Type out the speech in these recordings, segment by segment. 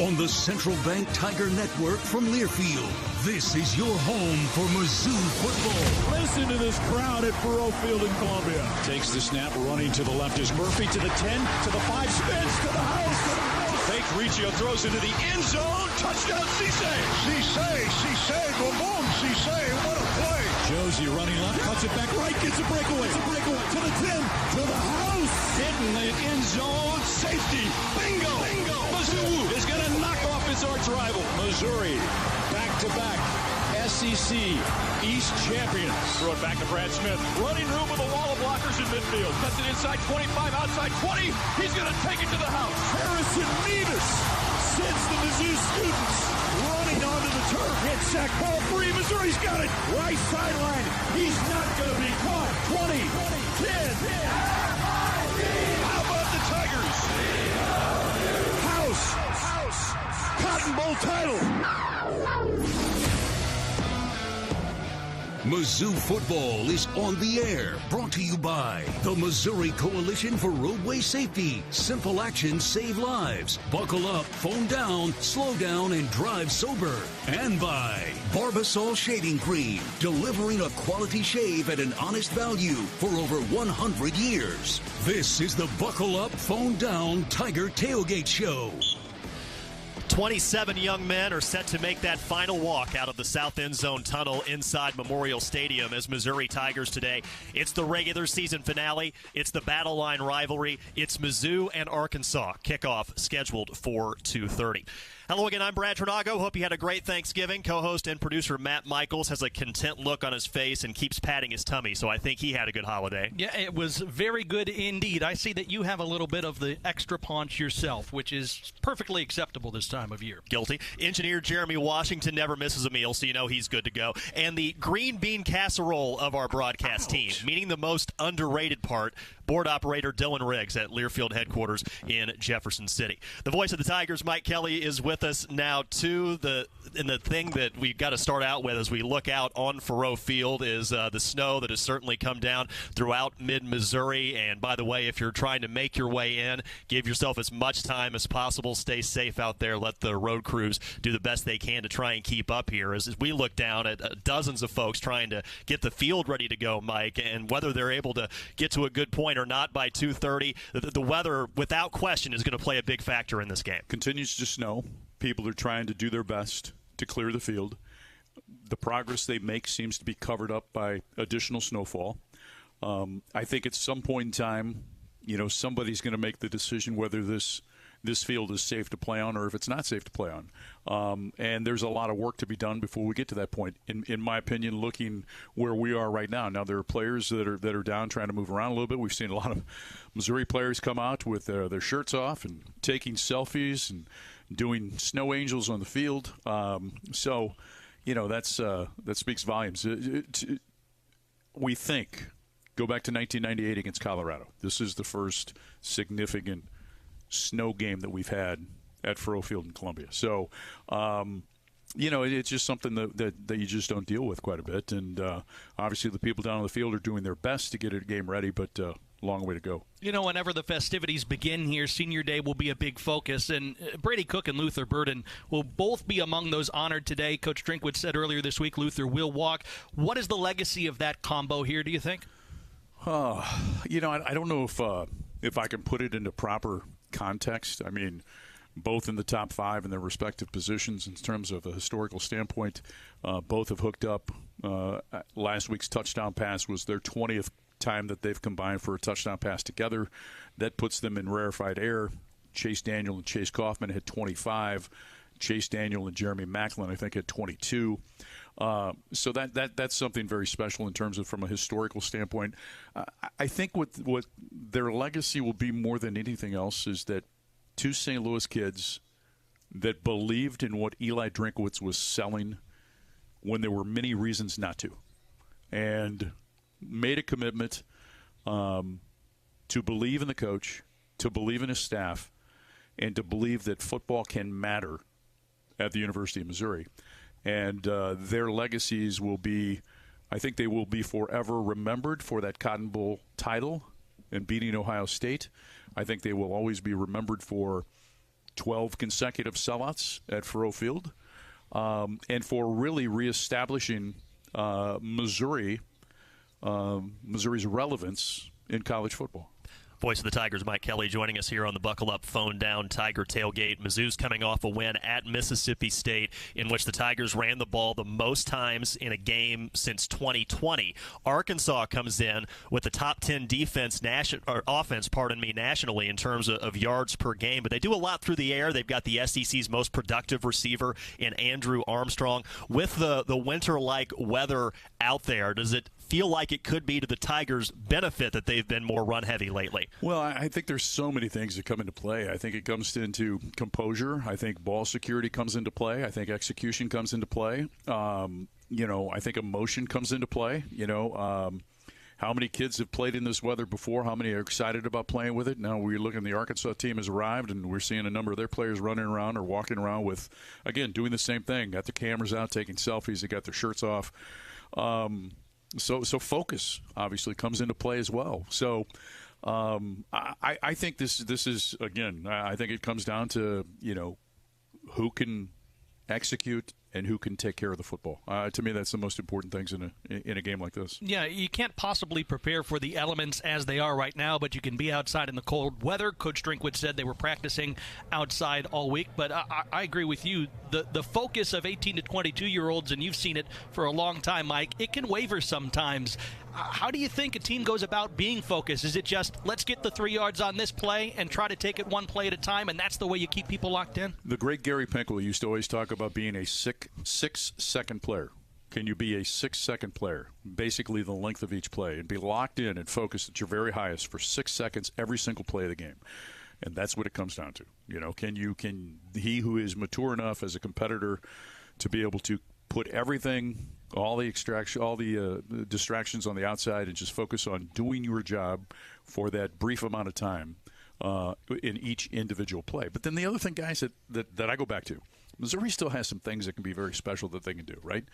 on the Central Bank Tiger Network from Learfield. This is your home for Mizzou football. Listen to this crowd at Faurot Field in Columbia. Takes the snap, running to the left is Murphy, to the 10, to the 5, spins, to the house. Fake Riccio throws into the end zone. Touchdown, Cisse. Cisse, boom, boom, Cisse, what a play. Josie running left, cuts it back right, gets a breakaway. To the 10, to the house. Hitting the end zone, safety. Bingo. Mizzou is going to knock off its arch rival. Missouri, back-to-back SEC East champions. Throw it back to Brad Smith. Running room with a wall of blockers in midfield. Cuts it inside 25, outside 20. He's going to take it to the house. Harrison Mevis sends the Mizzou students running onto the turf. Hit sack, ball free. Missouri's got it. Right sideline. He's not going to be caught. 20, 10. How about the Tigers? House. Cotton Bowl title. Mizzou Football is on the air, brought to you by the Missouri Coalition for Roadway Safety. Simple actions save lives. Buckle up, phone down, slow down, and drive sober. And by Barbasol Shaving Cream, delivering a quality shave at an honest value for over 100 years. This is the Buckle Up, Phone Down Tiger Tailgate Show. 27 young men are set to make that final walk out of the south end zone tunnel inside Memorial Stadium as Missouri Tigers today. It's the regular season finale. It's the Battle Line rivalry. It's Mizzou and Arkansas. Kickoff scheduled for 2:30. Hello again, I'm Brad Trinago. Hope you had a great Thanksgiving. Co-host and producer Matt Michaels has a content look on his face and keeps patting his tummy, so I think he had a good holiday. Yeah, it was very good indeed. I see that you have a little bit of the extra paunch yourself, which is perfectly acceptable this time of year. Guilty. Engineer Jeremy Washington never misses a meal, so you know he's good to go. And the green bean casserole of our broadcast team, meaning the most underrated part, board operator Dylan Riggs at Learfield headquarters in Jefferson City. The voice of the Tigers, Mike Kelly, is with us now, too. The thing that we've got to start out with as we look out on Faurot Field is the snow that has certainly come down throughout mid-Missouri. And, by the way, if you're trying to make your way in, give yourself as much time as possible. Stay safe out there. Let the road crews do the best they can to try and keep up here. As we look down at dozens of folks trying to get the field ready to go, Mike, and whether they're able to get to a good point or not by 2:30, the weather, without question, is going to play a big factor in this game. Continues to snow. People are trying to do their best to clear the field. The progress they make seems to be covered up by additional snowfall. I think at some point in time, somebody's going to make the decision whether this field is safe to play on or if it's not safe to play on. And there's a lot of work to be done before we get to that point, in my opinion, looking where we are right now. Now, there are players that are down trying to move around a little bit. We've seen a lot of Missouri players come out with their shirts off and taking selfies and doing snow angels on the field. So, that speaks volumes. We think, go back to 1998 against Colorado. This is the first significant snow game that we've had at Faurot Field in Columbia. So, it's just something that you just don't deal with quite a bit. And obviously the people down on the field are doing their best to get a game ready, but long way to go. Whenever the festivities begin here, Senior Day will be a big focus, and Brady Cook and Luther Burden will both be among those honored today. Coach Drinkwitz said earlier this week Luther will walk. What is the legacy of that combo here, do you think? I don't know if I can put it into proper context. I mean, both in the top five in their respective positions in terms of a historical standpoint. Both have hooked up. Last week's touchdown pass was their 20th time that they've combined for a touchdown pass together. That puts them in rarefied air. Chase Daniel and Chase Kaufman had 25. Chase Daniel and Jeremy Macklin, I think, had 22. So that's something very special in terms of from a historical standpoint. I think what their legacy will be more than anything else is that two St. Louis kids that believed in what Eli Drinkwitz was selling when there were many reasons not to, and made a commitment to believe in the coach, to believe in his staff, and to believe that football can matter at the University of Missouri. And their legacies will be, I think they will be forever remembered for that Cotton Bowl title and beating Ohio State. I think they will always be remembered for 12 consecutive sellouts at Faurot Field, and for really reestablishing Missouri's relevance in college football. Voice of the Tigers, Mike Kelly, joining us here on the Buckle Up, Phone Down Tiger Tailgate. Mizzou's coming off a win at Mississippi State in which the Tigers ran the ball the most times in a game since 2020. Arkansas comes in with the top 10 offense nationally in terms of yards per game, but they do a lot through the air. They've got the SEC's most productive receiver in Andrew Armstrong. With the winter-like weather out there, does it feel like it could be to the Tigers' benefit that they've been more run-heavy lately? Well, I think there's so many things that come into play. I think it comes into composure. I think ball security comes into play. I think execution comes into play. I think emotion comes into play. How many kids have played in this weather before? How many are excited about playing with it? Now we're looking, the Arkansas team has arrived, and we're seeing a number of their players running around or walking around with, again, doing the same thing. Got their cameras out, taking selfies. They got their shirts off. So focus obviously comes into play as well. So I think this is, again, I think it comes down to, who can execute and who can take care of the football. To me, that's the most important things in a game like this. Yeah, you can't possibly prepare for the elements as they are right now, but you can be outside in the cold weather. Coach Drinkwood said they were practicing outside all week, but I agree with you. The focus of 18 to 22-year-olds, and you've seen it for a long time, Mike, it can waver sometimes. How do you think a team goes about being focused? Is it just, let's get the 3 yards on this play and try to take it one play at a time, and that's the way you keep people locked in? The great Gary Pinkel used to always talk about being a six-second player. Can you be a 6-second player, basically the length of each play, and be locked in and focused at your very highest for 6 seconds every single play of the game? And that's what it comes down to. Can he who is mature enough as a competitor to be able to put everything, all the distractions on the outside, and just focus on doing your job for that brief amount of time in each individual play. But then the other thing, guys, that I go back to, Missouri still has some things that can be very special that they can do, right?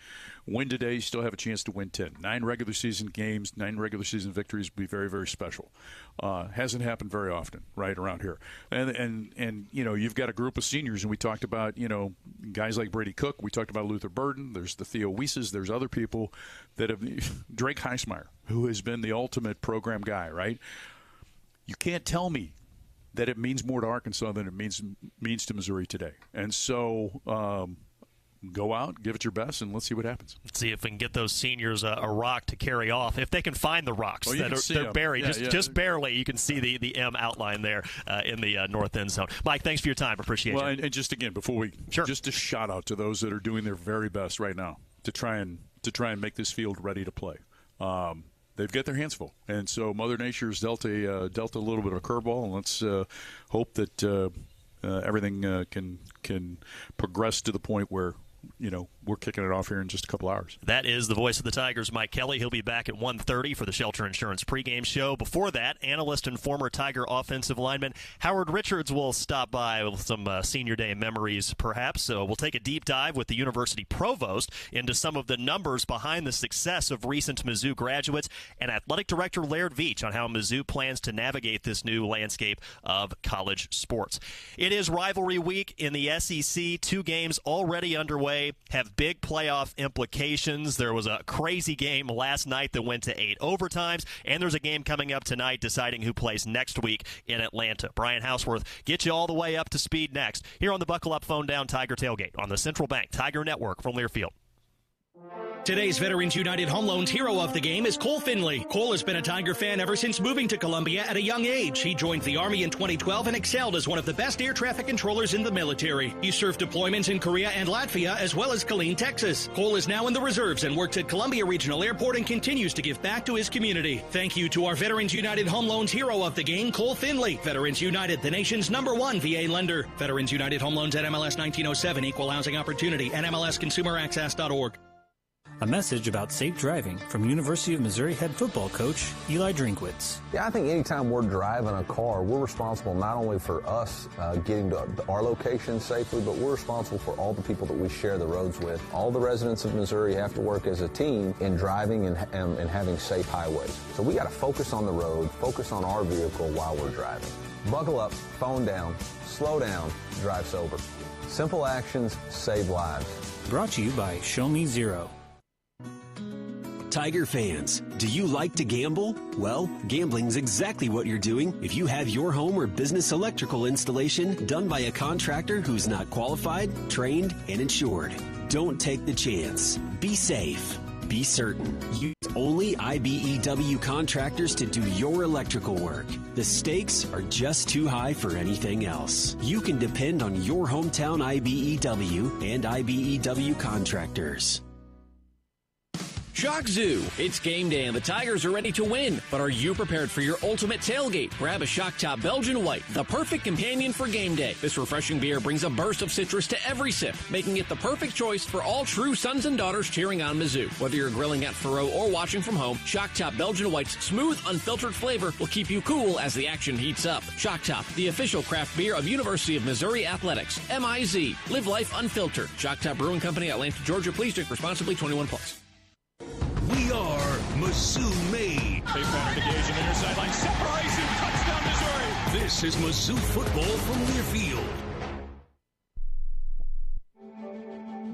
Win today, you still have a chance to win 10. 9 regular season games, 9 regular season victories would be very, very special. Hasn't happened very often, right, around here. And you've got a group of seniors, and we talked about, guys like Brady Cook. We talked about Luther Burden. There's the Theo Weises. There's other people that have – Drake Heismeyer, who has been the ultimate program guy, right? You can't tell me that it means more to Arkansas than it means to Missouri today. And so go out, give it your best, and let's see what happens. Let's see if we can get those seniors a rock to carry off. If they can find the rocks they're buried, just barely, you can see the M outline there in the north end zone. Mike, thanks for your time. Appreciate it. And just again, before we just a shout out to those that are doing their very best right now to try and make this field ready to play. They've got their hands full, and so Mother Nature's dealt a little bit of a curveball, and let's hope that everything can progress to the point where we're kicking it off here in just a couple hours. That is the voice of the Tigers, Mike Kelly. He'll be back at 1:30 for the Shelter Insurance pregame show. Before that, analyst and former Tiger offensive lineman Howard Richards will stop by with some senior day memories, perhaps. So we'll take a deep dive with the university provost into some of the numbers behind the success of recent Mizzou graduates, and athletic director Laird Veach on how Mizzou plans to navigate this new landscape of college sports. It is rivalry week in the SEC. 2 games already underway, have big playoff implications. There was a crazy game last night that went to 8 overtimes, and there's a game coming up tonight deciding who plays next week in Atlanta. Brian Houseworth gets you all the way up to speed next here on the Buckle Up, Phone Down Tiger Tailgate on the Central Bank Tiger Network from Learfield. Today's Veterans United Home Loans hero of the game is Cole Finley. Cole has been a Tiger fan ever since moving to Columbia at a young age. He joined the Army in 2012 and excelled as one of the best air traffic controllers in the military. He served deployments in Korea and Latvia as well as Killeen, Texas. Cole is now in the reserves and works at Columbia Regional Airport and continues to give back to his community. Thank you to our Veterans United Home Loans hero of the game, Cole Finley. Veterans United, the nation's #1 VA lender. Veterans United Home Loans at MLS 1907, Equal Housing Opportunity, and MLSConsumerAccess.org. A message about safe driving from University of Missouri head football coach Eli Drinkwitz. Yeah, I think anytime we're driving a car, we're responsible not only for us getting to our location safely, but we're responsible for all the people that we share the roads with. All the residents of Missouri have to work as a team in driving and having safe highways. So we got to focus on the road, focus on our vehicle while we're driving. Buckle up, phone down, slow down, drive sober. Simple actions save lives. Brought to you by Show Me Zero. Tiger fans, do you like to gamble? Well, gambling's exactly what you're doing if you have your home or business electrical installation done by a contractor who's not qualified, trained, and insured. Don't take the chance. Be safe. Be certain. Use only IBEW contractors to do your electrical work. The stakes are just too high for anything else. You can depend on your hometown IBEW and IBEW contractors. Shock Zoo. It's game day and the Tigers are ready to win. But are you prepared for your ultimate tailgate? Grab a Shock Top Belgian White, the perfect companion for game day. This refreshing beer brings a burst of citrus to every sip, making it the perfect choice for all true sons and daughters cheering on Mizzou. Whether you're grilling at Faro or watching from home, Shock Top Belgian White's smooth, unfiltered flavor will keep you cool as the action heats up. Shock Top, the official craft beer of University of Missouri Athletics. MIZ. Live life unfiltered. Shock Top Brewing Company, Atlanta, Georgia. Please drink responsibly. 21+. We are Mizzou made. Big runner to gauge an near sideline separation. Touchdown, Missouri. This is Mizzou football from Learfield.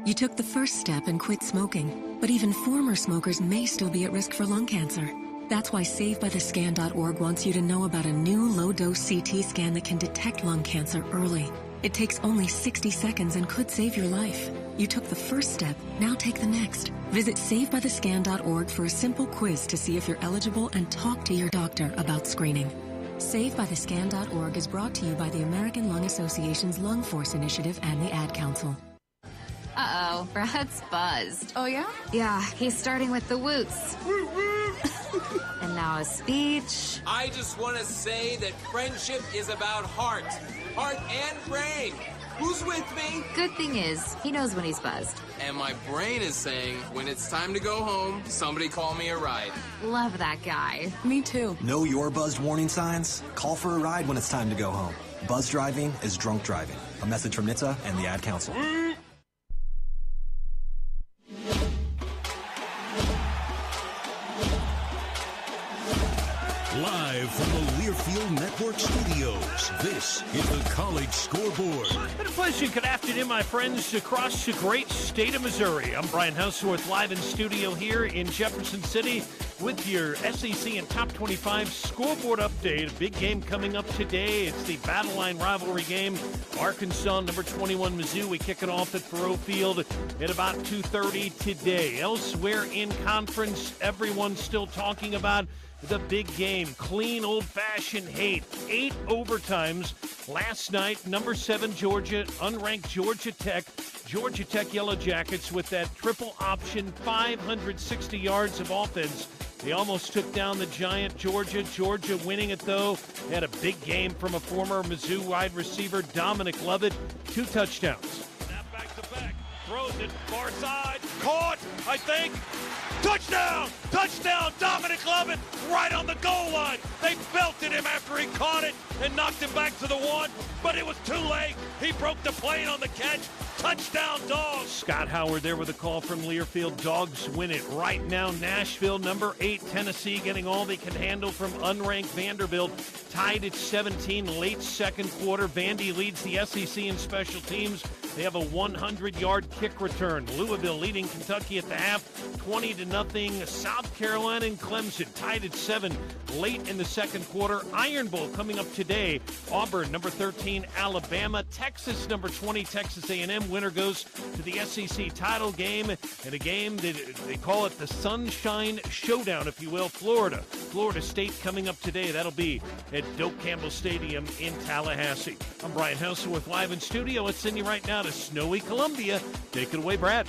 You took the first step and quit smoking, but even former smokers may still be at risk for lung cancer. That's why SaveByTheScan.org wants you to know about a new low-dose CT scan that can detect lung cancer early. It takes only 60 seconds and could save your life. You took the first step, now take the next. Visit SaveByTheScan.org for a simple quiz to see if you're eligible and talk to your doctor about screening. SaveByTheScan.org is brought to you by the American Lung Association's Lung Force Initiative and the Ad Council. Uh-oh, Brad's buzzed. Oh, yeah? Yeah, he's starting with the woots. And now a speech. I just want to say that friendship is about heart and brain. Who's with me? Good thing is, he knows when he's buzzed. And my brain is saying, when it's time to go home, somebody call me a ride. Love that guy. Me too. Know your buzzed warning signs? Call for a ride when it's time to go home. Buzz driving is drunk driving. A message from NHTSA and the Ad Council. Live from the Learfield Network Studios, this is the College Scoreboard. And a pleasant good afternoon, my friends, across the great state of Missouri. I'm Brian Houseworth, live in studio here in Jefferson City with your SEC and Top 25 Scoreboard update. A big game coming up today. It's the Battle Line Rivalry game. Arkansas, number 21, Mizzou. We kick it off at Faroe Field at about 2:30 today. Elsewhere in conference, everyone's still talking about the big game, clean, old-fashioned hate. 8 overtimes last night. Number 7, Georgia, unranked Georgia Tech Yellow Jackets with that triple option, 560 yards of offense. They almost took down the giant Georgia. Georgia winning it, though. They had a big game from a former Mizzou wide receiver, Dominic Lovett. 2 touchdowns. Snap back to back. Throws it far side. Caught, I think. Touchdown! Touchdown! Dominic Lovett right on the goal line. They belted him after he caught it and knocked him back to the 1, but it was too late. He broke the plane on the catch. Touchdown, Dogs. Scott Howard there with a call from Learfield. Dogs win it right now. Nashville, number 8, Tennessee, getting all they can handle from unranked Vanderbilt. Tied at 17, late second quarter. Vandy leads the SEC in special teams. They have a 100-yard kick return. Louisville leading Kentucky at the half, 20-0. South Carolina and Clemson tied at 7 late in the second quarter. Iron Bowl coming up today. Auburn, number 13, Alabama. Texas, number 20, Texas A&M. Winner goes to the SEC title game, and a game that they call it the Sunshine Showdown, if you will. Florida State coming up today. That'll be at Doak Campbell Stadium in Tallahassee. I'm Brian Houseworth, live in studio. Let's send you right now to snowy Columbia. Take it away, Brad.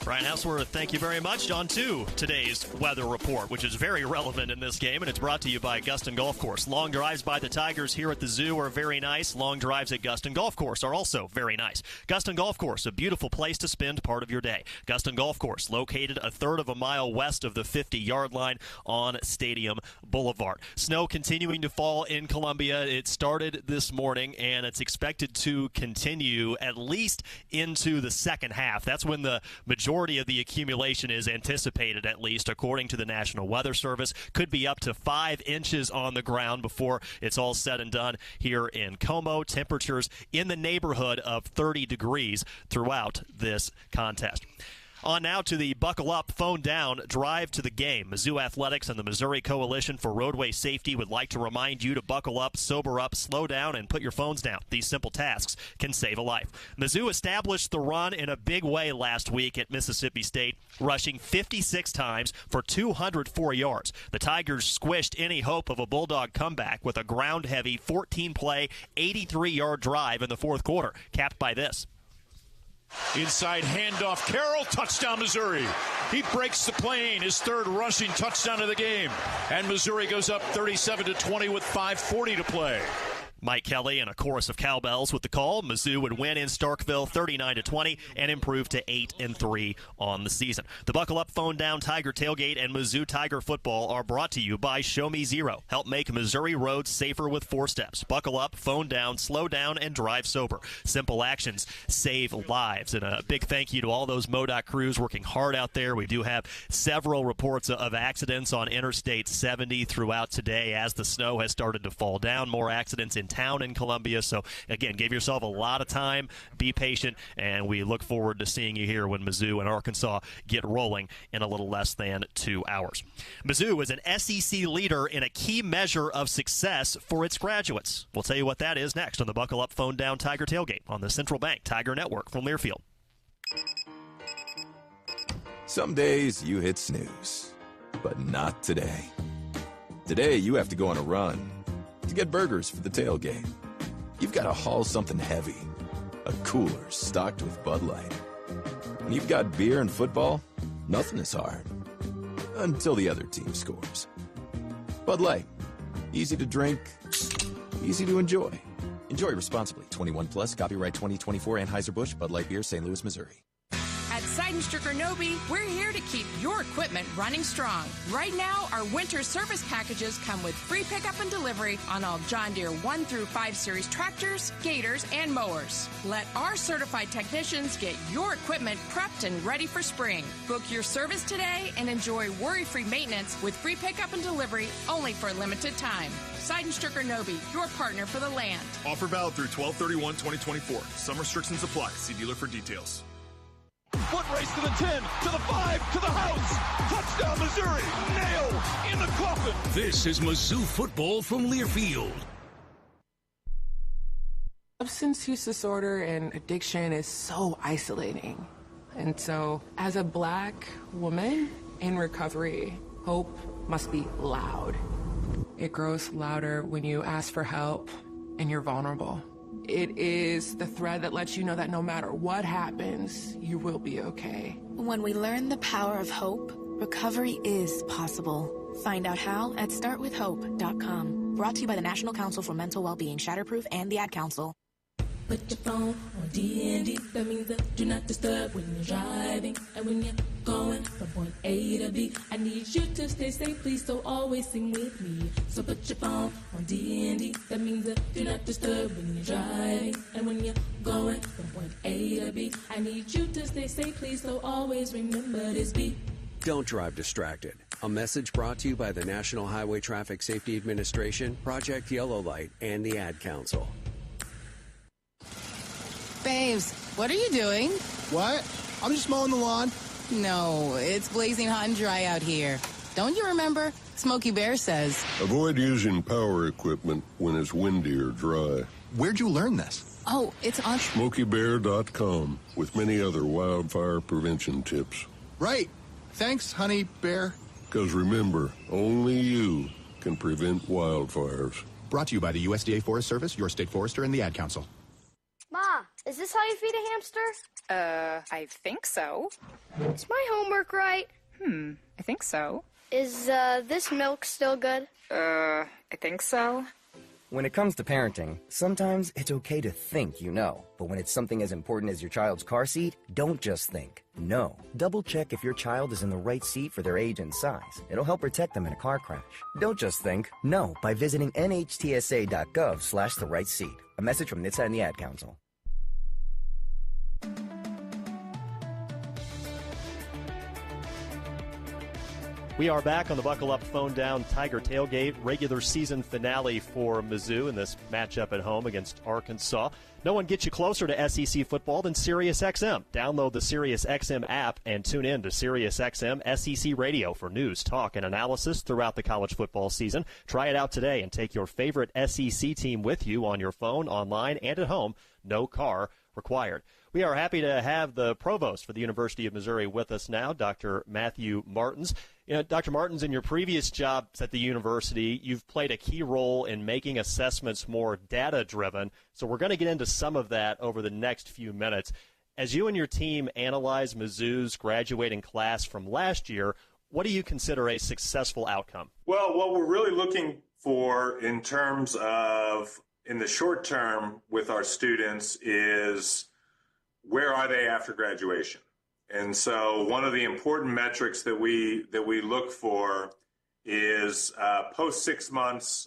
Brian Houseworth, thank you very much. On to today's weather report, which is very relevant in this game, and it's brought to you by Guston Golf Course. Long drives by the Tigers here at the Zoo are very nice. Long drives at Guston Golf Course are also very nice. Guston Golf Course, a beautiful place to spend part of your day. Guston Golf Course, located a third of a mile west of the 50-yard line on Stadium Boulevard. Snow continuing to fall in Columbia. It started this morning, and it's expected to continue at least least into the second half. That's when the majority of the accumulation is anticipated, at least, according to the National Weather Service. Could be up to 5 inches on the ground before it's all said and done here in Como. Temperatures in the neighborhood of 30 degrees throughout this contest. On now to the Buckle Up, Phone Down, Drive to the Game. Mizzou Athletics and the Missouri Coalition for Roadway Safety would like to remind you to buckle up, sober up, slow down, and put your phones down. These simple tasks can save a life. Mizzou established the run in a big way last week at Mississippi State, rushing 56 times for 204 yards. The Tigers squished any hope of a Bulldog comeback with a ground-heavy 14-play, 83-yard drive in the fourth quarter, capped by this. Inside handoff, Carroll, touchdown Missouri. He breaks the plane, his third rushing touchdown of the game. And Missouri goes up 37-20 with 5:40 to play. Mike Kelly and a chorus of cowbells with the call. Mizzou would win in Starkville 39-20 and improve to 8-3 on the season. The Buckle Up, Phone Down, Tiger Tailgate, and Mizzou Tiger Football are brought to you by Show Me Zero. Help make Missouri roads safer with 4 steps. Buckle up, phone down, slow down, and drive sober. Simple actions save lives. And a big thank you to all those MoDOT crews working hard out there. We do have several reports of accidents on Interstate 70 throughout today as the snow has started to fall down. More accidents in town in Columbia. So, again, give yourself a lot of time, be patient, and we look forward to seeing you here when Mizzou and Arkansas get rolling in a little less than 2 hours. Mizzou is an SEC leader in a key measure of success for its graduates. We'll tell you what that is next on the Buckle Up, Phone Down, Tiger Tailgate on the Central Bank Tiger Network from Learfield. Some days you hit snooze, but not today. Today you have to go on a run to get burgers for the tailgate. You've got to haul something heavy, a cooler stocked with Bud Light. When you've got beer and football, nothing is hard, until the other team scores. Bud Light, easy to drink, easy to enjoy. Enjoy responsibly. 21 plus, copyright 2024, Anheuser-Busch, Bud Light Beer, St. Louis, Missouri. At Seidenstricker Nobe, we're here to keep your equipment running strong. Right now, our winter service packages come with free pickup and delivery on all John Deere 1 through 5 series tractors, gators, and mowers. Let our certified technicians get your equipment prepped and ready for spring. Book your service today and enjoy worry-free maintenance with free pickup and delivery only for a limited time. Seidenstricker Nobe, your partner for the land. Offer valid through 12/31/2024. Some restrictions apply. See dealer for details. Foot race to the 10, to the 5, to the house. Touchdown, Missouri. Nail in the coffin. This is Mizzou Football from Learfield. Substance use disorder and addiction is so isolating. And so, as a Black woman in recovery, hope must be loud. It grows louder when you ask for help and you're vulnerable. It is the thread that lets you know that no matter what happens, you will be okay. When we learn the power of hope, recovery is possible. Find out how at startwithhope.com. Brought to you by the National Council for Mental Wellbeing, Shatterproof, and the Ad Council. Put your phone on D&D, that means that do not disturb when you're driving. And when you're going from point A to B, I need you to stay safe, please, so always sing with me. So put your phone on D&D, that means that do not disturb when you're driving. And when you're going from point A to B, I need you to stay safe, please, so always remember this beat. Don't drive distracted. A message brought to you by the National Highway Traffic Safety Administration, Project Yellow Light, and the Ad Council. Babes, what are you doing? What? I'm just mowing the lawn. No, it's blazing hot and dry out here. Don't you remember? Smokey Bear says. Avoid using power equipment when it's windy or dry. Where'd you learn this? Oh, it's on SmokeyBear.com with many other wildfire prevention tips. Right. Thanks, honey bear. Because remember, only you can prevent wildfires. Brought to you by the USDA Forest Service, your state forester, and the Ad Council. Ma, is this how you feed a hamster? I think so. Is my homework right? I think so. Is, this milk still good? I think so. When it comes to parenting, sometimes it's okay to think you know. But when it's something as important as your child's car seat, don't just think. No. Double check if your child is in the right seat for their age and size. It'll help protect them in a car crash. Don't just think. No by visiting nhtsa.gov/the right seat. A message from NHTSA and the Ad Council. We are back on the Buckle Up, Phone Down Tiger Tailgate regular season finale for Mizzou in this matchup at home against Arkansas. No one gets you closer to SEC football than SiriusXM. Download the SiriusXM app and tune in to SiriusXM SEC Radio for news, talk, and analysis throughout the college football season. Try it out today and take your favorite SEC team with you on your phone, online, and at home. No car required. We are happy to have the provost for the University of Missouri with us now, Dr. Matthew Martins. You know, Dr. Martins, in your previous jobs at the university, you've played a key role in making assessments more data-driven. So we're going to get into some of that over the next few minutes. As you and your team analyze Mizzou's graduating class from last year, what do you consider a successful outcome? Well, what we're really looking for in terms of in the short term with our students is where are they after graduation? And so one of the important metrics that we look for is post 6 months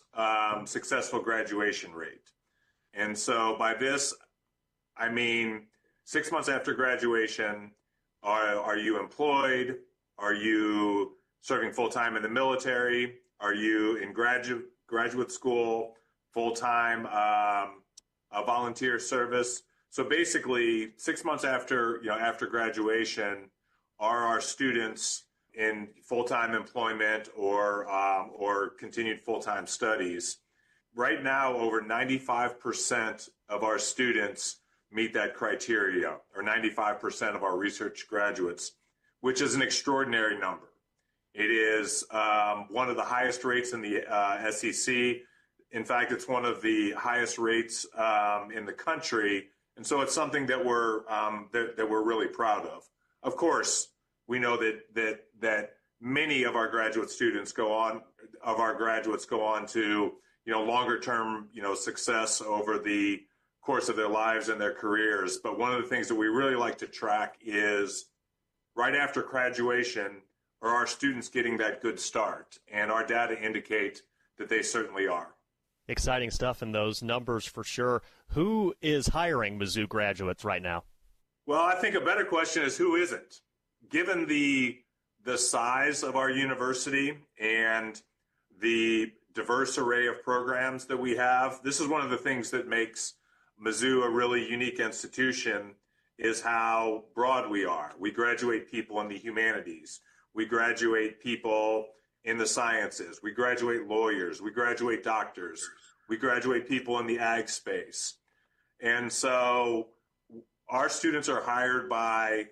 successful graduation rate. And so by this, I mean 6 months after graduation, are you employed? Are you serving full-time in the military? Are you in graduate school, full-time volunteer service? So basically, 6 months after graduation, are our students in full-time employment or continued full-time studies? Right now, over 95% of our students meet that criteria, or 95% of our research graduates, which is an extraordinary number. It is one of the highest rates in the SEC. In fact, it's one of the highest rates in the country. And so it's something that we're really proud of. Of course, we know that many of our graduate students go on to longer term success over the course of their lives and their careers. But one of the things that we really like to track is right after graduation, are our students getting that good start? And our data indicate that they certainly are. Exciting stuff in those numbers for sure. Who is hiring Mizzou graduates right now? Well, I think a better question is who isn't. Given the size of our university and the diverse array of programs that we have, this is one of the things that makes Mizzou a really unique institution is how broad we are. We graduate people in the humanities. We graduate people in the sciences. We graduate lawyers. We graduate doctors. We graduate people in the ag space. And so our students are hired by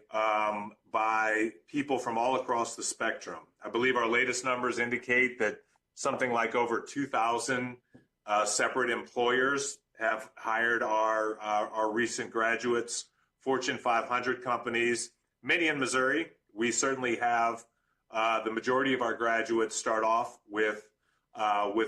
people from all across the spectrum. I believe our latest numbers indicate that something like over 2,000 separate employers have hired our recent graduates, Fortune 500 companies, many in Missouri. We certainly have the majority of our graduates start off with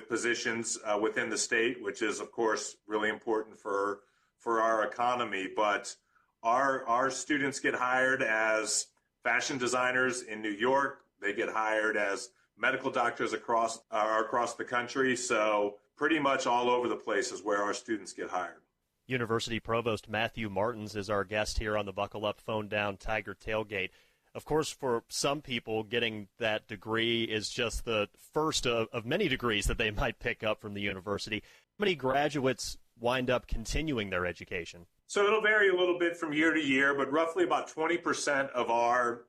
positions within the state, which is, of course, really important for our economy. But our students get hired as fashion designers in New York. They get hired as medical doctors across the country. So pretty much all over the place is where our students get hired. University Provost Matthew Martins is our guest here on the Buckle Up, Phone Down Tiger Tailgate. Of course, for some people, getting that degree is just the first of many degrees that they might pick up from the university. How many graduates wind up continuing their education? So it'll vary a little bit from year to year, but roughly about 20% of our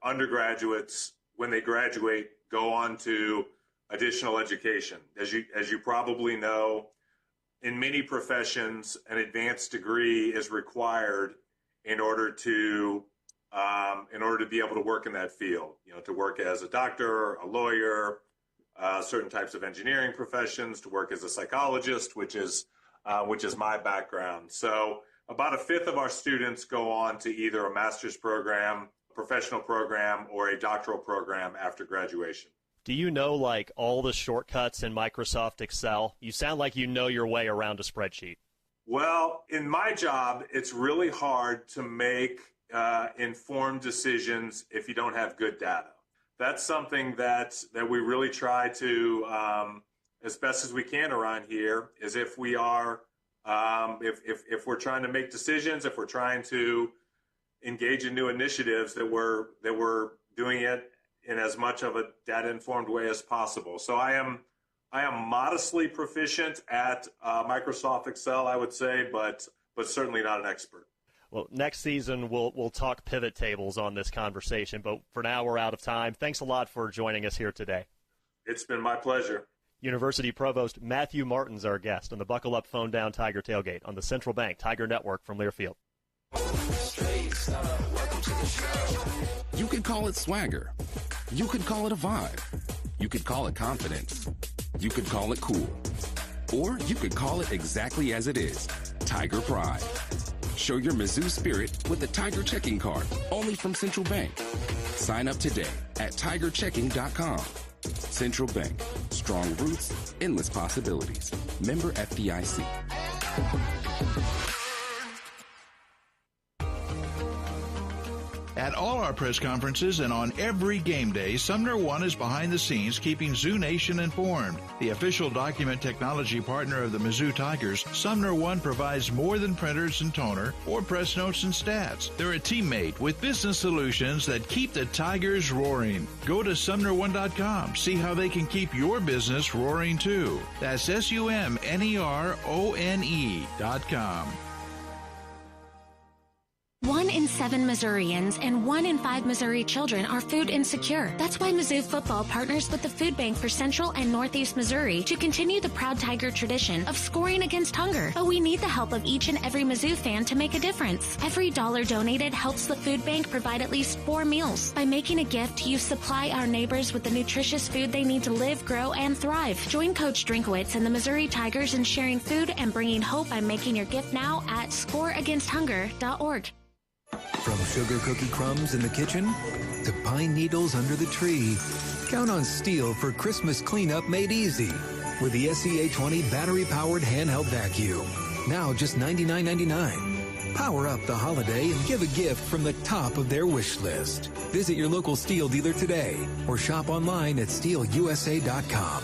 undergraduates, when they graduate, go on to additional education. As you probably know, in many professions, an advanced degree is required in order to be able to work in that field. To work as a doctor, a lawyer, certain types of engineering professions, to work as a psychologist, which is my background. So about a fifth of our students go on to either a master's program, professional program, or a doctoral program after graduation. Do you know, all the shortcuts in Microsoft Excel? You sound like you know your way around a spreadsheet. Well, in my job, it's really hard to make informed decisions if you don't have good data. That's something that we really try to, as best as we can around here, is if we are If we're trying to make decisions, if we're trying to engage in new initiatives, that we're doing it in as much of a data-informed way as possible. So I am modestly proficient at Microsoft Excel, I would say, but certainly not an expert. Well, next season we'll talk pivot tables on this conversation, but for now we're out of time. Thanks a lot for joining us here today. It's been my pleasure. University Provost Matthew Martin's our guest on the Buckle Up, Phone Down Tiger Tailgate on the Central Bank Tiger Network from Learfield. You could call it swagger. You could call it a vibe. You could call it confidence. You could call it cool. Or you could call it exactly as it is, Tiger Pride. Show your Mizzou spirit with the Tiger Checking Card, only from Central Bank. Sign up today at tigerchecking.com. Central Bank. Strong roots, endless possibilities. Member FDIC. At all our press conferences and on every game day, Sumner One is behind the scenes keeping Zoo Nation informed. The official document technology partner of the Mizzou Tigers, Sumner One provides more than printers and toner or press notes and stats. They're a teammate with business solutions that keep the Tigers roaring. Go to SumnerOne.com. See how they can keep your business roaring too. That's SUMNERONE.com. 1 in 7 Missourians and 1 in 5 Missouri children are food insecure. That's why Mizzou Football partners with the Food Bank for Central and Northeast Missouri to continue the proud Tiger tradition of scoring against hunger. But we need the help of each and every Mizzou fan to make a difference. Every dollar donated helps the Food Bank provide at least 4 meals. By making a gift, you supply our neighbors with the nutritious food they need to live, grow, and thrive. Join Coach Drinkowitz and the Missouri Tigers in sharing food and bringing hope by making your gift now at scoreagainsthunger.org. From sugar cookie crumbs in the kitchen to pine needles under the tree, count on Steel for Christmas cleanup made easy with the SCA20 battery-powered handheld vacuum. Now just $99.99. Power up the holiday and give a gift from the top of their wish list. Visit your local Steel dealer today or shop online at steelusa.com.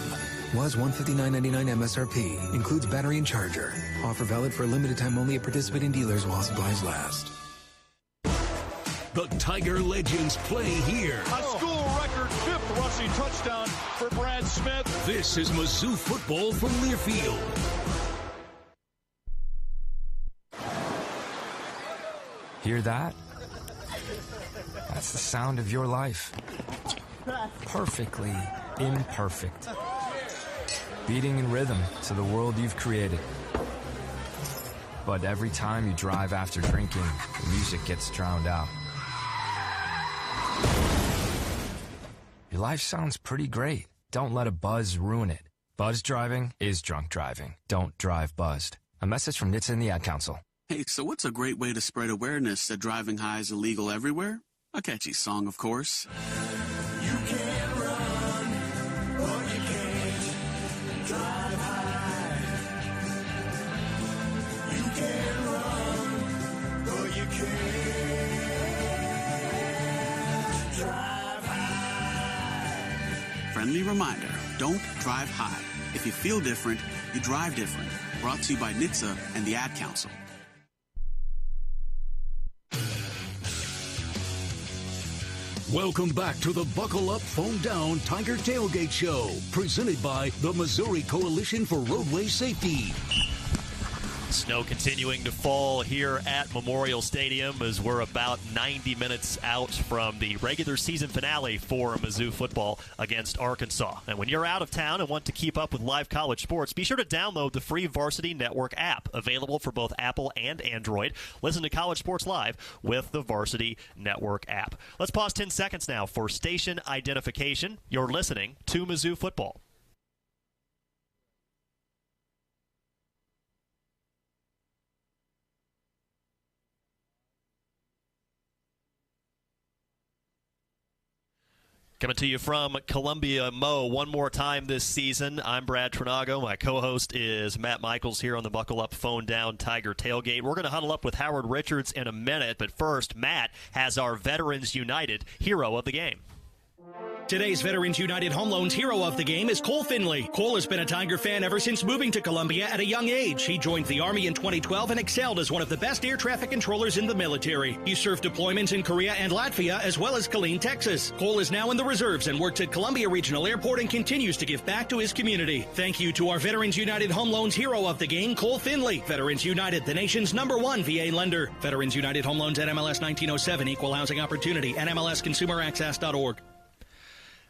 Was $159.99 MSRP. Includes battery and charger. Offer valid for a limited time only at participating dealers while supplies last. The Tiger legends play here. A school record 5th rushing touchdown for Brad Smith. This is Mizzou Football from Learfield. Hear that? That's the sound of your life. Perfectly imperfect. Beating in rhythm to the world you've created. But every time you drive after drinking, the music gets drowned out. Your life sounds pretty great. Don't let a buzz ruin it. Buzz driving is drunk driving. Don't drive buzzed. A message from NHTSA and the Ad Council. Hey, so what's a great way to spread awareness that driving high is illegal everywhere? A catchy song, of course. You can't run, or you can't drive high. You can't run, or you can't drive high. Friendly reminder, don't drive high. If you feel different, you drive different. Brought to you by NHTSA and the Ad Council. Welcome back to the Buckle Up, Phone Down Tiger Tailgate Show, presented by the Missouri Coalition for Roadway Safety. Snow continuing to fall here at Memorial Stadium as we're about 90 minutes out from the regular season finale for Mizzou football against Arkansas. And when you're out of town and want to keep up with live college sports, be sure to download the free Varsity Network app, available for both Apple and Android. Listen to college sports live with the Varsity Network app. Let's pause 10 seconds now for station identification. You're listening to Mizzou Football. Coming to you from Columbia Mo one more time this season. I'm Brad Trinago. My co-host is Matt Michaels here on the Buckle Up, Phone Down Tiger Tailgate. We're going to huddle up with Howard Richards in a minute, but first, Matt has our Veterans United hero of the game. Today's Veterans United Home Loans hero of the game is Cole Finley. Cole has been a Tiger fan ever since moving to Columbia at a young age. He joined the Army in 2012 and excelled as one of the best air traffic controllers in the military. He served deployments in Korea and Latvia, as well as Killeen, Texas. Cole is now in the reserves and works at Columbia Regional Airport and continues to give back to his community. Thank you to our Veterans United Home Loans hero of the game, Cole Finley. Veterans United, the nation's #1 VA lender. Veterans United Home Loans at MLS 1907, Equal Housing Opportunity, NMLSConsumerAccess.org.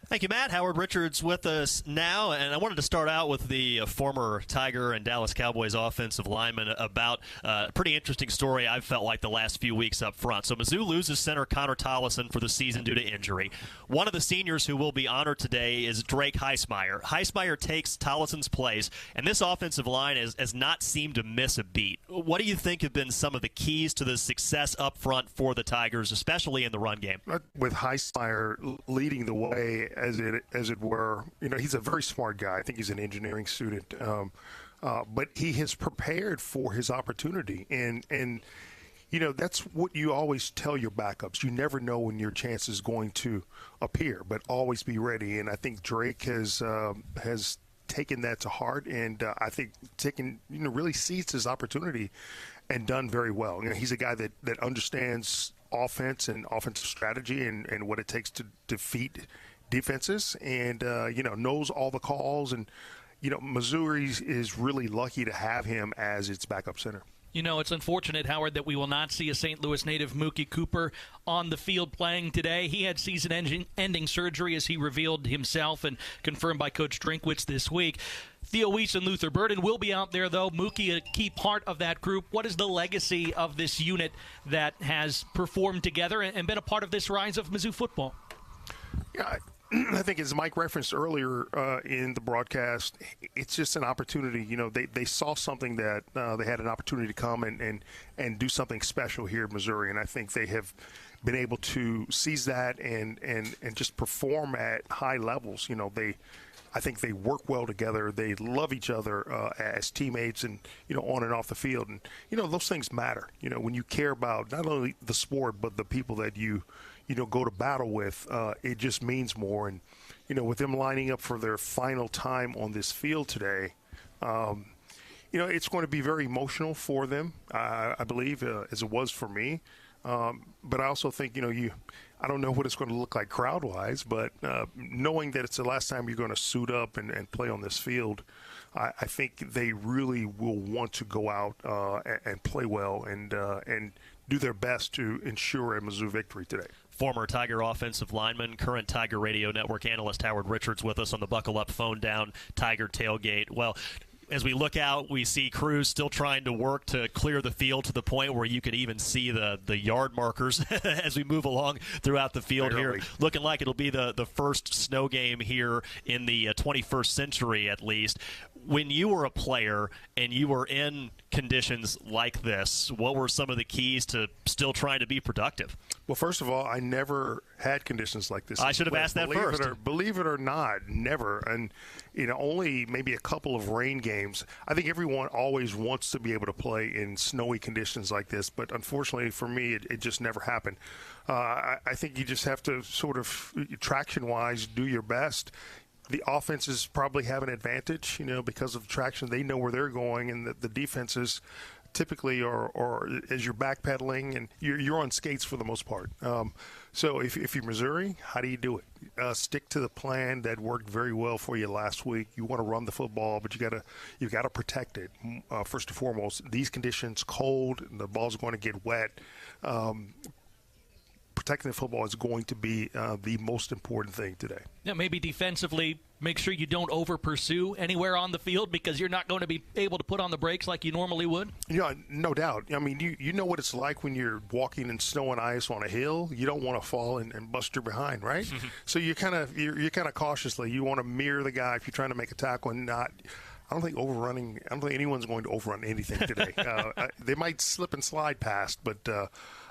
Thank you, Matt. Howard Richards with us now, and I wanted to start out with the former Tiger and Dallas Cowboys offensive lineman about a pretty interesting story I've felt like the last few weeks up front. So Mizzou loses center Connor Tollison for the season due to injury. One of the seniors who will be honored today is Drake Heismeyer. Heismeyer takes Tollison's place, and this offensive line has not seemed to miss a beat. What do you think have been some of the keys to the success up front for the Tigers, especially in the run game? With Heismeyer leading the way, as it were, he's a very smart guy. I think he's an engineering student, but he has prepared for his opportunity, and that's what you always tell your backups. You never know when your chance is going to appear, but always be ready. And I think Drake has taken that to heart, and I think really seized his opportunity and done very well. He's a guy that understands offense and offensive strategy and what it takes to defeat defenses, and knows all the calls, and Missouri is really lucky to have him as its backup center. It's unfortunate, Howard, that we will not see a St. Louis native, Mookie Cooper, on the field playing today. He had season-ending surgery, as he revealed himself and confirmed by Coach Drinkwitz this week. Theo Weiss and Luther Burden will be out there, though. Mookie, a key part of that group. What is the legacy of this unit that has performed together and been a part of this rise of Mizzou football? Yeah, I think, as Mike referenced earlier in the broadcast, it's just an opportunity. They saw something that they had an opportunity to come and do something special here in Missouri, and I think they have been able to seize that and just perform at high levels. I think they work well together. They love each other as teammates, and on and off the field. And those things matter. When you care about not only the sport but the people that you go to battle with, it just means more. And with them lining up for their final time on this field today, it's going to be very emotional for them, I believe, as it was for me. But I also think, I don't know what it's going to look like crowd-wise, but knowing that it's the last time you're going to suit up and play on this field, I think they really will want to go out and play well and do their best to ensure a Mizzou victory today. Former Tiger offensive lineman, current Tiger Radio Network analyst Howard Richards with us on the Buckle Up Phone Down Tiger Tailgate. Well, as we look out, we see crews still trying to work to clear the field to the point where you could even see the yard markers as we move along throughout the field here. Looking like it'll be the first snow game here in the 21st century at least. When you were a player and you were in conditions like this, what were some of the keys to still trying to be productive? Well, first of all, I never had conditions like this. I should have asked that first. Believe it or not, never. And, only maybe a couple of rain games. I think everyone always wants to be able to play in snowy conditions like this, but unfortunately for me, it just never happened. I think you just have to sort of, traction-wise, do your best. The offenses probably have an advantage, because of traction. They know where they're going, and the defenses typically are as you're backpedaling, and you're on skates for the most part. So if you're Missouri, how do you do it? Stick to the plan that worked very well for you last week. You want to run the football, but you got to protect it first and foremost. These conditions, cold, the ball's going to get wet. Protecting the football is going to be the most important thing today. Yeah, maybe defensively, make sure you don't over-pursue anywhere on the field because you're not going to be able to put on the brakes like you normally would. Yeah, no doubt. I mean, you know what it's like when you're walking in snow and ice on a hill. You don't want to fall and bust your behind, right? So you're kind of cautiously. You want to mirror the guy if you're trying to make a tackle and not. I don't think anyone's going to overrun anything today. They might slip and slide past, but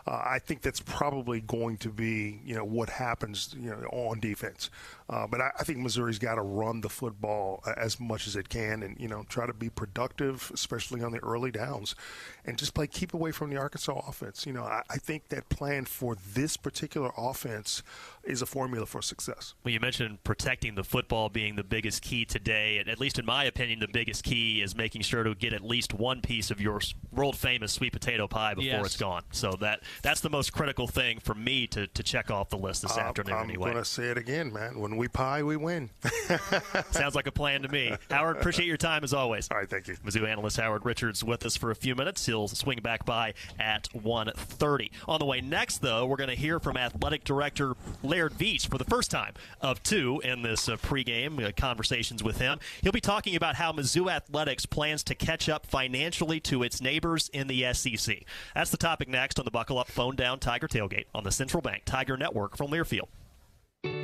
I think that's probably going to be, what happens, on defense. But I think Missouri's got to run the football as much as it can and, try to be productive, especially on the early downs, and just keep away from the Arkansas offense. I think that plan for this particular offense is a formula for success. Well, you mentioned protecting the football being the biggest key today. At least in my opinion, the biggest key is making sure to get at least one piece of your world-famous sweet potato pie before it's gone. So that's the most critical thing for me to check off the list this afternoon anyway. I'm going to say it again, man. When we pie, we win. Sounds like a plan to me. Howard, appreciate your time as always. All right, thank you. Mizzou analyst Howard Richards with us for a few minutes. He'll swing back by at 1:30. On the way next, though, we're going to hear from Athletic Director Laird Veach for the first time of two in this pregame conversations with him. He'll be talking about how Mizzou Athletics plans to catch up financially to its neighbors in the SEC. That's the topic next on the Buckle Up, Phone Down Tiger Tailgate on the Central Bank Tiger Network from Learfield.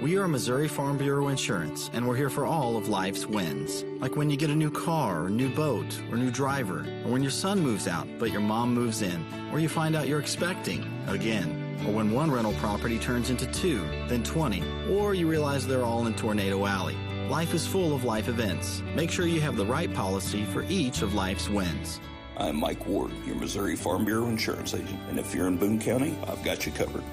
We are Missouri Farm Bureau Insurance, and we're here for all of life's wins. Like when you get a new car, or new boat, or new driver, or when your son moves out, but your mom moves in, or you find out you're expecting again, or when one rental property turns into 2, then 20, or you realize they're all in Tornado Alley. Life is full of life events. Make sure you have the right policy for each of life's wins. I'm Mike Ward, your Missouri Farm Bureau Insurance Agent, and if you're in Boone County, I've got you covered.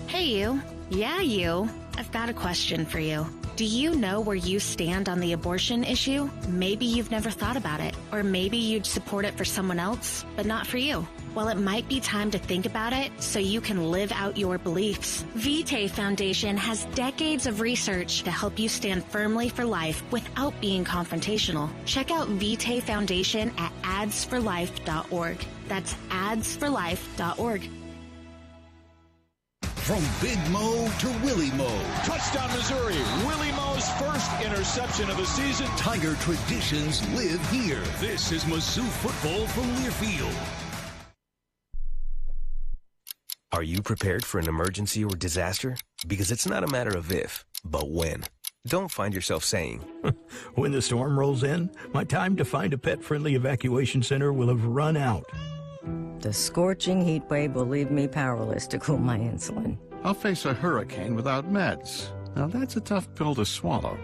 Hey, you. Yeah, you. I've got a question for you. Do you know where you stand on the abortion issue? Maybe you've never thought about it, or maybe you'd support it for someone else, but not for you. Well, it might be time to think about it so you can live out your beliefs. Vitae Foundation has decades of research to help you stand firmly for life without being confrontational. Check out Vitae Foundation at adsforlife.org. That's adsforlife.org. From Big Mo to Willie Mo. Touchdown, Missouri. Willie Mo's first interception of the season. Tiger traditions live here. This is Mizzou Football from Learfield. Are you prepared for an emergency or disaster? Because it's not a matter of if, but when. Don't find yourself saying, when the storm rolls in, my time to find a pet-friendly evacuation center will have run out. The scorching heat wave will leave me powerless to cool my insulin. I'll face a hurricane without meds. Now that's a tough pill to swallow.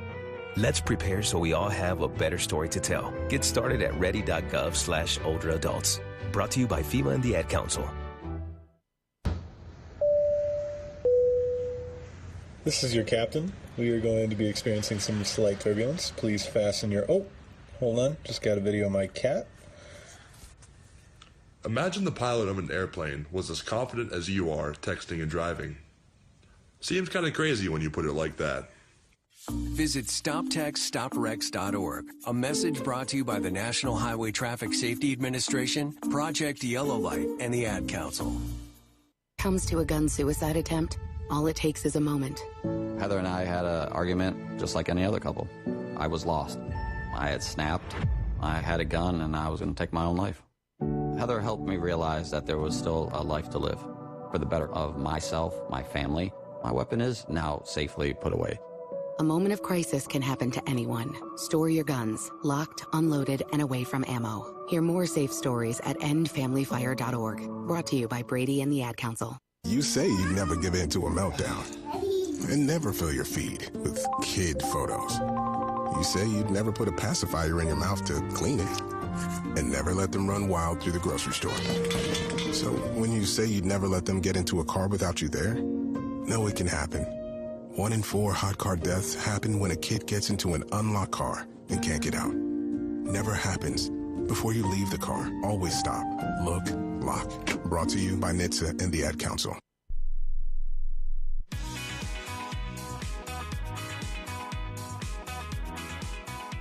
Let's prepare so we all have a better story to tell. Get started at ready.gov/older adults. Brought to you by FEMA and the Ad Council. This is your captain. We are going to be experiencing some slight turbulence. Please fasten your... Oh, hold on. Just got a video of my cat. Imagine the pilot of an airplane was as confident as you are texting and driving. Seems kind of crazy when you put it like that. Visit StopTextStopWrecks.org. A message brought to you by the National Highway Traffic Safety Administration, Project Yellow Light, and the Ad Council. Comes to a gun suicide attempt, all it takes is a moment. Heather and I had an argument just like any other couple. I was lost. I had snapped. I had a gun, and I was going to take my own life. Heather helped me realize that there was still a life to live for the better of myself, my family. My weapon is now safely put away. A moment of crisis can happen to anyone. Store your guns, locked, unloaded, and away from ammo. Hear more safe stories at endfamilyfire.org. Brought to you by Brady and the Ad Council. You say you'd never give in to a meltdown and never fill your feed with kid photos. You say you'd never put a pacifier in your mouth to clean it and never let them run wild through the grocery store. So when you say you'd never let them get into a car without you there, no, it can happen. 1 in 4 hot car deaths happen when a kid gets into an unlocked car and can't get out. Never happens. Before you leave the car, always stop, look, lock. Brought to you by NHTSA and the Ad Council.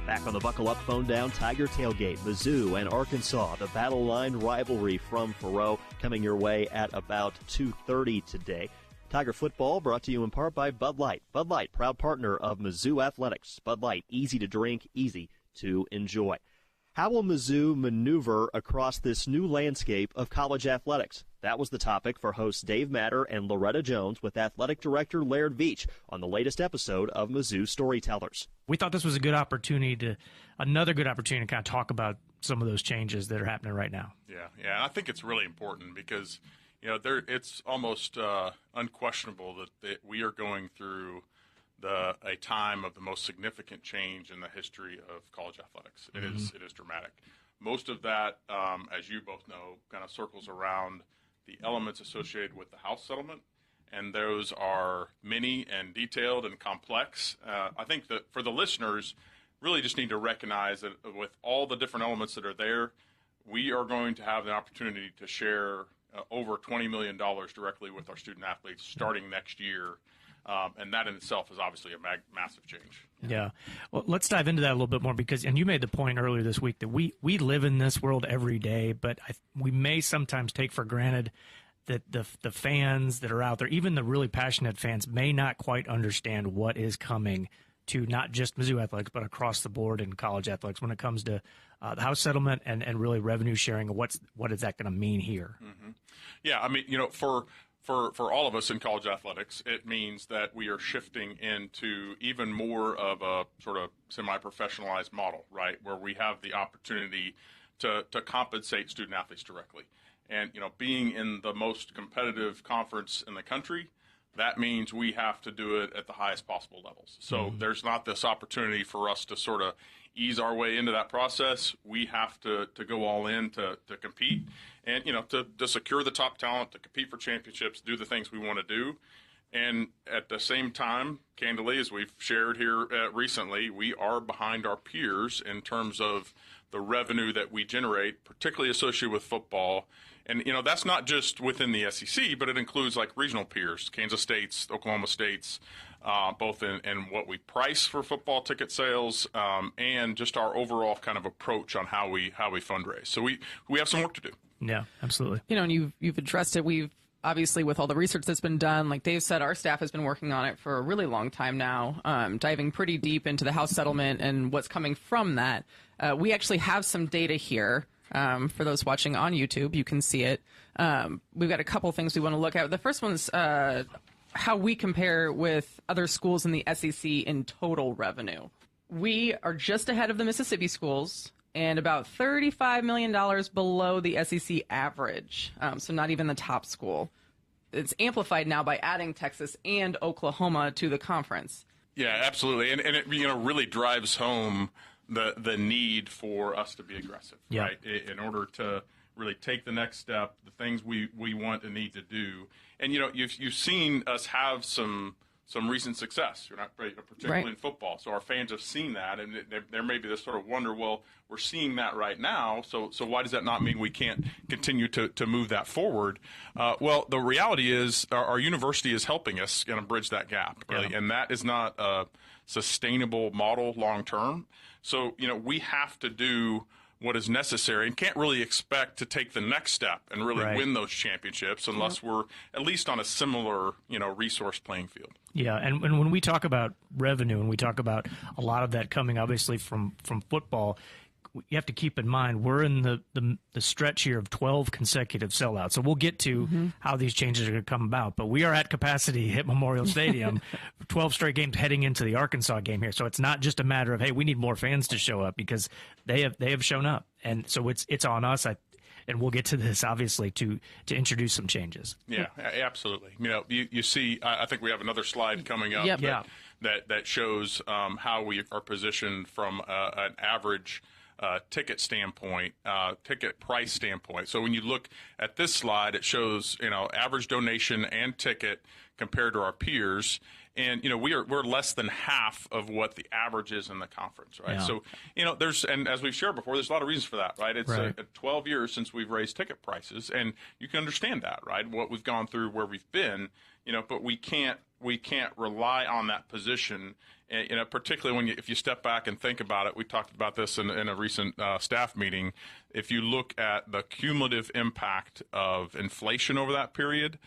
Back on the Buckle Up, Phone Down Tiger Tailgate, Mizzou and Arkansas, the Battle Line rivalry from Faroe, coming your way at about 2:30 today. Tiger football brought to you in part by Bud Light. Bud Light, proud partner of Mizzou Athletics. Bud Light, easy to drink, easy to enjoy. How will Mizzou maneuver across this new landscape of college athletics? That was the topic for hosts Dave Matter and Loretta Jones with Athletic Director Laird Veach on the latest episode of Mizzou Storytellers. We thought this was another good opportunity to kind of talk about some of those changes that are happening right now. Yeah. I think it's really important because, it's almost unquestionable that we are going through a time of the most significant change in the history of college athletics. It is dramatic. Most of that, as you both know, kind of circles around the elements associated with the House settlement, and those are many and detailed and complex. I think that for the listeners, really just need to recognize that with all the different elements that are there, we are going to have the opportunity to share over $20 million directly with our student athletes starting next year. And that in itself is obviously a massive change. Yeah. Well, let's dive into that a little bit more and you made the point earlier this week that we live in this world every day, but we may sometimes take for granted that the fans that are out there, even the really passionate fans, may not quite understand what is coming to not just Mizzou athletics, but across the board in college athletics when it comes to the House settlement and really revenue sharing. What is that going to mean here? Mm-hmm. Yeah, I mean, for all of us in college athletics, it means that we are shifting into even more of a sort of semi-professionalized model, right, where we have the opportunity to compensate student athletes directly. And, being in the most competitive conference in the country, that means we have to do it at the highest possible levels. So there's not this opportunity for us to sort of ease our way into that process. We have to go all in to compete and, to secure the top talent, to compete for championships, do the things we want to do. And at the same time, candidly, as we've shared here recently, we are behind our peers in terms of the revenue that we generate, particularly associated with football. And, that's not just within the SEC, but it includes like regional peers, Kansas State's, Oklahoma State's, both in what we price for football ticket sales and just our overall kind of approach on how we fundraise. So we have some work to do. Yeah, absolutely. And you've addressed it. We've obviously, with all the research that's been done, like Dave said, our staff has been working on it for a really long time now, diving pretty deep into the House settlement and what's coming from that. We actually have some data here. For those watching on YouTube, you can see it. We've got a couple things we want to look at. The first one's how we compare with other schools in the SEC in total revenue. We are just ahead of the Mississippi schools and about $35 million below the SEC average, so not even the top school. It's amplified now by adding Texas and Oklahoma to the conference. Yeah, absolutely, and it really drives home the need for us to be aggressive, right? In order to really take the next step, the things we want and need to do. And, you've seen us have some recent success, particularly in football. So our fans have seen that, and there may be this sort of wonder, well, we're seeing that right now, so why does that not mean we can't continue to move that forward? Well, the reality is our university is helping us kind of bridge that gap, really, and that is not a sustainable model long term. So, we have to do what is necessary and can't really expect to take the next step and really win those championships unless we're at least on a similar, resource playing field. Yeah, and when we talk about revenue and we talk about a lot of that coming obviously from football, you have to keep in mind we're in the stretch here of 12 consecutive sellouts. So we'll get to how these changes are going to come about. But we are at capacity at Memorial Stadium, 12 straight games heading into the Arkansas game here. So it's not just a matter of, hey, we need more fans to show up, because they have shown up. And so it's on us. And we'll get to this, obviously, to introduce some changes. Yeah, absolutely. You see, I think we have another slide coming up that shows how we are positioned from an average ticket standpoint, ticket price standpoint. So when you look at this slide, it shows, average donation and ticket compared to our peers. And, we're less than half of what the average is in the conference, right? Yeah. So, and as we've shared before, there's a lot of reasons for that, right? It's 12 years since we've raised ticket prices, and you can understand that, right? What we've gone through, where we've been, but we can't rely on that position. And, particularly if you step back and think about it, we talked about this in a recent staff meeting. If you look at the cumulative impact of inflation over that period,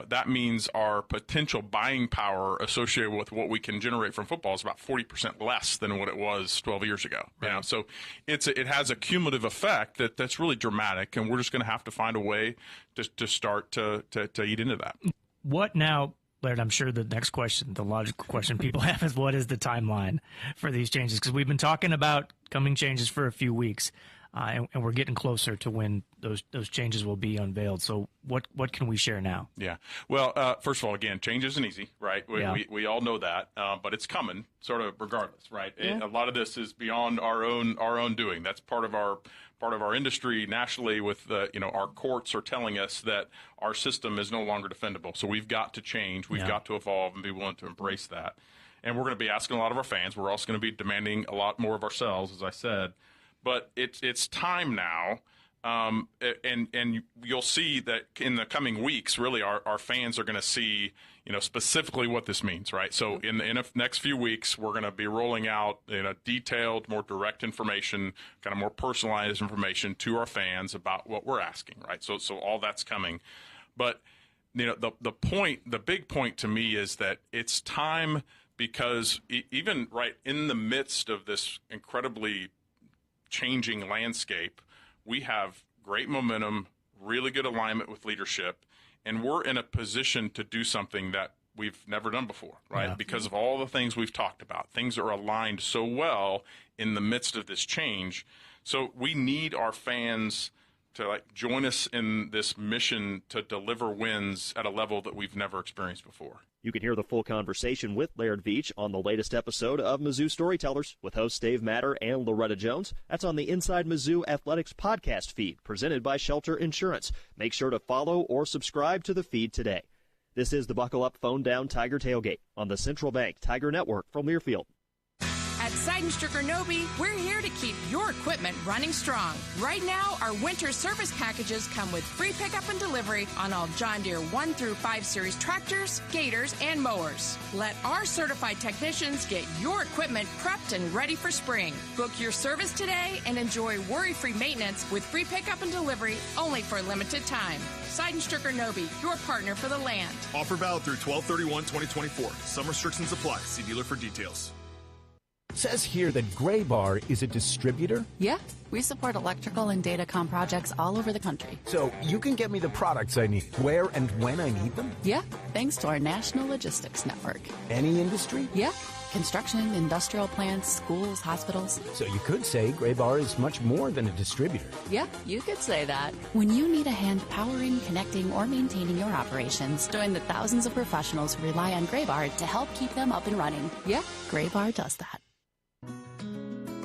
that means our potential buying power associated with what we can generate from football is about 40% less than what it was 12 years ago. Right. So it has a cumulative effect that's really dramatic, and we're just going to have to find a way to start to eat into that. What now? Laird, I'm sure the next question, the logical question people have is, what is the timeline for these changes? Because we've been talking about coming changes for a few weeks. and we're getting closer to when those changes will be unveiled. So what can we share now? Yeah. Well, first of all, again, change isn't easy, right? We all know that, but it's coming, sort of regardless, right? Yeah. A lot of this is beyond our own doing. That's part of our industry nationally. With our courts are telling us that our system is no longer defendable. So we've got to change. We've got to evolve and be willing to embrace that. And we're going to be asking a lot of our fans. We're also going to be demanding a lot more of ourselves, as I said. But it's time now, and you'll see that in the coming weeks, really, our fans are going to see, specifically what this means, right? So in the next few weeks, we're going to be rolling out, detailed, more direct information, kind of more personalized information to our fans about what we're asking, right? So all that's coming. But, the big point to me is that it's time, because even right in the midst of this incredibly changing landscape, we have great momentum, really good alignment with leadership, and we're in a position to do something that we've never done before, right? Yeah. Because of all the things we've talked about. Things are aligned so well in the midst of this change. So we need our fans to join us in this mission to deliver wins at a level that we've never experienced before. You can hear the full conversation with Laird Veach on the latest episode of Mizzou Storytellers with hosts Dave Matter and Loretta Jones. That's on the Inside Mizzou Athletics podcast feed presented by Shelter Insurance. Make sure to follow or subscribe to the feed today. This is the Buckle Up, Phone Down Tiger Tailgate on the Central Bank Tiger Network from Learfield. At Seidenstricker Nobe, we're here to keep your equipment running strong. Right now, our winter service packages come with free pickup and delivery on all John Deere 1 through 5 series tractors, gators, and mowers. Let our certified technicians get your equipment prepped and ready for spring. Book your service today and enjoy worry-free maintenance with free pickup and delivery only for a limited time. Seidenstricker Nobe, your partner for the land. Offer valid through 12/31/2024. Some restrictions apply. See dealer for details. Says here that Gray Bar is a distributor? Yeah, we support electrical and datacom projects all over the country. So you can get me the products I need, where and when I need them? Yeah, thanks to our national logistics network. Any industry? Yeah, construction, industrial plants, schools, hospitals. So you could say Gray Bar is much more than a distributor. Yeah, you could say that. When you need a hand powering, connecting, or maintaining your operations, join the thousands of professionals who rely on Gray Bar to help keep them up and running. Yeah, Gray Bar does that.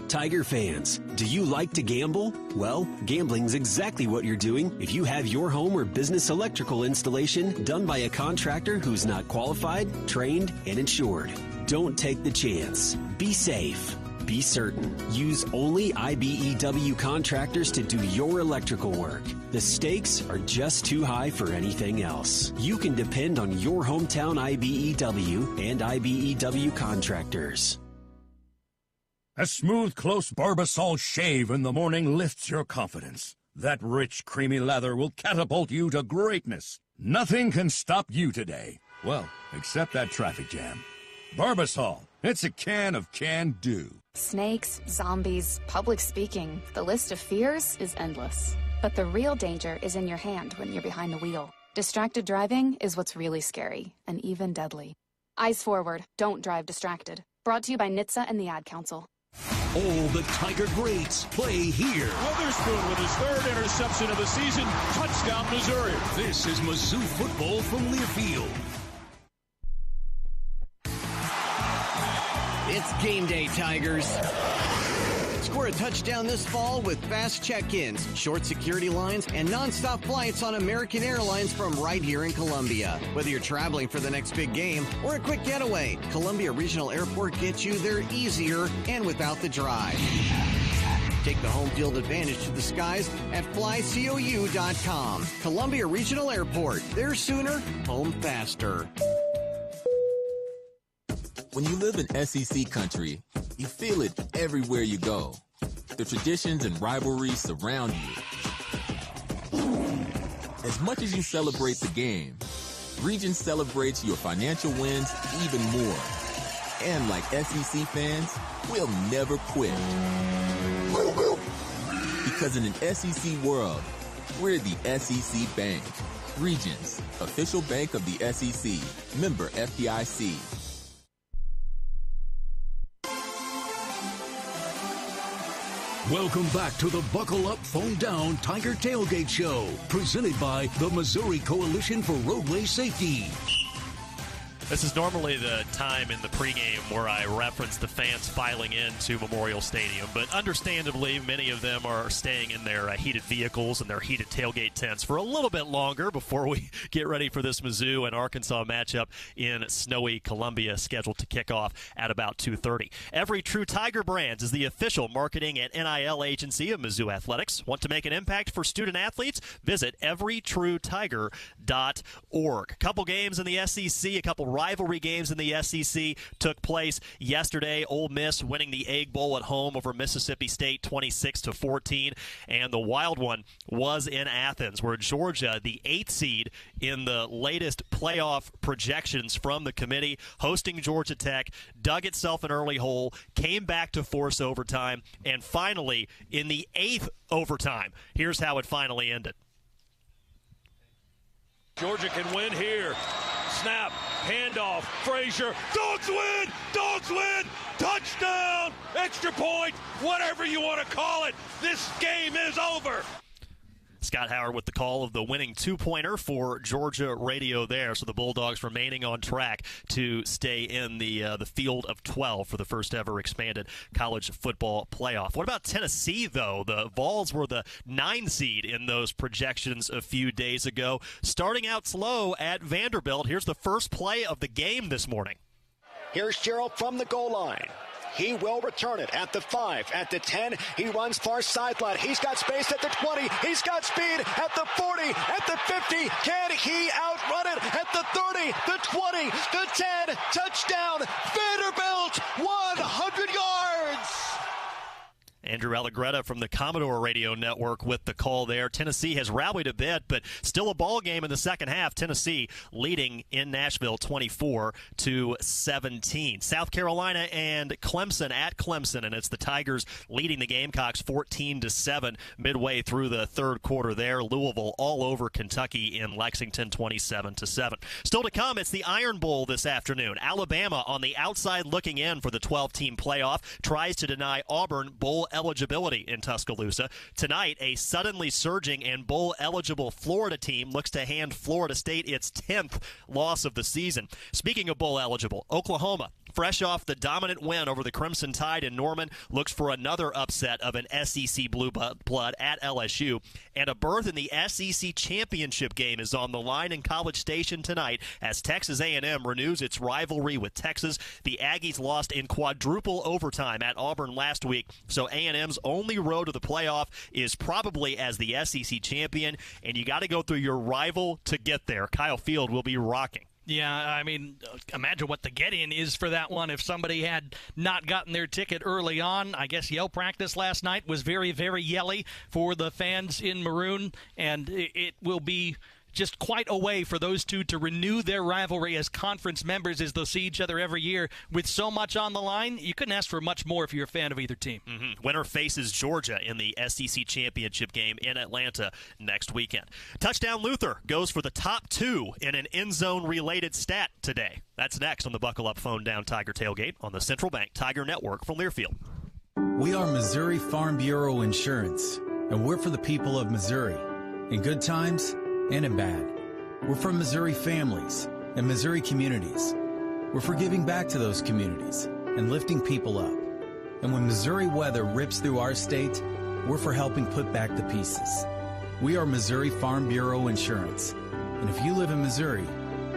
Tiger fans, do you like to gamble? Well, gambling's exactly what you're doing if you have your home or business electrical installation done by a contractor who's not qualified, trained, and insured. Don't take the chance. Be safe. Be certain. Use only IBEW contractors to do your electrical work. The stakes are just too high for anything else. You can depend on your hometown IBEW and IBEW contractors. A smooth, close Barbasol shave in the morning lifts your confidence. That rich, creamy lather will catapult you to greatness. Nothing can stop you today. Well, except that traffic jam. Barbasol, it's a can of can-do. Snakes, zombies, public speaking. The list of fears is endless. But the real danger is in your hand when you're behind the wheel. Distracted driving is what's really scary, and even deadly. Eyes forward, don't drive distracted. Brought to you by NHTSA and the Ad Council. All the Tiger greats play here. Witherspoon with his third interception of the season. Touchdown, Missouri. This is Mizzou Football from Learfield. It's game day, Tigers. Score a touchdown this fall with fast check-ins, short security lines, and nonstop flights on American Airlines from right here in Columbia. Whether you're traveling for the next big game or a quick getaway, Columbia Regional Airport gets you there easier and without the drive. Take the home field advantage to the skies at flycou.com. Columbia Regional Airport. There sooner, home faster. When you live in SEC country, you feel it everywhere you go. The traditions and rivalries surround you. As much as you celebrate the game, Regions celebrates your financial wins even more. And like SEC fans, we'll never quit. Because in an SEC world, we're the SEC Bank. Regions, official bank of the SEC. Member FDIC. Welcome back to the Buckle Up, Phone Down Tiger Tailgate Show, presented by the Missouri Coalition for Roadway Safety. This is normally the time in the pregame where I reference the fans filing into Memorial Stadium, but understandably, many of them are staying in their heated vehicles and their heated tailgate tents for a little bit longer before we get ready for this Mizzou and Arkansas matchup in snowy Columbia, scheduled to kick off at about 2:30. Every True Tiger Brands is the official marketing and NIL agency of Mizzou Athletics. Want to make an impact for student athletes? Visit everytruetiger.org. A couple games in the SEC, a couple rivalry games in the SEC took place yesterday. Ole Miss winning the Egg Bowl at home over Mississippi State 26-14, and the wild one was in Athens, where Georgia, the 8th seed in the latest playoff projections from the committee, hosting Georgia Tech, dug itself an early hole, came back to force overtime, and finally, in the 8th overtime, here's how it finally ended. Georgia can win here. Snap, handoff, Frazier, Dogs win! Dogs win! Touchdown! Extra point! Whatever you want to call it, this game is over! Scott Howard with the call of the winning two-pointer for Georgia Radio there. So the Bulldogs remaining on track to stay in the field of 12 for the first ever expanded college football playoff. What about Tennessee, though? The Vols were the 9 seed in those projections a few days ago. Starting out slow at Vanderbilt. Here's the first play of the game this morning. Here's Gerald from the goal line. He will return it at the 5, at the 10. He runs far sideline. He's got space at the 20. He's got speed at the 40, at the 50. Can he outrun it at the 30, the 20, the 10? Touchdown, Vanderbilt, 100 yards. Andrew Allegretta from the Commodore Radio Network with the call there. Tennessee has rallied a bit, but still a ball game in the second half. Tennessee leading in Nashville 24-17. South Carolina and Clemson at Clemson, and it's the Tigers leading the Gamecocks 14-7 midway through the third quarter there. Louisville all over Kentucky in Lexington 27-7. Still to come, it's the Iron Bowl this afternoon. Alabama on the outside looking in for the 12-team playoff, tries to deny Auburn bowl eligibility in Tuscaloosa. Tonight, a suddenly surging and bowl-eligible Florida team looks to hand Florida State its 10th loss of the season. Speaking of bowl-eligible, Oklahoma, fresh off the dominant win over the Crimson Tide in Norman, looks for another upset of an SEC blue blood at LSU. And a berth in the SEC championship game is on the line in College Station tonight as Texas A&M renews its rivalry with Texas. The Aggies lost in quadruple overtime at Auburn last week, so A&M's only road to the playoff is probably as the SEC champion, and you got to go through your rival to get there. Kyle Field will be rocking. Yeah, I mean, imagine what the get-in is for that one if somebody had not gotten their ticket early on. I guess yell practice last night was very, very yelly for the fans in maroon, and it will be just quite a way for those two to renew their rivalry as conference members as they'll see each other every year. With so much on the line, you couldn't ask for much more if you're a fan of either team. Winner faces Georgia in the SEC championship game in Atlanta next weekend. Touchdown Luther goes for the top 2 in an end zone related stat today. That's next on the Buckle Up Phone Down Tiger Tailgate on the Central Bank Tiger Network from Learfield. We are Missouri Farm Bureau Insurance, and we're for the people of Missouri, in good times and in bad. We're for Missouri families and Missouri communities. We're for giving back to those communities and lifting people up. And when Missouri weather rips through our state, we're for helping put back the pieces. We are Missouri Farm Bureau Insurance. And if you live in Missouri,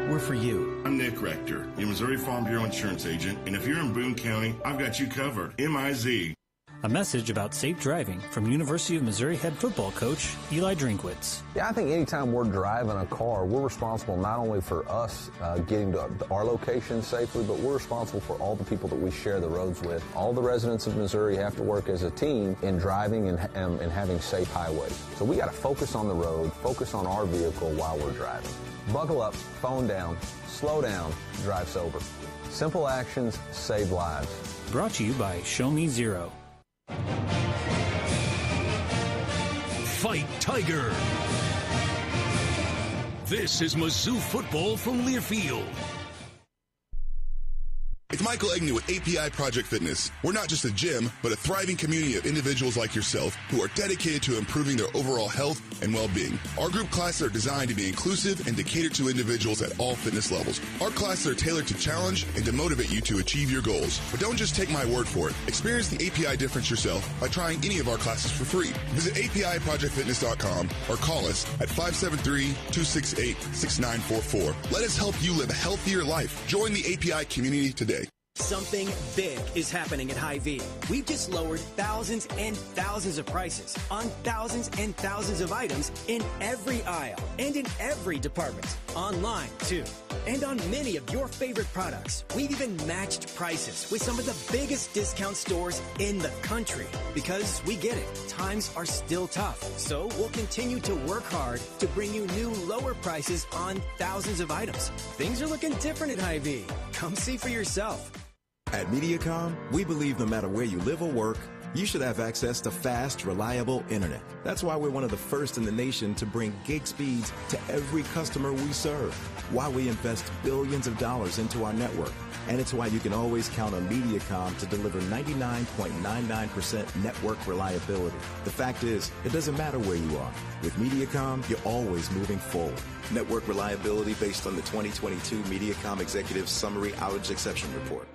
we're for you. I'm Nick Rector, your Missouri Farm Bureau Insurance agent. And if you're in Boone County, I've got you covered. MIZ. A message about safe driving from University of Missouri head football coach Eli Drinkwitz. Yeah, I think anytime we're driving a car, we're responsible not only for us getting to our location safely, but we're responsible for all the people that we share the roads with. All the residents of Missouri have to work as a team in driving and having safe highways. So we got to focus on the road, focus on our vehicle while we're driving. Buckle up, phone down, slow down, drive sober. Simple actions save lives. Brought to you by Show Me Zero. Fight Tiger. This is Mizzou Football from Learfield. It's Michael Agnew with API Project Fitness. We're not just a gym, but a thriving community of individuals like yourself who are dedicated to improving their overall health and well-being. Our group classes are designed to be inclusive and to cater to individuals at all fitness levels. Our classes are tailored to challenge and to motivate you to achieve your goals. But don't just take my word for it. Experience the API difference yourself by trying any of our classes for free. Visit APIProjectFitness.com or call us at 573-268-6944. Let us help you live a healthier life. Join the API community today. Something big is happening at Hy-Vee. We've just lowered thousands and thousands of prices on thousands and thousands of items in every aisle and in every department. Online, too. And on many of your favorite products. We've even matched prices with some of the biggest discount stores in the country. Because we get it, times are still tough. So we'll continue to work hard to bring you new lower prices on thousands of items. Things are looking different at Hy-Vee. Come see for yourself. At MediaCom, we believe no matter where you live or work, you should have access to fast, reliable internet. That's why we're one of the first in the nation to bring gig speeds to every customer we serve. Why we invest billions of dollars into our network. And it's why you can always count on MediaCom to deliver 99.99% network reliability. The fact is, it doesn't matter where you are. With MediaCom, you're always moving forward. Network reliability based on the 2022 MediaCom Executive Summary Outage Exception Report.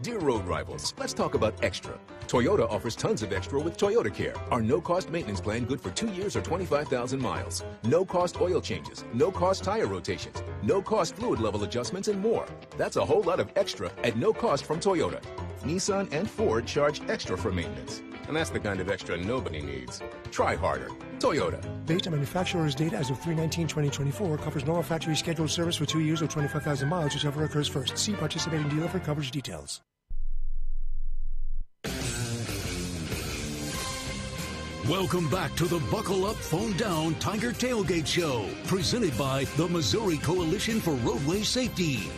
Dear road rivals, let's talk about extra. Toyota offers tons of extra with Toyota Care, our no-cost maintenance plan good for 2 years or 25,000 miles. No-cost oil changes, no-cost tire rotations, no-cost fluid level adjustments, and more. That's a whole lot of extra at no cost from Toyota. Nissan and Ford charge extra for maintenance. And that's the kind of extra nobody needs. Try harder. Toyota. Based on manufacturer's data as of 3/19/2024, covers normal factory scheduled service for 2 years or 25,000 miles, whichever occurs first. See participating dealer for coverage details. Welcome back to the Buckle Up, Phone Down Tiger Tailgate Show, presented by the Missouri Coalition for Roadway Safety.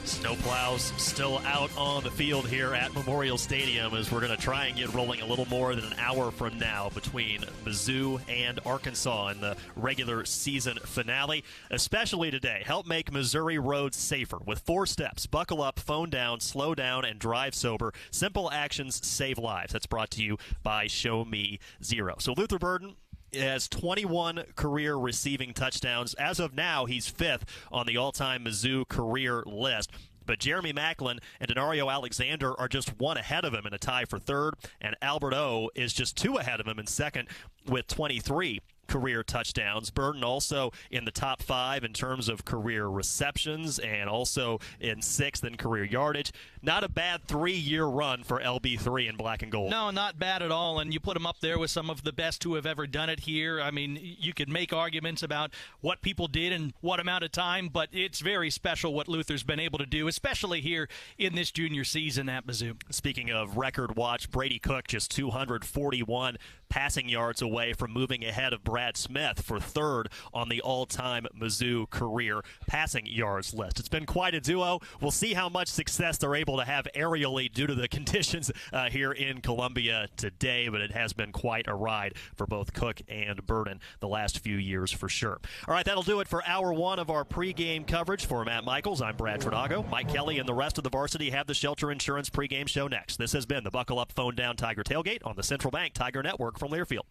Snowplows still out on the field here at Memorial Stadium as we're going to try and get rolling a little more than an hour from now between Mizzou and Arkansas in the regular season finale. Especially today, help make Missouri roads safer with 4 steps. Buckle up, phone down, slow down, and drive sober. Simple actions save lives. That's brought to you by Show Me Zero. So Luther Burden has 21 career receiving touchdowns. As of now, he's 5th on the all-time Mizzou career list. But Jeremy Macklin and Denario Alexander are just 1 ahead of him in a tie for 3rd, and Albert O is just 2 ahead of him in 2nd with 23 career touchdowns. Burden also in the top 5 in terms of career receptions and also in 6th in career yardage. Not a bad 3-year run for LB3 in black and gold. No, not bad at all, and you put him up there with some of the best who have ever done it here. I mean, you could make arguments about what people did in what amount of time, but it's very special what Luther's been able to do, especially here in this junior season at Mizzou. Speaking of record watch, Brady Cook just 241 passing yards away from moving ahead of Brad Smith for 3rd on the all-time Mizzou career passing yards list. It's been quite a duo. We'll see how much success they're able to have aerially due to the conditions here in Columbia today, but it has been quite a ride for both Cook and Burden the last few years for sure. All right, that'll do it for Hour 1 of our pregame coverage. For Matt Michaels, I'm Brad Tradago. Mike Kelly and the rest of the varsity have the Shelter Insurance pregame show next. This has been the Buckle Up, Phone Down Tiger Tailgate on the Central Bank Tiger Network from Learfield.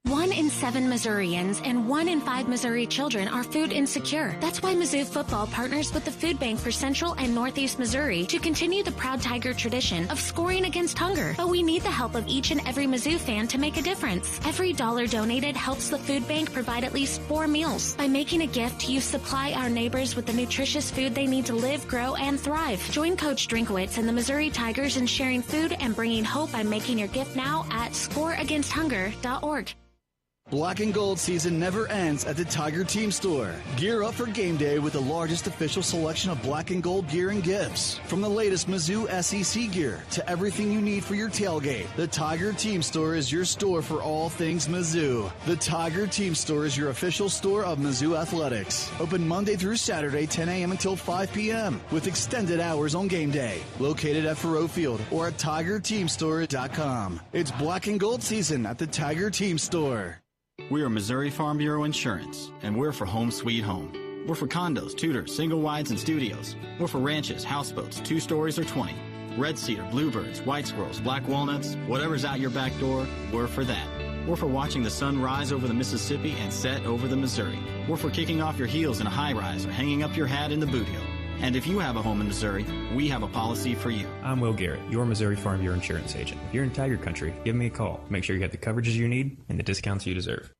1 in 7 Missourians and 1 in 5 Missouri children are food insecure. That's why Mizzou Football partners with the Food Bank for Central and Northeast Missouri to continue the proud Tiger tradition of scoring against hunger. But we need the help of each and every Mizzou fan to make a difference. Every dollar donated helps the Food Bank provide at least 4 meals. By making a gift, you supply our neighbors with the nutritious food they need to live, grow, and thrive. Join Coach Drinkwitz and the Missouri Tigers in sharing food and bringing hope by making your gift now at scoreagainsthunger.org. Black and gold season never ends at the Tiger Team Store. Gear up for game day with the largest official selection of black and gold gear and gifts. From the latest Mizzou SEC gear to everything you need for your tailgate, the Tiger Team Store is your store for all things Mizzou. The Tiger Team Store is your official store of Mizzou Athletics. Open Monday through Saturday, 10 a.m. until 5 p.m. with extended hours on game day. Located at Faroe Field or at TigerTeamStore.com. It's black and gold season at the Tiger Team Store. We are Missouri Farm Bureau Insurance, and we're for home sweet home. We're for condos, tutors, single wides, and studios. We're for ranches, houseboats, 2 stories or 20. Red cedar, bluebirds, white squirrels, black walnuts, whatever's out your back door, we're for that. We're for watching the sun rise over the Mississippi and set over the Missouri. We're for kicking off your heels in a high-rise or hanging up your hat in the boot heel. And if you have a home in Missouri, we have a policy for you. I'm Will Garrett, your Missouri Farm Bureau insurance agent. If you're in Tiger Country, give me a call. Make sure you have the coverages you need and the discounts you deserve.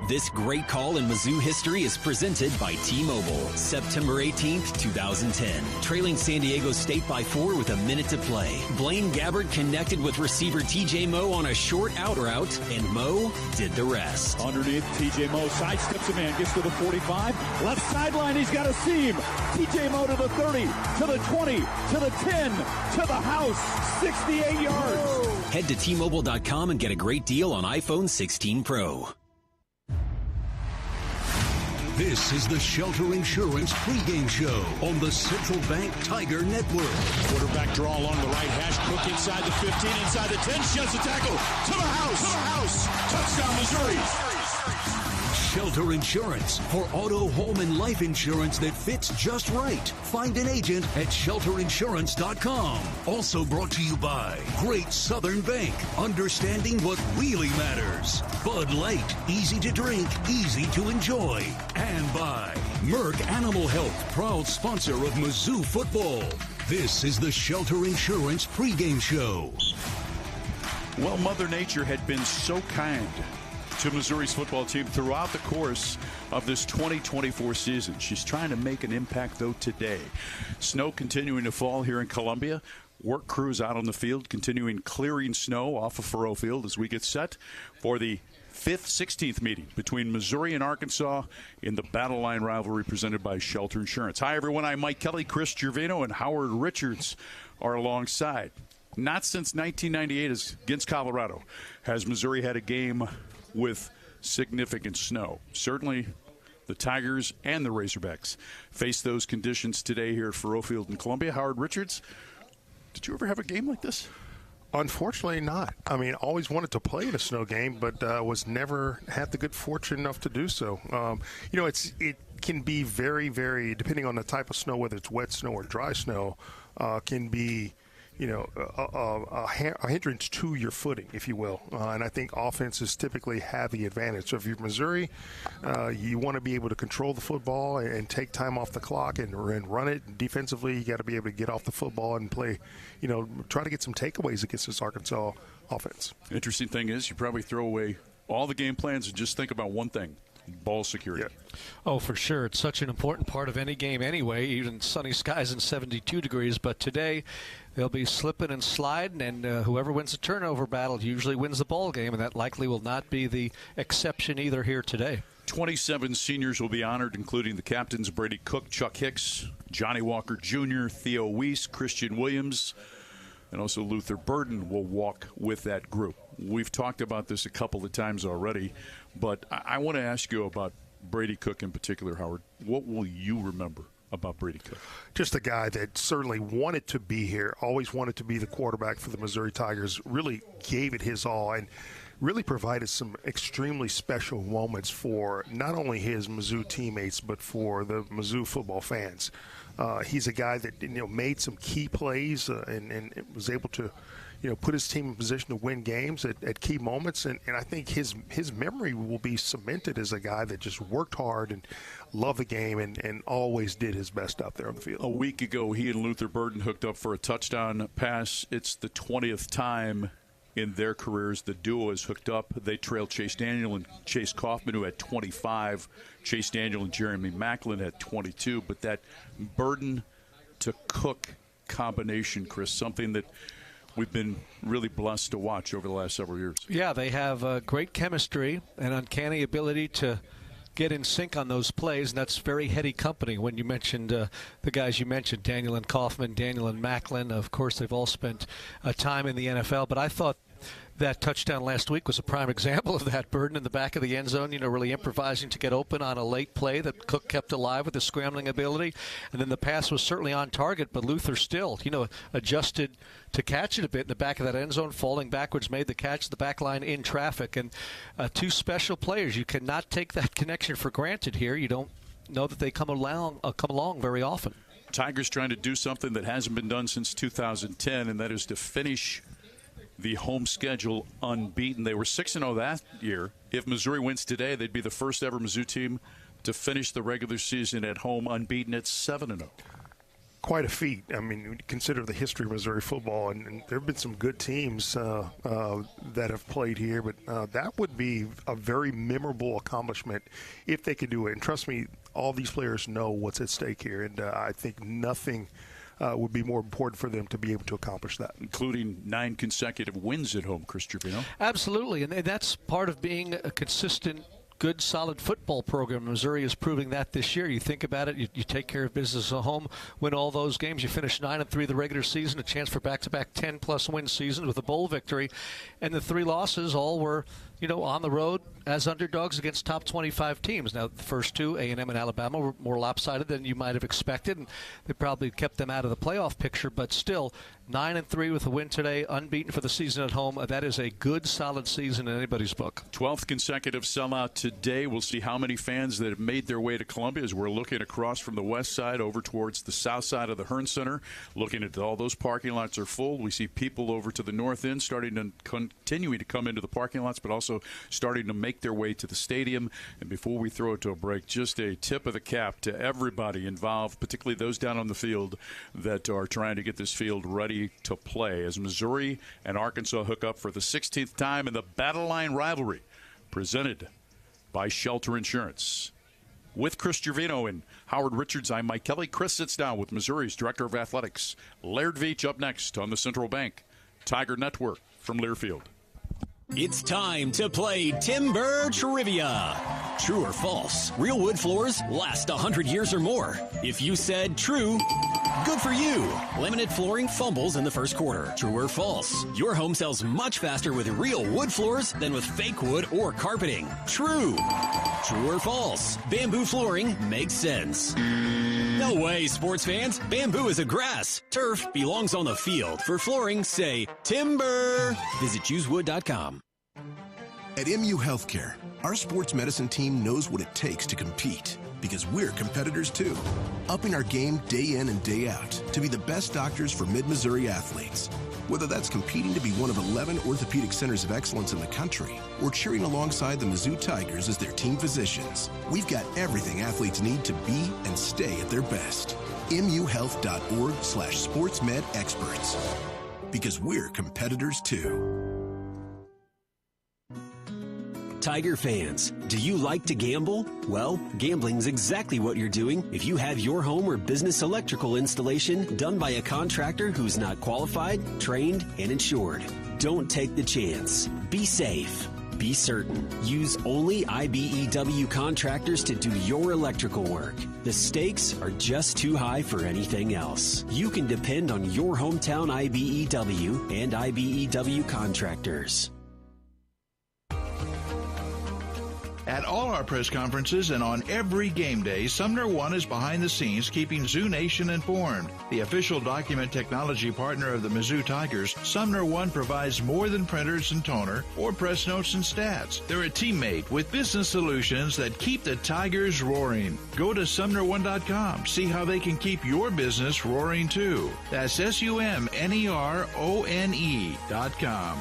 This great call in Mizzou history is presented by T-Mobile. September 18th, 2010. Trailing San Diego State by 4 with a minute to play. Blaine Gabbert connected with receiver TJ Moe on a short out route, and Moe did the rest. Underneath, TJ Moe sidesteps a man, gets to the 45. Left sideline, he's got a seam. TJ Moe to the 30, to the 20, to the 10, to the house. 68 yards. Whoa. Head to T-Mobile.com and get a great deal on iPhone 16 Pro. This is the Shelter Insurance pregame show on the Central Bank Tiger Network. Quarterback draw along the right hash. Cook inside the 15, inside the 10. Shuts the tackle. To the house. Touchdown, Missouri. Shelter Insurance for auto, home, and life insurance that fits just right. Find an agent at shelterinsurance.com. Also brought to you by Great Southern Bank. Understanding what really matters. Bud Light. Easy to drink, easy to enjoy. And by Merck Animal Health, proud sponsor of Mizzou Football. This is the Shelter Insurance pregame show. Well, Mother Nature had been so kind to Missouri's football team throughout the course of this 2024 season. She's trying to make an impact, though, today. Snow continuing to fall here in Columbia. Work crews out on the field continuing clearing snow off of Faurot Field as we get set for the 16th meeting between Missouri and Arkansas in the Battle Line rivalry presented by Shelter Insurance. Hi, everyone. I'm Mike Kelly. Chris Gervino and Howard Richards are alongside. Not since 1998 against Colorado has Missouri had a game with significant snow. Certainly the Tigers and the Razorbacks face those conditions today here at Faurot Field in Columbia. Howard Richards, did you ever have a game like this? Unfortunately not. I mean, always wanted to play in a snow game, but was never had the good fortune enough to do so. It can be very, very, depending on the type of snow, whether it's wet snow or dry snow, can be a hindrance to your footing, if you will. And I think offenses typically have the advantage. So if you're Missouri, you want to be able to control the football and take time off the clock and run it. Defensively, you got to be able to get off the football and play, try to get some takeaways against this Arkansas offense. Interesting thing is you probably throw away all the game plans and just think about one thing. Ball security. Yeah. Oh, for sure. It's such an important part of any game anyway, even sunny skies and 72 degrees. But today they'll be slipping and sliding, and whoever wins the turnover battle usually wins the ball game, and that likely will not be the exception either here today. 27 seniors will be honored, including the captains Brady Cook, Chuck Hicks, Johnny Walker Jr., Theo Weiss, Christian Williams, and also Luther Burden will walk with that group. We've talked about this a couple of times already, but I want to ask you about Brady Cook in particular, Howard. What will you remember about Brady Cook? Just a guy that certainly wanted to be here, always wanted to be the quarterback for the Missouri Tigers, really gave it his all, and really provided some extremely special moments for not only his Mizzou teammates, but for the Mizzou football fans. He's a guy that made some key plays and was able to put his team in position to win games at key moments. And I think his memory will be cemented as a guy that just worked hard and loved the game and always did his best out there on the field. A week ago, he and Luther Burden hooked up for a touchdown pass. It's the 20th time in their careers the duo is hooked up. They trailed Chase Daniel and Chase Kaufman, who had 25. Chase Daniel and Jeremy Macklin had 22. But that Burden to Cook combination, Chris, something that we've been really blessed to watch over the last several years. Yeah, they have great chemistry and uncanny ability to get in sync on those plays, and that's very heady company. When you mentioned the guys you mentioned, Daniel and Kaufman, Daniel and Macklin, of course they've all spent time in the NFL, but I thought that touchdown last week was a prime example of that. Burden in the back of the end zone, really improvising to get open on a late play that Cook kept alive with his scrambling ability. And then the pass was certainly on target, but Luther still, adjusted to catch it a bit in the back of that end zone, falling backwards, made the catch, the back line in traffic. And two special players. You cannot take that connection for granted here. You don't know that they come along very often. Tigers trying to do something that hasn't been done since 2010, and that is to finish the home schedule unbeaten. They were 6-0 that year. If Missouri wins today, they'd be the first ever Mizzou team to finish the regular season at home unbeaten at 7-0. Quite a feat. I mean, consider the history of Missouri football, and there have been some good teams that have played here, but that would be a very memorable accomplishment if they could do it. And trust me, all these players know what's at stake here, and I think nothing would be more important for them to be able to accomplish that. Including 9 consecutive wins at home, Chris Trevino. Absolutely, and that's part of being a consistent, good, solid football program. Missouri is proving that this year. You think about it, you take care of business at home, win all those games. You finish 9-3 the regular season, a chance for back-to-back 10-plus win seasons with a bowl victory. And the 3 losses all were, on the road as underdogs against top 25 teams. Now, the first 2, A&M and Alabama, were more lopsided than you might have expected, and they probably kept them out of the playoff picture. But still, 9-3 with a win today, unbeaten for the season at home. That is a good, solid season in anybody's book. 12th consecutive sellout today. We'll see how many fans that have made their way to Columbia as we're looking across from the west side over towards the south side of the Hearn Center. Looking at all those parking lots are full. We see people over to the north end continuing to come into the parking lots, but also starting to make their way to the stadium. And before we throw it to a break, just a tip of the cap to everybody involved, particularly those down on the field that are trying to get this field ready to play as Missouri and Arkansas hook up for the 16th time in the Battle Line Rivalry, presented by Shelter Insurance. With Chris Trevino and Howard Richards, I'm Mike Kelly. Chris sits down with Missouri's Director of Athletics, Laird Veach, up next on the Central Bank Tiger Network from Learfield. It's time to play Timber Trivia. True or false? Real wood floors last 100 years or more. If you said true, good for you. Laminate flooring fumbles in the first quarter. True or false? Your home sells much faster with real wood floors than with fake wood or carpeting. True. True or false? Bamboo flooring makes sense. No way, sports fans. Bamboo is a grass. Turf belongs on the field. For flooring, say timber. Visit choosewood.com. At MU Healthcare, our sports medicine team knows what it takes to compete, because we're competitors too. Upping our game day in and day out to be the best doctors for Mid-Missouri athletes. Whether that's competing to be one of 11 orthopedic centers of excellence in the country or cheering alongside the Mizzou Tigers as their team physicians, we've got everything athletes need to be and stay at their best. MUHealth.org/sportsmedexperts. Because we're competitors too. Tiger fans, do you like to gamble? Well, gambling's exactly what you're doing if you have your home or business electrical installation done by a contractor who's not qualified, trained, and insured. Don't take the chance. Be safe. Be certain. Use only IBEW contractors to do your electrical work. The stakes are just too high for anything else. You can depend on your hometown IBEW and IBEW contractors. At all our press conferences and on every game day, Sumner One is behind the scenes keeping Zoo Nation informed. The official document technology partner of the Mizzou Tigers, Sumner One provides more than printers and toner or press notes and stats. They're a teammate with business solutions that keep the Tigers roaring. Go to SumnerOne.com. See how they can keep your business roaring too. That's SUMNERONE.com.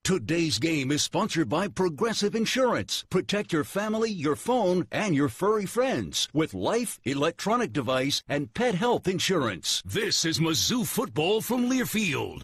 Today's game is sponsored by Progressive Insurance. Protect your family, your phone, and your furry friends with life, electronic device, and pet health insurance. This is Mizzou Football from Learfield.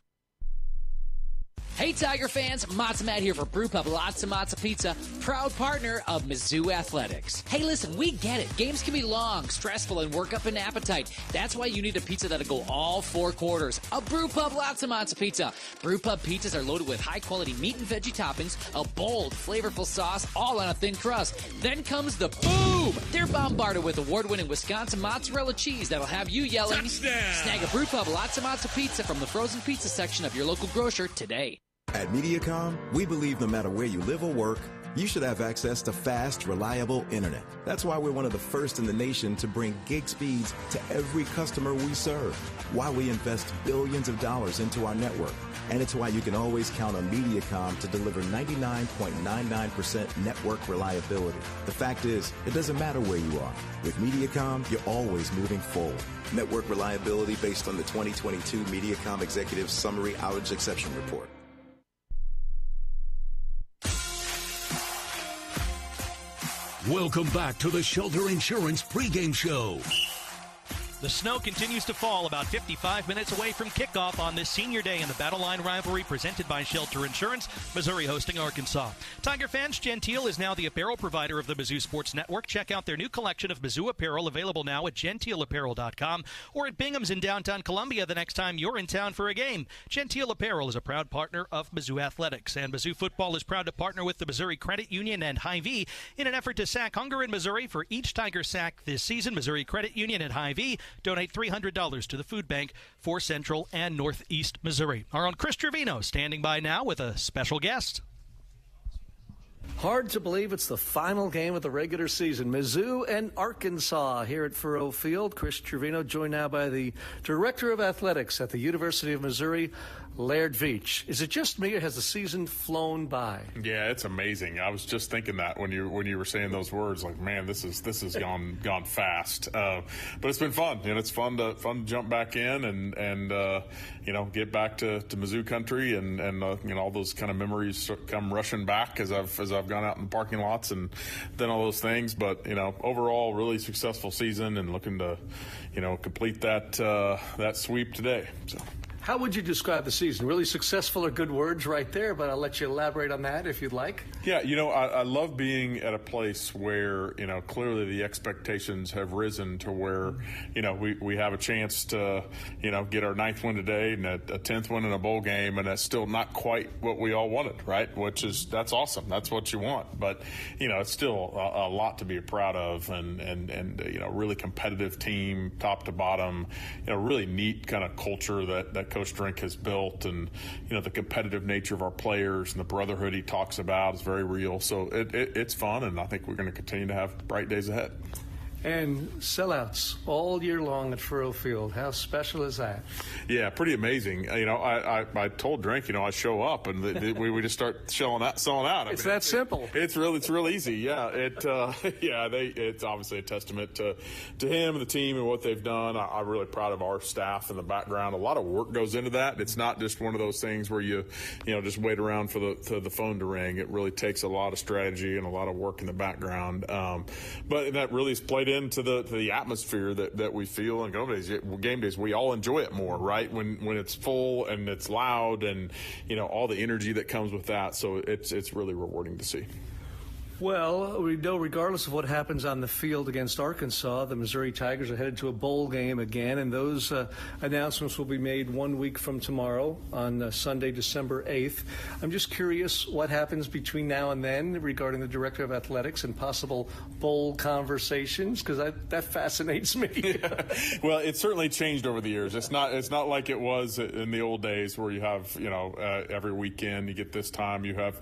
Hey Tiger fans, Matzo Matt here for Brewpub Lots of Matzo Pizza, proud partner of Mizzou Athletics. Hey listen, we get it. Games can be long, stressful, and work up an appetite. That's why you need a pizza that'll go all 4 quarters. A Brewpub Lots of Matzo Pizza. Brewpub pizzas are loaded with high-quality meat and veggie toppings, a bold, flavorful sauce, all on a thin crust. Then comes the boom! They're bombarded with award-winning Wisconsin mozzarella cheese that'll have you yelling, touchdown! Snag a Brewpub Lots of Matzo Pizza from the frozen pizza section of your local grocer today. At Mediacom, we believe no matter where you live or work, you should have access to fast, reliable internet. That's why we're one of the first in the nation to bring gig speeds to every customer we serve. Why we invest billions of dollars into our network. And it's why you can always count on Mediacom to deliver 99.99% network reliability. The fact is, it doesn't matter where you are. With Mediacom, you're always moving forward. Network reliability based on the 2022 Mediacom Executive Summary Outage Exception Report. Welcome back to the Shelter Insurance pregame show. The snow continues to fall about 55 minutes away from kickoff on this senior day in the Battle Line Rivalry presented by Shelter Insurance, Missouri hosting Arkansas. Tiger fans, Gentile is now the apparel provider of the Mizzou Sports Network. Check out their new collection of Mizzou apparel available now at gentileapparel.com or at Bingham's in downtown Columbia the next time you're in town for a game. Gentile Apparel is a proud partner of Mizzou Athletics, and Mizzou Football is proud to partner with the Missouri Credit Union and Hy-Vee in an effort to sack hunger in Missouri. For each Tiger sack this season, Missouri Credit Union and Hy-Vee donate $300 to the food bank for Central and Northeast Missouri. Our own Chris Trevino standing by now with a special guest. Hard to believe it's the final game of the regular season. Mizzou and Arkansas here at Furrow Field. Chris Trevino joined now by the Director of Athletics at the University of Missouri, Laird Veach. Is it just me, or has the season flown by? Yeah, it's amazing. I was just thinking that when you were saying those words, like, man, this is gone fast. But it's been fun. You know, it's fun to jump back in and get back to Mizzou country and all those kind of memories come rushing back as I've gone out in the parking lots and done all those things. But overall, really successful season and looking to complete that sweep today. So. How would you describe the season? Really successful are good words right there, but I'll let you elaborate on that if you'd like. Yeah, I love being at a place where, clearly the expectations have risen to where, we have a chance to, get our 9th win today and a 10th win in a bowl game, and that's still not quite what we all wanted, right? That's awesome. That's what you want. But, it's still a lot to be proud of and really competitive team, top to bottom, really neat kind of culture that Coach Drink has built, and the competitive nature of our players and the brotherhood he talks about is very real. So it's fun, and I think we're going to continue to have bright days ahead. And sellouts all year long at Furrow Field. How special is that? Yeah, pretty amazing. I told Drink, I show up and we just start selling out. It's that simple. It's real easy. Yeah, it's obviously a testament to him and the team and what they've done. I'm really proud of our staff in the background. A lot of work goes into that. It's not just one of those things where you just wait around for the phone to ring. It really takes a lot of strategy and a lot of work in the background. But that really is played into the atmosphere that we feel on game days. We all enjoy it more, right? When it's full and it's loud and all the energy that comes with that. So it's really rewarding to see. Well, we know regardless of what happens on the field against Arkansas, the Missouri Tigers are headed to a bowl game again, and those announcements will be made 1 week from tomorrow on Sunday, December 8th. I'm just curious what happens between now and then regarding the Director of Athletics and possible bowl conversations, because that fascinates me. Yeah. Well, it's certainly changed over the years. It's not like it was in the old days where you have every weekend you get this time you have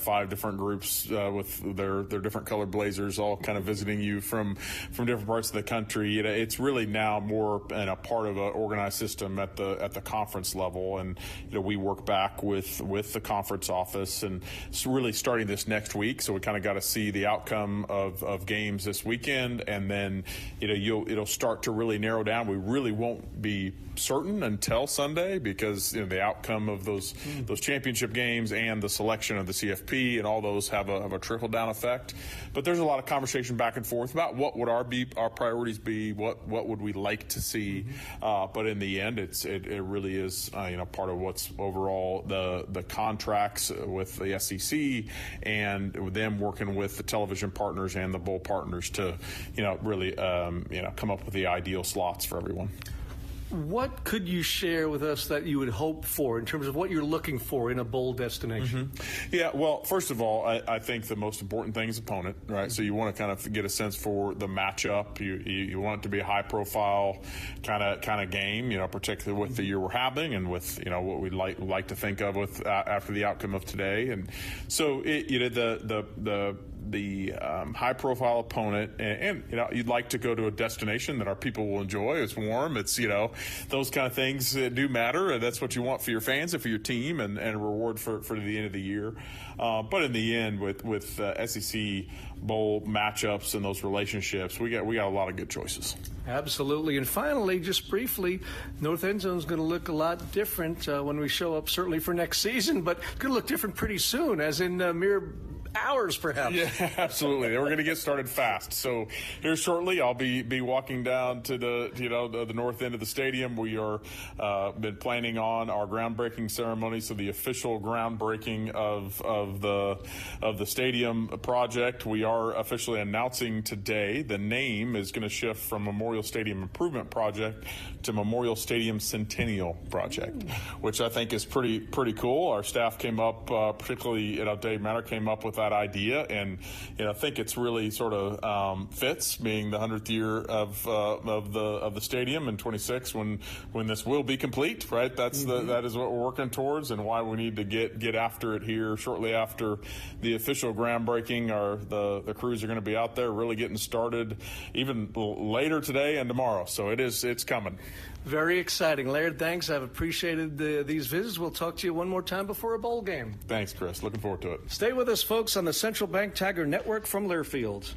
5 different groups with their different colored blazers all kind of visiting you from different parts of the country. It's really now more a part of an organized system at the conference level, and we work back with the conference office, and it's really starting this next week. So we kind of got to see the outcome of games this weekend, and then it'll start to really narrow down. We really won't be certain until Sunday because the outcome of those championship games and the selection of the CFP and all those have a trickle down effect. But there's a lot of conversation back and forth about what would our priorities be, what would we like to see. But in the end, it really is part of what's overall the contracts with the SEC and them working with the television partners and the bowl partners to really come up with the ideal slots for everyone. What could you share with us that you would hope for in terms of what you're looking for in a bowl destination? Yeah, well, first of all, I think the most important thing is opponent, right? So you want to kind of get a sense for the matchup. You want it to be a high-profile kind of game, particularly with the year we're having and with what we'd like to think of with after the outcome of today. And so the high-profile opponent, and you'd like to go to a destination that our people will enjoy. It's warm. It's those kind of things do matter, and that's what you want for your fans and for your team, and a reward for the end of the year. But in the end, with SEC bowl matchups and those relationships, we got a lot of good choices. Absolutely. And finally, just briefly, North End Zone is going to look a lot different when we show up, certainly for next season, but it's going to look different pretty soon, as in mere hours, perhaps. Yeah, absolutely. We're going to get started fast. So here shortly, I'll be walking down to the north end of the stadium. We are been planning on our groundbreaking ceremony. So the official groundbreaking of the stadium project. We are officially announcing today the name is going to shift from Memorial Stadium Improvement Project to Memorial Stadium Centennial Project, which I think is pretty cool. Our staff came up, particularly Dave Manor came up with that idea, and I think it's really sort of fits, being the 100th year of the stadium in 26 when this will be complete, right? That is what we're working towards, and why we need to get after it here shortly after the official groundbreaking. The crews are going to be out there really getting started even later today and tomorrow, so it's coming. Very exciting. Laird, thanks. I've appreciated these visits. We'll talk to you one more time before a bowl game. Thanks, Chris. Looking forward to it. Stay with us, folks, on the Central Bank Tiger Network from Learfield.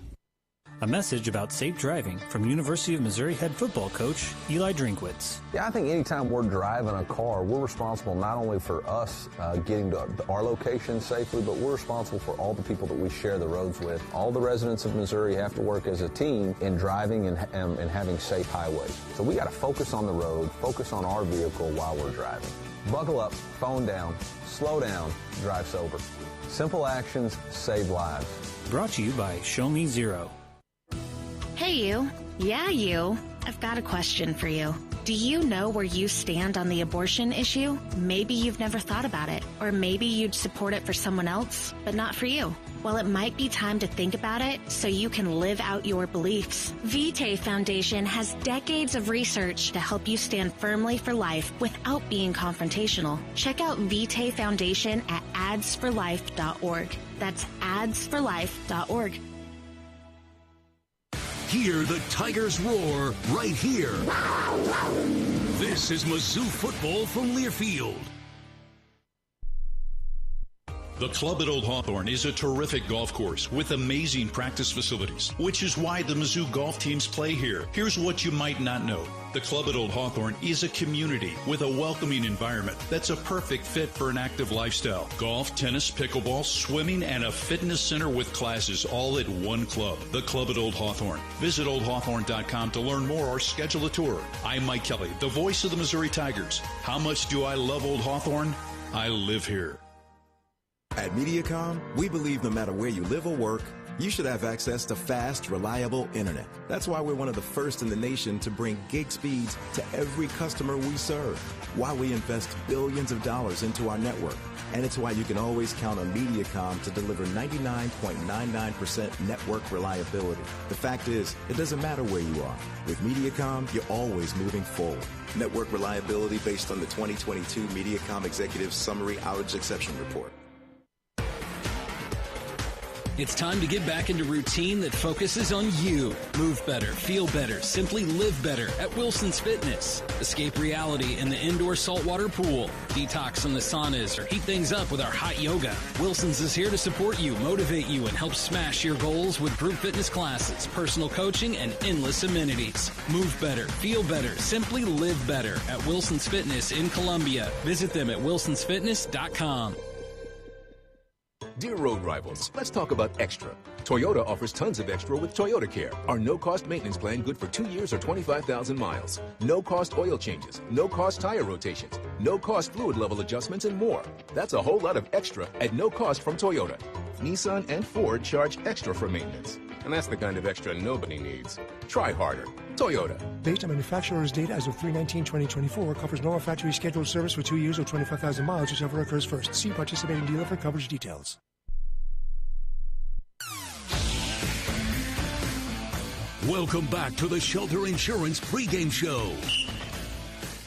A message about safe driving from University of Missouri head football coach Eli Drinkwitz. Yeah, I think anytime we're driving a car, we're responsible not only for us getting to our location safely, but we're responsible for all the people that we share the roads with. All the residents of Missouri have to work as a team in driving and having safe highways. So we got to focus on the road, focus on our vehicle while we're driving. Buckle up, phone down, slow down, drive sober. Simple actions save lives. Brought to you by Show Me Zero. Hey, you. Yeah, you. I've got a question for you. Do you know where you stand on the abortion issue? Maybe you've never thought about it, or maybe you'd support it for someone else, but not for you. Well, it might be time to think about it so you can live out your beliefs. Vitae Foundation has decades of research to help you stand firmly for life without being confrontational. Check out Vitae Foundation at adsforlife.org. That's adsforlife.org. Hear the Tigers roar right here. This is Mizzou Football from Learfield. The Club at Old Hawthorne is a terrific golf course with amazing practice facilities, which is why the Mizzou golf teams play here. Here's what you might not know. The Club at Old Hawthorne is a community with a welcoming environment that's a perfect fit for an active lifestyle. Golf, tennis, pickleball, swimming, and a fitness center with classes all at one club. The Club at Old Hawthorne. Visit oldhawthorne.com to learn more or schedule a tour. I'm Mike Kelly, the voice of the Missouri Tigers. How much do I love Old Hawthorne? I live here. At Mediacom, we believe no matter where you live or work, you should have access to fast, reliable internet. That's why we're one of the first in the nation to bring gig speeds to every customer we serve. Why we invest billions of dollars into our network. And it's why you can always count on Mediacom to deliver 99.99% network reliability. The fact is, it doesn't matter where you are. With Mediacom, you're always moving forward. Network reliability based on the 2022 Mediacom Executive Summary Outage Exception Report. It's time to get back into routine that focuses on you. Move better, feel better, simply live better at Wilson's Fitness. Escape reality in the indoor saltwater pool. Detox from the saunas or heat things up with our hot yoga. Wilson's is here to support you, motivate you, and help smash your goals with group fitness classes, personal coaching, and endless amenities. Move better, feel better, simply live better at Wilson's Fitness in Columbia. Visit them at wilsonsfitness.com. Dear road rivals, let's talk about extra. Toyota offers tons of extra with Toyota Care, our no-cost maintenance plan good for 2 years or 25,000 miles. No-cost oil changes, no-cost tire rotations, no-cost fluid level adjustments, and more. That's a whole lot of extra at no cost from Toyota. Nissan and Ford charge extra for maintenance. And that's the kind of extra nobody needs. Try harder. Toyota. Based on manufacturer's data as of 3/19/2024, covers normal factory scheduled service for 2 years or 25,000 miles, whichever occurs first. See participating dealer for coverage details. Welcome back to the Shelter Insurance pregame show.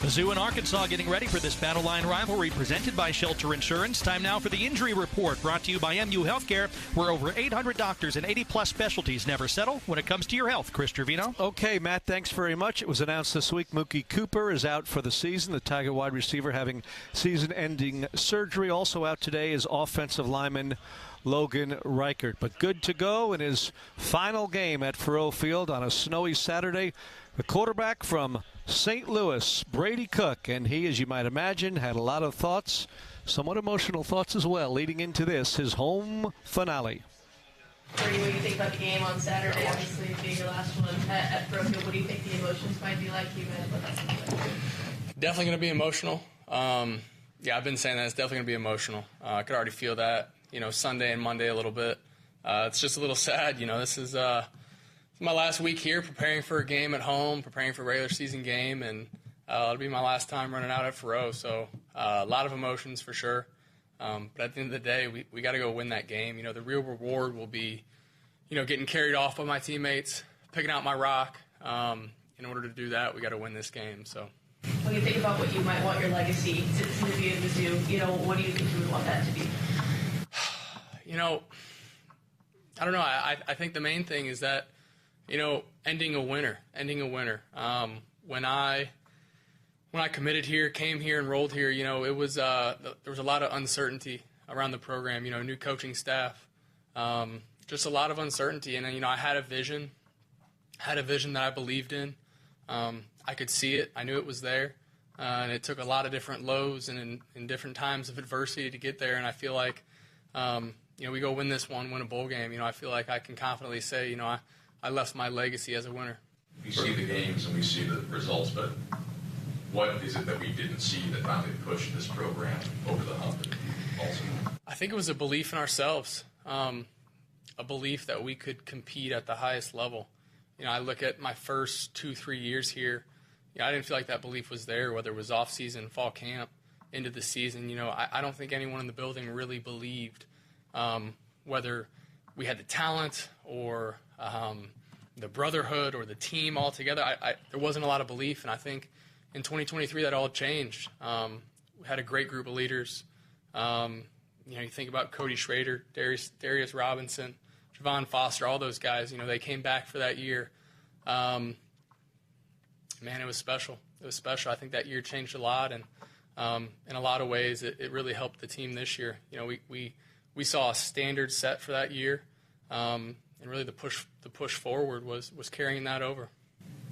Mizzou and Arkansas getting ready for this Battle Line rivalry presented by Shelter Insurance. Time now for the injury report brought to you by MU Healthcare, where over 800 doctors and 80-plus specialties never settle when it comes to your health. Chris Trevino. Okay, Matt, thanks very much. It was announced this week Mookie Cooper is out for the season. The Tiger wide receiver having season-ending surgery. Also out today is offensive lineman Logan Reichert. But good to go in his final game at Faurot Field on a snowy Saturday. The quarterback from St. Louis, Brady Cook, and he, as you might imagine, had a lot of thoughts, somewhat emotional thoughts as well, leading into this, his home finale. Brady, what do you think about the game on Saturday? Obviously, being your last one at Faurot Field, what do you think the emotions might be like? Definitely going to be emotional. Yeah, I've been saying that. It's definitely going to be emotional. I could already feel that, Sunday and Monday a little bit. It's just a little sad. This is my last week here preparing for a game at home, preparing for a regular season game, and it'll be my last time running out at Faurot. So a lot of emotions for sure. But at the end of the day, we got to go win that game. The real reward will be, getting carried off by my teammates, picking out my rock. In order to do that, we got to win this game. So. When you think about what you might want your legacy to be in Mizzou, what do you think you would want that to be? I don't know. I think the main thing is that, ending a winner. When I committed here, came here, enrolled here, it was there was a lot of uncertainty around the program. New coaching staff, just a lot of uncertainty. And I had a vision that I believed in. I could see it. I knew it was there, and it took a lot of different lows and in different times of adversity to get there. And I feel like, we go win this one, win a bowl game. I feel like I can confidently say, I left my legacy as a winner. We see the games and we see the results, but what is it that we didn't see that finally pushed this program over the hump? Also, I think it was a belief in ourselves, a belief that we could compete at the highest level. I look at my first 2-3 years here. I didn't feel like that belief was there, whether it was off-season, fall camp, into the season. I don't think anyone in the building really believed whether we had the talent or the brotherhood or the team all together. There wasn't a lot of belief, and I think in 2023 that all changed. We had a great group of leaders. You think about Cody Schrader, Darius Robinson, Javon Foster, all those guys. They came back for that year. Man, it was special. It was special. I think that year changed a lot, and in a lot of ways, it really helped the team this year. We saw a standard set for that year, and really the push forward was carrying that over.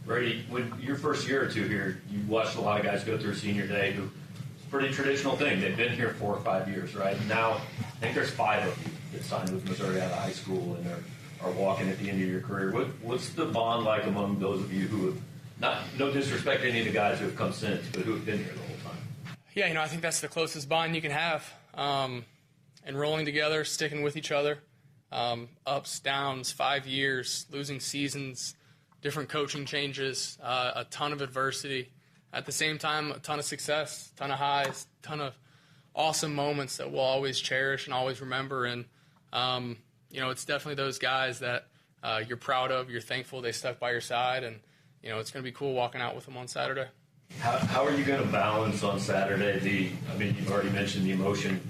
Brady, when your first year or two here, you watched a lot of guys go through senior day who it's a pretty traditional thing. They've been here 4 or 5 years, right? Now, I think there's 5 of you that signed with Missouri out of high school and are walking at the end of your career. What's the bond like among those of you who have, no disrespect to any of the guys who have come since, but who have been here the whole time? Yeah, I think that's the closest bond you can have. Enrolling together, sticking with each other, ups, downs, 5 years, losing seasons, different coaching changes, a ton of adversity. At the same time, a ton of success, ton of highs, ton of awesome moments that we'll always cherish and always remember. And, it's definitely those guys that you're proud of, you're thankful they stuck by your side, and, it's going to be cool walking out with them on Saturday. How are you going to balance on Saturday you've already mentioned the emotion.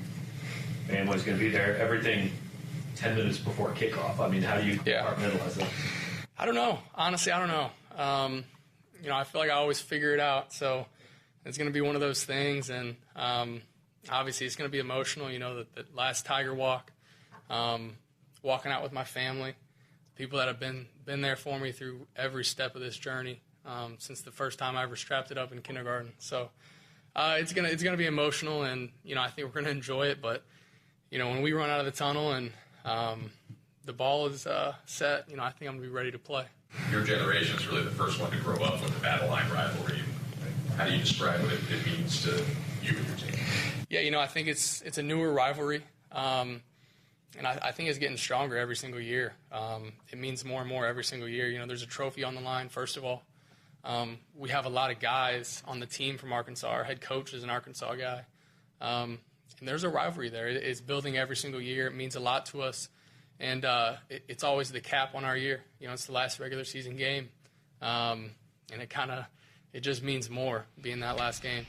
Family's going to be there. Everything 10 minutes before kickoff. How do you compartmentalize that? I don't know. Honestly, I don't know. I feel like I always figure it out. So it's going to be one of those things. And obviously it's going to be emotional, the last Tiger walk, walking out with my family, people that have been there for me through every step of this journey since the first time I ever strapped it up in kindergarten. So it's gonna be emotional, and, I think we're going to enjoy it. But, when we run out of the tunnel and the ball is set, I think I'm going to be ready to play. Your generation is really the first one to grow up with the Battle Line rivalry. How do you describe what it means to you and your team? Yeah, I think it's a newer rivalry. And I think it's getting stronger every single year. It means more and more every single year. You know, there's a trophy on the line, first of all. We have a lot of guys on the team from Arkansas. Our head coach is an Arkansas guy. And there's a rivalry there. It's building every single year. It means a lot to us. And it's always the cap on our year. You know, it's the last regular season game. And it just means more being that last game.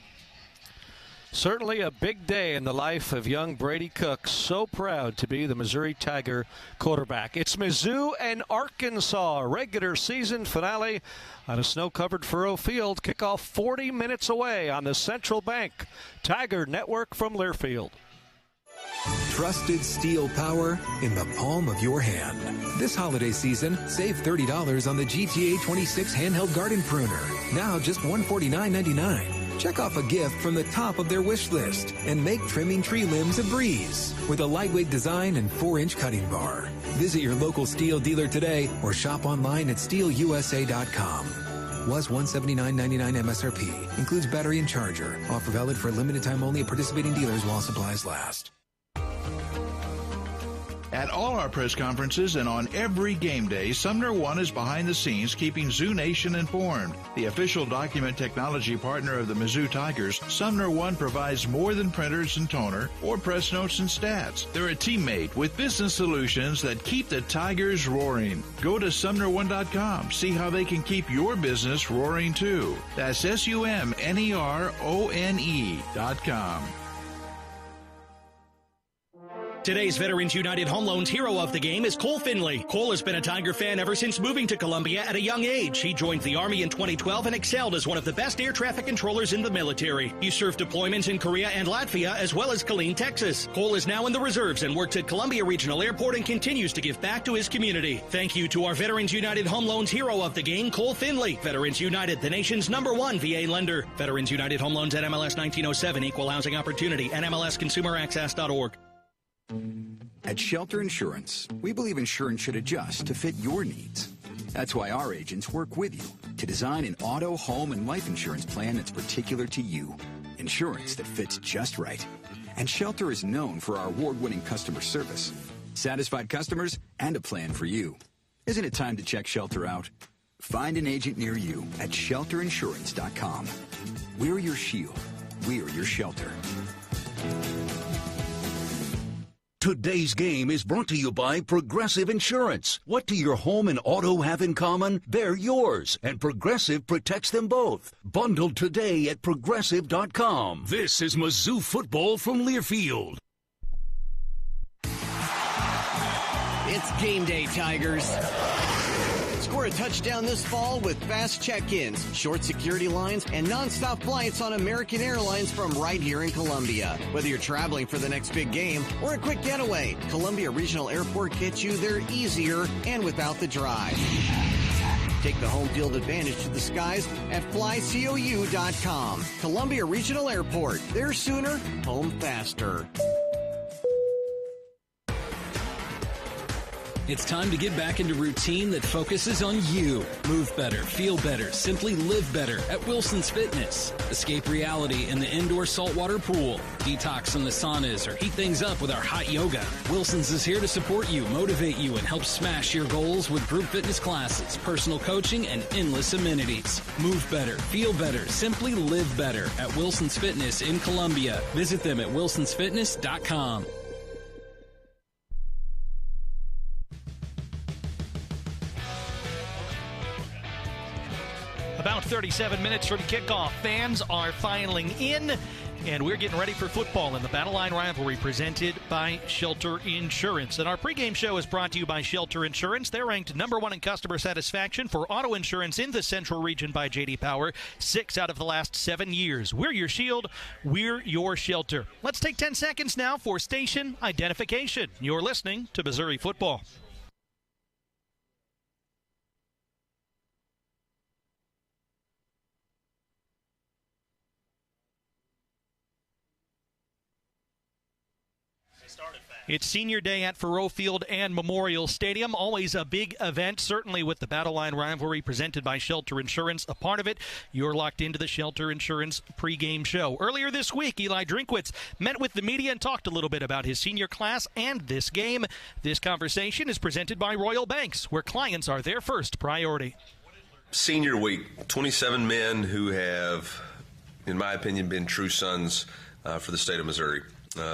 Certainly a big day in the life of young Brady Cook. So proud to be the Missouri Tiger quarterback. It's Mizzou and Arkansas regular season finale on a snow-covered furrow field. Kickoff 40 minutes away on the Central Bank Tiger Network from Learfield. Trusted steel power in the palm of your hand. This holiday season, save $30 on the GTA 26 handheld garden pruner. Now just $149.99. Check off a gift from the top of their wish list and make trimming tree limbs a breeze with a lightweight design and 4-inch cutting bar. Visit your local steel dealer today or shop online at steelusa.com. Was $179.99 MSRP. Includes battery and charger. Offer valid for a limited time only at participating dealers while supplies last. At all our press conferences and on every game day, Sumner One is behind the scenes keeping Zoo Nation informed. The official document technology partner of the Mizzou Tigers, Sumner One provides more than printers and toner or press notes and stats. They're a teammate with business solutions that keep the Tigers roaring. Go to SumnerOne.com. See how they can keep your business roaring too. That's SUMNERONE.com. Today's Veterans United Home Loans hero of the game is Cole Finley. Cole has been a Tiger fan ever since moving to Columbia at a young age. He joined the Army in 2012 and excelled as one of the best air traffic controllers in the military. He served deployments in Korea and Latvia as well as Killeen, Texas. Cole is now in the reserves and works at Columbia Regional Airport and continues to give back to his community. Thank you to our Veterans United Home Loans hero of the game, Cole Finley. Veterans United, the nation's #1 VA lender. Veterans United Home Loans at MLS 1907, Equal Housing Opportunity, and MLSConsumerAccess.org. At Shelter Insurance, we believe insurance should adjust to fit your needs. That's why our agents work with you to design an auto, home, and life insurance plan that's particular to you. Insurance that fits just right. And Shelter is known for our award-winning customer service, satisfied customers, and a plan for you. Isn't it time to check Shelter out? Find an agent near you at shelterinsurance.com. We're your shield. We're your shelter. Today's game is brought to you by Progressive Insurance. What do your home and auto have in common? They're yours, and Progressive protects them both. Bundled today at Progressive.com. This is Mizzou Football from Learfield. It's game day, Tigers. Score a touchdown this fall with fast check-ins, short security lines, and nonstop flights on American Airlines from right here in Columbia. Whether you're traveling for the next big game or a quick getaway, Columbia Regional Airport gets you there easier and without the drive. Take the home field advantage to the skies at flycou.com. Columbia Regional Airport. There sooner, home faster. It's time to get back into routine that focuses on you. Move better, feel better, simply live better at Wilson's Fitness. Escape reality in the indoor saltwater pool. Detox in the saunas or heat things up with our hot yoga. Wilson's is here to support you, motivate you, and help smash your goals with group fitness classes, personal coaching, and endless amenities. Move better, feel better, simply live better at Wilson's Fitness in Columbia. Visit them at wilsonsfitness.com. About 37 minutes from kickoff. Fans are filing in, and we're getting ready for football in the Battle Line Rivalry presented by Shelter Insurance. And our pregame show is brought to you by Shelter Insurance. They're ranked #1 in customer satisfaction for auto insurance in the Central Region by J.D. Power 6 out of the last 7 years. We're your shield. We're your shelter. Let's take 10 seconds now for station identification. You're listening to Missouri Football. It's Senior Day at Faurot Field and Memorial Stadium. Always a big event, certainly with the Battle Line Rivalry presented by Shelter Insurance. A part of it, you're locked into the Shelter Insurance pregame show. Earlier this week, Eli Drinkwitz met with the media and talked a little bit about his senior class and this game. This conversation is presented by Royal Banks, where clients are their first priority. Senior week, 27 men who have, in my opinion, been true sons for the state of Missouri.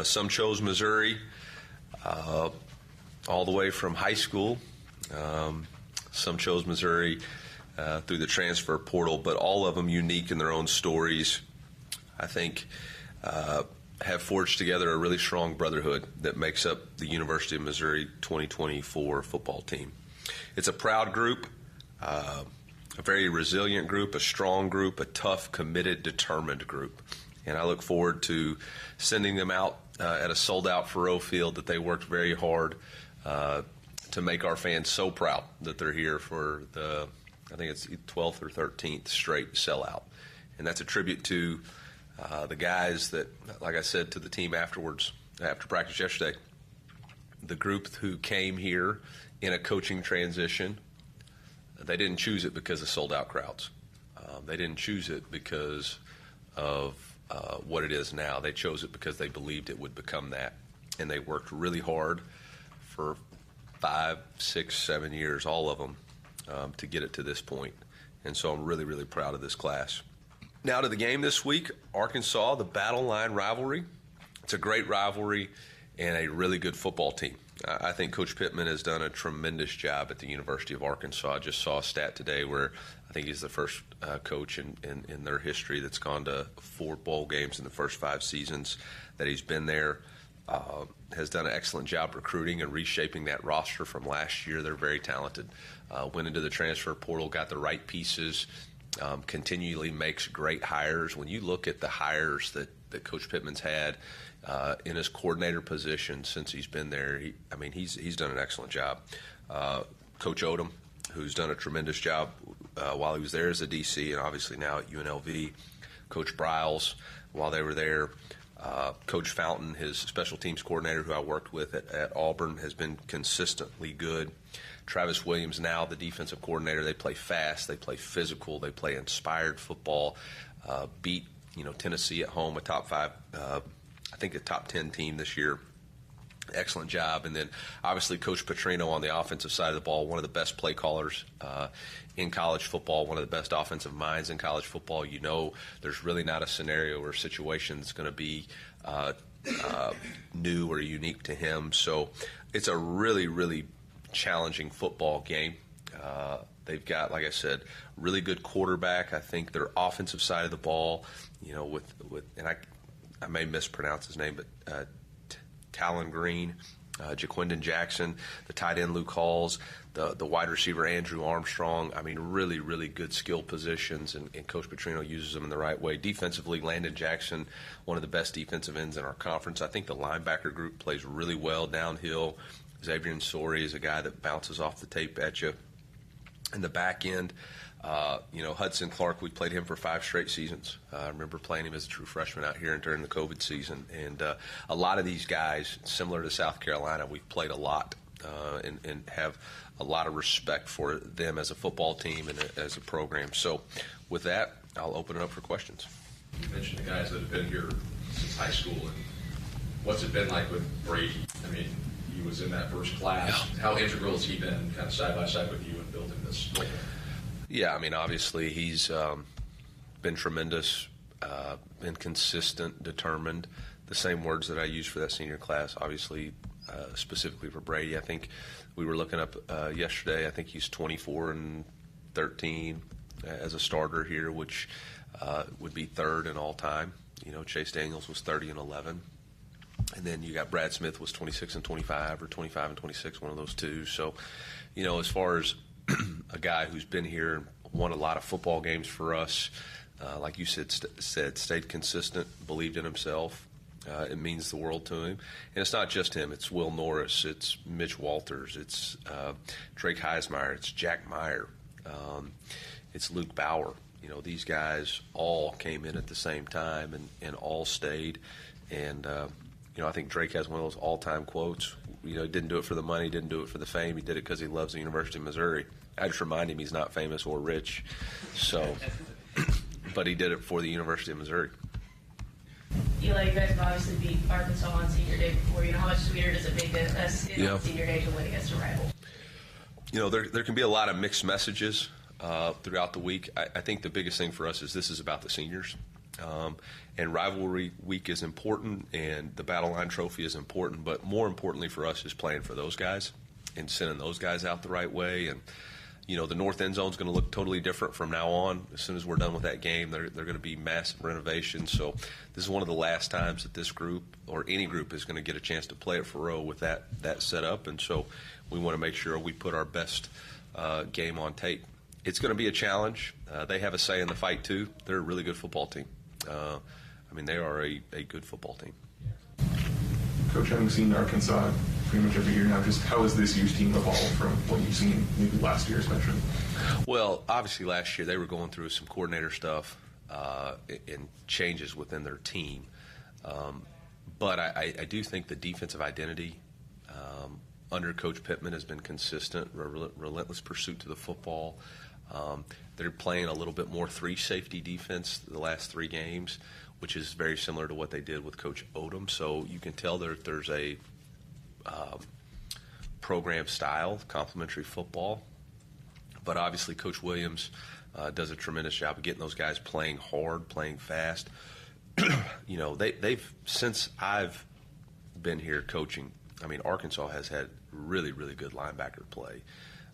Some chose Missouri all the way from high school. Some chose Missouri through the transfer portal, but all of them unique in their own stories. I think have forged together a really strong brotherhood that makes up the University of Missouri 2024 football team. It's a proud group, a very resilient group, a strong group, a tough, committed, determined group. And I look forward to sending them out at a sold-out Faurot Field that they worked very hard to make our fans so proud that they're here for the, I think it's 12th or 13th straight sellout. And that's a tribute to the guys that, like I said to the team afterwards, after practice yesterday, the group who came here in a coaching transition, they didn't choose it because of sold-out crowds. They didn't choose it because of what it is now. They chose it because they believed it would become that. And they worked really hard for 5, 6, 7 years, all of them, to get it to this point. And so I'm really, really proud of this class. Now to the game this week, Arkansas, the Battle Line Rivalry. It's a great rivalry and a really good football team. I think Coach Pittman has done a tremendous job at the University of Arkansas. I just saw a stat today where I think he's the first coach in their history that's gone to 4 bowl games in the first 5 seasons that he's been there. Has done an excellent job recruiting and reshaping that roster from last year. They're very talented. Went into the transfer portal, got the right pieces, continually makes great hires. When you look at the hires that Coach Pittman's had in his coordinator position since he's been there, he's done an excellent job. Coach Odom, who's done a tremendous job while he was there as a DC and obviously now at UNLV. Coach Briles, while they were there. Coach Fountain, his special teams coordinator who I worked with at Auburn, has been consistently good. Travis Williams, now the defensive coordinator. They play fast, they play physical, they play inspired football. Beat Tennessee at home, a top 5, I think a top 10 team this year. Excellent job. And then obviously Coach Petrino on the offensive side of the ball, one of the best play callers in college football, one of the best offensive minds in college football. There's really not a scenario or situation that's going to be new or unique to him. So it's a really, really challenging football game. They've got, like I said, really good quarterback. I think their offensive side of the ball, and I may mispronounce his name, but Talon Green, Jaquindon Jackson, the tight end Luke Halls, the wide receiver Andrew Armstrong. Really, really good skill positions, and Coach Petrino uses them in the right way. Defensively, Landon Jackson, one of the best defensive ends in our conference. I think the linebacker group plays really well downhill. Xavier Sori is a guy that bounces off the tape at you. In the back end, Hudson Clark, we played him for 5 straight seasons. I remember playing him as a true freshman out here during the COVID season. And a lot of these guys, similar to South Carolina, we've played a lot and have a lot of respect for them as a football team and as a program. So with that, I'll open it up for questions. You mentioned the guys that have been here since high school. And what's it been like with Brady? He was in that first class. Yeah. How integral has he been kind of side by side with you in building this program? Yeah, obviously he's been tremendous, been consistent, determined. The same words that I used for that senior class, obviously, specifically for Brady. I think we were looking up yesterday. I think he's 24-13 as a starter here, which would be 3rd in all time. Chase Daniels was 30-11. And then you got Brad Smith was 26-25 or 25-26, one of those two. So, as far as a guy who's been here and won a lot of football games for us, like you said, stayed consistent, believed in himself. It means the world to him. And it's not just him. It's Will Norris. It's Mitch Walters. It's Drake Heismeyer. It's Jack Meyer. It's Luke Bauer. These guys all came in at the same time and all stayed. And, I think Drake has one of those all-time quotes. He didn't do it for the money, didn't do it for the fame. He did it because he loves the University of Missouri. I just remind him he's not famous or rich, but he did it for the University of Missouri. Eli, you guys have obviously beat Arkansas on senior day before. How much sweeter does it make us on senior day to win against a rival? There can be a lot of mixed messages throughout the week. I think the biggest thing for us is this is about the seniors. And Rivalry Week is important, and the Battle Line Trophy is important, but more importantly for us is playing for those guys and sending those guys out the right way. And, the north end zone is going to look totally different from now on. As soon as we're done with that game, they're going to be massive renovations. So this is one of the last times that this group or any group is going to get a chance to play at Faroe with that set up. And so we want to make sure we put our best game on tape. It's going to be a challenge. They have a say in the fight, too. They're a really good football team. They are a good football team. Coach, having seen Arkansas pretty much every year now, just how has this year's team evolved from what you've seen maybe last year especially? Well, obviously last year they were going through some coordinator stuff and changes within their team. But I do think the defensive identity under Coach Pittman has been consistent, relentless pursuit to the football. They're playing a little bit more three-safety defense the last 3 games, which is very similar to what they did with Coach Odom. So you can tell there's a program style, complementary football. But obviously Coach Williams does a tremendous job of getting those guys playing hard, playing fast. They've since I've been here coaching, Arkansas has had really, really good linebacker play.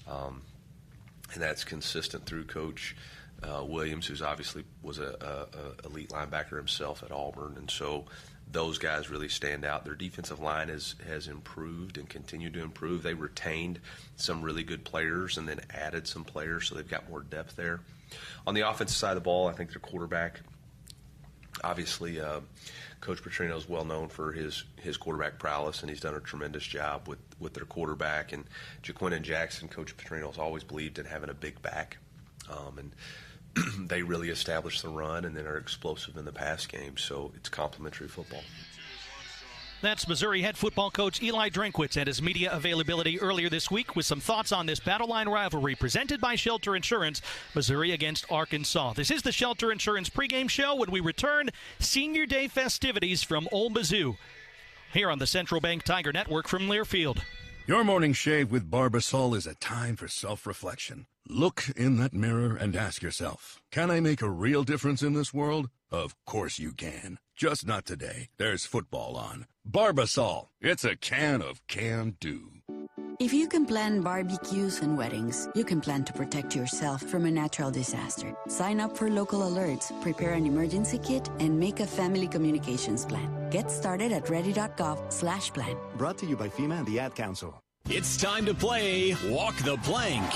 And that's consistent through Coach Williams, who's obviously was a elite linebacker himself at Auburn. And so those guys really stand out. Their defensive line has improved and continued to improve. They retained some really good players and then added some players, so they've got more depth there. On the offensive side of the ball, I think their quarterback, obviously Coach Petrino is well known for his quarterback prowess, and he's done a tremendous job with their quarterback. And Jaquin and Jackson, Coach Petrino has always believed in having a big back. And they really establish the run and then are explosive in the pass game. So it's complementary football. That's Missouri head football coach Eli Drinkwitz at his media availability earlier this week with some thoughts on this Battle Line rivalry presented by Shelter Insurance, Missouri against Arkansas. This is the Shelter Insurance pregame show. When we return, Senior Day festivities from Old Mizzou here on the Central Bank Tiger Network from Learfield. Your morning shave with Barbasol is a time for self-reflection. Look in that mirror and ask yourself, can I make a real difference in this world? Of course you can. Just not today. There's football on. Barbasol. It's a can of can-do. If you can plan barbecues and weddings, you can plan to protect yourself from a natural disaster. Sign up for local alerts, prepare an emergency kit, and make a family communications plan. Get started at ready.gov/plan. Brought to you by FEMA and the Ad Council. It's time to play Walk the Plank.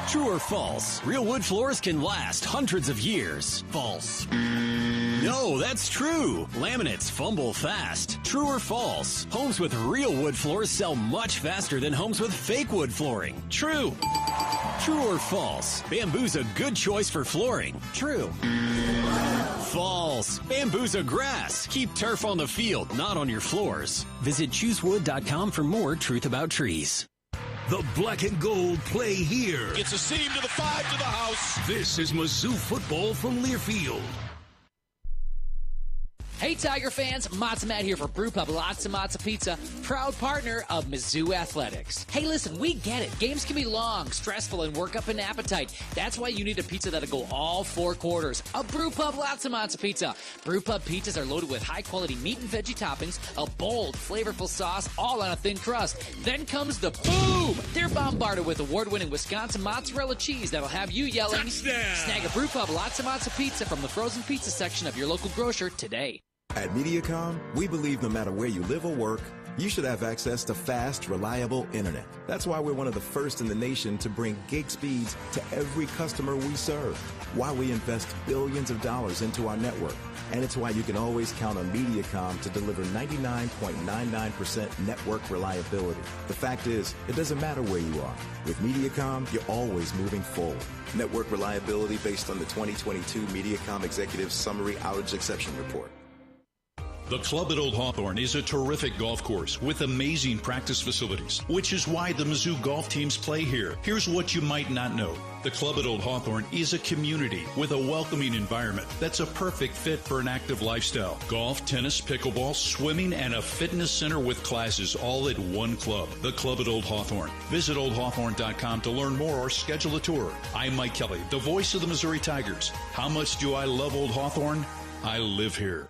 True or false? Real wood floors can last hundreds of years. False. No, that's true. Laminates fumble fast. True or false? Homes with real wood floors sell much faster than homes with fake wood flooring. True. True or false? Bamboo's a good choice for flooring. True. False. Bamboo's a grass. Keep turf on the field, not on your floors. Visit choosewood.com for more truth about trees. The black and gold play here. Gets a seam to the 5 to the house. This is Mizzou football from Learfield. Hey Tiger fans, Matza Matt here for Brewpub Lots of Matza Pizza, proud partner of Mizzou Athletics. Hey listen, we get it. Games can be long, stressful, and work up an appetite. That's why you need a pizza that'll go all 4 quarters. A Brewpub Lots of Matza Pizza. Brewpub pizzas are loaded with high-quality meat and veggie toppings, a bold, flavorful sauce, all on a thin crust. Then comes the boom! They're bombarded with award-winning Wisconsin mozzarella cheese that'll have you yelling, touchdown! Snag a Brewpub Lots of Matza Pizza from the frozen pizza section of your local grocer today. At MediaCom, we believe no matter where you live or work, you should have access to fast, reliable internet. That's why we're one of the first in the nation to bring gig speeds to every customer we serve. Why we invest billions of dollars into our network. And it's why you can always count on MediaCom to deliver 99.99% network reliability. The fact is, it doesn't matter where you are. With MediaCom, you're always moving forward. Network reliability based on the 2022 MediaCom Executive Summary Outage Exception Report. The club at Old Hawthorne is a terrific golf course with amazing practice facilities, which is why the Mizzou golf teams play here. Here's what you might not know. The club at Old Hawthorne is a community with a welcoming environment that's a perfect fit for an active lifestyle. Golf, tennis, pickleball, swimming, and a fitness center with classes all at one club. The club at Old Hawthorne. Visit oldhawthorne.com to learn more or schedule a tour. I'm Mike Kelly, the voice of the Missouri Tigers. How much do I love Old Hawthorne? I live here.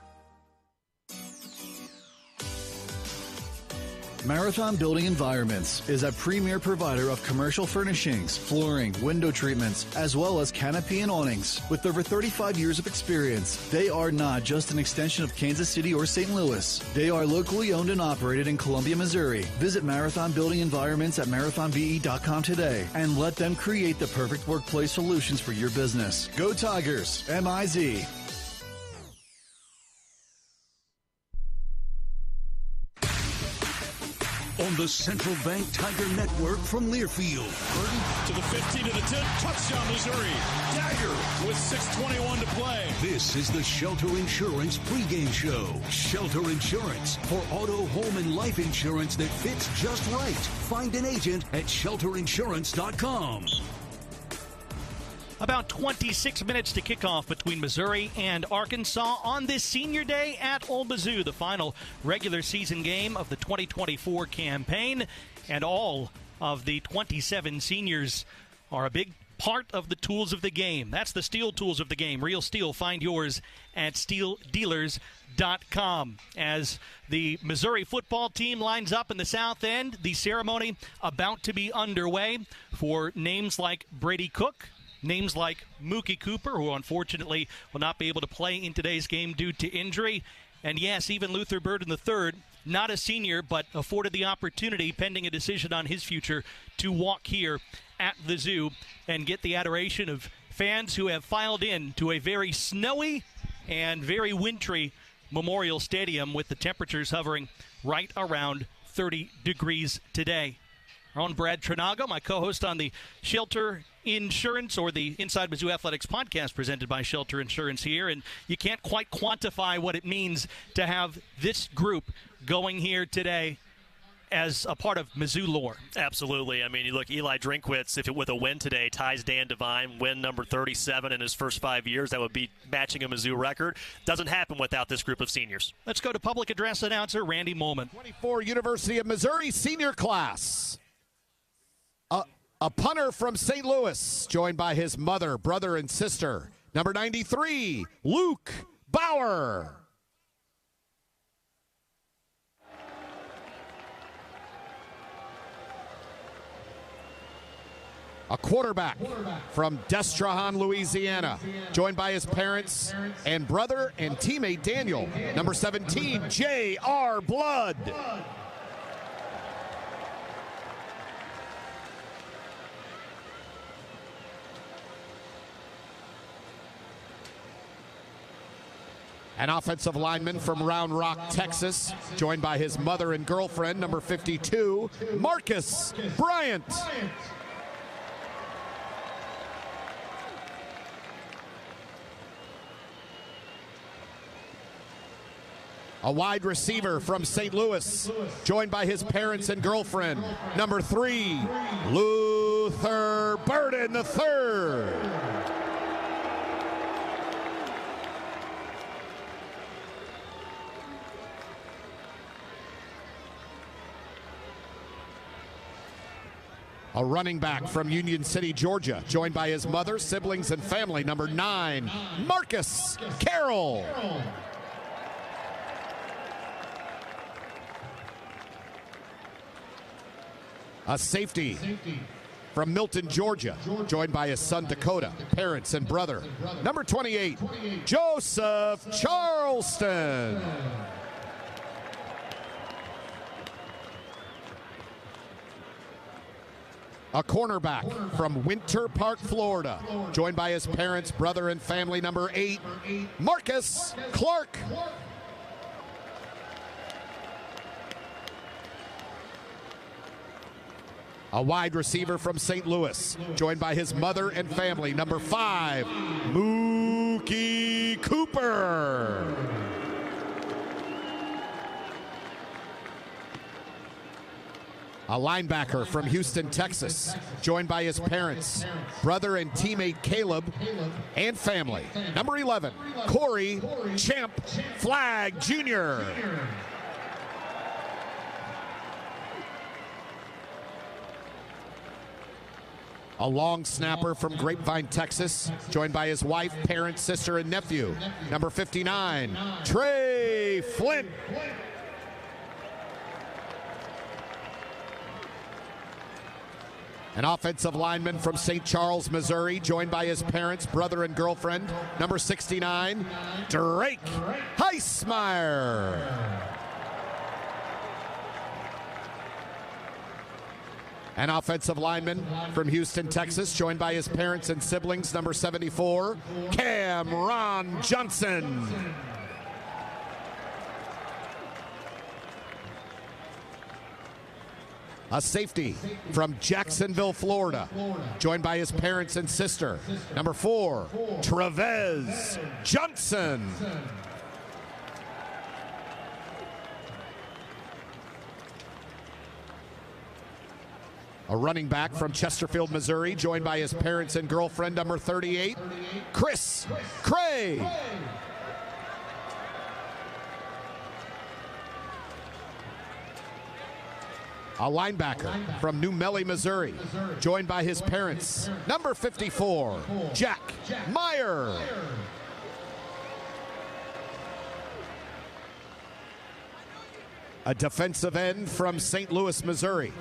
Marathon Building Environments is a premier provider of commercial furnishings, flooring, window treatments, as well as canopy and awnings. With over 35 years of experience, they are not just an extension of Kansas City or St. Louis. They are locally owned and operated in Columbia, Missouri. Visit Marathon Building Environments at marathonbe.com today and let them create the perfect workplace solutions for your business. Go Tigers! M-I-Z. On the Central Bank Tiger Network from Learfield. Burton to the 15 to the 10. Touchdown, Missouri. Dagger with 6:21 to play. This is the Shelter Insurance pregame show. Shelter Insurance for auto, home, and life insurance that fits just right. Find an agent at shelterinsurance.com. About 26 minutes to kickoff between Missouri and Arkansas on this senior day at Old Mizzou, the final regular season game of the 2024 campaign. And all of the 27 seniors are a big part of the tools of the game. That's the steel tools of the game. Real steel. Find yours at steeldealers.com. As the Missouri football team lines up in the south end, the ceremony about to be underway for names like Brady Cook, names like Mookie Cooper, who unfortunately will not be able to play in today's game due to injury. And yes, even Luther Burden III, not a senior, but afforded the opportunity, pending a decision on his future, to walk here at the zoo and get the adoration of fans who have filed in to a very snowy and very wintry Memorial Stadium, with the temperatures hovering right around 30 degrees today. Our own Brad Trinago, my co-host on the Shelter Insurance, or the Inside Mizzou Athletics podcast presented by Shelter Insurance here, and you can't quite quantify what it means to have this group going here today as a part of Mizzou lore. Absolutely. I mean, you look, Eli Drinkwitz, if it with a win today, ties Dan Devine, win number 37 in his first 5 years. That would be matching a Mizzou record. Doesn't happen without this group of seniors. Let's go to public address announcer Randy Molman. 24 University of Missouri senior class. A punter from St. Louis, joined by his mother, brother, and sister. Number 93, Luke Bauer. A quarterback from Destrehan, Louisiana, joined by his parents and brother and teammate Daniel. Number 17, J.R. Blood. An offensive lineman from Round Rock, Texas, joined by his mother and girlfriend, number 52, Marcus Bryant. A wide receiver from St. Louis, joined by his parents and girlfriend, number 3, Luther Burden III. A running back from Union City, Georgia, joined by his mother, siblings, and family, number 9, Marcus Carroll. A safety from Milton, Georgia, joined by his son Dakota, parents, and brother, number 28, Joseph Charleston. A cornerback from Winter Park, Florida, joined by his parents, brother, and family, number 8, Marcus Clark. A wide receiver from St. Louis, joined by his mother and family, number 5, Mookie Cooper. A linebacker from Houston, Texas, joined by his parents, brother and teammate Caleb, and family. Number 11, Corey Champ Flagg Jr. A long snapper from Grapevine, Texas, joined by his wife, parents, sister, and nephew. Number 59, Trey Flint. An offensive lineman from St. Charles, Missouri, joined by his parents, brother, and girlfriend. Number 69, Drake Heismeyer. An offensive lineman from Houston, Texas, joined by his parents and siblings. Number 74, Cameron Johnson. A safety from Jacksonville, Florida, joined by his parents and sister. Number 4, Trevez Johnson. A running back from Chesterfield, Missouri, joined by his parents and girlfriend. Number 38, Chris Cray. A linebacker from New Melly, Missouri, joined by his parents. Number 54, Jack Meyer. A defensive end from St. Louis, Missouri,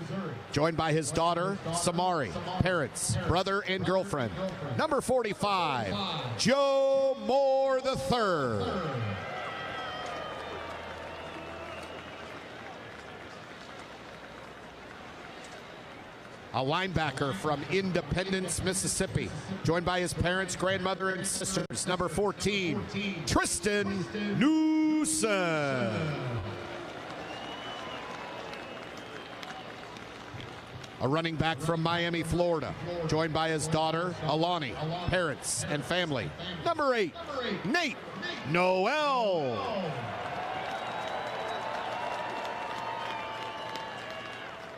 joined by his daughter, Samari, parents, brother, and girlfriend. Number 45, Joe Moore III. A linebacker from Independence, Mississippi, joined by his parents, grandmother, and sisters. Number 14, Tristan Newsom. A running back from Miami, Florida, joined by his daughter, Alani, parents, and family. Number 8, Nate Noel.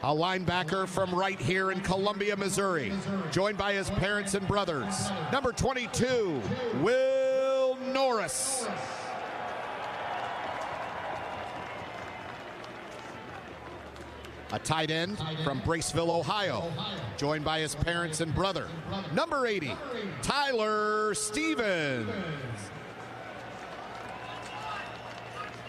A linebacker from right here in Columbia, Missouri, joined by his parents and brothers. Number 22, Will Norris. A tight end from Braceville, Ohio, joined by his parents and brother. Number 80, Tyler Stevens.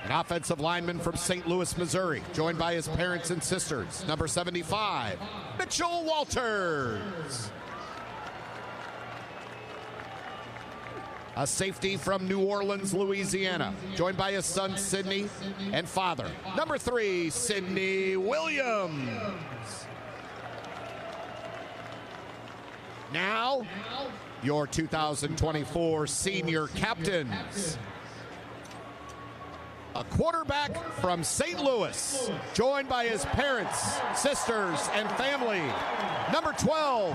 An offensive lineman from St. Louis, Missouri, joined by his parents and sisters. Number 75, Mitchell Walters. A safety from New Orleans, Louisiana, joined by his son, Sidney, and father. Number 3, Sidney Williams. Now, your 2024 senior captains. A quarterback from St. Louis, joined by his parents, sisters, and family. Number 12,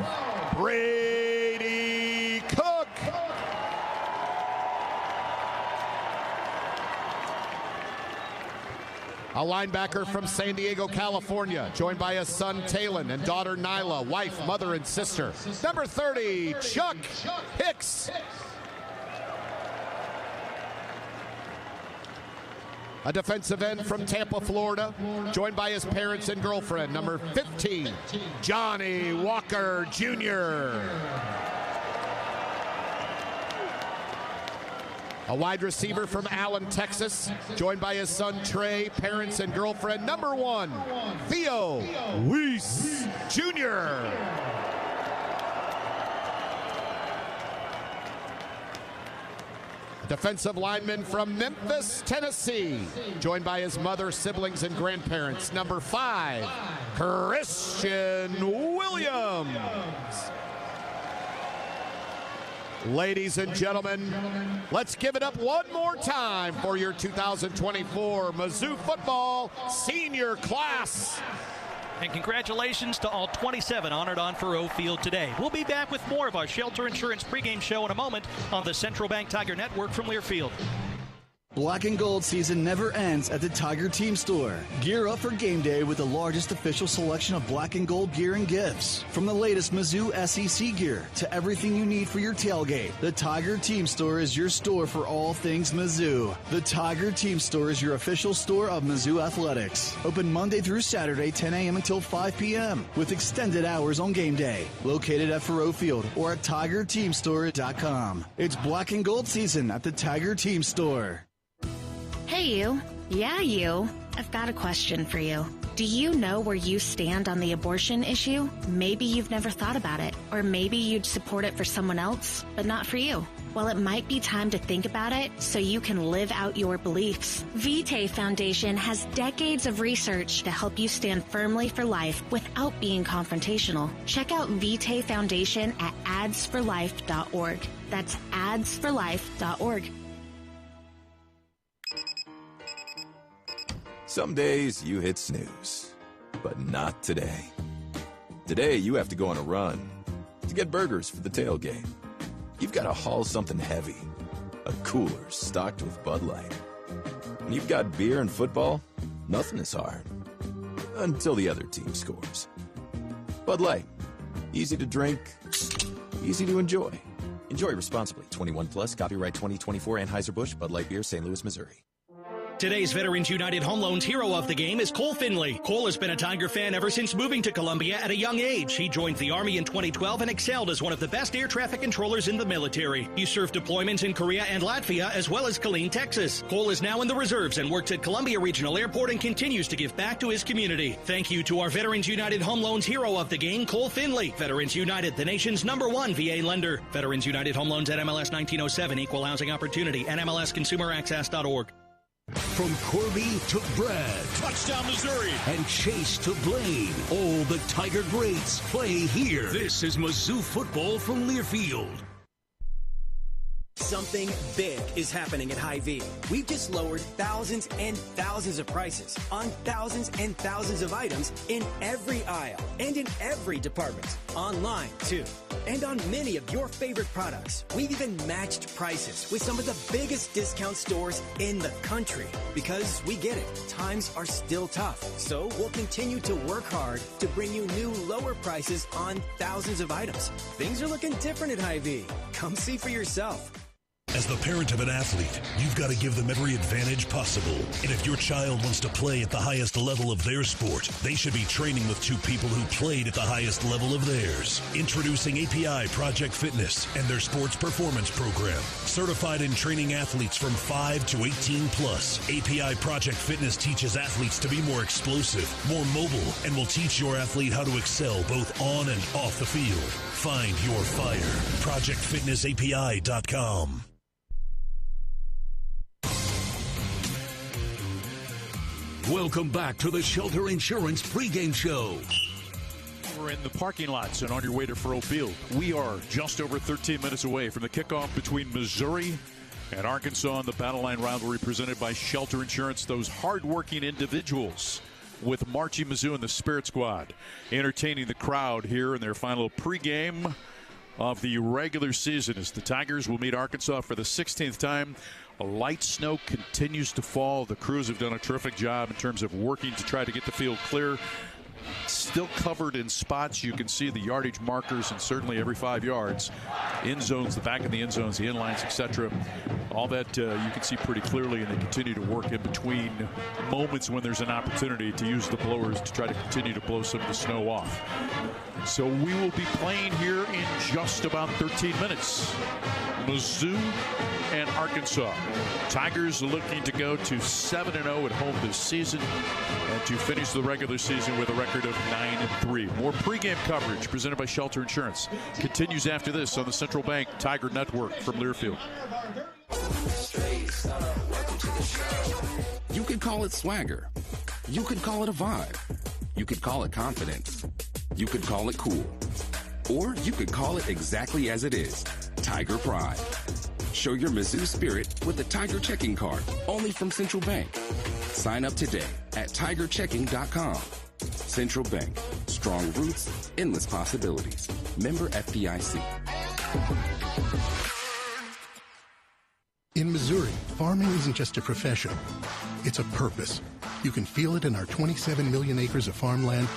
Brady Cook. A linebacker from San Diego, California, joined by his son Talon and daughter Nyla, wife, mother, and sister. Number 30, Chuck Hicks. A defensive end from Tampa, Florida, joined by his parents and girlfriend. Number 15, Johnny Walker Jr. A wide receiver from Allen, Texas, joined by his son Trey, parents, and girlfriend. Number 1, Theo Weiss Jr. Defensive lineman from Memphis, Tennessee, joined by his mother, siblings, and grandparents. Number 5, Christian Williams. Ladies and gentlemen, let's give it up one more time for your 2024 Mizzou Football Senior Class. And congratulations to all 27 honored on Faroe Field today. We'll be back with more of our Shelter Insurance pregame show in a moment on the Central Bank Tiger Network from Learfield. Black and gold season never ends at the Tiger Team Store. Gear up for game day with the largest official selection of black and gold gear and gifts. From the latest Mizzou SEC gear to everything you need for your tailgate, the Tiger Team Store is your store for all things Mizzou. The Tiger Team Store is your official store of Mizzou Athletics. Open Monday through Saturday, 10 a.m. until 5 p.m. with extended hours on game day. Located at Faroe Field or at TigerTeamStore.com. It's black and gold season at the Tiger Team Store. Hey, you. Yeah, you. I've got a question for you. Do you know where you stand on the abortion issue? Maybe you've never thought about it, or maybe you'd support it for someone else, but not for you. Well, it might be time to think about it so you can live out your beliefs. Vitae Foundation has decades of research to help you stand firmly for life without being confrontational. Check out Vitae Foundation at adsforlife.org. That's adsforlife.org. Some days you hit snooze, but not today. Today you have to go on a run to get burgers for the tailgate. You've got to haul something heavy, a cooler stocked with Bud Light. When you've got beer and football, nothing is hard, until the other team scores. Bud Light, easy to drink, easy to enjoy. Enjoy responsibly. 21 plus, copyright 2024, Anheuser-Busch, Bud Light Beer, St. Louis, Missouri. Today's Veterans United Home Loans hero of the game is Cole Finley. Cole has been a Tiger fan ever since moving to Columbia at a young age. He joined the Army in 2012 and excelled as one of the best air traffic controllers in the military. He served deployments in Korea and Latvia as well as Killeen, Texas. Cole is now in the reserves and works at Columbia Regional Airport and continues to give back to his community. Thank you to our Veterans United Home Loans hero of the game, Cole Finley. Veterans United, the nation's #1 VA lender. Veterans United Home Loans at MLS 1907, Equal Housing Opportunity, and MLSConsumerAccess.org. From Corby to Brad. Touchdown, Missouri. And Chase to Blaine. All the Tiger greats play here. This is Mizzou Football from Learfield. Something big is happening at Hy-Vee. We've just lowered thousands and thousands of prices on thousands and thousands of items in every aisle and in every department. Online, too. And on many of your favorite products. We've even matched prices with some of the biggest discount stores in the country. Because we get it, times are still tough. So we'll continue to work hard to bring you new lower prices on thousands of items. Things are looking different at Hy-Vee. Come see for yourself. As the parent of an athlete, you've got to give them every advantage possible. And if your child wants to play at the highest level of their sport, they should be training with two people who played at the highest level of theirs. Introducing API Project Fitness and their sports performance program. Certified in training athletes from 5 to 18 plus. API Project Fitness teaches athletes to be more explosive, more mobile, and will teach your athlete how to excel both on and off the field. Find your fire. ProjectFitnessAPI.com. Welcome back to the Shelter Insurance pregame show. We're in the parking lots and on your way to Faroe Field. We are just over 13 minutes away from the kickoff between Missouri and Arkansas in the Battle Line Rivalry presented by Shelter Insurance. Those hardworking individuals with Marchie Mizzou and the Spirit Squad entertaining the crowd here in their final pregame of the regular season as the Tigers will meet Arkansas for the 16th time. A light snow continues to fall. The crews have done a terrific job in terms of working to try to get the field clear. Still covered in spots. You can see the yardage markers, and certainly every 5 yards. End zones, the back of the end zones, the end lines, etc. All that you can see pretty clearly, and they continue to work in between moments when there's an opportunity to use the blowers to try to continue to blow some of the snow off. So we will be playing here in just about 13 minutes. Mizzou and Arkansas. Tigers looking to go to 7-0 at home this season and to finish the regular season with a record of 9-3. More pregame coverage presented by Shelter Insurance continues after this on the Central Bank Tiger Network from Learfield. You could call it swagger. You could call it a vibe. You could call it confidence. You could call it cool. Or you could call it exactly as it is, Tiger Pride. Show your Mizzou spirit with the Tiger Checking Card, only from Central Bank. Sign up today at tigerchecking.com. Central Bank, strong roots, endless possibilities. Member FDIC. In Missouri, farming isn't just a profession. It's a purpose. You can feel it in our 27 million acres of farmland.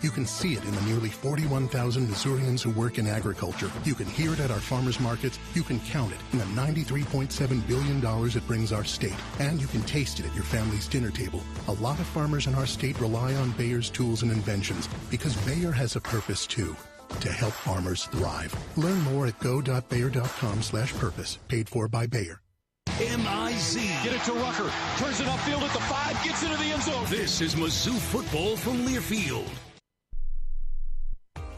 You can see it in the nearly 41,000 Missourians who work in agriculture. You can hear it at our farmers markets. You can count it in the $93.7 billion it brings our state. And you can taste it at your family's dinner table. A lot of farmers in our state rely on Bayer's tools and inventions because Bayer has a purpose too, to help farmers thrive. Learn more at go.bayer.com/purpose. Paid for by Bayer. MIZ. Get it to Rucker. Turns it upfield at the 5. Gets into the end zone. This is Mizzou Football from Learfield.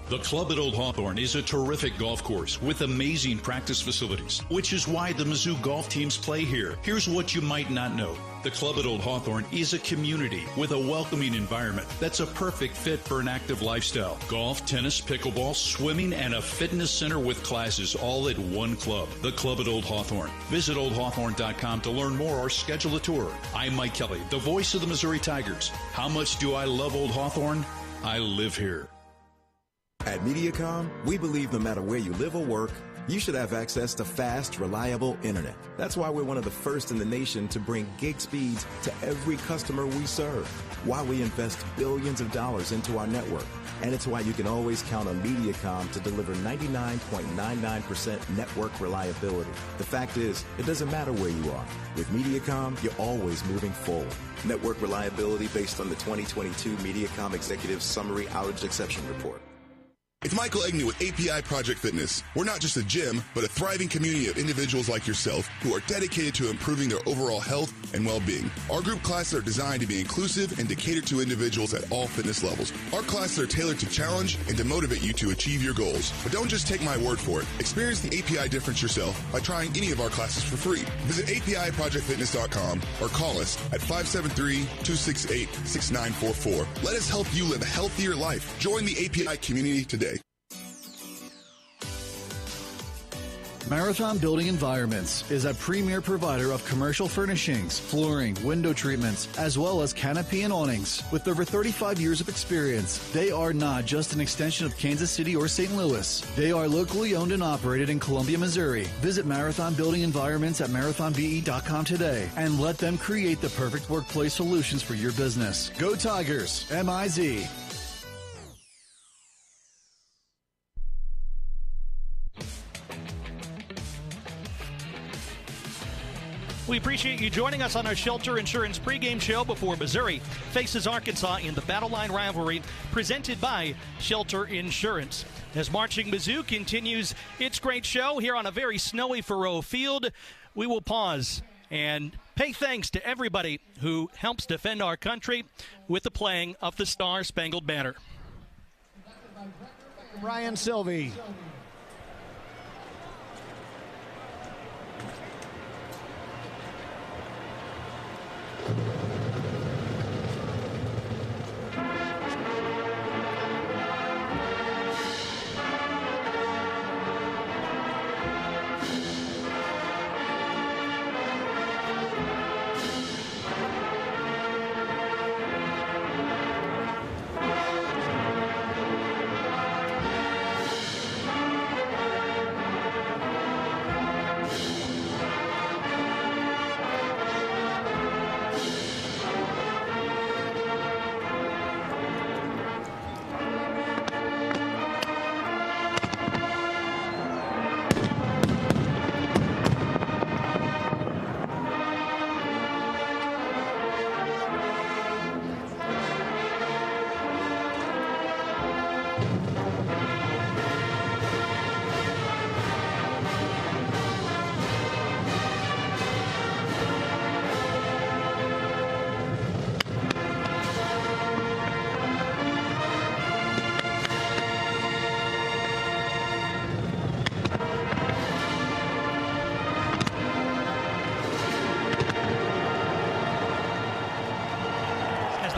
The club at Old Hawthorne is a terrific golf course with amazing practice facilities, which is why the Mizzou golf teams play here. Here's what you might not know. The club at Old Hawthorne is a community with a welcoming environment that's a perfect fit for an active lifestyle. Golf, tennis, pickleball, swimming, and a fitness center with classes all at one club. The club at Old Hawthorne. Visit oldhawthorne.com to learn more or schedule a tour. I'm Mike Kelly, the voice of the Missouri Tigers. How much do I love Old Hawthorne? I live here. At Mediacom, we believe no matter where you live or work, you should have access to fast, reliable internet. That's why we're one of the first in the nation to bring gig speeds to every customer we serve, why we invest billions of dollars into our network. And it's why you can always count on Mediacom to deliver 99.99% network reliability. The fact is, it doesn't matter where you are. With Mediacom, you're always moving forward. Network reliability based on the 2022 Mediacom Executive Summary Outage Exception Report. It's Michael Egney with API Project Fitness. We're not just a gym, but a thriving community of individuals like yourself who are dedicated to improving their overall health and well-being. Our group classes are designed to be inclusive and to cater to individuals at all fitness levels. Our classes are tailored to challenge and to motivate you to achieve your goals. But don't just take my word for it. Experience the API difference yourself by trying any of our classes for free. Visit APIProjectFitness.com or call us at 573-268-6944. Let us help you live a healthier life. Join the API community today. Marathon Building Environments is a premier provider of commercial furnishings, flooring, window treatments, as well as canopy and awnings. With over 35 years of experience, they are not just an extension of Kansas City or St. Louis. They are locally owned and operated in Columbia, Missouri. Visit Marathon Building Environments at marathonbe.com today and let them create the perfect workplace solutions for your business. Go Tigers! MIZ. We appreciate you joining us on our Shelter Insurance pregame show before Missouri faces Arkansas in the Battle Line rivalry presented by Shelter Insurance. As Marching Mizzou continues its great show here on a very snowy Faroe field, we will pause and pay thanks to everybody who helps defend our country with the playing of the Star-Spangled Banner. Ryan Sylvie.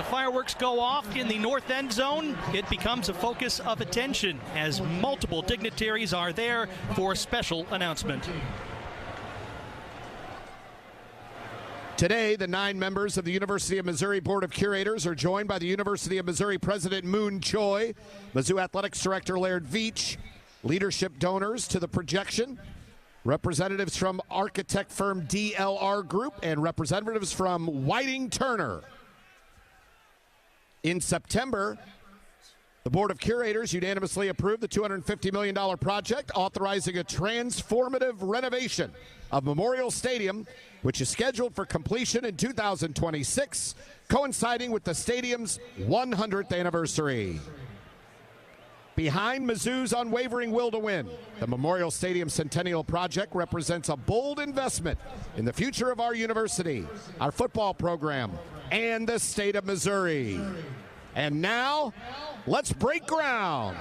Fireworks go off in the north end zone, it becomes a focus of attention as multiple dignitaries are there for a special announcement. Today, the 9 members of the University of Missouri Board of Curators are joined by the University of Missouri President Moon Choi, Mizzou Athletics Director Laird Veach, leadership donors to the projection, representatives from architect firm DLR Group, and representatives from Whiting Turner. In September, the Board of Curators unanimously approved the $250 million project authorizing a transformative renovation of Memorial Stadium, which is scheduled for completion in 2026, coinciding with the stadium's 100th anniversary. Behind Mizzou's unwavering will to win, the Memorial Stadium Centennial Project represents a bold investment in the future of our university, our football program, and the state of Missouri. And now, let's break ground.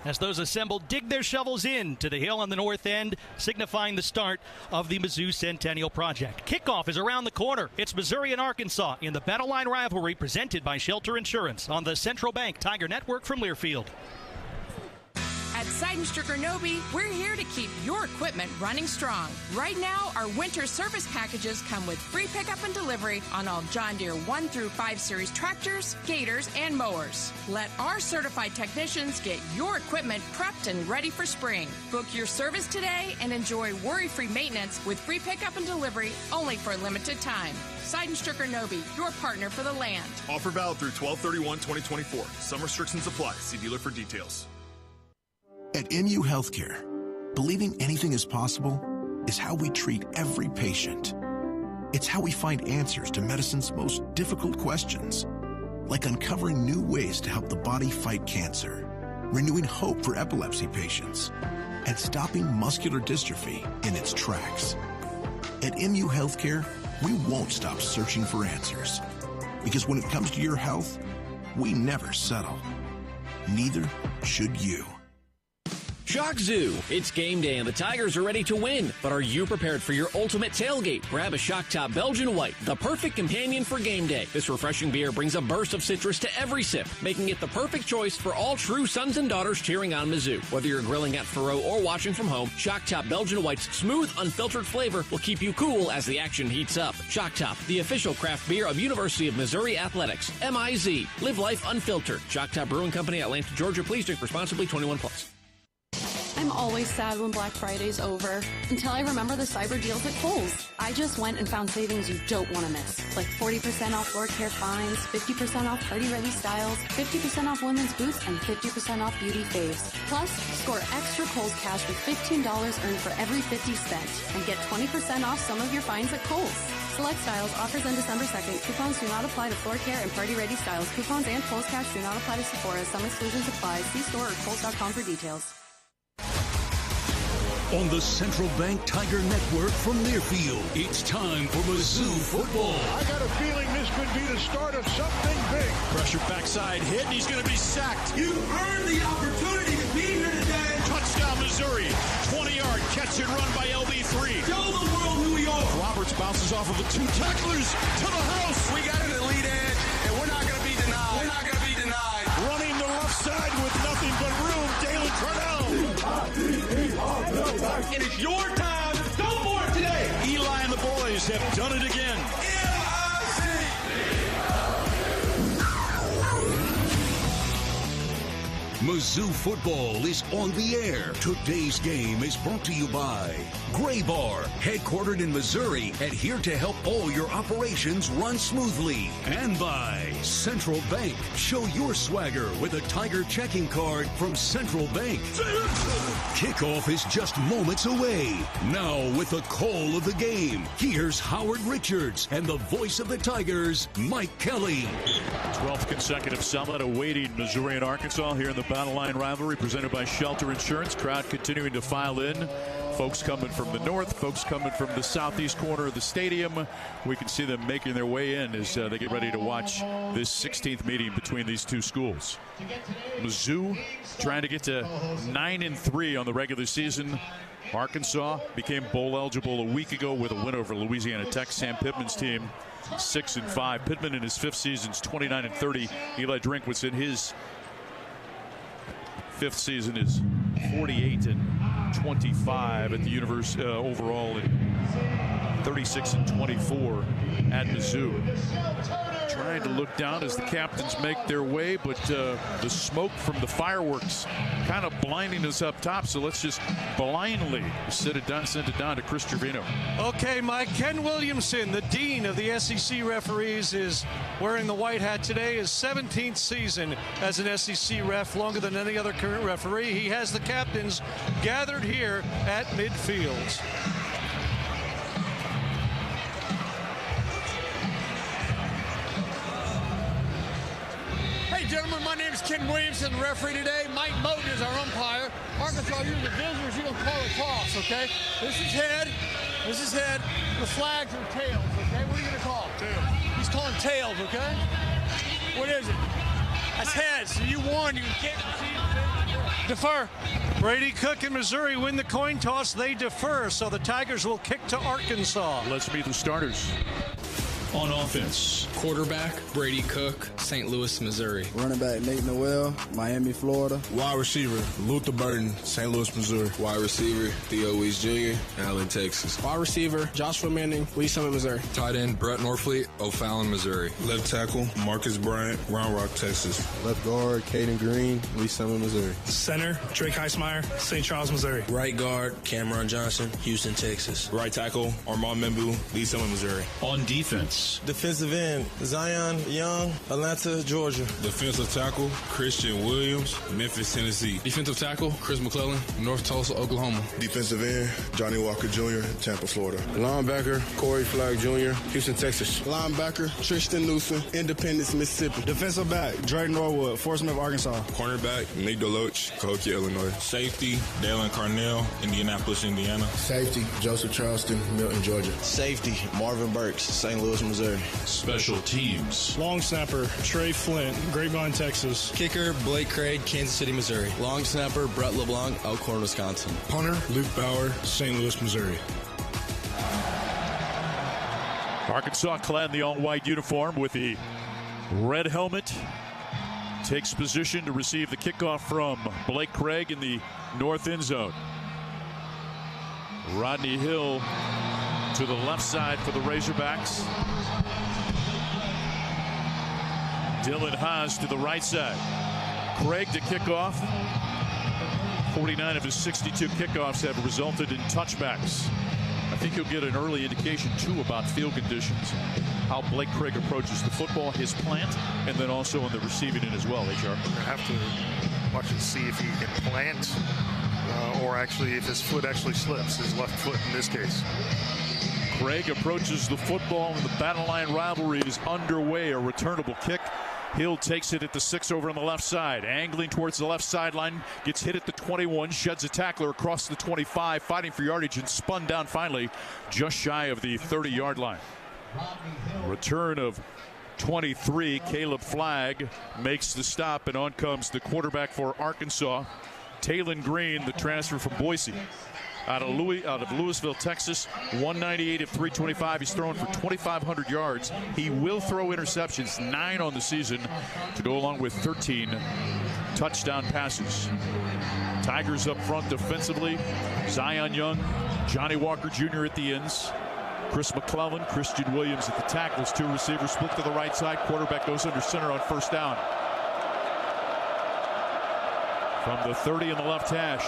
As those assembled dig their shovels in to the hill on the north end, signifying the start of the Mizzou Centennial Project. Kickoff is around the corner. It's Missouri and Arkansas in the Battle Line Rivalry, presented by Shelter Insurance on the Central Bank Tiger Network from Learfield. At Seidenstricker Nobi, we're here to keep your equipment running strong. Right now, our winter service packages come with free pickup and delivery on all John Deere 1 through 5 series tractors, gators, and mowers. Let our certified technicians get your equipment prepped and ready for spring. Book your service today and enjoy worry-free maintenance with free pickup and delivery only for a limited time. Seidenstricker Nobi, your partner for the land. Offer valid through 12/31/2024. Some restrictions apply. See dealer for details. At MU Healthcare, believing anything is possible is how we treat every patient. It's how we find answers to medicine's most difficult questions, like uncovering new ways to help the body fight cancer, renewing hope for epilepsy patients, and stopping muscular dystrophy in its tracks. At MU Healthcare, we won't stop searching for answers, because when it comes to your health, we never settle. Neither should you. Shock Zoo! It's game day and the Tigers are ready to win. But are you prepared for your ultimate tailgate? Grab a Shock Top Belgian White, the perfect companion for game day. This refreshing beer brings a burst of citrus to every sip, making it the perfect choice for all true sons and daughters cheering on Mizzou. Whether you're grilling at Thoreau or watching from home, Shock Top Belgian White's smooth, unfiltered flavor will keep you cool as the action heats up. Shock Top, the official craft beer of University of Missouri Athletics. MIZ. Live life unfiltered. Shock Top Brewing Company, Atlanta, Georgia. Please drink responsibly. 21+. I'm always sad when Black Friday's over, until I remember the cyber deals at Kohl's. I just went and found savings you don't want to miss, like 40% off floor care finds, 50% off party-ready styles, 50% off women's boots, and 50% off beauty faves. Plus, score extra Kohl's cash with $15 earned for every 50 spent, and get 20% off some of your finds at Kohl's. Select styles, offers end December 2nd. Coupons do not apply to floor care and party-ready styles. Coupons and Kohl's cash do not apply to Sephora. Some exclusions apply. See store or Kohl's.com for details. On the Central Bank Tiger Network from Learfield, it's time for Mizzou Football. I got a feeling this could be the start of something big. Pressure backside hit, and he's going to be sacked. You earned the opportunity to be here today. Touchdown, Missouri. 20-yard catch and run by LB3. Show the world who we are. Roberts bounces off of the two tacklers to the house. We got an elite edge, and we're not going to be denied. We're not going to be denied. Running the left side with nothing but room, Dalen Cornell. It is your time. Go for it today. Eli and the boys have done it again. Mizzou Football is on the air. Today's game is brought to you by Gray Bar, headquartered in Missouri and here to help all your operations run smoothly. And by Central Bank. Show your swagger with a Tiger checking card from Central Bank. Kickoff is just moments away. Now with the call of the game, here's Howard Richards and the voice of the Tigers, Mike Kelly. 12th consecutive summit awaiting Missouri and Arkansas here in the Battle Line Rivalry, presented by Shelter Insurance. Crowd continuing to file in. Folks coming from the north, folks coming from the southeast corner of the stadium. We can see them making their way in as they get ready to watch this 16th meeting between these two schools. Mizzou trying to get to 9-3 on the regular season. Arkansas became bowl eligible a week ago with a win over Louisiana Tech. Sam Pittman's team 6-5. Pittman in his 5th season is 29-30. Eli Drinkwitz in his 5th season is 48-25 at the university overall, and 36-24 at Mizzou. Trying to look down as the captains make their way, but the smoke from the fireworks kind of blinding us up top. So let's just blindly send it down to Chris Trevino. Okay, Mike. Ken Williamson, the dean of the SEC referees, is wearing the white hat today. His 17th season as an SEC ref, longer than any other current referee. He has the captains gathered here at midfield. Hey, gentlemen, my name is Ken Williamson, the referee today. Mike Moten is our umpire. Arkansas, you're the visitors. You're going to call a toss, okay? This is head. This is head. The flags are tails, okay? What are you going to call? Tails. He's calling tails, okay? What is it? That's heads. So you won. You can't concede. Defer. Brady Cook and Missouri win the coin toss. They defer, so the Tigers will kick to Arkansas. Let's meet the starters. On offense, quarterback Brady Cook, St. Louis, Missouri. Running back Nate Noel, Miami, Florida. Wide receiver Luther Burton, St. Louis, Missouri. Wide receiver Theo Weiss Jr., Allen, Texas. Wide receiver Joshua Manning, Lee Summit, Missouri. Tight end Brett Norfleet, O'Fallon, Missouri. Left tackle Marcus Bryant, Round Rock, Texas. Left guard Caden Green, Lee Summit, Missouri. Center Drake Heismeyer, St. Charles, Missouri. Right guard Cameron Johnson, Houston, Texas. Right tackle Armand Membu, Lee Summit, Missouri. On defense, defensive end Zion Young, Atlanta, Georgia. Defensive tackle Christian Williams, Memphis, Tennessee. Defensive tackle Chris McClellan, North Tulsa, Oklahoma. Defensive end Johnny Walker Jr., Tampa, Florida. Linebacker Corey Flagg Jr., Houston, Texas. Linebacker Tristan Newsom, Independence, Mississippi. Defensive back Drake Norwood, Fort Smith, Arkansas. Cornerback Nate Deloach, Cahokia, Illinois. Safety Dalen Carnell, Indianapolis, Indiana. Safety Joseph Charleston, Milton, Georgia. Safety Marvin Burks, St. Louis, Missouri. special teams. Long snapper Trey Flint, Grapevine, Texas. Kicker Blake Craig, Kansas City, Missouri. Long snapper Brett LeBlanc, Elkhorn, Wisconsin. Punter Luke Bauer, St. Louis, Missouri. Arkansas clad in the all-white uniform with the red helmet. Takes position to receive the kickoff from Blake Craig in the north end zone. Rodney Hill to the left side for the Razorbacks. Dylan Haas to the right side. Craig to kick off. 49 of his 62 kickoffs have resulted in touchbacks. I think you'll get an early indication, too, about field conditions, how Blake Craig approaches the football, his plant, and then also on the receiving end as well, HR. I have to watch and see if he can plant or actually if his foot actually slips, his left foot in this case. Craig approaches the football, and the battle line rivalry is underway. A returnable kick. Hill takes it at the 6 over on the left side, angling towards the left sideline, gets hit at the 21, sheds a tackler across the 25, fighting for yardage, and spun down finally just shy of the 30-yard line. Return of 23, Caleb Flagg makes the stop, and on comes the quarterback for Arkansas, Taylon Green, the transfer from Boise. Out of Louisville, Texas, 198 of 325. He's thrown for 2,500 yards. He will throw interceptions, 9 on the season, to go along with 13 touchdown passes. Tigers up front defensively. Zion Young, Johnny Walker Jr. at the ends. Chris McClellan, Christian Williams at the tackles. 2 receivers split to the right side. Quarterback goes under center on first down. From the 30 in the left hash.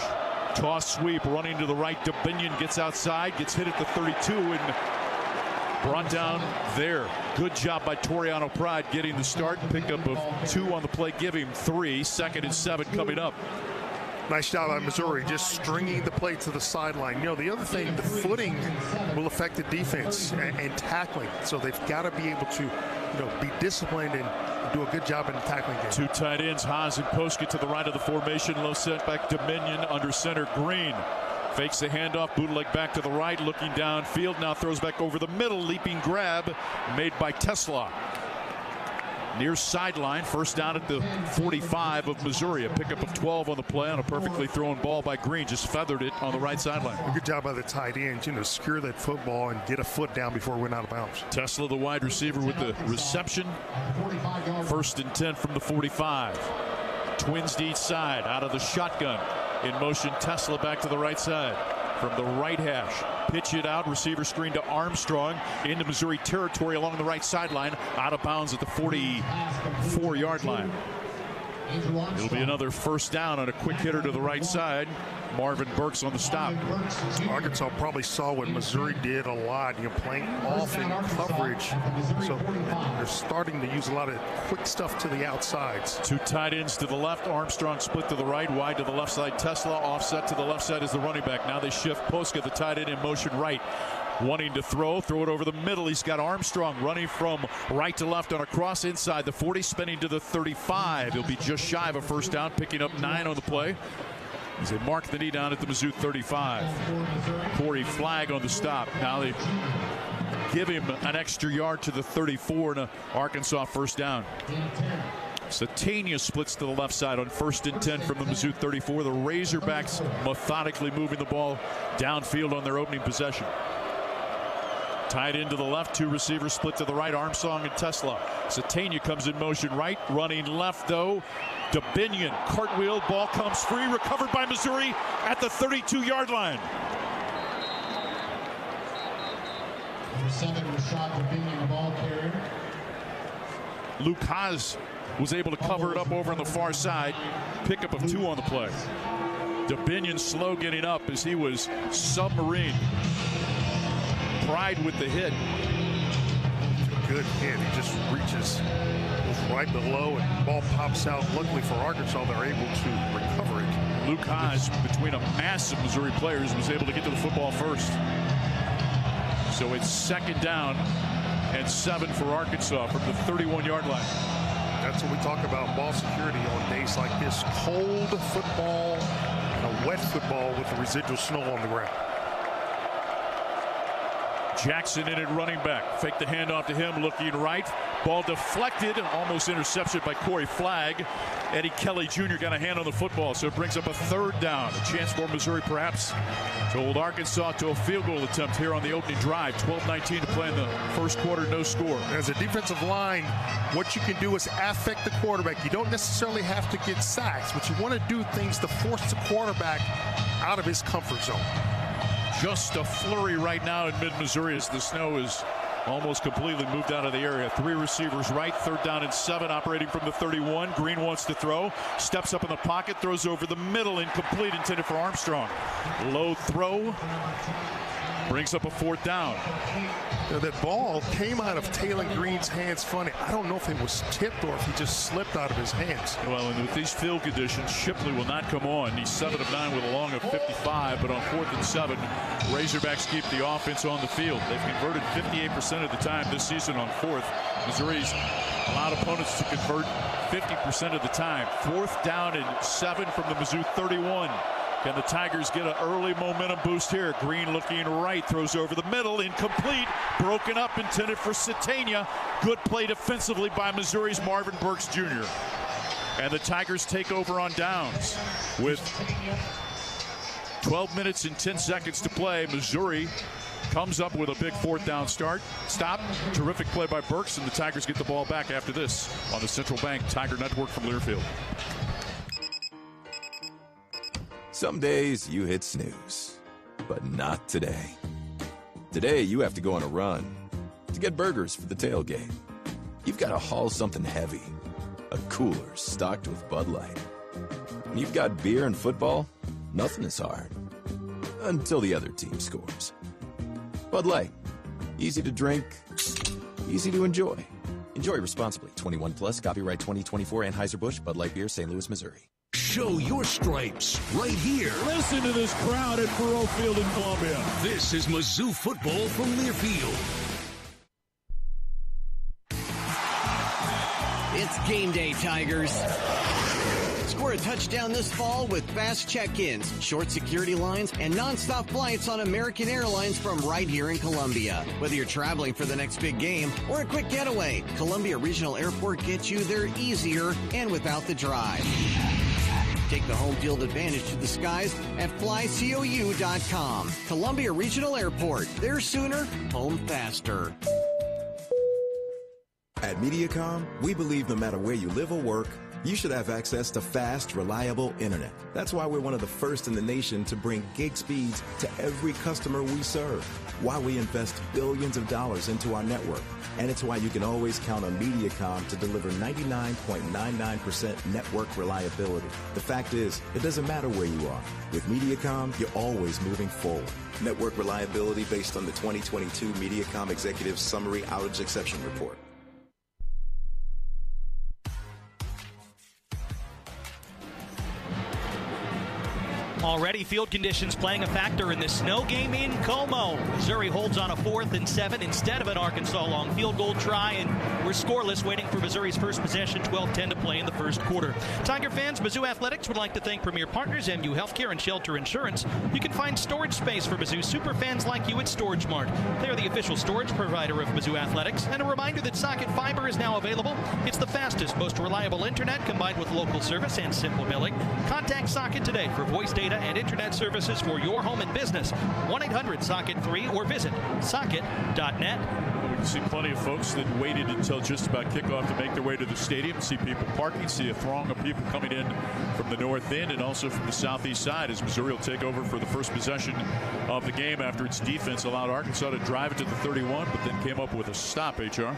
Toss sweep running to the right. DeBinion gets outside, gets hit at the 32 and brought down there. Good job by Toriano Pride getting the start. Pickup of 2 on the play, give him 3. 2nd and 7 coming up. Nice job by Missouri, just stringing the play to the sideline. You know, the other thing, the footing will affect the defense and tackling. So they've got to be able to, be disciplined and do a good job in the tackling game. 2 tight ends, Haas and Poska to the right of the formation. Low setback, Dominion under center. Green fakes the handoff, bootleg back to the right, looking downfield. Now throws back over the middle, leaping grab made by Tesla. Near sideline, first down at the 45 of Missouri. A pickup of 12 on the play on a perfectly thrown ball by Green. Just feathered it on the right sideline. Good job by the tight end, secure that football and get a foot down before it went out of bounds. Tesla, the wide receiver, with the reception. 1st and 10 from the 45. Twins to each side, out of the shotgun. In motion, Tesla back to the right side. from the right hash. Pitch it out, receiver screen to Armstrong into Missouri territory along the right sideline, out of bounds at the 44-yard line. It'll be another first down on a quick hitter to the right side. Marvin Burks on the stop. Arkansas probably saw what Missouri did a lot, playing off in coverage. So they're starting to use a lot of quick stuff to the outsides. Two tight ends to the left. Armstrong split to the right, wide to the left side. Tesla offset to the left side is the running back. Now they shift Poska, the tight end, in motion right. Wanting to throw it over the middle. He's got Armstrong running from right to left on a cross inside the 40, spinning to the 35. He'll be just shy of a first down, picking up 9 on the play. As they mark the knee down at the Mizzou 35. Corey Flagg on the stop. Now they give him an extra yard to the 34 and an Arkansas first down. Satania splits to the left side on 1st and 10 from the Mizzou 34. The Razorbacks methodically moving the ball downfield on their opening possession. Tied into the left, 2 receivers split to the right, Armstrong and Tesla. Satania comes in motion right, running left though. Dubinion, cartwheel, ball comes free, recovered by Missouri at the 32-yard line. Number 7, Rashad Dubinion, the ball carrier. Luke Haas was able to cover it up over on the far side. Pickup of 2 on the play. Dubinion slow getting up as he was submarine. Pride with the hit. Good hit. He just reaches right below and the ball pops out. Luckily for Arkansas, they're able to recover it. Luke Haas, between a mass of Missouri players, was able to get to the football first. So it's 2nd down and 7 for Arkansas from the 31-yard line. That's what we talk about, ball security on days like this. Cold football and a wet football with the residual snow on the ground. Jackson in at running back. Fake the handoff to him, looking right. Ball deflected, almost intercepted by Corey Flagg. Eddie Kelly Jr. got a hand on the football, so it brings up a 3rd down. A chance for Missouri perhaps to hold Arkansas to a field goal attempt here on the opening drive. 12:19 to play in the first quarter, no score. As a defensive line, what you can do is affect the quarterback. You don't necessarily have to get sacks, but you want to do things to force the quarterback out of his comfort zone. Just a flurry right now in mid-Missouri as the snow is almost completely moved out of the area. 3 receivers right, 3rd down and 7, operating from the 31. Green wants to throw, steps up in the pocket, throws over the middle, incomplete, intended for Armstrong. Low throw, brings up a 4th down. That ball came out of Taylor Green's hands funny. I don't know if it was tipped or if he just slipped out of his hands. Well, and with these field conditions, Shipley will not come on. He's 7 of 9 with a long of 55, but on 4th and 7, Razorbacks keep the offense on the field. They've converted 58% of the time this season on 4th. Missouri's allowed opponents to convert 50% of the time. 4th down and 7 from the Mizzou 31. Can the Tigers get an early momentum boost here? Green looking right, throws over the middle, incomplete, broken up, intended for Satania. Good play defensively by Missouri's Marvin Burks Jr. And the Tigers take over on downs with 12 minutes and 10 seconds to play. Missouri comes up with a big 4th down stop. Terrific play by Burks, and the Tigers get the ball back after this on the Central Bank Tiger Network from Learfield. Some days you hit snooze, but not today. Today you have to go on a run to get burgers for the tailgate. You've got to haul something heavy, a cooler stocked with Bud Light. And you've got beer and football, nothing is hard. Until the other team scores. Bud Light, easy to drink, easy to enjoy. Enjoy responsibly. 21 plus, copyright 2024, Anheuser-Busch, Bud Light Beer, St. Louis, Missouri. Show your stripes right here. Listen to this crowd at Faurot Field in Columbia. This is Mizzou Football from Learfield. It's game day, Tigers. Score a touchdown this fall with fast check-ins, short security lines, and nonstop flights on American Airlines from right here in Columbia. Whether you're traveling for the next big game or a quick getaway, Columbia Regional Airport gets you there easier and without the drive. Take the home field advantage to the skies at flycou.com. Columbia Regional Airport. There sooner, home faster. At MediaCom, we believe no matter where you live or work, You should have access to fast, reliable internet. That's why we're one of the first in the nation to bring gig speeds to every customer we serve. Why we invest billions of dollars into our network. And it's why you can always count on Mediacom to deliver 99.99% network reliability. The fact is, it doesn't matter where you are. With Mediacom, you're always moving forward. Network reliability based on the 2022 Mediacom Executive Summary Outage Exception Report. Already field conditions playing a factor in the snow game in Como. Missouri holds on a 4th and 7 instead of an Arkansas long field goal try, and we're scoreless waiting for Missouri's first possession, 12-10 to play in the first quarter. Tiger fans, Mizzou Athletics would like to thank Premier Partners, MU Healthcare and Shelter Insurance. You can find storage space for Mizzou super fans like you at Storage Mart. They are the official storage provider of Mizzou Athletics, and a reminder that Socket Fiber is now available. It's the fastest, most reliable internet combined with local service and simple billing. Contact Socket today for voice data and internet services for your home and business. 1-800-SOCKET-3 or visit socket.net. We can see plenty of folks that waited until just about kickoff to make their way to the stadium. See people parking, see a throng of people coming in from the north end and also from the southeast side as Missouri will take over for the first possession of the game after its defense allowed Arkansas to drive it to the 31, but then came up with a stop, HR.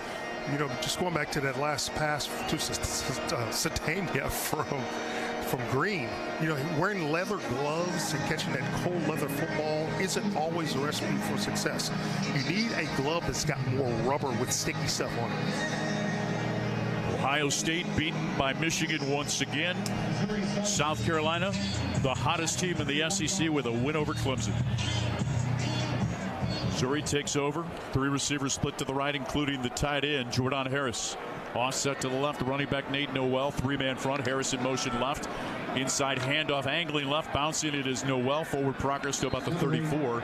You know, just going back to that last pass to Satania from Green, you know, wearing leather gloves and catching that cold leather football isn't always a recipe for success. You need a glove that's got more rubber with sticky stuff on it. Ohio State beaten by Michigan once again. South Carolina, the hottest team in the SEC, with a win over Clemson. Missouri takes over. 3 receivers split to the right, including the tight end, Jordan Harris. Offset to the left, the running back Nate Noel, 3-man front. Harris in motion left. Inside handoff, angling left, bouncing it is Noel. Forward progress to about the 34.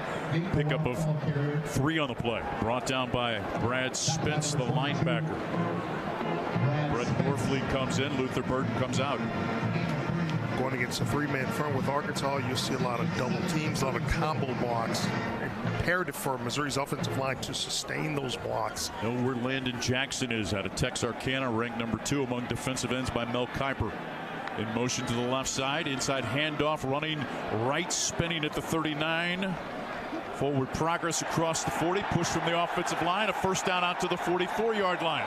Pickup of 3 on the play. Brought down by Brad Spence, the linebacker. Brett Norfleet comes in, Luther Burton comes out. Going against a 3-man front with Arkansas, you'll see a lot of double teams, a lot of combo blocks. Imperative for Missouri's offensive line to sustain those blocks. Know where Landon Jackson is out of Texarkana, ranked number 2 among defensive ends by Mel Kiper. In motion to the left side, inside handoff, running right, spinning at the 39. Forward progress across the 40, push from the offensive line, a first down out to the 44-yard line.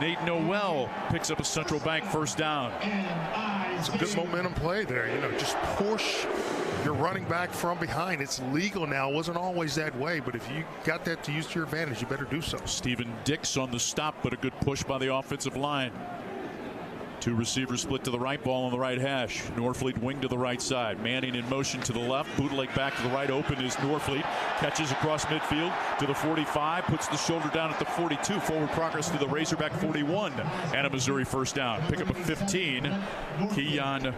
Nate Noel picks up a Central Bank first down. It's a good momentum play there. You know, just push your running back from behind. It's legal now. It wasn't always that way, but if you got that to use to your advantage, you better do so. Stephen Dix on the stop, but a good push by the offensive line. 2 receivers split to the right, ball on the right hash. Norfleet wing to the right side. Manning in motion to the left. Bootleg back to the right. Open is Norfleet. Catches across midfield to the 45. Puts the shoulder down at the 42. Forward progress to the Razorback 41. And a Missouri first down. Pick up a 15. Keon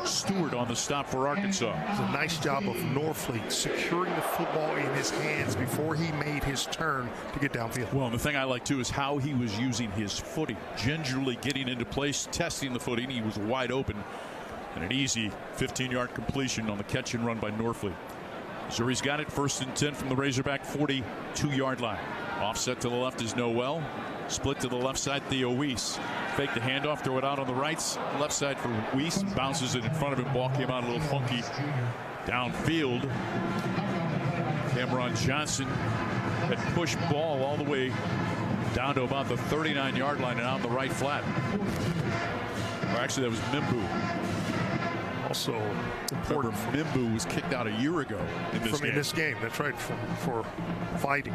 Stewart on the stop for Arkansas. It's a nice job of Norfleet securing the football in his hands before he made his turn to get downfield. Well, and the thing I like too is how he was using his footing, gingerly getting into place, testing the footing. He was wide open, and an easy 15-yard completion on the catch and run by Norfleet. Missouri's got it, 1st and 10 from the Razorback 42-yard line. Offset to the left is Noel. Split to the left side, Theo Weiss. Fake the handoff, throw it out on the right left side for Weiss. Bounces it in front of him. Ball came out a little funky downfield. Cameron Johnson had pushed ball all the way down to about the 39-yard line and on the right flat. Or actually, that was Mimbu. Also important. Mimbu was kicked out a year ago in this game. That's right, for fighting.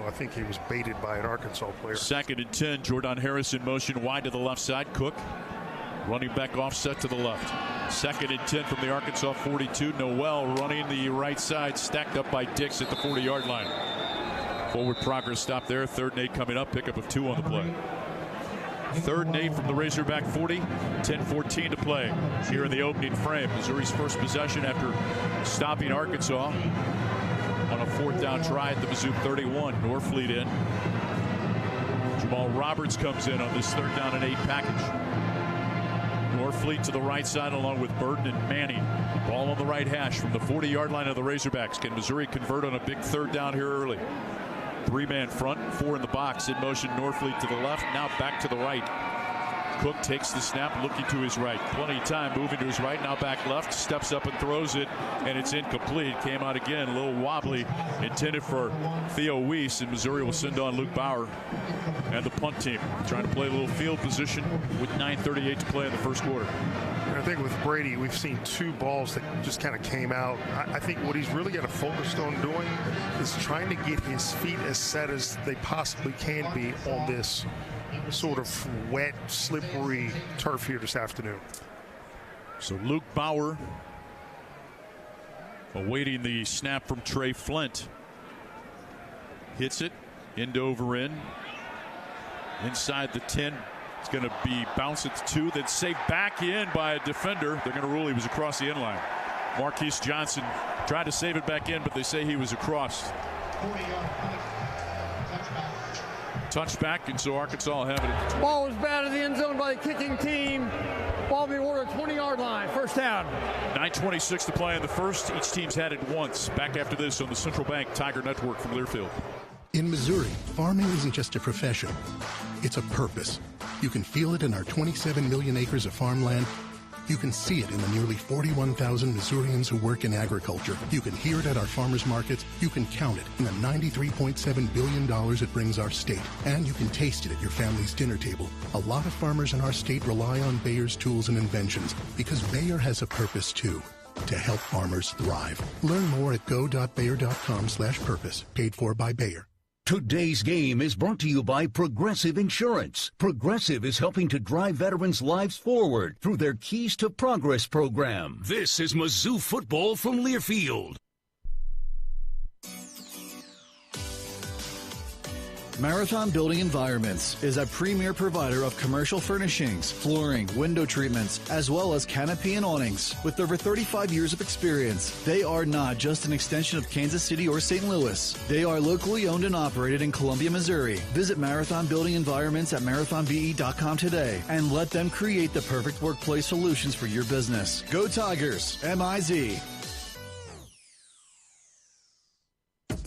I think he was baited by an Arkansas player. 2nd and 10. Jordan Harris in motion wide to the left side. Cook running back offset to the left. 2nd and 10 from the Arkansas 42. Noel running the right side, stacked up by Dix at the 40-yard line. Forward progress stop there. 3rd and 8 coming up. Pickup of 2 on the play. 3rd and 8 from the Razorback 40. 10-14 to play here in the opening frame. Missouri's first possession after stopping Arkansas on a 4th down try at the Mizzou 31. Norfleet in. Jamal Roberts comes in on this 3rd down and 8 package. Norfleet to the right side along with Burton and Manning. Ball on the right hash from the 40-yard line of the Razorbacks. Can Missouri convert on a big 3rd down here early? 3-man front, 4 in the box. In motion, Norfleet to the left, now back to the right. Cook takes the snap, looking to his right. Plenty of time, moving to his right, now back left, steps up and throws it, and it's incomplete. Came out again, a little wobbly, intended for Theo Weiss, and Missouri will send on Luke Bauer and the punt team, trying to play a little field position with 9:38 to play in the first quarter. I think with Brady, we've seen 2 balls that just kind of came out. I think what he's really got to focus on doing is trying to get his feet as set as they possibly can be on this sort of wet, slippery turf here this afternoon. So Luke Bauer awaiting the snap from Trey Flint. Hits it, end over end. Inside the 10. It's going to be bounced at the 2, then saved back in by a defender. They're going to rule he was across the end line. Marquise Johnson tried to save it back in, but they say he was across. Touchback, and so Arkansas will have it at the 20. Ball was batted in the end zone by the kicking team. Ball being ordered 20-yard line, first down. 9:26 to play in the first. Each team's had it once. Back after this on the Central Bank Tiger Network from Learfield. In Missouri, farming isn't just a profession, it's a purpose. You can feel it in our 27 million acres of farmland. You can see it in the nearly 41,000 Missourians who work in agriculture. You can hear it at our farmers markets. You can count it in the $93.7 billion it brings our state. And you can taste it at your family's dinner table. A lot of farmers in our state rely on Bayer's tools and inventions because Bayer has a purpose too, to help farmers thrive. Learn more at go.bayer.com/purpose. Paid for by Bayer. Today's game is brought to you by Progressive Insurance. Progressive is helping to drive veterans' lives forward through their Keys to Progress program. This is Mizzou Football from Learfield. Marathon Building Environments is a premier provider of commercial furnishings, flooring, window treatments, as well as canopy and awnings. With over 35 years of experience, they are not just an extension of Kansas City or St. Louis. They are locally owned and operated in Columbia, Missouri. Visit Marathon Building Environments at marathonbe.com today and let them create the perfect workplace solutions for your business. Go Tigers, M-I-Z.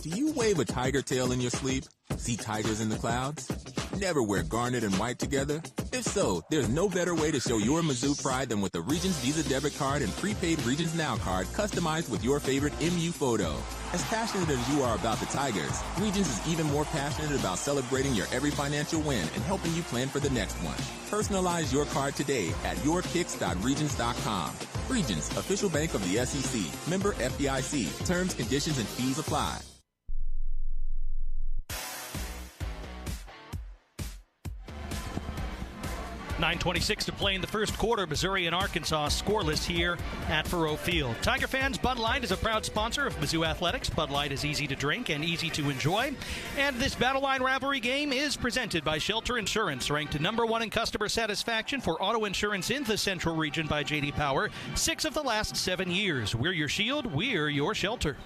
Do you wave a tiger tail in your sleep? See tigers in the clouds? Never wear garnet and white together? If so, there's no better way to show your Mizzou pride than with the Regions Visa debit card and prepaid Regions Now card customized with your favorite MU photo. As passionate as you are about the Tigers, Regions is even more passionate about celebrating your every financial win and helping you plan for the next one. Personalize your card today at yourpicks.regions.com. Regions, official bank of the SEC. Member FDIC. Terms, conditions, and fees apply. 9:26 to play in the first quarter. Missouri and Arkansas scoreless here at Faurot Field. Tiger fans, Bud Light is a proud sponsor of Mizzou Athletics. Bud Light is easy to drink and easy to enjoy. And this Battle Line Rivalry game is presented by Shelter Insurance, ranked #1 in customer satisfaction for auto insurance in the Central Region by J.D. Power. 6 of the last 7 years. We're your shield. We're your shelter.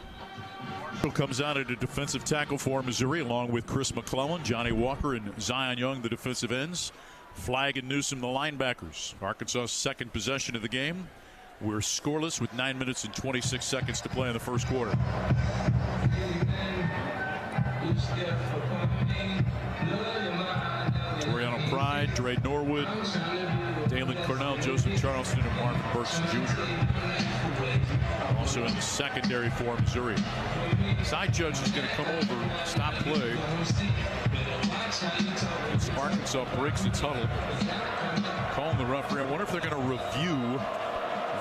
Comes out at a defensive tackle for Missouri, along with Chris McClellan, Johnny Walker, and Zion Young, the defensive ends. Flagg and Newsom, the linebackers. Arkansas' second possession of the game. We're scoreless with 9 minutes and 26 seconds to play in the first quarter. Toriano Pride, Dre Norwood, Dalen Cornell, Joseph Charleston, and Marvin Burks Jr. Also in the secondary for Missouri. Side judge is going to come over, stop play. As Arkansas breaks its huddle. Calling the referee. I wonder if they're going to review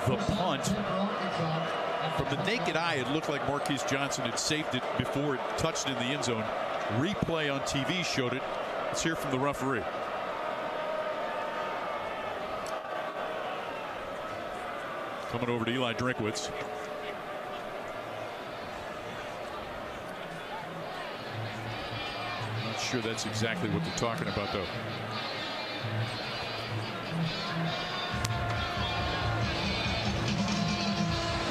the punt. From the naked eye, it looked like Marquise Johnson had saved it before it touched in the end zone. Replay on TV showed it. Let's hear from the referee. Coming over to Eli Drinkwitz. Not sure that's exactly what they're talking about, though.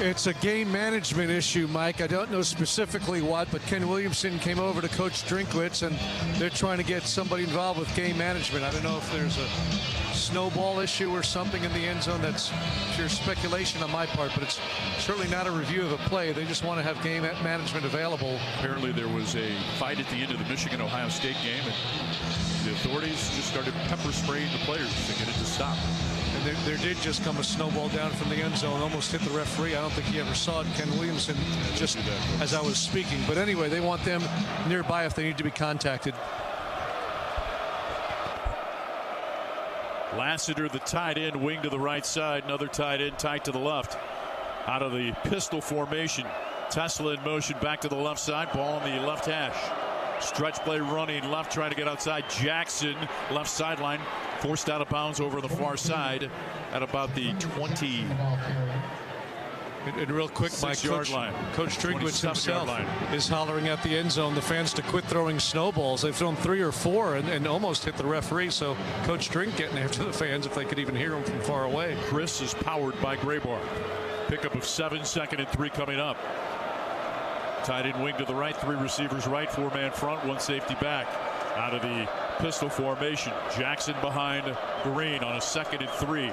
It's a game management issue, Mike. I don't know specifically what, but Ken Williamson came over to Coach Drinkwitz, and they're trying to get somebody involved with game management. I don't know if there's a snowball issue or something in the end zone. That's pure speculation on my part, but it's certainly not a review of a play. They just want to have game management available. Apparently there was a fight at the end of the Michigan-Ohio State game, and the authorities just started pepper spraying the players to get it to stop. And there did just come a snowball down from the end zone, almost hit the referee. I don't think he ever saw it. Ken Williamson, just as I was speaking. But anyway, they want them nearby if they need to be contacted. Lassiter, the tight end, wing to the right side. Another tight end tight to the left. Out of the pistol formation. Tesla in motion back to the left side. Ball on the left hash. Stretch play running left, trying to get outside. Jackson, left sideline. Forced out of bounds over the far side at about the 20. And real quick, Mike, Coach Drinkwitz himself is hollering at the end zone the fans to quit throwing snowballs. They've thrown 3 or 4 and almost hit the referee. So Coach Drink getting after the fans if they could even hear him from far away. Chris is powered by Graybar. Pickup of 7, 2nd and 3 coming up. Tight end wing to the right, 3 receivers right, 4-man front, 1 safety back. Out of the pistol formation. Jackson behind Green on a 2nd and 3.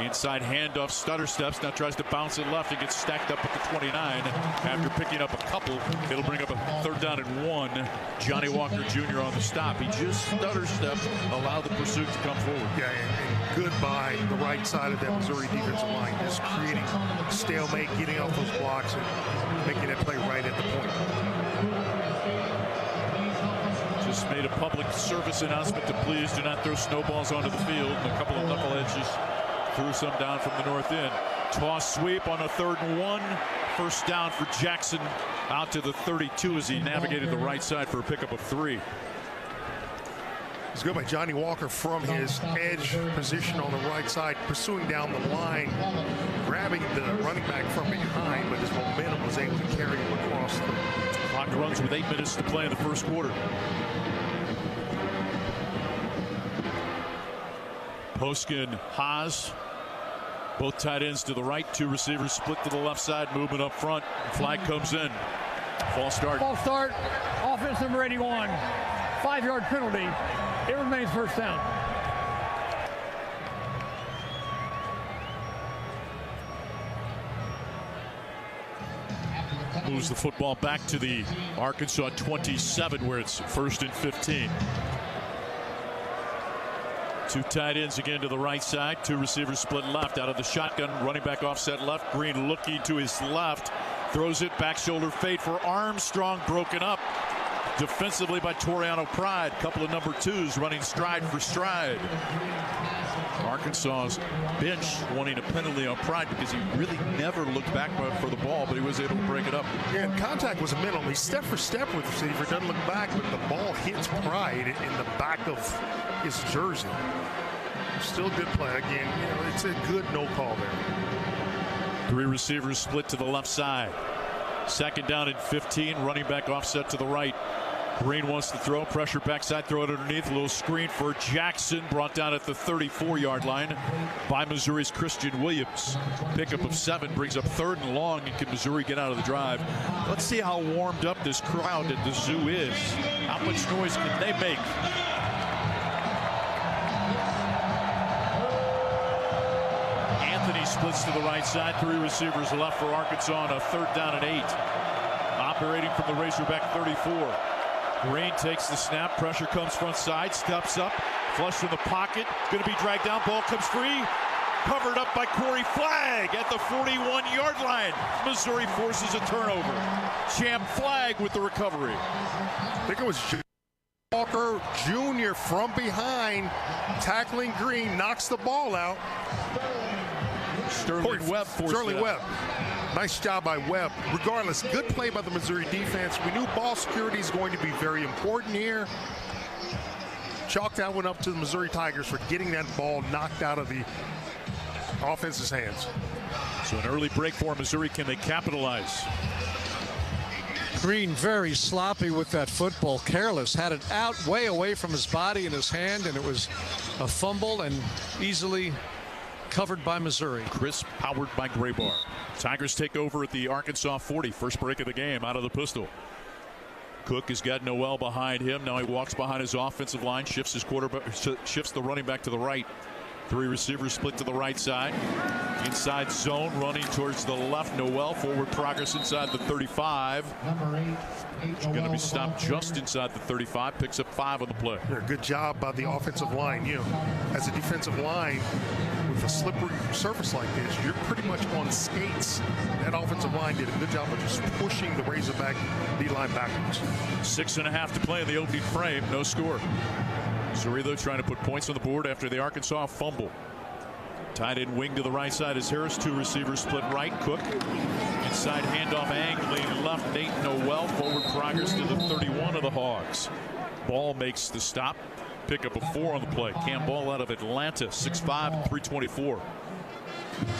Inside handoff, stutter steps, now tries to bounce it left and gets stacked up at the 29. After picking up a couple, it'll bring up a 3rd down and 1. Johnny Walker Jr. on the stop. He just stutter steps, allow the pursuit to come forward. Yeah, and good by the right side of that Missouri defensive line, just creating stalemate, getting off those blocks and making that play right at the point. Just made a public service announcement to please do not throw snowballs onto the field. And a couple of knuckleheads just threw some down from the north end. Toss sweep on a 3rd and 1. First down for Jackson out to the 32 as he navigated the right side for a pickup of 3. It's good by Johnny Walker from his edge position on the right side, pursuing down the line, grabbing the running back from behind, but his momentum was able to carry him across. The clock runs with 8 minutes to play in the first quarter. Postgame, Haas, both tight ends to the right, 2 receivers split to the left side, movement up front. Flag comes in. False start. False start. Offense number 81. 5-yard penalty. It remains first down. Moves the football back to the Arkansas 27 where it's 1st and 15. 2 tight ends again to the right side. 2 receivers split left out of the shotgun. Running back offset left. Green looking to his left. Throws it back shoulder fade for Armstrong. Broken up defensively by Toriano Pride. Couple of number 2s running stride for stride. Arkansas's bench wanting a penalty on Pride because he really never looked back for the ball, but he was able to break it up. Yeah, and contact was minimal. He step for step with the receiver, doesn't look back, but the ball hits Pride in the back of his jersey. Still good play. Again, it's a good no call there. 3 receivers split to the left side. 2nd down and 15. Running back offset to the right. Green wants to throw. Pressure backside. Throw it underneath. A little screen for Jackson. Brought down at the 34-yard line by Missouri's Christian Williams. Pickup of 7 brings up 3rd and long. And can Missouri get out of the drive? Let's see how warmed up this crowd at the zoo is. How much noise can they make? Anthony splits to the right side. 3 receivers left for Arkansas on a 3rd down and 8. Operating from the Razorback 34. Green takes the snap. Pressure comes front side. Steps up. Flush from the pocket. Going to be dragged down. Ball comes free. Covered up by Corey Flagg at the 41-yard line. Missouri forces a turnover. Champ Flagg with the recovery. I think it was Walker Jr. from behind, tackling Green, knocks the ball out. Sterling Webb forced Sterling Webb. Nice job by Webb. Regardless, good play by the Missouri defense. We knew ball security is going to be very important here. Chalk that one up to the Missouri Tigers for getting that ball knocked out of the offense's hands. So an early break for Missouri. Can they capitalize? Green very sloppy with that football. Careless. Had it out way away from his body and his hand, and it was a fumble and easily covered by Missouri. Crisp, powered by Graybar. Tigers take over at the Arkansas 40. First break of the game out of the pistol. Cook has got Noel behind him. Now he walks behind his offensive line, shifts the running back to the right. 3 receivers split to the right side. Inside zone, running towards the left. Noel, forward progress inside the 35. He's going to be stopped just inside the 35. Picks up 5 on the play. Yeah, good job by the offensive line. You know, as a defensive line, with a slippery surface like this, you're pretty much on skates. That offensive line did a good job of just pushing the Razorback D-line backwards. 6.5 to play in the opening frame. No score. Missouri, though, trying to put points on the board after the Arkansas fumble. Tight end wing to the right side is Harris. 2 receivers split right. Cook. Inside handoff angling left. Nate Noel. Forward progress to the 31 of the Hogs. Ball makes the stop. Pick up a 4 on the play. Cam Ball out of Atlanta. 6'5", 324.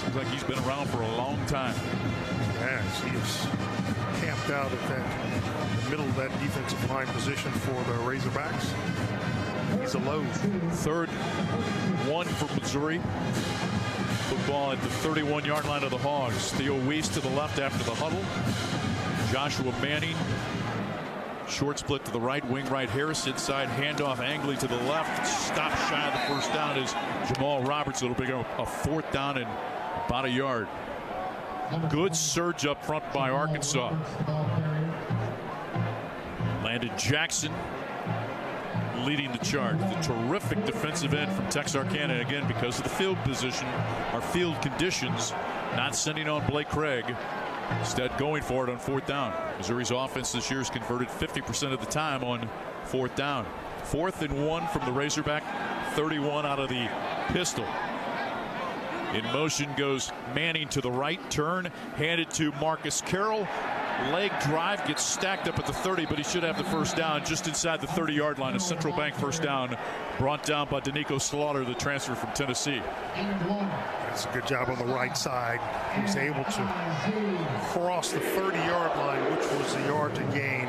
Seems like he's been around for a long time. Yes, he is camped out at that middle of that defensive line position for the Razorbacks. He's a low. 3rd 1 for Missouri. Football at the 31-yard line of the Hogs. Theo Weiss to the left after the huddle. Joshua Manning. Short split to the right. Wing right Harris. Inside handoff Angley to the left. Stop shy of the first down is Jamal Roberts. It'll be a 4th down and about a yard. Good surge up front by Arkansas. Landon Jackson leading the charge. The terrific defensive end from Texarkana, again because of the field position or field conditions, not sending on Blake Craig. Instead going for it on 4th down. Missouri's offense this year has converted 50% of the time on 4th down. 4th and 1 from the Razorback. 31 out of the pistol. In motion goes Manning to the right. Turn handed to Marcus Carroll. Leg drive gets stacked up at the 30, but he should have the first down just inside the 30-yard line. A Central Bank first down brought down by Danico Slaughter, the transfer from Tennessee. That's a good job on the right side. He was able to cross the 30-yard line, which was the yard to gain,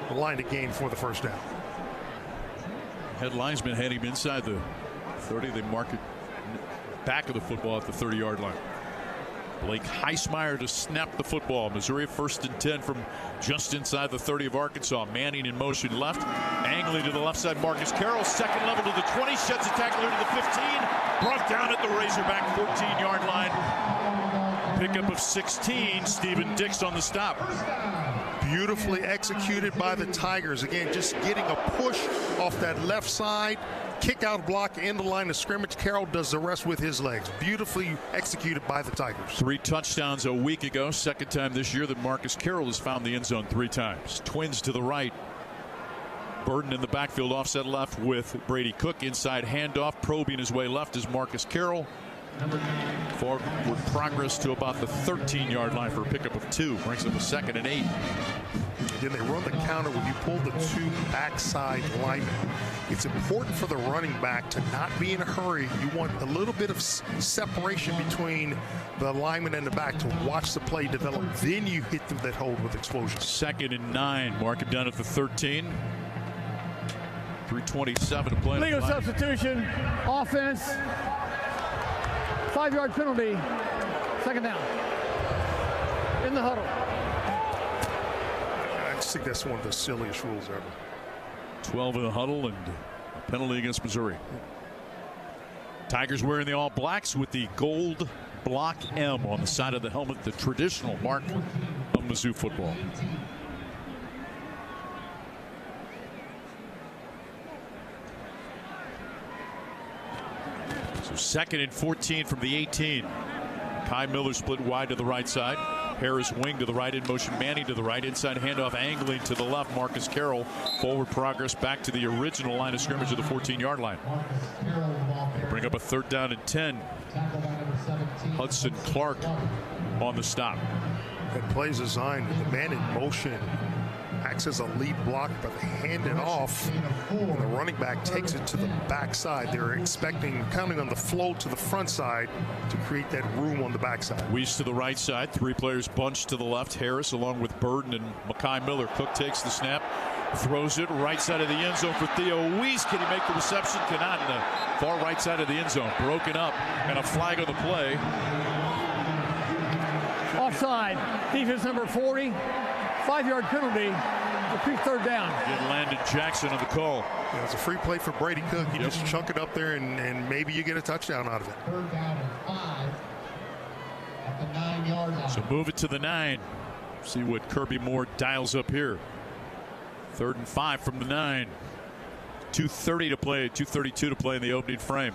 the line to gain for the first down. Head linesman had him inside the 30. They mark it back of the football at the 30-yard line. Blake Heismeyer to snap the football. Missouri 1st and 10 from just inside the 30 of Arkansas. Manning in motion left. Angling to the left side. Marcus Carroll, 2nd level to the 20. Sheds a tackler to the 15. Brought down at the Razorback 14-yard line. Pickup of 16. Stephen Dix on the stop. Beautifully executed by the Tigers. Again, just getting a push off that left side. Kick out block in the line of scrimmage. Carroll does the rest with his legs. Beautifully executed by the Tigers. 3 touchdowns a week ago. 2nd time this year that Marcus Carroll has found the end zone 3 times. Twins to the right. Burden in the backfield, offset left with Brady Cook. Inside handoff, probing his way left is Marcus Carroll. Forward progress to about the 13-yard line for a pickup of 2. Brings up a 2nd and 8. Then they run the counter when you pull the 2 backside linemen. It's important for the running back to not be in a hurry. You want a little bit of separation between the lineman and the back to watch the play develop. Then you hit them that hold with explosion. 2nd and 9. Mark him down at the 13. 3:27 to play. Legal substitution. Offense. 5-yard penalty. 2nd down. In the huddle. I just think that's one of the silliest rules ever. 12 in the huddle and a penalty against Missouri. Tigers wearing the all blacks with the gold block M on the side of the helmet, the traditional mark of Mizzou football. So 2nd and 14 from the 18. Kai Miller split wide to the right side. Harris wing to the right, in motion Manning to the right. Inside handoff angling to the left. Marcus Carroll. Forward progress back to the original line of scrimmage of the 14-yard line. Bring up a 3rd down and 10. Hudson Clark on the stop. That play's designed with the man in motion. Acts as a lead block, but they hand it off. And the running back takes it to the backside. They're counting on the flow to the front side to create that room on the backside. Weiss to the right side. 3 players bunched to the left. Harris along with Burden and Makai Miller. Cook takes the snap. Throws it right side of the end zone for Theo Weiss. Can he make the reception? Cannot. In the far right side of the end zone. Broken up. And a flag on the play. Offside. Defense number 40. 5-yard penalty. Repeat third down. Get Landon Jackson on the call. Yeah, it's a free play for Brady Cook. You just chunk it up there and maybe you get a touchdown out of it. Third down and 5 at the 9-yard line. So move it to the 9. See what Kirby Moore dials up here. 3rd and 5 from the 9. 2:30 to play, 2:32 to play in the opening frame.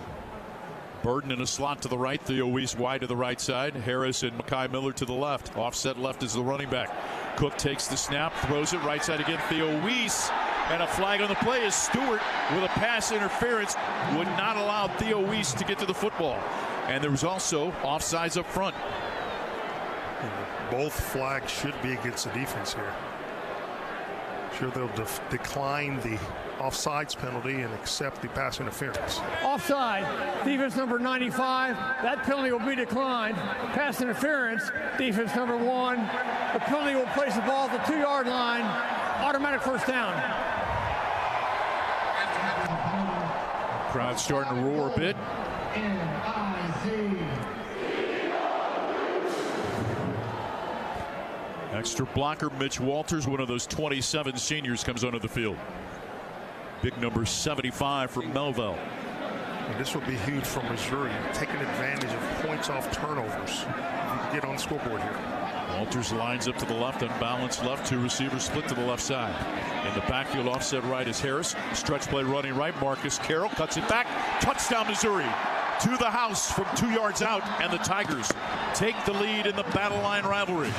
Burden in a slot to the right. Theo Weiss wide to the right side. Harris and Mekhi Miller to the left. Offset left is the running back. Cook takes the snap, throws it right side again. Theo Weiss. And a flag on the play is Stewart with a pass interference. Would not allow Theo Weiss to get to the football. And there was also offsides up front. Both flags should be against the defense here. Sure, they'll decline the offsides penalty and accept the pass interference. Offside. Defense number 95. That penalty will be declined. Pass interference. Defense number 1. The penalty will place the ball at the 2-yard line. Automatic first down. Crowd starting to roar a bit. Extra blocker Mitch Walters, one of those 27 seniors, comes onto the field. Big number 75 for Melville. And this will be huge for Missouri, taking advantage of points off turnovers. Get on the scoreboard here. Walters lines up to the left, unbalanced left. 2 receivers split to the left side. In the backfield, offset right is Harris. Stretch play running right. Marcus Carroll cuts it back. Touchdown, Missouri. To the house from 2 yards out, and the Tigers take the lead in the Battle Line rivalry.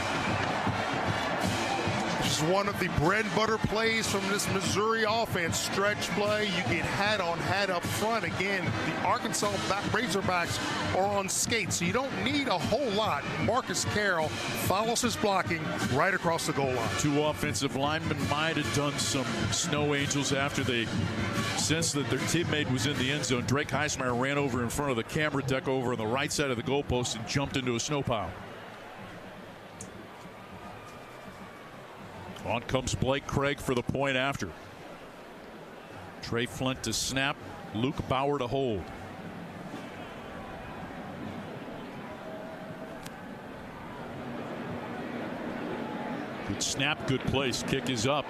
This is one of the bread and butter plays from this Missouri offense. Stretch play, you get hat on hat up front. Again, the Arkansas Razorbacks are on skates, so you don't need a whole lot. Marcus Carroll follows his blocking right across the goal line. 2 offensive linemen might have done some snow angels after they sensed that their teammate was in the end zone. Drake Heismeyer ran over in front of the camera deck over on the right side of the goalpost and jumped into a snow pile. On comes Blake Craig for the point after. Trey Flint to snap. Luke Bauer to hold. Good snap, good place. Kick is up,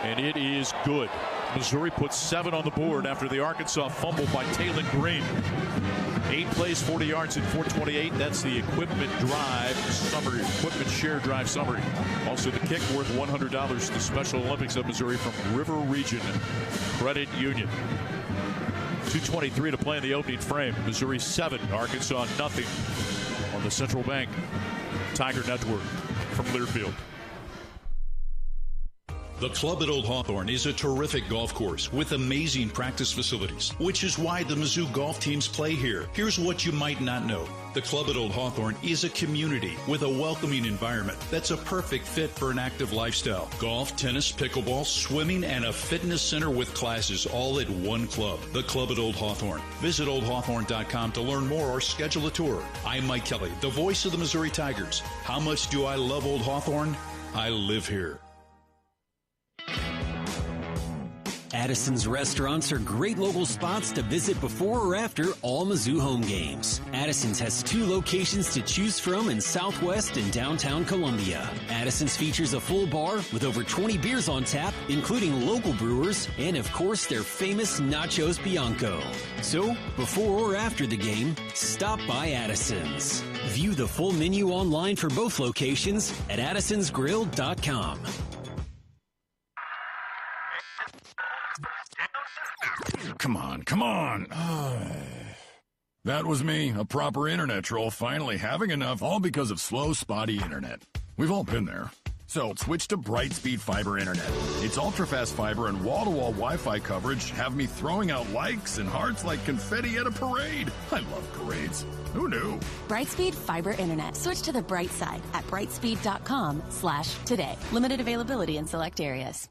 and it is good. Missouri puts 7 on the board after the Arkansas fumble by Taylor Green. 8 plays, 40 yards, and 428. That's the equipment drive summary, equipment share drive summary. Also the kick worth $100 to Special Olympics of Missouri from River Region Credit Union. 2:23 to play in the opening frame. Missouri 7, Arkansas nothing on the Central Bank Tiger Network from Learfield. The Club at Old Hawthorne is a terrific golf course with amazing practice facilities, which is why the Mizzou golf teams play here. Here's what you might not know. The Club at Old Hawthorne is a community with a welcoming environment that's a perfect fit for an active lifestyle. Golf, tennis, pickleball, swimming, and a fitness center with classes all at one club. The Club at Old Hawthorne. Visit oldhawthorne.com to learn more or schedule a tour. I'm Mike Kelly, the voice of the Missouri Tigers. How much do I love Old Hawthorne? I live here. Addison's restaurants are great local spots to visit before or after all Mizzou home games. Addison's has 2 locations to choose from in Southwest and downtown Columbia. Addison's features a full bar with over 20 beers on tap, including local brewers, and of course their famous Nachos Bianco. So, before or after the game, stop by Addison's. View the full menu online for both locations at addisonsgrill.com. Come on. That was me, a proper internet troll, finally having enough, all because of slow, spotty internet. We've all been there. So switch to Brightspeed Fiber Internet. Its ultra-fast fiber and wall-to-wall Wi-Fi coverage have me throwing out likes and hearts like confetti at a parade. I love parades. Who knew? Brightspeed Fiber Internet. Switch to the bright side at brightspeed.com/today. Limited availability in select areas.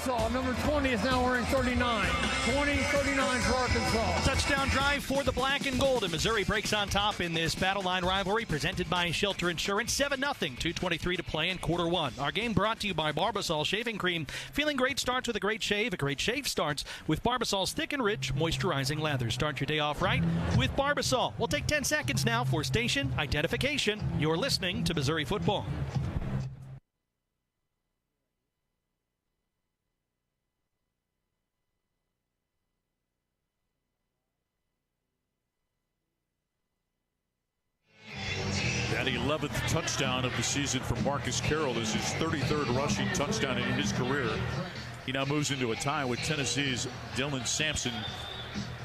Arkansas. Number 20 is now wearing 39. 20-39 for Arkansas. Touchdown drive for the black and gold, and Missouri breaks on top in this Battle Line rivalry presented by Shelter Insurance. 7-0, 2:23 to play in quarter one. Our game brought to you by Barbasol Shaving Cream. Feeling great starts with a great shave. A great shave starts with Barbasol's thick and rich moisturizing lather. Start your day off right with Barbasol. We'll take 10 seconds now for station identification. You're listening to Missouri Football. That 11th touchdown of the season for Marcus Carroll is his 33rd rushing touchdown in his career. He now moves into a tie with Tennessee's Dylan Sampson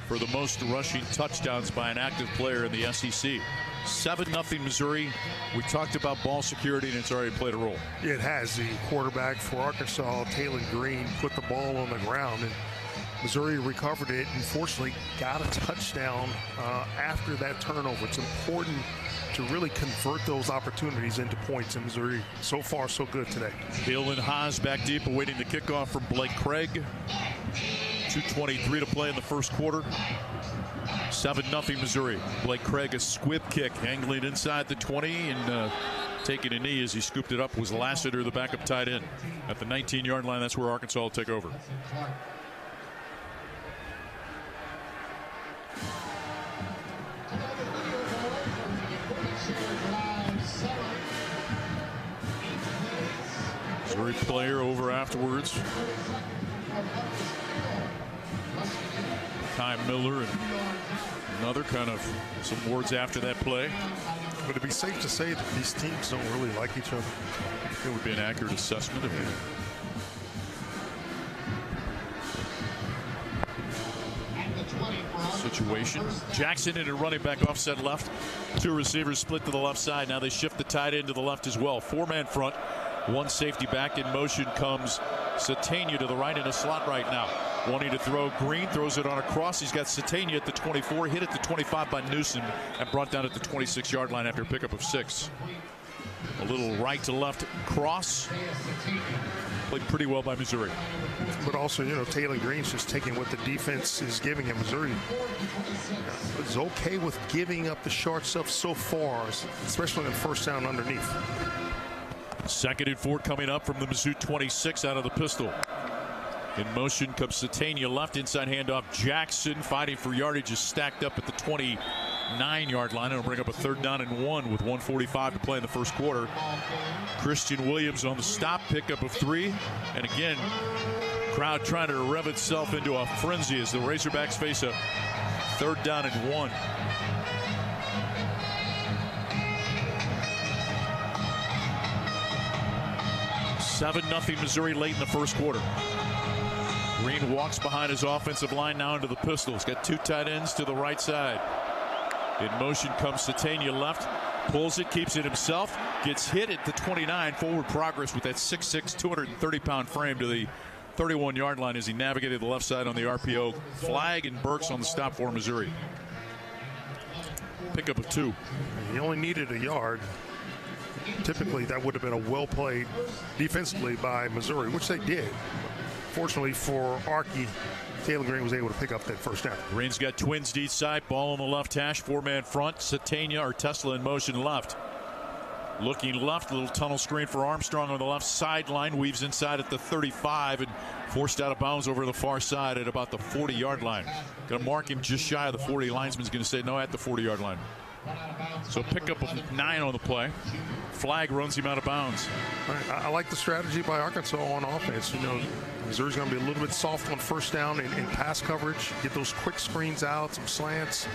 for the most rushing touchdowns by an active player in the SEC. 7-0 Missouri. We talked about ball security, and it's already played a role. It has. The quarterback for Arkansas, Taylor Green, put the ball on the ground, and Missouri recovered it and fortunately got a touchdown after that turnover. It's important to really convert those opportunities into points in Missouri. So far, so good today. Hill and Haas back deep, awaiting the kickoff from Blake Craig. 2:23 to play in the first quarter. 7-0 Missouri. Blake Craig, a squib kick, angling inside the 20 and taking a knee as he scooped it up was Lassiter, the backup tight end. At the 19-yard line, that's where Arkansas will take over. Missouri player over afterwards. Ty Miller and another kind of some words after that play. Would it be safe to say that these teams don't really like each other? It would be an accurate assessment of it. Situation. Jackson in a running back offset left. Two receivers split to the left side. Now they shift the tight end to the left as well. Four-man front. One safety back. In motion comes Satania to the right in a slot right now. Wanting to throw, Green throws it on a cross. He's got Satania at the 24, hit at the 25 by Newsom, and brought down at the 26-yard line after a pickup of 6. A little right to left cross. Played pretty well by Missouri. But also, you know, Taylor Green's just taking what the defense is giving him. Missouri is okay with giving up the short stuff so far, especially on first down underneath. 2nd and 4 coming up from the Mizzou 26 out of the pistol. In motion comes Satania left, inside handoff. Jackson fighting for yardage is stacked up at the 29-yard line. It'll bring up a 3rd down and 1 with 1:45 to play in the first quarter. Christian Williams on the stop, pickup of 3. And again, crowd trying to rev itself into a frenzy as the Razorbacks face a 3rd down and 1. (7-0) Missouri late in the first quarter. Green walks behind his offensive line now into the pistol. He's got 2 tight ends to the right side. In motion comes Satania left. Pulls it, keeps it himself. Gets hit at the 29. Forward progress with that 6'6", 230-pound frame to the 31-yard line as he navigated the left side on the RPO. Flag and Burks on the stop for Missouri. Pickup of 2. He only needed a yard. Typically, that would have been a well-played defensively by Missouri, which they did. Fortunately for Arky, Taylor Green was able to pick up that first down. Green's got twins deep side, ball on the left hash, 4-man front. Satania or Tesla in motion left. Looking left, little tunnel screen for Armstrong on the left sideline. Weaves inside at the 35 and forced out of bounds over the far side at about the 40-yard line. Going to mark him just shy of the 40. Linesman's going to say no at the 40-yard line. So pickup of 9 on the play. Flag runs him out of bounds. I like the strategy by Arkansas on offense. You know, Missouri's going to be a little bit soft on first down in pass coverage. Get those quick screens out, some slants,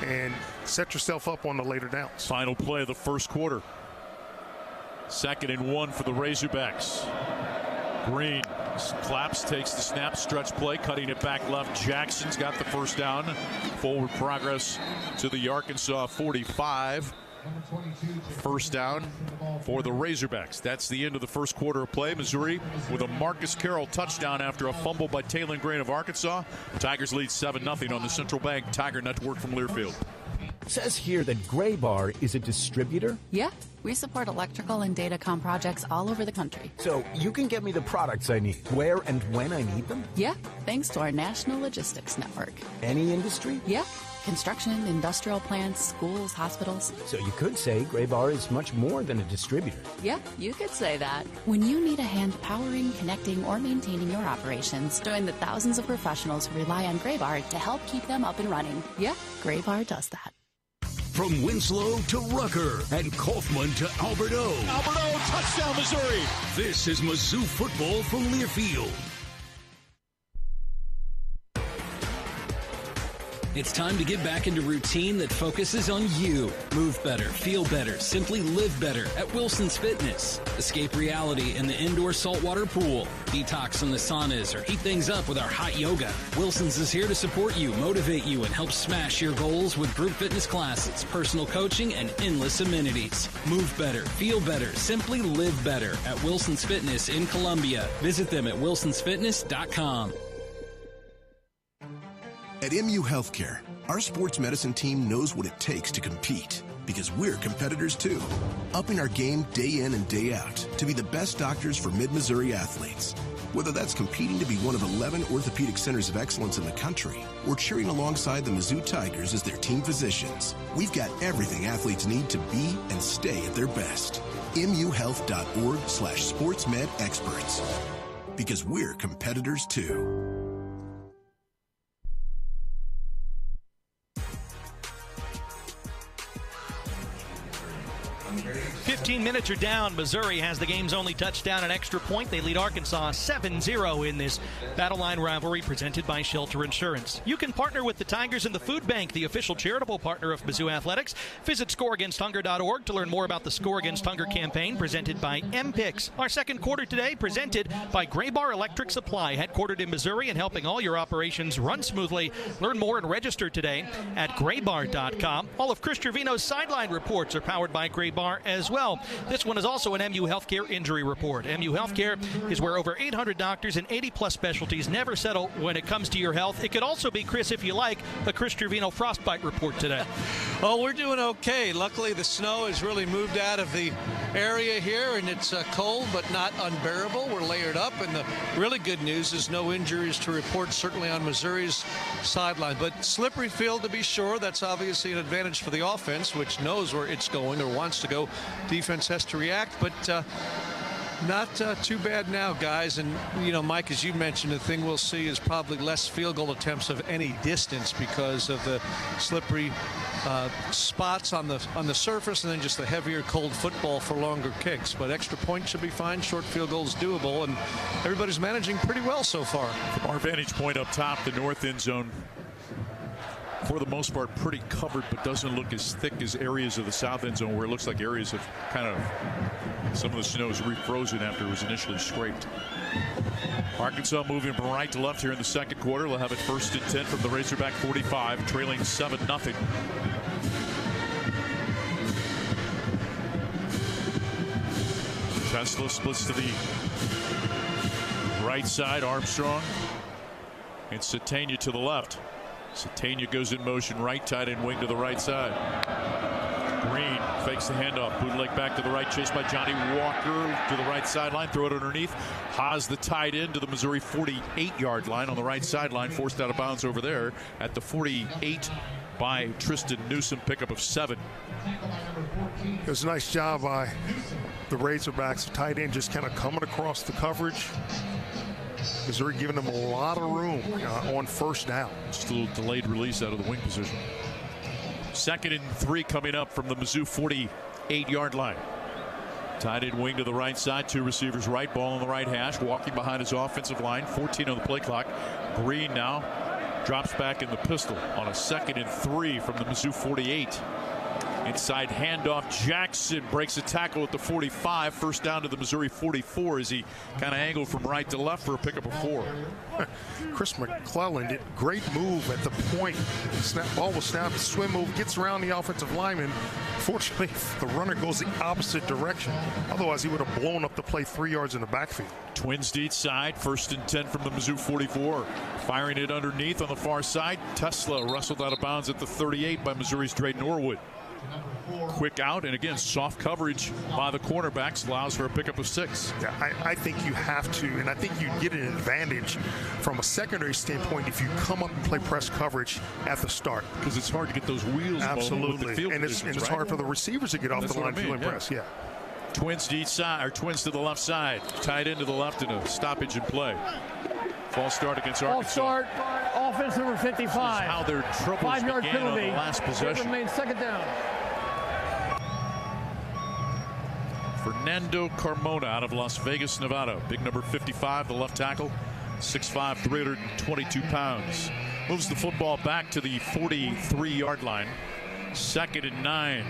and set yourself up on the later downs. Final play of the first quarter. 2nd and 1 for the Razorbacks. Green claps, takes the snap, stretch play, cutting it back left. Jackson's got the first down. Forward progress to the Arkansas 45. First down for the Razorbacks. That's the end of the first quarter of play. Missouri with a Marcus Carroll touchdown after a fumble by Taylor Green of Arkansas. Tigers lead 7-0 on the Central Bank Tiger Network from Learfield. It says here that Graybar is a distributor. Yeah, we support electrical and datacom projects all over the country. So you can get me the products I need, where and when I need them? Yeah, thanks to our national logistics network. Any industry? Yeah, construction, industrial plants, schools, hospitals. So you could say Graybar is much more than a distributor. Yeah, you could say that. When you need a hand powering, connecting, or maintaining your operations, join the thousands of professionals who rely on Graybar to help keep them up and running. Yeah, Graybar does that. From Winslow to Rucker and Kaufman to Alberto. Alberto, touchdown, Missouri. This is Mizzou Football from Learfield. It's time to get back into routine that focuses on you. Move better, feel better, simply live better at Wilson's Fitness. Escape reality in the indoor saltwater pool. Detox from the saunas or heat things up with our hot yoga. Wilson's is here to support you, motivate you, and help smash your goals with group fitness classes, personal coaching, and endless amenities. Move better, feel better, simply live better at Wilson's Fitness in Columbia. Visit them at wilsonsfitness.com. At MU Healthcare, our sports medicine team knows what it takes to compete because we're competitors too. Upping our game day in and day out to be the best doctors for Mid-Missouri athletes. Whether that's competing to be one of 11 orthopedic centers of excellence in the country or cheering alongside the Mizzou Tigers as their team physicians, we've got everything athletes need to be and stay at their best. MUHealth.org/sportsmedexperts because we're competitors too. 15 minutes are down. Missouri has the game's only touchdown and extra point. They lead Arkansas 7-0 in this Battle Line rivalry presented by Shelter Insurance. You can partner with the Tigers and the Food Bank, the official charitable partner of Mizzou Athletics. Visit scoreagainsthunger.org to learn more about the Score Against Hunger campaign presented by MPICS. Our second quarter today presented by Graybar Electric Supply, headquartered in Missouri and helping all your operations run smoothly. Learn more and register today at graybar.com. All of Chris Trevino's sideline reports are powered by Graybar as well. This one is also an MU Healthcare injury report. MU Healthcare is where over 800 doctors and 80-plus specialties never settle when it comes to your health. It could also be, Chris, if you like, a Chris Trevino frostbite report today. Oh, we're doing okay. Luckily, the snow has really moved out of the area here, and it's cold but not unbearable. We're layered up, and the really good news is no injuries to report, certainly on Missouri's sideline. But slippery field to be sure. That's obviously an advantage for the offense, which knows where it's going or wants to go. Defense has to react, but not too bad now, guys. And, you know, Mike, as you mentioned, the thing we'll see is probably less field goal attempts of any distance because of the slippery spots on the surface, and then just the heavier, cold football for longer kicks. But extra point should be fine. Short field goal is doable, and everybody's managing pretty well so far. From our vantage point up top, the north end zone, for the most part, pretty covered, but doesn't look as thick as areas of the south end zone where it looks like areas have kind of, some of the snow is refrozen after it was initially scraped. Arkansas moving from right to left here in the second quarter. They'll have it 1st and 10 from the Razorback 45, trailing 7-0. Tesla splits to the right side. Armstrong and Satania to the left. Satania goes in motion right, tight end wing to the right side. Green fakes the handoff, bootleg back to the right, chased by Johnny Walker to the right sideline, throw it underneath. Haas the tight end to the Missouri 48-yard line on the right sideline, forced out of bounds over there at the 48 by Tristan Newsom, pickup of 7. It was a nice job by the Razorbacks. The tight end just kind of coming across the coverage. Missouri giving them a lot of room on first down. Just a little delayed release out of the wing position. 2nd and 3 coming up from the Mizzou 48-yard line. Tight end wing to the right side, 2 receivers right, ball on the right hash, walking behind his offensive line, 14 on the play clock. Green now drops back in the pistol on a 2nd and 3 from the Mizzou 48. Inside handoff. Jackson breaks a tackle at the 45. First down to the Missouri 44 as he kind of angled from right to left for a pickup of 4. Chris McClellan did great move at the point. Ball was snapped. Swim move gets around the offensive lineman. Fortunately, the runner goes the opposite direction. Otherwise, he would have blown up the play 3 yards in the backfield. Twins deep side. 1st and 10 from the Mizzou 44. Firing it underneath on the far side. Tesla wrestled out of bounds at the 38 by Missouri's Drayden Norwood. Quick out, and again, soft coverage by the cornerbacks allows for a pickup of 6. Yeah, I think you have to, and I think you get an advantage from a secondary standpoint if you come up and play press coverage at the start. Because it's hard to get those wheels. Absolutely, with the field and it's right? hard for the receivers to get off the line to press. Yeah. Twins to each side, or twins to the left side. Tied into the left in a stoppage in play. False start against Arkansas. False start, offense number 55. This is how their troubles began penalty. On the last possession. It remains 2nd down. Fernando Carmona out of Las Vegas, Nevada. Big number 55, the left tackle. 6'5", 322 pounds. Moves the football back to the 43-yard line. 2nd and 9.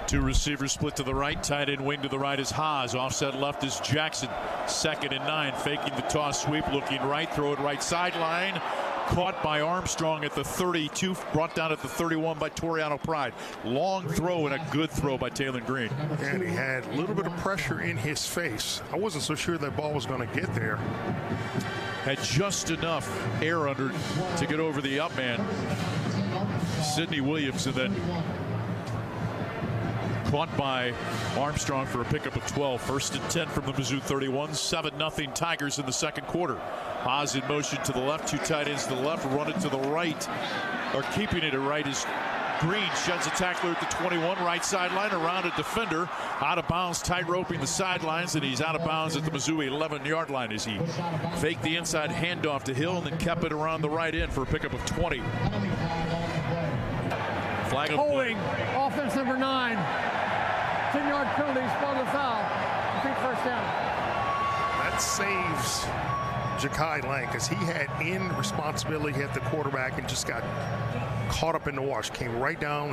Two receivers split to the right. Tight end wing to the right is Haas. Offset left is Jackson. 2nd and 9. Faking the toss sweep. Looking right. Throw it right sideline. Caught by Armstrong at the 32. Brought down at the 31 by Toriano Pride. Long throw and a good throw by Taylor Green. And he had a little bit of pressure in his face. I wasn't so sure that ball was going to get there. Had just enough air under to get over the up man. Sidney Williams, and then caught by Armstrong for a pickup of 12. 1st and 10 from the Mizzou 31. 7-0 Tigers in the 2nd quarter. Haas in motion to the left. 2 tight ends to the left. Run it to the right. Or keeping it at right is Green. Sheds a tackler at the 21. Right sideline around a defender. Out of bounds. Tight roping the sidelines. And he's out of bounds at the Mizzou 11-yard line as he faked the inside handoff to Hill and then kept it around the right end for a pickup of 20. Flag of holding. Offense number 9. 10-yard penalty, spot the foul. Complete 1st down. That saves Ja'Kai Lang because he had in responsibility at the quarterback and just got caught up in the wash. Came right down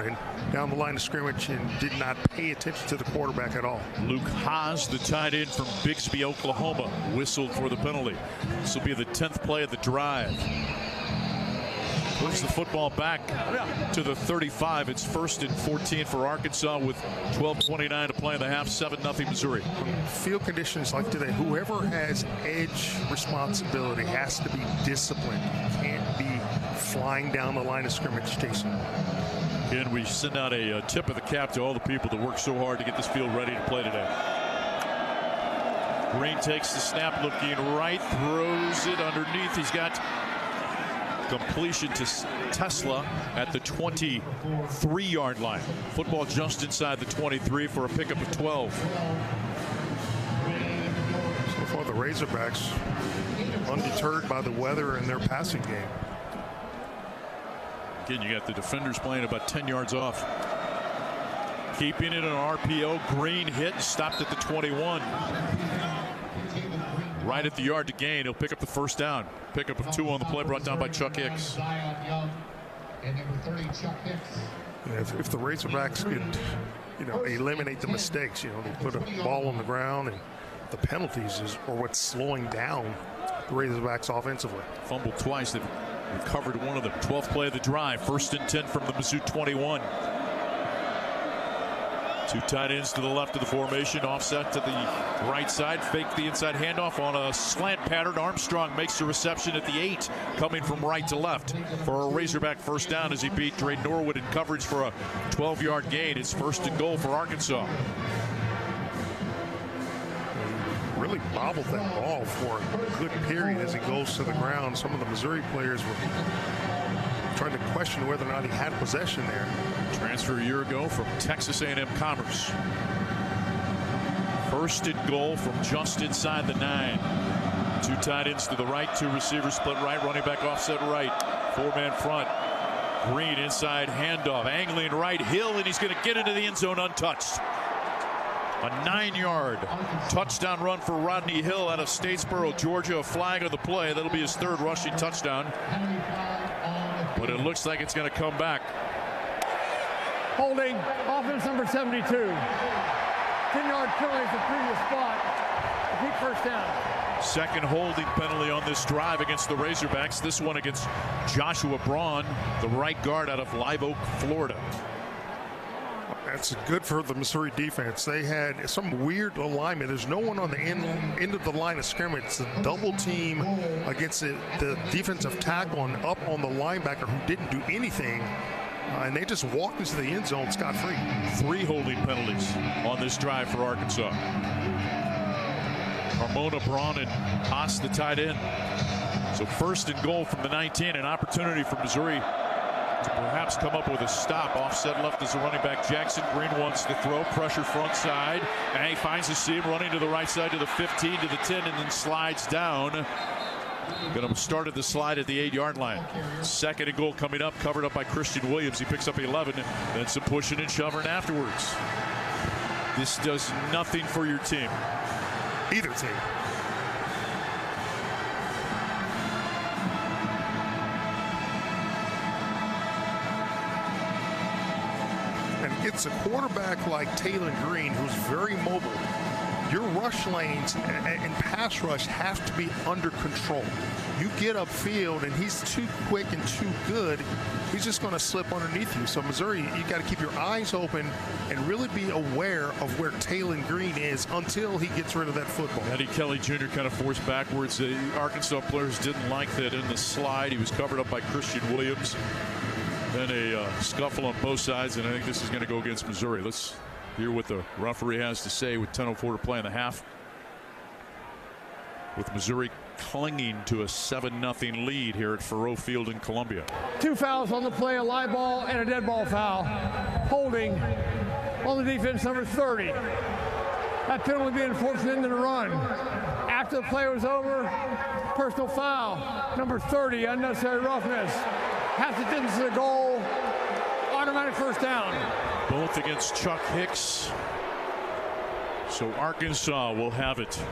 the line of scrimmage and did not pay attention to the quarterback at all. Luke Haas, the tight end from Bixby, Oklahoma, whistled for the penalty. This will be the 10th play of the drive. Puts the football back to the 35. It's 1st and 14 for Arkansas with 12:29 to play in the half. 7-0 Missouri. Field conditions like today, whoever has edge responsibility has to be disciplined. Can't be flying down the line of scrimmage, Jason. Again, we send out a tip of the cap to all the people that work so hard to get this field ready to play today. Green takes the snap, looking right, throws it underneath. He's got completion to Tesla at the 23-yard line. Football just inside the 23 for a pickup of 12. So far, the Razorbacks undeterred by the weather in their passing game. Again, you got the defenders playing about 10 yards off. Keeping it an RPO. Green hit, stopped at the 21. Right at the yard to gain. He'll pick up the 1st down. Pickup of 2 on the play, brought down by Chuck Hicks. Yeah, if the Razorbacks could, eliminate the mistakes, they put a ball on the ground, and the penalties are what's slowing down the Razorbacks offensively. Fumbled twice. They've recovered one of them. 12th play of the drive. 1st and 10 from the Mizzou 21. 2 tight ends to the left of the formation. Offset to the right side. Fake the inside handoff on a slant pattern. Armstrong makes the reception at the 8, coming from right to left for a Razorback 1st down as he beat Drayden Norwood in coverage for a 12-yard gain. It's 1st and goal for Arkansas. Really bobbled that ball for a good period as he goes to the ground. Some of the Missouri players were trying to question whether or not he had possession there. Transfer a year ago from Texas A&M Commerce. 1st and goal from just inside the 9. 2 tight ends to the right, 2 receivers split right, running back offset right, 4-man front. Green inside handoff, angling right, Hill, and he's going to get into the end zone untouched. A 9-yard touchdown run for Rodney Hill out of Statesboro, Georgia. A flag on the play. That'll be his 3rd rushing touchdown. But it looks like it's going to come back. Holding, offense number 72. 10-yard penalty for previous spot. Keep first down. Second holding penalty on this drive against the Razorbacks. This one against Joshua Braun, the right guard out of Live Oak, Florida. That's good for the Missouri defense. They had some weird alignment. There's no one on the end of the line of scrimmage. It's a double team against the defensive tackle and up on the linebacker who didn't do anything. And they just walked into the end zone scot-free. 3 holding penalties on this drive for Arkansas. Carmona, Braun, and Haas, the tight end. So 1st and goal from the 19. An opportunity for Missouri to perhaps come up with a stop. Offset left is the running back. Jackson Green wants to throw. Pressure front side. And he finds a seam running to the right side to the 15, to the 10, and then slides down. Going to start at the slide at the 8-yard line. 2nd and goal coming up, covered up by Christian Williams. He picks up 11, then some pushing and shoving afterwards. This does nothing for your team. Either team. And it's a quarterback like Taylor Green, who's very mobile. Your rush lanes and pass rush have to be under control. You get upfield and he's too quick and too good, he's just going to slip underneath you. So Missouri, you got to keep your eyes open and really be aware of where Taylor Green is until he gets rid of that football. Eddie Kelly Jr. kind of forced backwards. The Arkansas players didn't like that in the slide. He was covered up by Christian Williams. Then a scuffle on both sides, and I think this is going to go against Missouri. Let's hear what the referee has to say with 10:04 to play in the half. With Missouri clinging to a 7-0 lead here at Faurot Field in Columbia. 2 fouls on the play, a live ball and a dead ball foul. Holding on the defense, number 30. That penalty being enforced in the run. After the play was over, personal foul, number 30, unnecessary roughness. Half the distance to the goal, automatic first down. Both against Chuck Hicks. So Arkansas will have it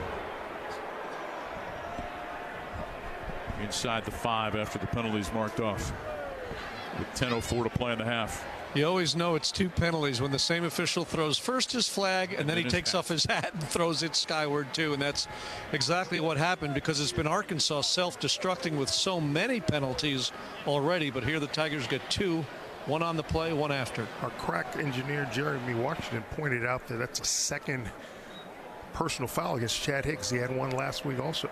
inside the 5 after the penalties marked off. With 10:04 to play in the half. You always know it's 2 penalties when the same official throws first his flag and then he takes off his hat and throws it skyward too. And that's exactly what happened, because it's been Arkansas self-destructing with so many penalties already. But here the Tigers get 2. 1 on the play, 1 after. Our crack engineer Jeremy Washington pointed out that that's a 2nd personal foul against Chad Hicks. He had 1 last week also.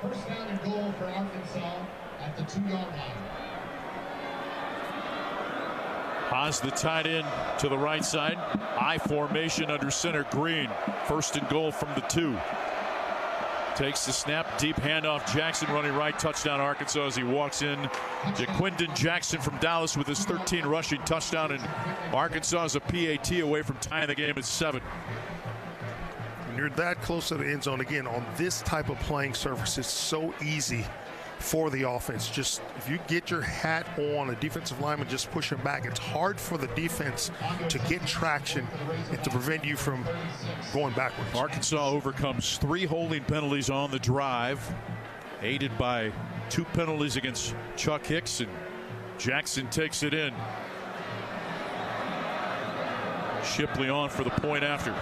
First down and goal for Arkansas at the 2-yard line. Haas, the tight end, to the right side. I formation under center. Green. 1st and goal from the 2. Takes the snap, deep handoff. Jackson running right, touchdown Arkansas as he walks in. Jaquindon Jackson from Dallas with his 13 rushing touchdown, and Arkansas is a PAT away from tying the game at 7. When you're that close to the end zone, again, on this type of playing surface, it's so easy for the offense. Just if you get your hat on a defensive lineman, just push him back. It's hard for the defense to get traction and to prevent you from going backwards. Arkansas overcomes 3 holding penalties on the drive, aided by 2 penalties against Chuck Hicks, and Jackson takes it in. Shipley on for the point after.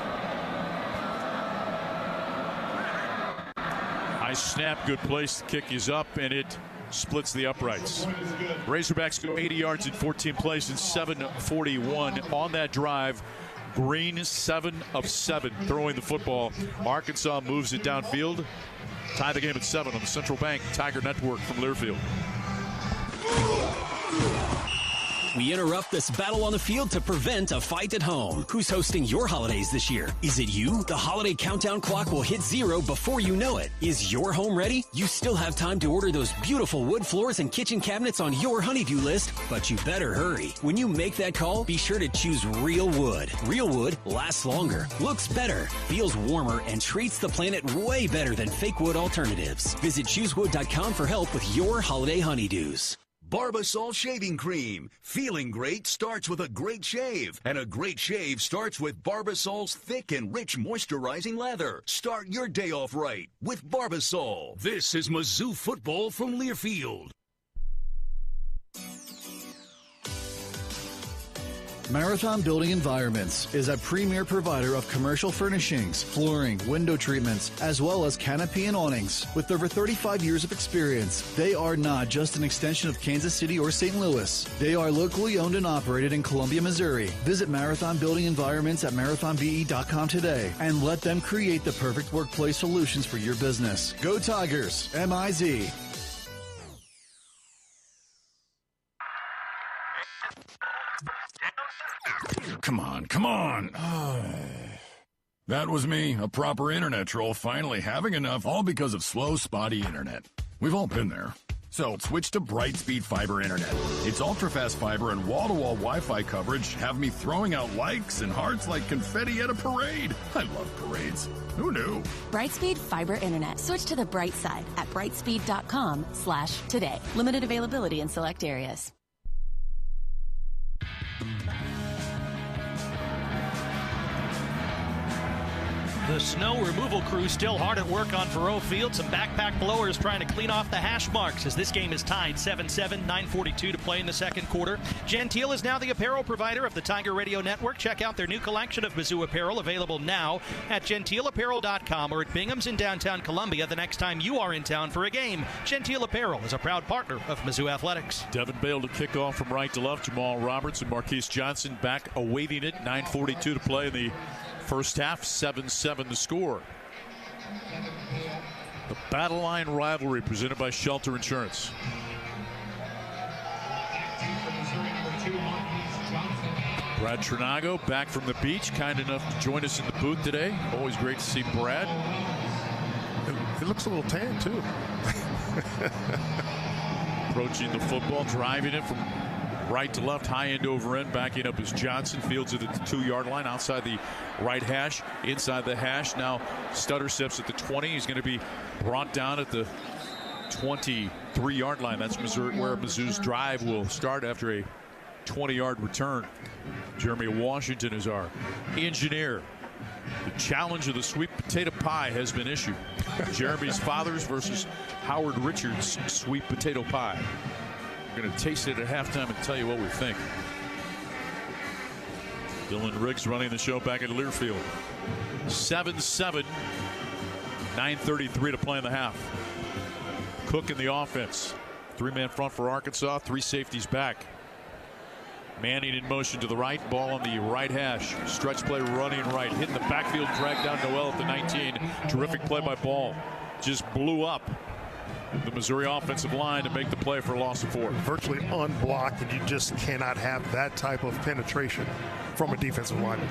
Nice snap, good place. The kick is up, and it splits the uprights. Razorbacks go 80 yards in 14 plays in 7:41 on that drive. Green 7 of 7 throwing the football. Arkansas moves it downfield. Tie the game at 7 on the Central Bank Tiger Network from Learfield. We interrupt this battle on the field to prevent a fight at home. Who's hosting your holidays this year? Is it you? The holiday countdown clock will hit 0 before you know it. Is your home ready? You still have time to order those beautiful wood floors and kitchen cabinets on your honeydew list, but you better hurry. When you make that call, be sure to choose real wood. Real wood lasts longer, looks better, feels warmer, and treats the planet way better than fake wood alternatives. Visit choosewood.com for help with your holiday honeydews. Barbasol Shaving Cream. Feeling great starts with a great shave, and a great shave starts with Barbasol's thick and rich moisturizing lather. Start your day off right with Barbasol. This is Mizzou Football from Learfield. Marathon Building Environments is a premier provider of commercial furnishings, flooring, window treatments, as well as canopy and awnings. With over 35 years of experience, they are not just an extension of Kansas City or St. Louis. They are locally owned and operated in Columbia, Missouri. Visit Marathon Building Environments at marathonbe.com today and let them create the perfect workplace solutions for your business. Go Tigers, M-I-Z. Come on. That was me, a proper internet troll, finally having enough, all because of slow, spotty internet. We've all been there. So switch to Brightspeed Fiber Internet. Its ultra-fast fiber and wall-to-wall Wi-Fi coverage have me throwing out likes and hearts like confetti at a parade. I love parades. Who knew? Brightspeed Fiber Internet. Switch to the bright side at brightspeed.com/today. Limited availability in select areas. The snow removal crew still hard at work on Faroe Field. Some backpack blowers trying to clean off the hash marks as this game is tied 7-7, 9:42 to play in the second quarter. Gentile is now the apparel provider of the Tiger Radio Network. Check out their new collection of Mizzou apparel, available now at gentileapparel.com or at Bingham's in downtown Columbia the next time you are in town for a game. Gentile Apparel is a proud partner of Mizzou Athletics. Devin Bale to kick off from right to left. Jamal Roberts and Marquise Johnson back awaiting it. 9:42 to play in the first half, 7-7 the score. The Battle Line Rivalry presented by Shelter Insurance. Brad Trinago back from the beach, kind enough to join us in the booth today. Always great to see Brad. He looks a little tan too. Approaching the football, driving it from right to left, high end over end, backing up is Johnson. Fields it at the 2-yard line, outside the right hash, inside the hash. Now stutter steps at the 20. He's going to be brought down at the 23-yard line. That's Missouri, where Mizzou's drive will start after a 20-yard return. Jeremy Washington is our engineer. The challenge of the sweet potato pie has been issued. Jeremy's Fathers versus Howard Richards' sweet potato pie. We're going to taste it at halftime and tell you what we think. Dylan Riggs running the show back at Learfield. 7-7, 9:33 to play in the half. Cook in the offense. 3-man front for Arkansas, 3 safeties back. Manning in motion to the right, ball on the right hash. Stretch play running right, hitting the backfield, dragged down Noel at the 19. Terrific play by Ball. Just blew up the Missouri offensive line to make the play for a loss of 4. Virtually unblocked, and you just cannot have that type of penetration from a defensive lineman.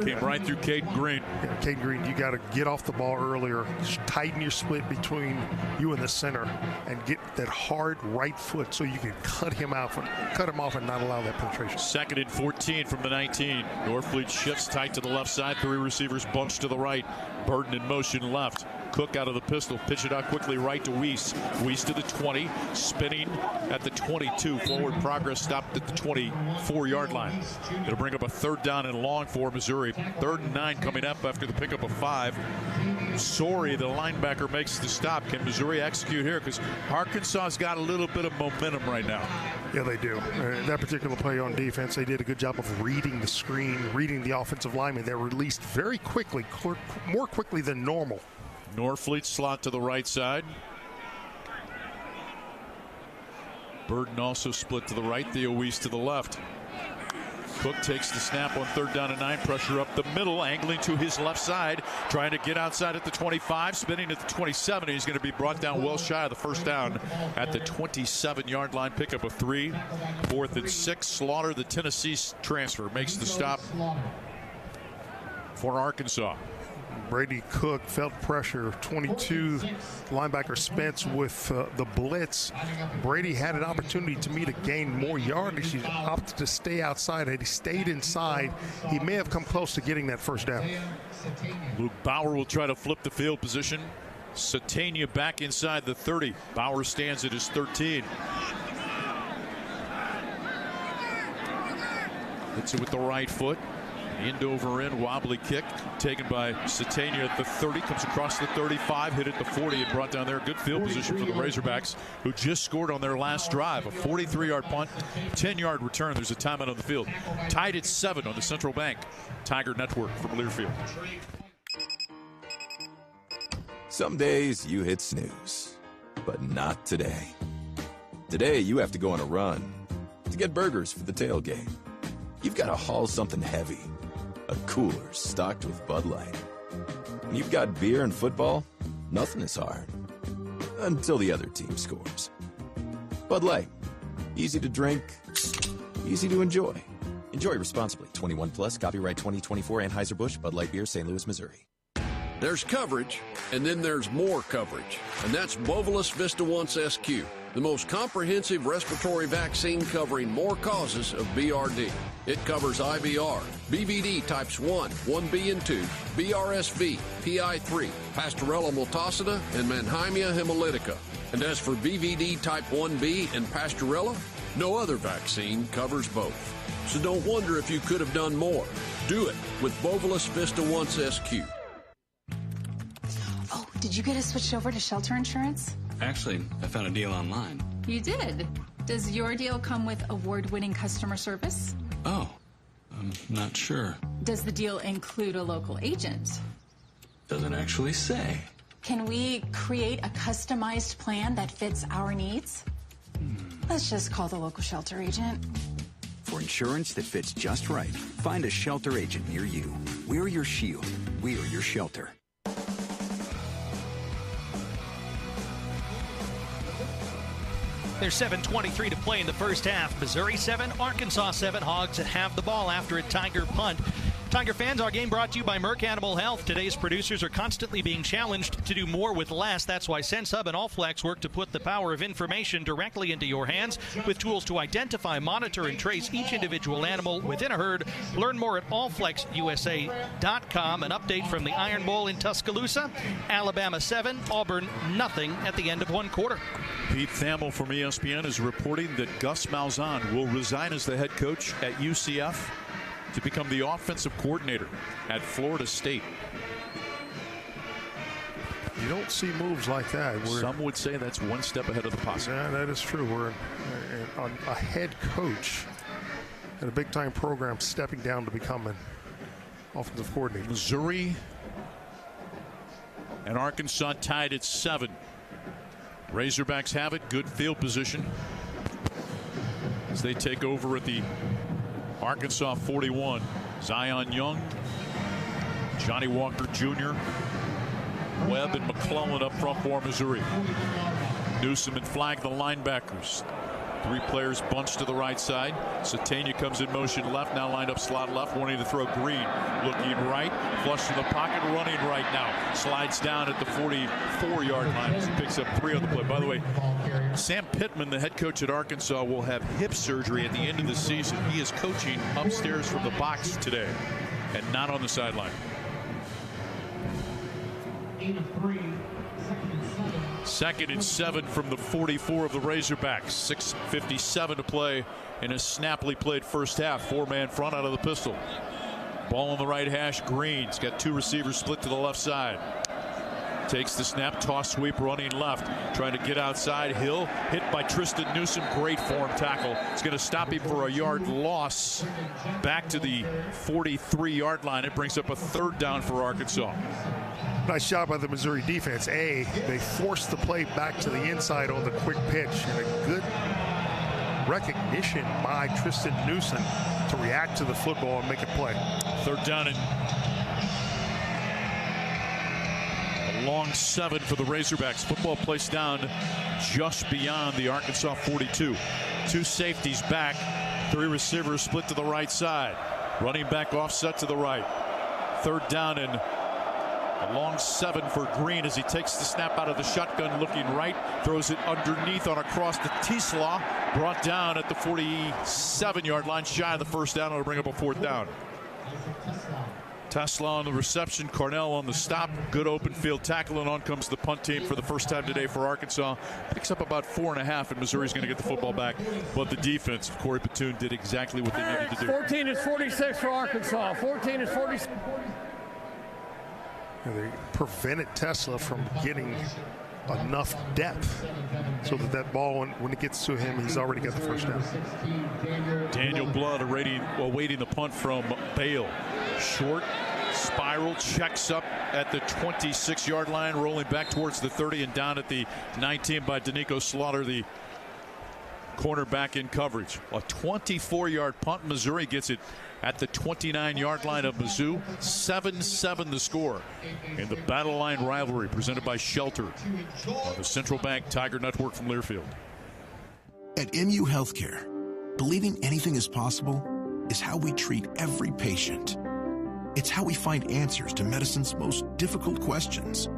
Came right through Caden Green. Yeah, Caden Green, you got to get off the ball earlier, tighten your split between you and the center, and get that hard right foot so you can cut him off and not allow that penetration. 2nd and 14 from the 19. Norfleet shifts tight to the left side. 3 receivers bunched to the right. Burden in motion left. Cook out of the pistol. Pitch it out quickly right to Weiss. Weiss to the 20. Spinning at the 22. Forward progress stopped at the 24-yard line. It'll bring up a 3rd down and long for Missouri. 3rd and 9 coming up after the pickup of 5. Sorry, the linebacker makes the stop. Can Missouri execute here? Because Arkansas's got a little bit of momentum right now. Yeah, they do. That particular play on defense, they did a good job of reading the screen, reading the offensive lineman. They released very quickly, more quickly than normal. Norfleet slot to the right side. Burden also split to the right. Theo Weiss to the left. Cook takes the snap on 3rd down and 9. Pressure up the middle, angling to his left side, trying to get outside at the 25, spinning at the 27. He's going to be brought down well shy of the 1st down at the 27-yard line. Pickup of 3. 4th and 6. Slaughter, the Tennessee transfer, makes the stop for Arkansas. Brady Cook felt pressure. 22 linebacker Spence with the blitz. Brady had an opportunity to me to gain more yardage. He opted to stay outside. Had he stayed inside, he may have come close to getting that 1st down. Luke Bauer will try to flip the field position. Satania back inside the 30. Bauer stands at his 13. Hits it with the right foot. End over end, wobbly kick taken by Satania at the 30. Comes across the 35, hit at the 40, and brought down there. Good field position for the Razorbacks, who just scored on their last drive. A 43-yard punt, 10-yard return. There's a timeout on the field. Tied at 7 on the Central Bank Tiger Network from Learfield. Some days you hit snooze, but not today. Today you have to go on a run to get burgers for the tailgate. You've got to haul something heavy, a cooler stocked with Bud Light. When you've got beer and football, nothing is hard. Until the other team scores. Bud Light. Easy to drink, easy to enjoy. Enjoy responsibly. 21 plus, copyright 2024, Anheuser-Busch, Bud Light Beer, St. Louis, Missouri. There's coverage, and then there's more coverage. And that's Bovolus Vista Once SQ, the most comprehensive respiratory vaccine covering more causes of BRD. It covers IBR, BVD types 1, 1B and 2, BRSV, PI3, Pastorella multocida, and Mannheimia hemolytica. And as for BVD type 1B and Pastorella, no other vaccine covers both. So don't wonder if you could have done more. Do it with Bovolus Vista Once SQ. Oh, did you get us switched over to shelter insurance? Actually, I found a deal online. You did? Does your deal come with award-winning customer service? Oh, I'm not sure. Does the deal include a local agent? Doesn't actually say. Can we create a customized plan that fits our needs? Let's just call the local shelter agent. For insurance that fits just right, find a shelter agent near you. We're your shield. We're your shelter. There's 7:23 to play in the first half. Missouri 7, Arkansas 7. Hogs have the ball after a Tiger punt. Tiger fans, our game brought to you by Merck Animal Health. Today's producers are constantly being challenged to do more with less. That's why SenseHub and Allflex work to put the power of information directly into your hands with tools to identify, monitor, and trace each individual animal within a herd. Learn more at allflexusa.com. An update from the Iron Bowl in Tuscaloosa. Alabama 7, Auburn nothing at the end of one quarter. Pete Thamel from ESPN is reporting that Gus Malzahn will resign as the head coach at UCF to become the offensive coordinator at Florida State. You don't see moves like that. Some would say that's one step ahead of the posse. Yeah, that is true. We're on a head coach at a big-time program stepping down to become an offensive coordinator. Missouri and Arkansas tied at 7. Razorbacks have it. Good field position as they take over at the Arkansas 41. Zion Young, Johnny Walker Jr., Webb and McClellan up front for Missouri. Newsom and Flag, the linebackers. 3 players bunched to the right side. Satania comes in motion left, now lined up slot left, wanting to throw Green. Looking right, flush to the pocket, running right now. Slides down at the 44-yard line as he picks up 3 on the play. By the way, Sam Pittman, the head coach at Arkansas, will have hip surgery at the end of the season. He is coaching upstairs from the box today and not on the sideline. 8 of 3. 2nd and 7 from the 44 of the Razorbacks. 6:57 to play in a snappily played first half. 4-man front out of the pistol. Ball on the right hash. Green's got 2 receivers split to the left side. Takes the snap, toss sweep, running left. Trying to get outside. Hill hit by Tristan Newsom. Great form tackle. It's going to stop him for a yard loss. Back to the 43-yard line. It brings up a 3rd down for Arkansas. Nice job by the Missouri defense. They forced the play back to the inside on the quick pitch, and a good recognition by Tristan Newsom to react to the football and make a play. 3rd down and a long 7 for the Razorbacks. Football placed down just beyond the Arkansas 42. 2 safeties back, 3 receivers split to the right side. Running back offset to the right. 3rd down and a long 7 for Green as he takes the snap out of the shotgun, looking right, throws it underneath on a cross to Tislaw, brought down at the 47-yard line, shy of the 1st down. It'll bring up a 4th down. Tesla on the reception, Cornell on the stop. Good open field tackle, and on comes the punt team for the first time today for Arkansas. Picks up about 4.5, and Missouri's going to get the football back. But the defense of Corey Platoon did exactly what they needed to do. 14-46 for Arkansas. 14-46. They prevented Tesla from getting enough depth so that ball, when it gets to him, he's already got the first down. Daniel Blood awaiting the punt from Bale. Short spiral, checks up at the 26-yard line, rolling back towards the 30 and down at the 19 by Danico Slaughter, the cornerback in coverage. A 24-yard punt. Missouri gets it at the 29-yard line of Mizzou. 7-7 the score in the Battle Line Rivalry presented by Shelter on the Central Bank Tiger Network from Learfield. At MU Healthcare, believing anything is possible is how we treat every patient. It's how we find answers to medicine's most difficult questions,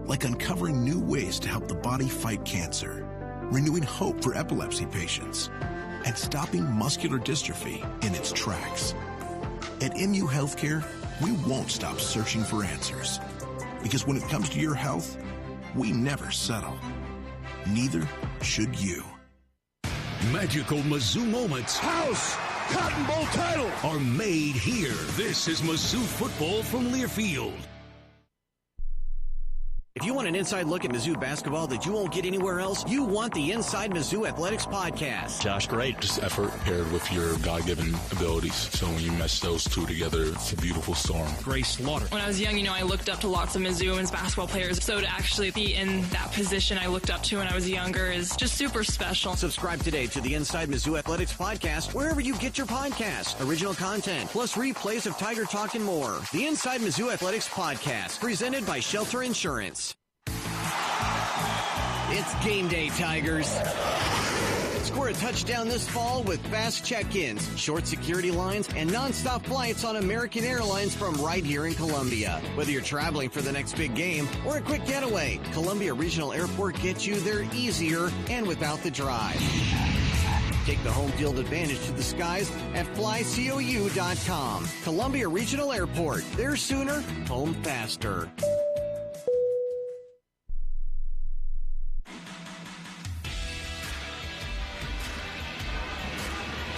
like uncovering new ways to help the body fight cancer, renewing hope for epilepsy patients, and stopping muscular dystrophy in its tracks. At MU Healthcare, we won't stop searching for answers, because when it comes to your health, we never settle. Neither should you. Magical Mizzou moments. House Cotton Bowl title Are made here. This is Mizzou Football from Learfield. If you want an inside look at Mizzou basketball that you won't get anywhere else, you want the Inside Mizzou Athletics podcast. Josh, great. Just effort paired with your God-given abilities. So when you mesh those two together, it's a beautiful storm. Grace Slaughter. When I was young, I looked up to lots of Mizzou women's basketball players. So to actually be in that position I looked up to when I was younger is just super special. Subscribe today to the Inside Mizzou Athletics podcast wherever you get your podcasts. Original content, plus replays of Tiger Talk and more. The Inside Mizzou Athletics podcast, presented by Shelter Insurance. It's game day, Tigers. Score a touchdown this fall with fast check-ins, short security lines, and nonstop flights on American Airlines from right here in Columbia. Whether you're traveling for the next big game or a quick getaway, Columbia Regional Airport gets you there easier and without the drive. Take the home field advantage to the skies at flycou.com. Columbia Regional Airport. There sooner, home faster.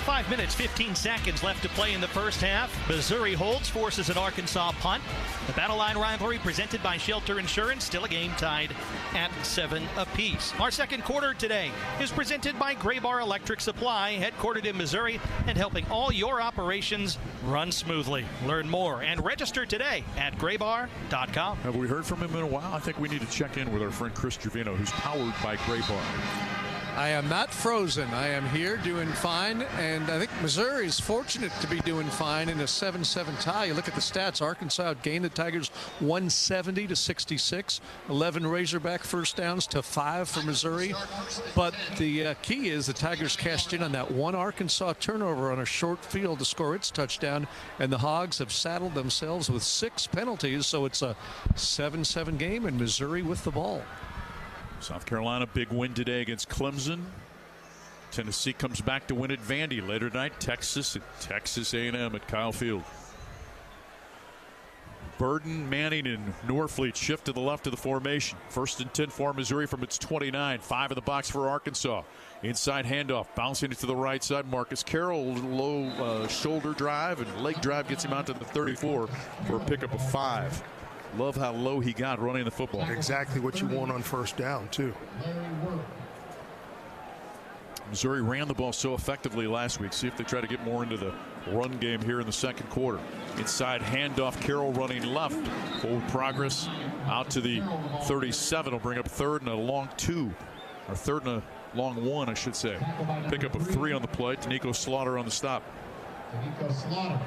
5 minutes, 15 seconds left to play in the first half. Missouri holds, forces an Arkansas punt. The Battle Line Rivalry presented by Shelter Insurance. Still a game tied at 7 apiece. Our second quarter today is presented by Graybar Electric Supply, headquartered in Missouri and helping all your operations run smoothly. Learn more and register today at graybar.com. Have we heard from him in a while? I think we need to check in with our friend Chris Trevino, who's powered by Graybar. I am not frozen. I am here doing fine, and I think Missouri is fortunate to be doing fine in a 7-7 tie. You look at the stats. Arkansas outgained the Tigers 170-66. 11 Razorback first downs to 5 for Missouri. But the key is the Tigers cashed in on that one Arkansas turnover on a short field to score its touchdown, and the Hogs have saddled themselves with 6 penalties, so it's a 7-7 game, and Missouri with the ball. South Carolina, big win today against Clemson. Tennessee comes back to win at Vandy later tonight. Texas at Texas A&M at Kyle Field. Burden, Manning, and Norfleet shift to the left of the formation. 1st and 10 for Missouri from its 29. 5 in the box for Arkansas. Inside handoff, bouncing it to the right side. Marcus Carroll, low shoulder drive and leg drive gets him out to the 34 for a pickup of 5. Love how low he got running the football. Exactly what you want on first down, too. Missouri ran the ball so effectively last week. See if they try to get more into the run game here in the second quarter. Inside handoff, Carroll running left. Forward progress out to the 37. Will bring up 3rd and a long 2. Or 3rd and a long 1, I should say. Pickup of 3 on the play. Danico Slaughter on the stop. Danico Slaughter.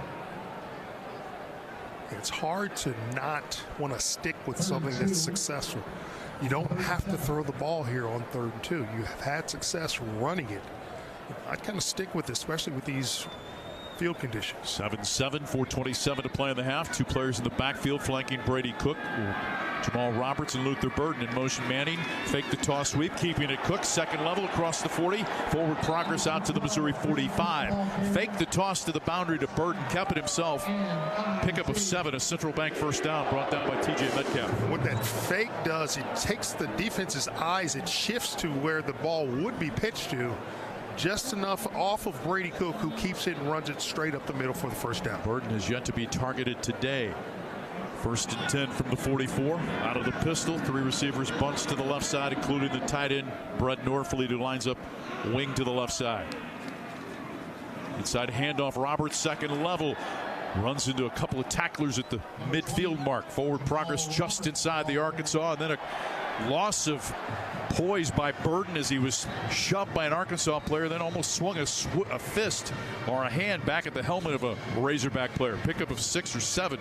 It's hard to not want to stick with something that's successful. You don't have to throw the ball here on 3rd and 2. You have had success running it. I'd kind of stick with it, especially with these field conditions. 7-7, 4:27 to play in the half. Two players in the backfield flanking Brady Cook. Jamal Roberts and Luther Burden in motion. Manning fake the toss sweep, keeping it Cook. Second level across the 40. Forward progress out to the Missouri 45. Fake the toss to the boundary to Burden. Kept it himself. Pickup of 7. A Central Bank first down brought down by T.J. Metcalf. What that fake does, it takes the defense's eyes. It shifts to where the ball would be pitched to. Just enough off of Brady Cook, who keeps it and runs it straight up the middle for the first down. Burden has yet to be targeted today. First and 10 from the 44. Out of the pistol, 3 receivers bunts to the left side, including the tight end, Brett Norfleet, who lines up wing to the left side. Inside handoff, Roberts, second level. Runs into a couple of tacklers at the midfield mark. Forward progress just inside the Arkansas, and then a loss of poise by Burden as he was shoved by an Arkansas player, then almost swung a fist or a hand back at the helmet of a Razorback player. Pickup of 6 or 7.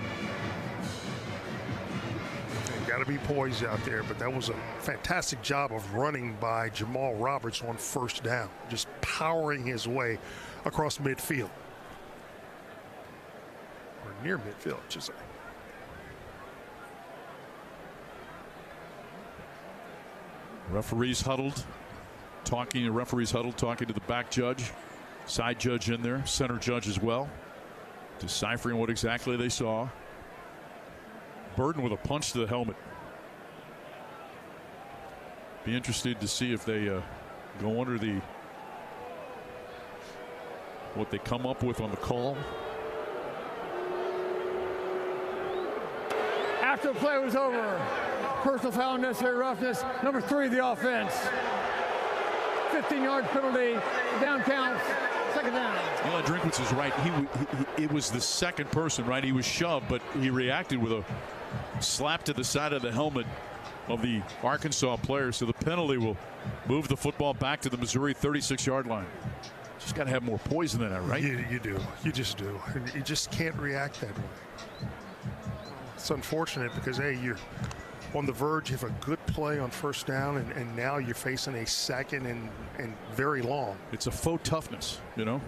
Got to be poised out there, but that was a fantastic job of running by Jamal Roberts on first down, just powering his way across midfield, or near midfield, I should say. Referees huddled, talking to the back judge, side judge in there, center judge as well, deciphering what exactly they saw. Burden with a punch to the helmet. Be interested to see if they go under what they come up with on the call. After the play was over, personal foul, necessary roughness, number 3 of the offense. 15-yard penalty, down counts, second down. Eli Drinkwitz is right. It was the second person, right? He was shoved, but he reacted with a slap to the side of the helmet of the Arkansas player. So the penalty will move the football back to the Missouri 36-yard line. Just got to have more poise than that, right? You do. You just do. You just can't react that way. It's unfortunate because, hey, you're on the verge of a good play on first down, and now you're facing a second and very long. It's a faux toughness, you know.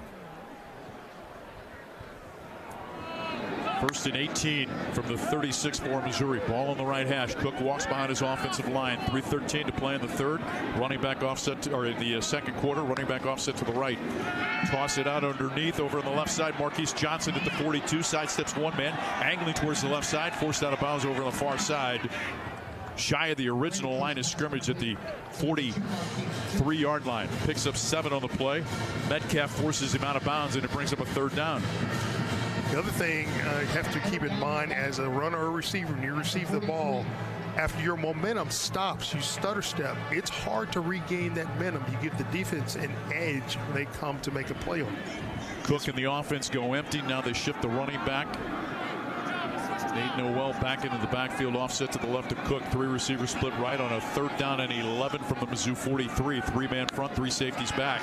First and 18 from the 36 for Missouri. Ball on the right hash. Cook walks behind his offensive line. 3:13 to play in the third. Running back offset, or in the second quarter. Running back offset to the right. Toss it out underneath over on the left side. Marquise Johnson at the 42. Sidesteps one man. Angling towards the left side. Forced out of bounds over on the far side. Shy of the original line of scrimmage at the 43-yard line. Picks up 7 on the play. Metcalf forces him out of bounds, and it brings up a third down. The other thing you have to keep in mind as a runner or receiver, when you receive the ball, after your momentum stops, you stutter step, it's hard to regain that momentum. You give the defense an edge when they come to make a play on it. Cook and the offense go empty. Now they shift the running back. Nate Noel back into the backfield, offset to the left of Cook. 3 receivers split right on a third down and 11 from the Mizzou 43. 3-man front, 3 safeties back.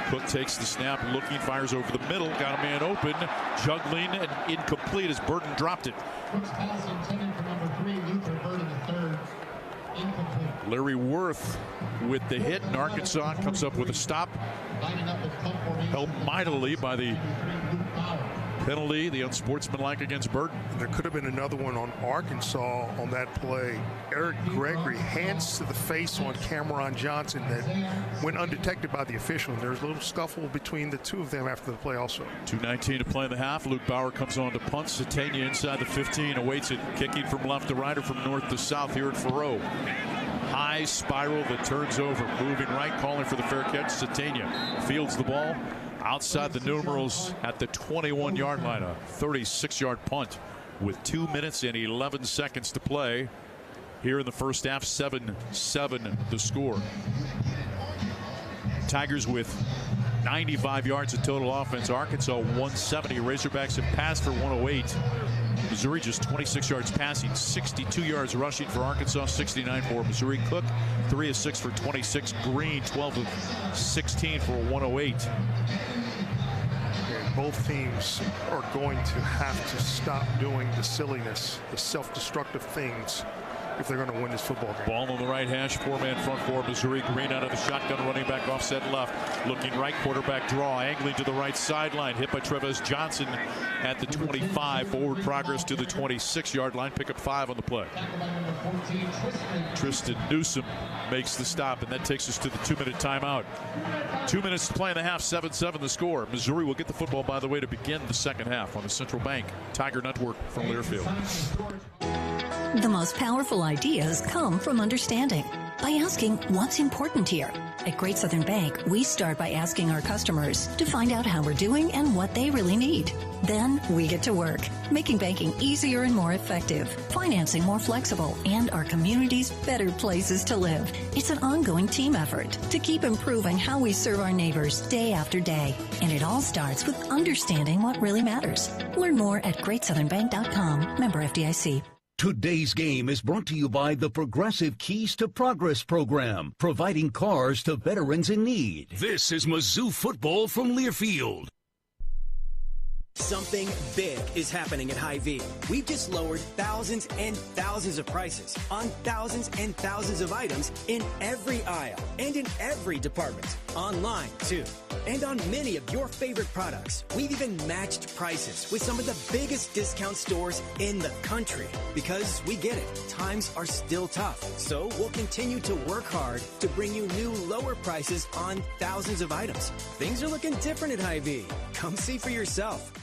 Cook takes the snap, looking, fires over the middle, got a man open, juggling, and incomplete as Burden dropped it. Larry Worth with the hit, and Arkansas comes up with a stop. Helped mightily by the penalty, the unsportsmanlike against Burden. There could have been another one on Arkansas on that play. Eric Gregory hands to the face on Cameron Johnson that went undetected by the official. And there's a little scuffle between the two of them after the play also. 2:19 to play in the half. Luke Bauer comes on to punt. Satania inside the 15, awaits it, kicking from left to right or from north to south here at Faroe. High spiral that turns over, moving right, calling for the fair catch. Satania fields the ball outside the numerals at the 21-yard line. A 36-yard punt with 2 minutes and 11 seconds to play here in the first half. 7-7 the score. Tigers with 95 yards of total offense. Arkansas 170. Razorbacks have passed for 108. Missouri just 26 yards passing, 62 yards rushing for Arkansas, 69 for Missouri. Cook 3 of 6 for 26. Green 12 of 16 for 108. Both teams are going to have to stop doing the silliness, the self-destructive things if they're going to win this football game. Ball on the right hash, 4-man front for Missouri. Green out of the shotgun, running back offset left. Looking right, quarterback draw, angling to the right sideline. Hit by Travis Johnson at the 25. Forward progress to the 26-yard line. Pick up 5 on the play. Tristan Newsom makes the stop, and that takes us to the 2-minute timeout. 2 minutes to play in the half, 7-7 the score. Missouri will get the football, by the way, to begin the second half on the Central Bank Tiger Network from Learfield. The most powerful ideas come from understanding. By asking what's important here. At Great Southern Bank, we start by asking our customers to find out how we're doing and what they really need. Then we get to work, making banking easier and more effective, financing more flexible, and our communities better places to live. It's an ongoing team effort to keep improving how we serve our neighbors day after day. And it all starts with understanding what really matters. Learn more at GreatSouthernBank.com. Member FDIC. Today's game is brought to you by the Progressive Keys to Progress program, providing cars to veterans in need. This is Mizzou Football from Learfield. Something big is happening at Hy-Vee. We've just lowered thousands and thousands of prices on thousands and thousands of items in every aisle and in every department. Online, too. And on many of your favorite products. We've even matched prices with some of the biggest discount stores in the country. Because we get it, times are still tough. So we'll continue to work hard to bring you new lower prices on thousands of items. Things are looking different at Hy-Vee. Come see for yourself.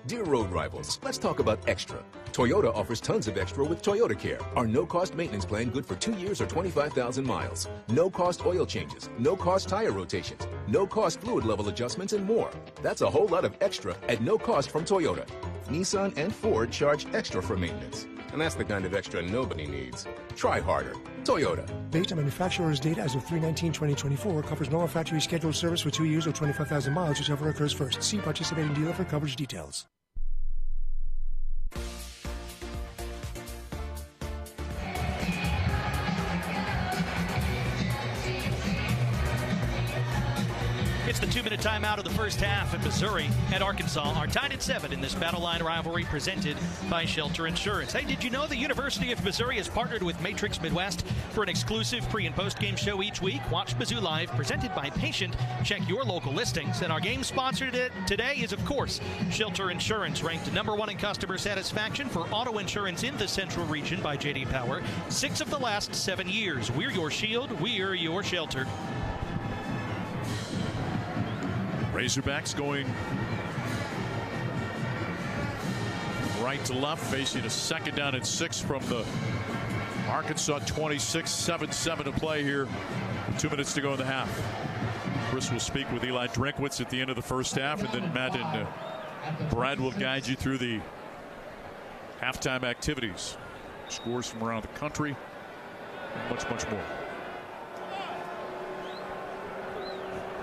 Dear road rivals, let's talk about extra. Toyota offers tons of extra with Toyota Care, our no-cost maintenance plan good for 2 years or 25,000 miles. No-cost oil changes, no-cost tire rotations, no-cost fluid level adjustments, and more. That's a whole lot of extra at no cost from Toyota. Nissan and Ford charge extra for maintenance. And that's the kind of extra nobody needs. Try harder. Toyota. Based on manufacturer's data as of 3/19/2024, covers normal factory scheduled service for 2 years or 25,000 miles, whichever occurs first. See participating dealer for coverage details. It's the 2-minute timeout of the first half, and Missouri and Arkansas are tied at 7 in this Battle Line rivalry presented by Shelter Insurance. Hey, did you know the University of Missouri has partnered with Matrix Midwest for an exclusive pre- and post-game show each week? Watch Mizzou Live, presented by Patient. Check your local listings. And our game sponsor today is, of course, Shelter Insurance, ranked #1 in customer satisfaction for auto insurance in the Central Region by J.D. Power. 6 of the last 7 years. We're your shield. We're your shelter. Razorbacks going right to left, facing a 2nd down and 6 from the Arkansas 26, 7-7 to play here. 2 minutes to go in the half. Chris will speak with Eli Drinkwitz at the end of the first half, and then Matt and Brad will guide you through the halftime activities. Scores from around the country, and much, much more.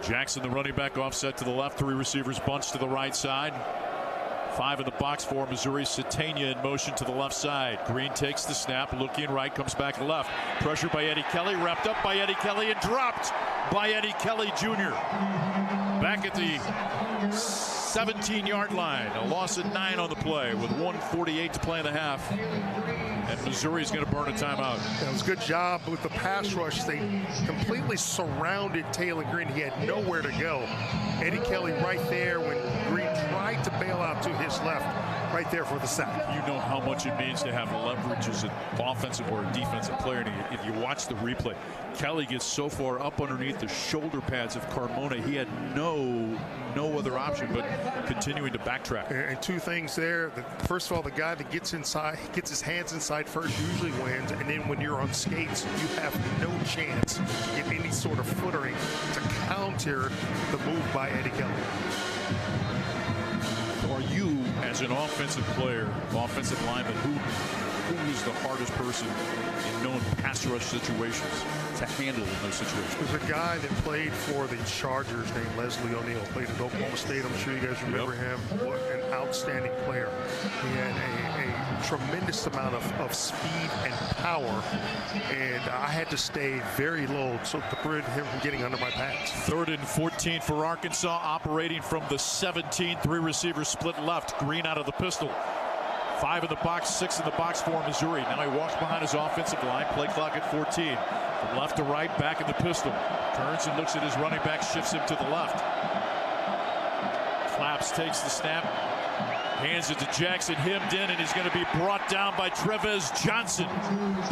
Jackson, the running back, offset to the left. 3 receivers, bunch to the right side. 5 in the box for Missouri. Satania in motion to the left side. Green takes the snap, looking right, comes back left. Pressure by Eddie Kelly, wrapped up by Eddie Kelly, and dropped by Eddie Kelly Jr. Back at the 17-yard line. A loss of 9 on the play with 1:48 to play in the half. And Missouri's going to burn a timeout. That was a good job with the pass rush. They completely surrounded Taylor Green. He had nowhere to go. Eddie Kelly right there when Green tried to bail out to his left, right there for the sack. You know how much it means to have leverage as an offensive or a defensive player. And if you watch the replay, Kelly gets so far up underneath the shoulder pads of Carmona. He had no other option but continuing to backtrack. And 2 things there. First of all, the guy that gets inside, gets his hands inside first, usually wins. And then when you're on skates, you have no chance to get any sort of footering to counter the move by Eddie Kelly. Are you, as an offensive player, offensive lineman, who is the hardest person in known pass rush situations to handle in those situations? There's a guy that played for the Chargers named Leslie O'Neal, played at Oklahoma State. I'm sure you guys remember him. What an outstanding player. He had a tremendous amount of speed and power, and I had to stay very low to prevent him from getting under my pads. 3rd and 14 for Arkansas, operating from the 17. 3 receivers split left. Green out of the pistol. 5 in the box, 6 in the box for Missouri. Now he walks behind his offensive line. Play clock at 14. From left to right, back in the pistol. Turns and looks at his running back, shifts him to the left. Claps takes the snap. Hands it to Jackson, hemmed in, and he's going to be brought down by Trevez Johnson.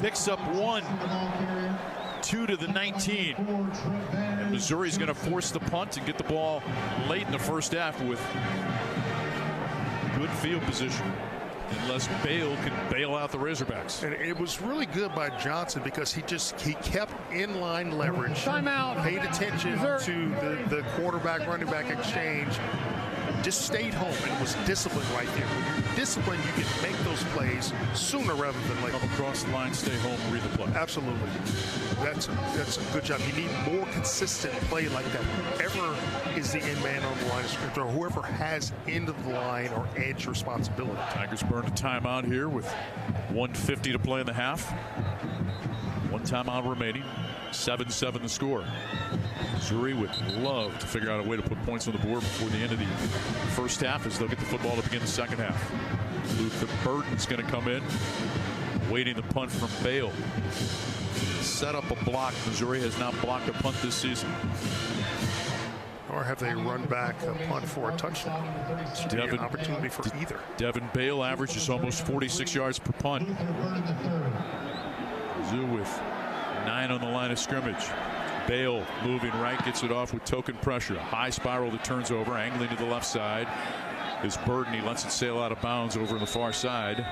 Picks up 1. 2 to the 19. And Missouri's going to force the punt and get the ball late in the first half with good field position, unless Bale can bail out the Razorbacks. And it was really good by Johnson because he kept inline leverage. Timeout. Paid attention to the quarterback running back exchange. Just stayed home and was disciplined right there. When you're disciplined, you can make those plays sooner rather than later. Come across the line, stay home, read the play. Absolutely. That's a good job. You need more consistent play like that. Whoever is the end man on the line of scrimmage, or whoever has end of the line or edge responsibility. Tigers burned a timeout here with 1:50 to play in the half. 1 timeout remaining. 7-7 the score. Missouri would love to figure out a way to put points on the board before the end of the first half as they'll get the football to begin the second half. Luther Burton's going to come in, waiting the punt from Bale. Set up a block. Missouri has not blocked a punt this season. Or have they run back a punt for a touchdown? It's an opportunity for either. Devin Bale averages almost 46 yards per punt. Mizzou with 9 on the line of scrimmage. Bale moving right, gets it off with token pressure. A high spiral that turns over, angling to the left side. Is Burton. He lets it sail out of bounds over on the far side.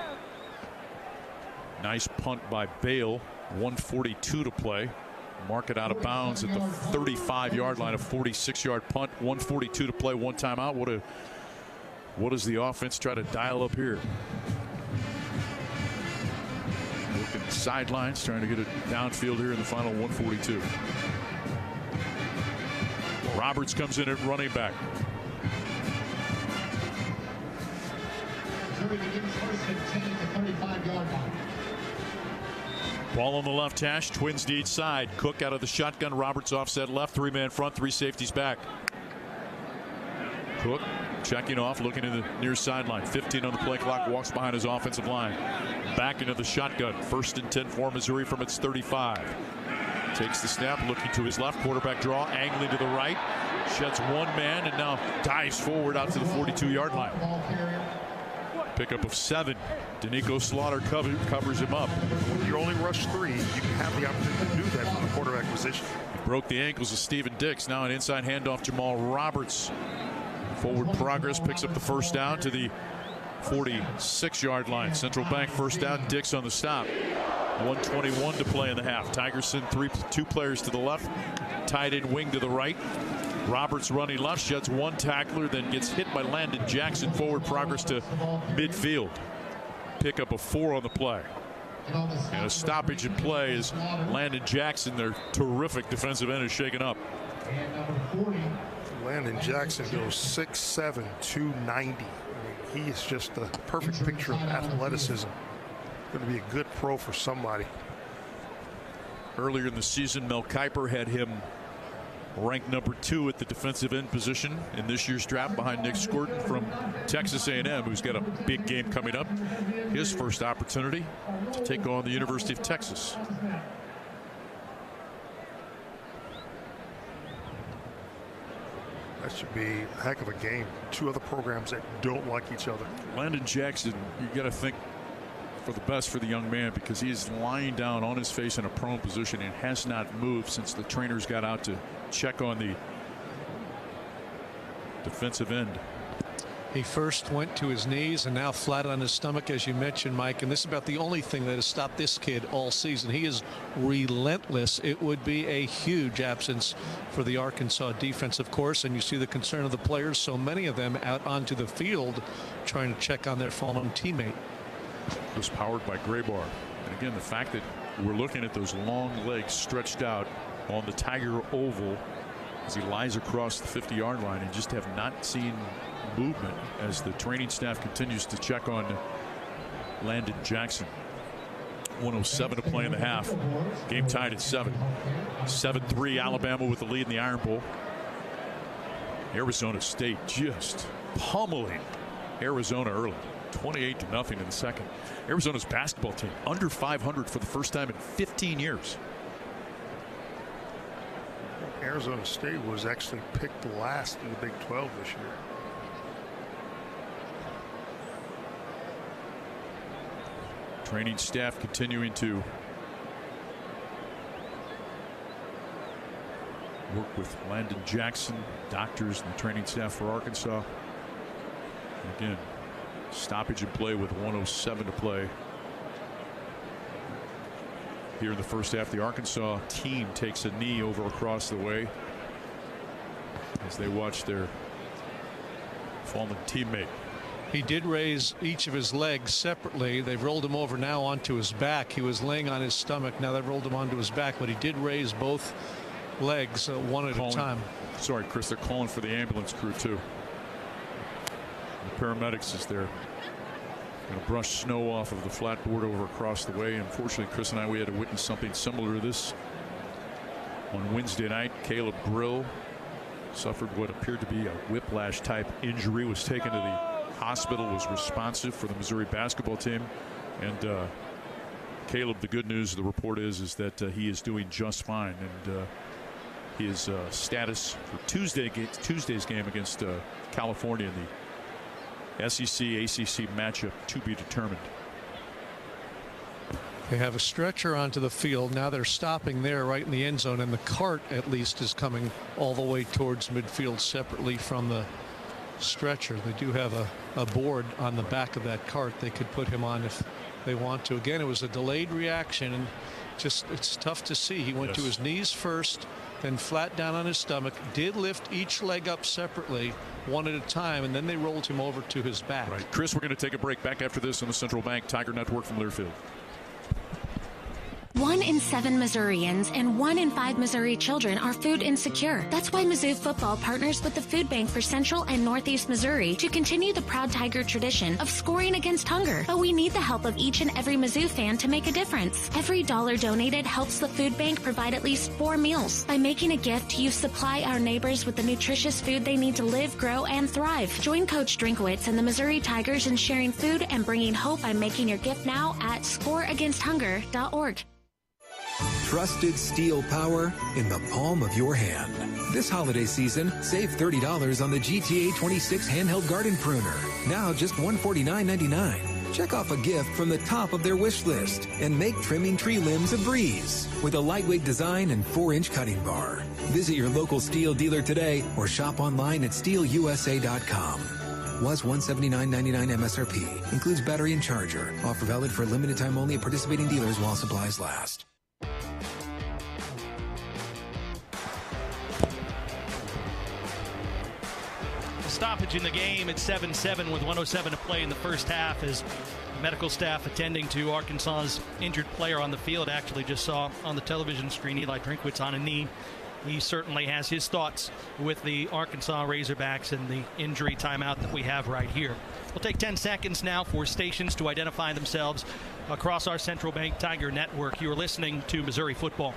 Nice punt by Bale. 1:42 to play. Mark it out of bounds at the 35-yard line. A 46-yard punt. 1:42 to play. 1 timeout. What does the offense try to dial up here? Looking at the sidelines, trying to get it downfield here in the final 1:42. Roberts comes in at running back. Ball on the left hash, twins to each side. Cook out of the shotgun, Roberts offset left, 3-man front, 3 safeties back. Cook checking off, looking in the near sideline. 15 on the play clock, walks behind his offensive line. Back into the shotgun. 1st and 10 for Missouri from its 35. Takes the snap, looking to his left. Quarterback draw, angling to the right. Sheds 1 man and now dives forward out to the 42-yard line. Pickup of 7. Danico Slaughter covers him up. When you only rush 3, you can have the opportunity to do that from the quarterback position. He broke the ankles of Steven Dix. Now an inside handoff, Jamal Roberts. Forward progress, picks up the first down to the 46-yard line. Central Bank first down, Dix on the stop. 1:21 to play in the half. Tigers send 2 players to the left, tight end wing to the right. Roberts running left, sheds 1 tackler, then gets hit by Landon Jackson. Forward progress to midfield. Pickup of 4 on the play. And a stoppage in play as Landon Jackson, their terrific defensive end, is shaken up. Landon Jackson goes 6'7", 290. He is just the perfect picture of athleticism. Going to be a good pro for somebody. Earlier in the season, Mel Kiper had him ranked number 2 at the defensive end position in this year's draft, behind Nick Scorton from Texas A&M, who's got a big game coming up. His first opportunity to take on the University of Texas. That should be a heck of a game. 2 other programs that don't like each other. Landon Jackson, you got to think for the best for the young man, because he is lying down on his face in a prone position and has not moved since the trainers got out to check on the defensive end. He first went to his knees and now flat on his stomach, as you mentioned, Mike. And this is about the only thing that has stopped this kid all season. He is relentless. It would be a huge absence for the Arkansas defense, of course. And you see the concern of the players, so many of them out onto the field trying to check on their fallen teammate. It was powered by Graybar. And again, the fact that we're looking at those long legs stretched out on the Tiger Oval as he lies across the 50-yard line, and just have not seen movement as the training staff continues to check on Landon Jackson. 1:07 to play in the half. Game tied at 7. 7-3 Alabama with the lead in the Iron Bowl. Arizona State just pummeling Arizona early. 28-0 in the second. Arizona's basketball team under 500 for the first time in 15 years. Arizona State was actually picked last in the Big 12 this year. Training staff continuing to work with Landon Jackson, doctors, and the training staff for Arkansas. And again, stoppage in play with 1:07 to play. Here in the first half, the Arkansas team takes a knee over across the way as they watch their fallen teammate. He did raise each of his legs separately. They've rolled him over now onto his back. He was laying on his stomach. Now they've rolled him onto his back, but he did raise both legs one at a time. Sorry, Chris, they're calling for the ambulance crew too. The paramedics is there. Going to brush snow off of the flat board over across the way. Unfortunately, Chris and I, we had to witness something similar to this on Wednesday night. Caleb Grill suffered what appeared to be a whiplash type injury, was taken to the hospital, was responsive for the Missouri basketball team. And Caleb, the good news, the report is that he is doing just fine. And his status for Tuesday's game against California in the SEC-ACC matchup to be determined. They have a stretcher onto the field. Now they're stopping there right in the end zone, and the cart at least is coming all the way towards midfield separately from the stretcher. They do have a board on the back of that cart they could put him on if they want to. Again, it was a delayed reaction, and just it's tough to see. He went to his knees first, then flat down on his stomach, did lift each leg up separately one at a time, and then they rolled him over to his back. Right. Chris, we're going to take a break. Back after this on the Central Bank Tiger Network from Learfield. 1 in 7 Missourians and 1 in 5 Missouri children are food insecure. That's why Mizzou Football partners with the Food Bank for Central and Northeast Missouri to continue the proud Tiger tradition of scoring against hunger. But we need the help of each and every Mizzou fan to make a difference. Every dollar donated helps the Food Bank provide at least 4 meals. By making a gift, you supply our neighbors with the nutritious food they need to live, grow, and thrive. Join Coach Drinkwitz and the Missouri Tigers in sharing food and bringing hope by making your gift now at scoreagainsthunger.org. Trusted steel power in the palm of your hand. This holiday season, save $30 on the GTA 26 handheld garden pruner. Now just $149.99. Check off a gift from the top of their wish list and make trimming tree limbs a breeze with a lightweight design and 4-inch cutting bar. Visit your local steel dealer today or shop online at steelusa.com. Was $179.99 MSRP. Includes battery and charger. Offer valid for a limited time only at participating dealers while supplies last. Stoppage in the game at 7-7 with 1:07 to play in the first half as medical staff attending to Arkansas's injured player on the field. Actually just saw on the television screen Eli Drinkwitz on a knee. He certainly has his thoughts with the Arkansas Razorbacks and the injury timeout that we have right here. We'll take 10 seconds now for stations to identify themselves across our Central Bank Tiger Network. You are listening to Missouri Football.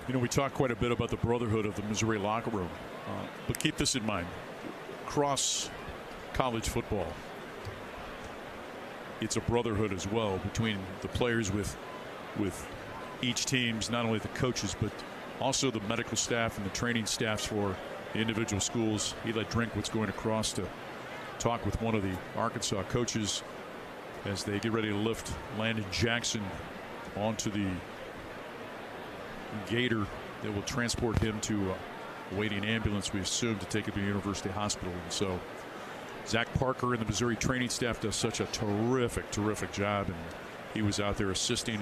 You know, we talk quite a bit about the brotherhood of the Missouri locker room, but keep this in mind. Across college football, it's a brotherhood as well between the players with each team's, not only the coaches, but also the medical staff and the training staffs for the individual schools. Eli Drinkwitz going across to talk with one of the Arkansas coaches as they get ready to lift Landon Jackson onto the gator that will transport him to a waiting ambulance, we assume, to take him to University Hospital. And so Zach Parker and the Missouri training staff does such a terrific job, and he was out there assisting,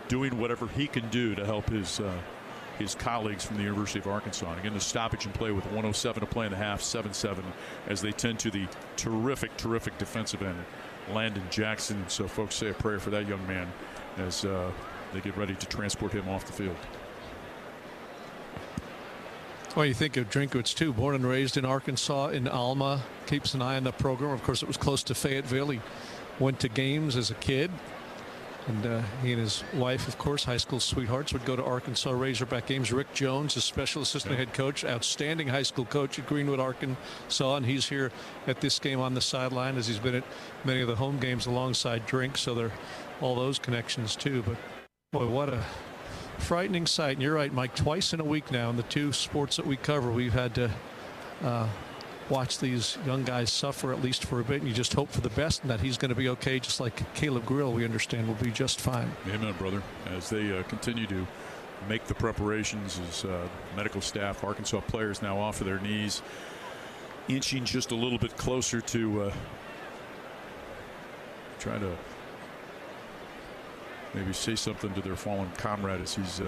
doing whatever he can do to help his colleagues from the University of Arkansas. And again, the stoppage in play with 1:07 to play in the half, 7-7, as they tend to the terrific defensive end, Landon Jackson. And so folks, say a prayer for that young man as they get ready to transport him off the field. Well, you think of Drinkwitz too, born and raised in Arkansas, in Alma, keeps an eye on the program. Of course, it was close to Fayetteville. He went to games as a kid. And he and his wife, of course, high school sweethearts, would go to Arkansas Razorback games. Rick Jones, a special assistant head coach, outstanding high school coach at Greenwood, Arkansas, and he's here at this game on the sideline, as he's been at many of the home games alongside Drink. So there are all those connections too. But boy, what a frightening sight. And you're right, Mike, twice in a week now in the two sports that we cover, we've had to watch these young guys suffer, at least for a bit, and you just hope for the best and that he's going to be okay, just like Caleb Grill, we understand, will be just fine. Amen, brother. As they continue to make the preparations, as medical staff, Arkansas players now off of their knees, inching just a little bit closer to try to maybe say something to their fallen comrade, as he's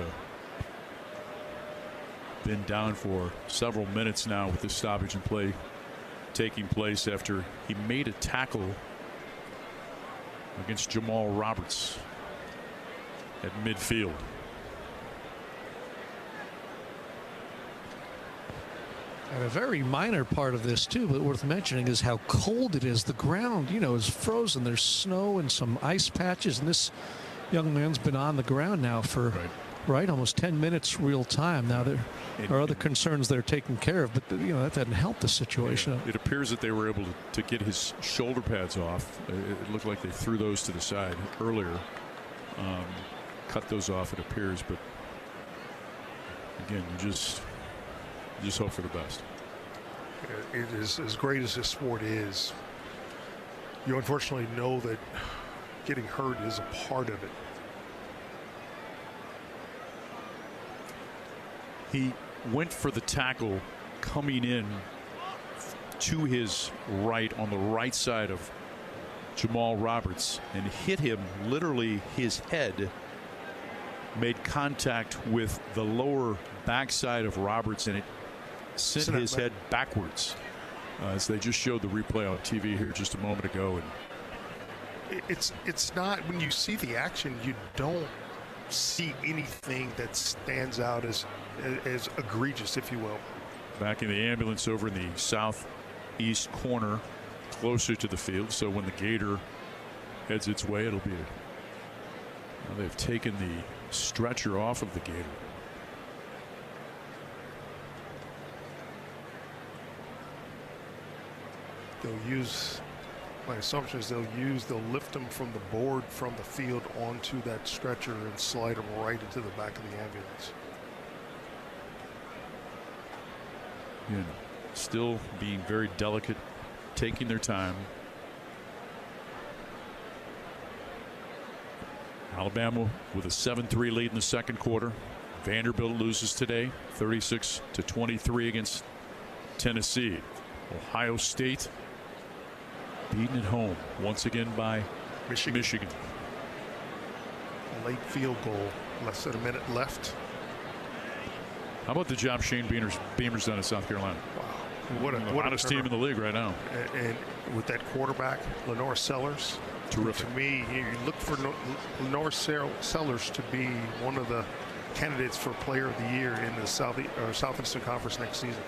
been down for several minutes now with this stoppage in play taking place after he made a tackle against Jamal Roberts at midfield. And a very minor part of this too, but worth mentioning, is how cold it is. The ground, you know, is frozen. There's snow and some ice patches, and this young man's been on the ground now for almost 10 minutes real time. Now there are other concerns they're taking care of, but you know, that doesn't help the situation. Yeah, it appears that they were able to get his shoulder pads off. It looked like they threw those to the side earlier, cut those off, it appears, but again, you just hope for the best. It is, as great as this sport is, you unfortunately know that getting hurt is a part of it. He went for the tackle coming in to his right on the right side of Jamal Roberts and hit him. Literally, his head made contact with the lower backside of Roberts, and it sent his head backwards, as they just showed the replay on TV here just a moment ago. And it's not, when you see the action, you don't see anything that stands out as egregious, if you will. Back in the ambulance over in the southeast corner, closer to the field, so when the Gator heads its way, it'll be well, they've taken the stretcher off of the Gator. They'll use, my assumption is they'll lift them from the board from the field onto that stretcher and slide them right into the back of the ambulance. Yeah, still being very delicate, taking their time. Alabama with a 7-3 lead in the second quarter. Vanderbilt loses today 36-23 against Tennessee. Ohio State beaten at home once again by Michigan. Late field goal, less than a minute left. How about the job Shane Beamer's done at South Carolina? Wow. What the hottest team in the league right now. And with that quarterback, Lenore Sellers. Terrific. To me, you look for Lenore Sellers to be one of the candidates for Player of the Year in the Southeastern Conference next season.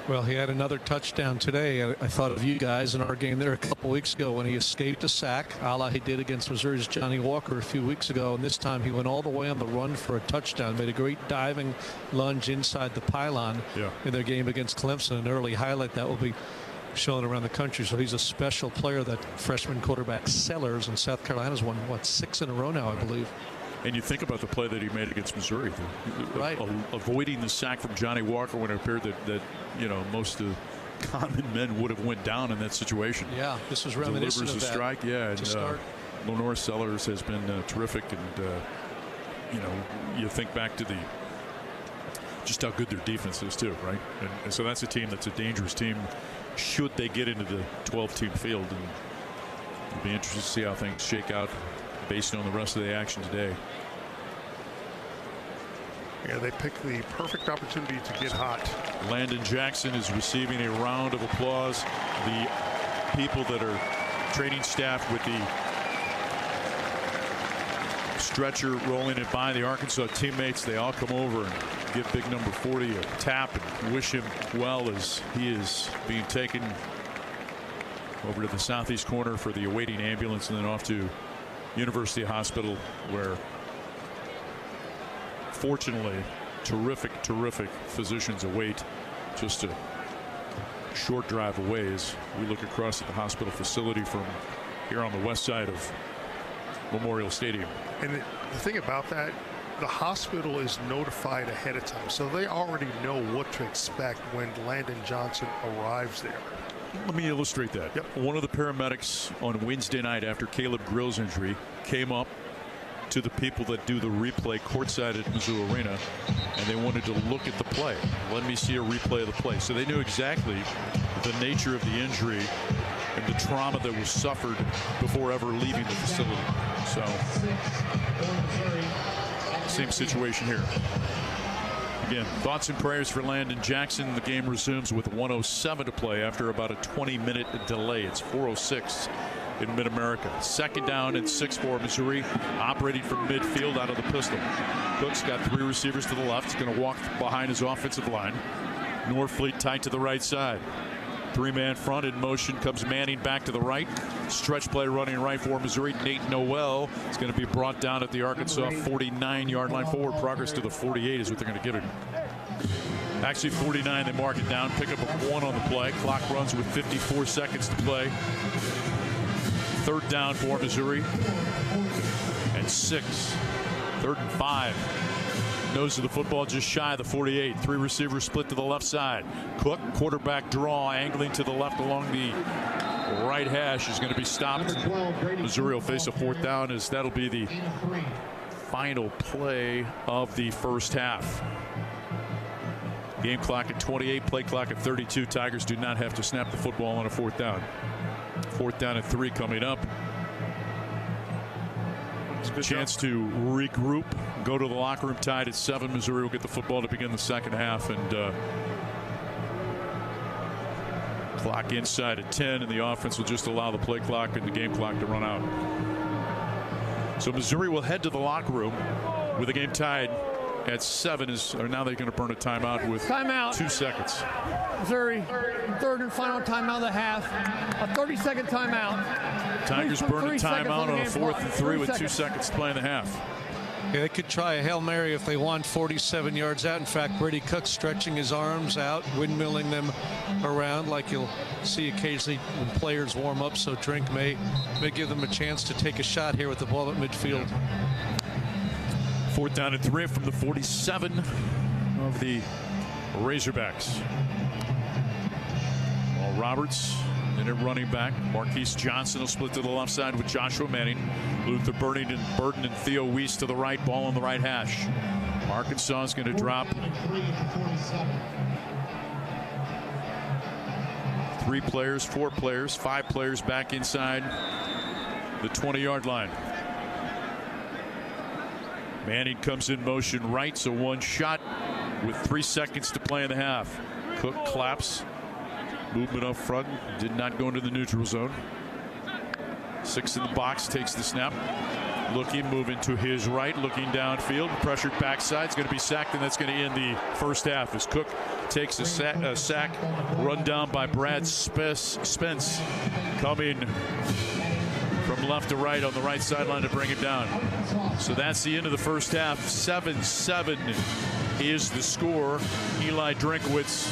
Well, he had another touchdown today. I thought of you guys in our game there a couple weeks ago when he escaped a sack, a la he did against Missouri's Johnny Walker a few weeks ago. And this time he went all the way on the run for a touchdown, made a great diving lunge inside the pylon in their game against Clemson. An early highlight that will be shown around the country. So he's a special player, that freshman quarterback Sellers, and South Carolina's won, what, 6 in a row now, I believe. And you think about the play that he made against Missouri, avoiding the sack from Johnny Walker when it appeared that you know, most of the common men would have went down in that situation. Yeah, this was reminiscent delivers of a strike. Yeah, and Lenore Sellers has been terrific, and you know, you think back to just how good their defense is too, right? And so that's a team that's a dangerous team should they get into the 12-team field, and it'll be interesting to see how things shake out based on the rest of the action today. Yeah, they picked the perfect opportunity to get hot. Landon Jackson is receiving a round of applause. The people that are training staff with the stretcher rolling it by, the Arkansas teammates, they all come over and give big number 40 a tap and wish him well as he is being taken over to the southeast corner for the awaiting ambulance, and then off to University Hospital, where fortunately terrific physicians await just a short drive away as we look across at the hospital facility from here on the west side of Memorial Stadium. And the thing about that, the hospital is notified ahead of time, so they already know what to expect when Landon Johnson arrives there. Let me illustrate that. Yep. One of the paramedics on Wednesday night after Caleb Grill's injury came up to the people that do the replay courtside at Mizzou Arena, and they wanted to look at the play. Let me see a replay of the play. So they knew exactly the nature of the injury and the trauma that was suffered before ever leaving the facility. So, same situation here. Again, thoughts and prayers for Landon Jackson. The game resumes with 1:07 to play after about a 20-minute delay. It's 4:06 in Mid-America. Second down and 6 for Missouri, operating from midfield out of the pistol. Cook's got 3 receivers to the left. He's going to walk behind his offensive line. Norfleet tight to the right side. 3-man front in motion comes Manning back to the right. Stretch play running right for Missouri. Nate Noel is going to be brought down at the Arkansas 49-yard line. Forward progress to the 48 is what they're going to give him. Actually 49, they mark it down. Pick up a 1 on the play. Clock runs with 54 seconds to play. Third down for Missouri. And 6. 3rd and 5. Nose of the football just shy of the 48. 3 receivers split to the left side. Cook, quarterback draw, angling to the left along the right hash, is going to be stopped. Missouri will face a 4th down, as that'll be the final play of the first half. Game clock at 28, play clock at 32. Tigers do not have to snap the football on a 4th down. 4th down and 3 coming up. Chance to regroup, go to the locker room tied at 7. Missouri will get the football to begin the second half, and clock inside at 10, and the offense will just allow the play clock and the game clock to run out. So Missouri will head to the locker room with the game tied at 7. Now they're going to burn a timeout with 2 seconds. Missouri, 3rd and final timeout of the half. A 30-second timeout. Tigers burn a timeout on a 4th and 3 with 2 seconds to play in the half. Yeah, they could try a Hail Mary if they want, 47 yards out. In fact, Brady Cook stretching his arms out, windmilling them around like you'll see occasionally when players warm up. So Drink may give them a chance to take a shot here with the ball at midfield. 4th down and 3 from the 47 of the Razorbacks. Ball Roberts in at running back. Marquise Johnson will split to the left side with Joshua Manning. Luther Burden and Theo Weiss to the right. Ball on the right hash. Arkansas is going to drop 3 players, 4 players, 5 players back inside the 20-yard line. Manning comes in motion right, so 1 shot with 3 seconds to play in the half. Cook claps. Movement up front, did not go into the neutral zone. 6 in the box, takes the snap. Looking, moving to his right, looking downfield. Pressured backside, is going to be sacked, and that's going to end the first half as Cook takes a sack, run down by Brad Spence, coming from left to right on the right sideline to bring him down. So that's the end of the first half. 7-7 is the score. Eli Drinkowitz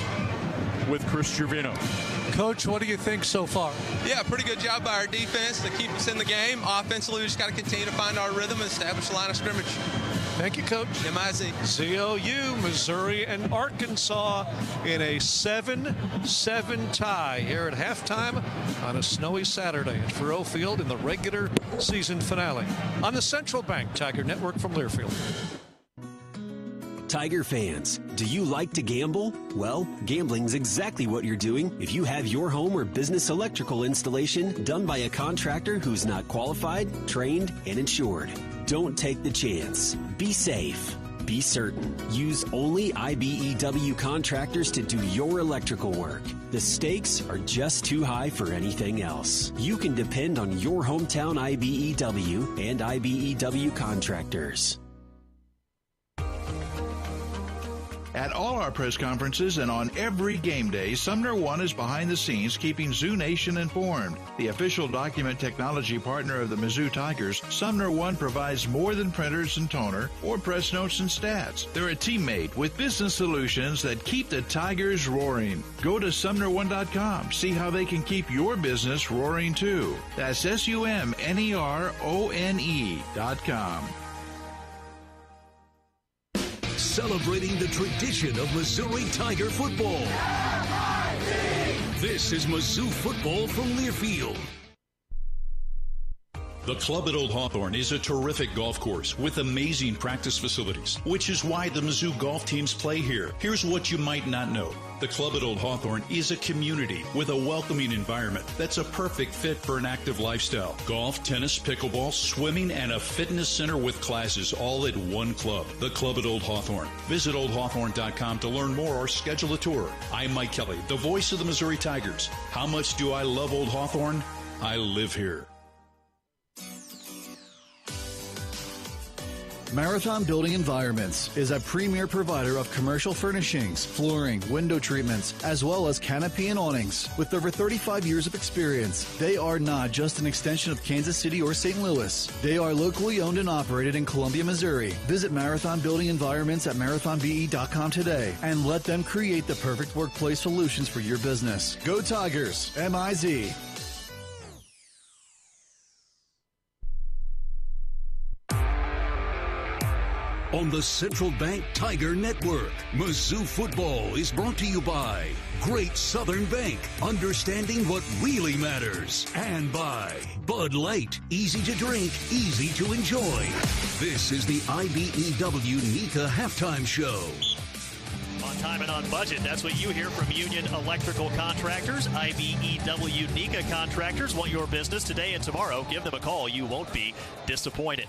with Chris Gervino. Coach, what do you think so far? Yeah, pretty good job by our defense to keep us in the game. Offensively, we just got to continue to find our rhythm and establish the line of scrimmage. Thank you, Coach. MIZ. ZOU, Missouri, and Arkansas in a 7-7 tie here at halftime on a snowy Saturday at Faurot Field in the regular season finale on the Central Bank Tiger Network from Learfield. Tiger fans, do you like to gamble? Well, gambling's exactly what you're doing if you have your home or business electrical installation done by a contractor who's not qualified, trained, and insured. Don't take the chance. Be safe. Be certain. Use only IBEW contractors to do your electrical work. The stakes are just too high for anything else. You can depend on your hometown IBEW and IBEW contractors. At all our press conferences and on every game day, Sumner One is behind the scenes keeping Zoo Nation informed. The official document technology partner of the Mizzou Tigers, Sumner One provides more than printers and toner or press notes and stats. They're a teammate with business solutions that keep the Tigers roaring. Go to SumnerOne.com. See how they can keep your business roaring too. That's SumnerOne.com. Celebrating the tradition of Missouri Tiger football. This is Mizzou Football from Learfield. The Club at Old Hawthorne is a terrific golf course with amazing practice facilities, which is why the Mizzou golf teams play here. Here's what you might not know. The Club at Old Hawthorne is a community with a welcoming environment that's a perfect fit for an active lifestyle. Golf, tennis, pickleball, swimming, and a fitness center with classes all at one club. The Club at Old Hawthorne. Visit oldhawthorne.com to learn more or schedule a tour. I'm Mike Kelly, the voice of the Missouri Tigers. How much do I love Old Hawthorne? I live here. Marathon Building Environments is a premier provider of commercial furnishings, flooring, window treatments, as well as canopy and awnings. With over 35 years of experience, they are not just an extension of Kansas City or St. Louis. They are locally owned and operated in Columbia, Missouri. Visit Marathon Building Environments at marathonbe.com today and let them create the perfect workplace solutions for your business. Go Tigers! M-I-Z. On the Central Bank Tiger Network, Mizzou Football is brought to you by Great Southern Bank, understanding what really matters, and by Bud Light, easy to drink, easy to enjoy. This is the IBEW NECA Halftime Show. On time and on budget, that's what you hear from Union Electrical Contractors. IBEW NECA Contractors want your business today and tomorrow. Give them a call. You won't be disappointed.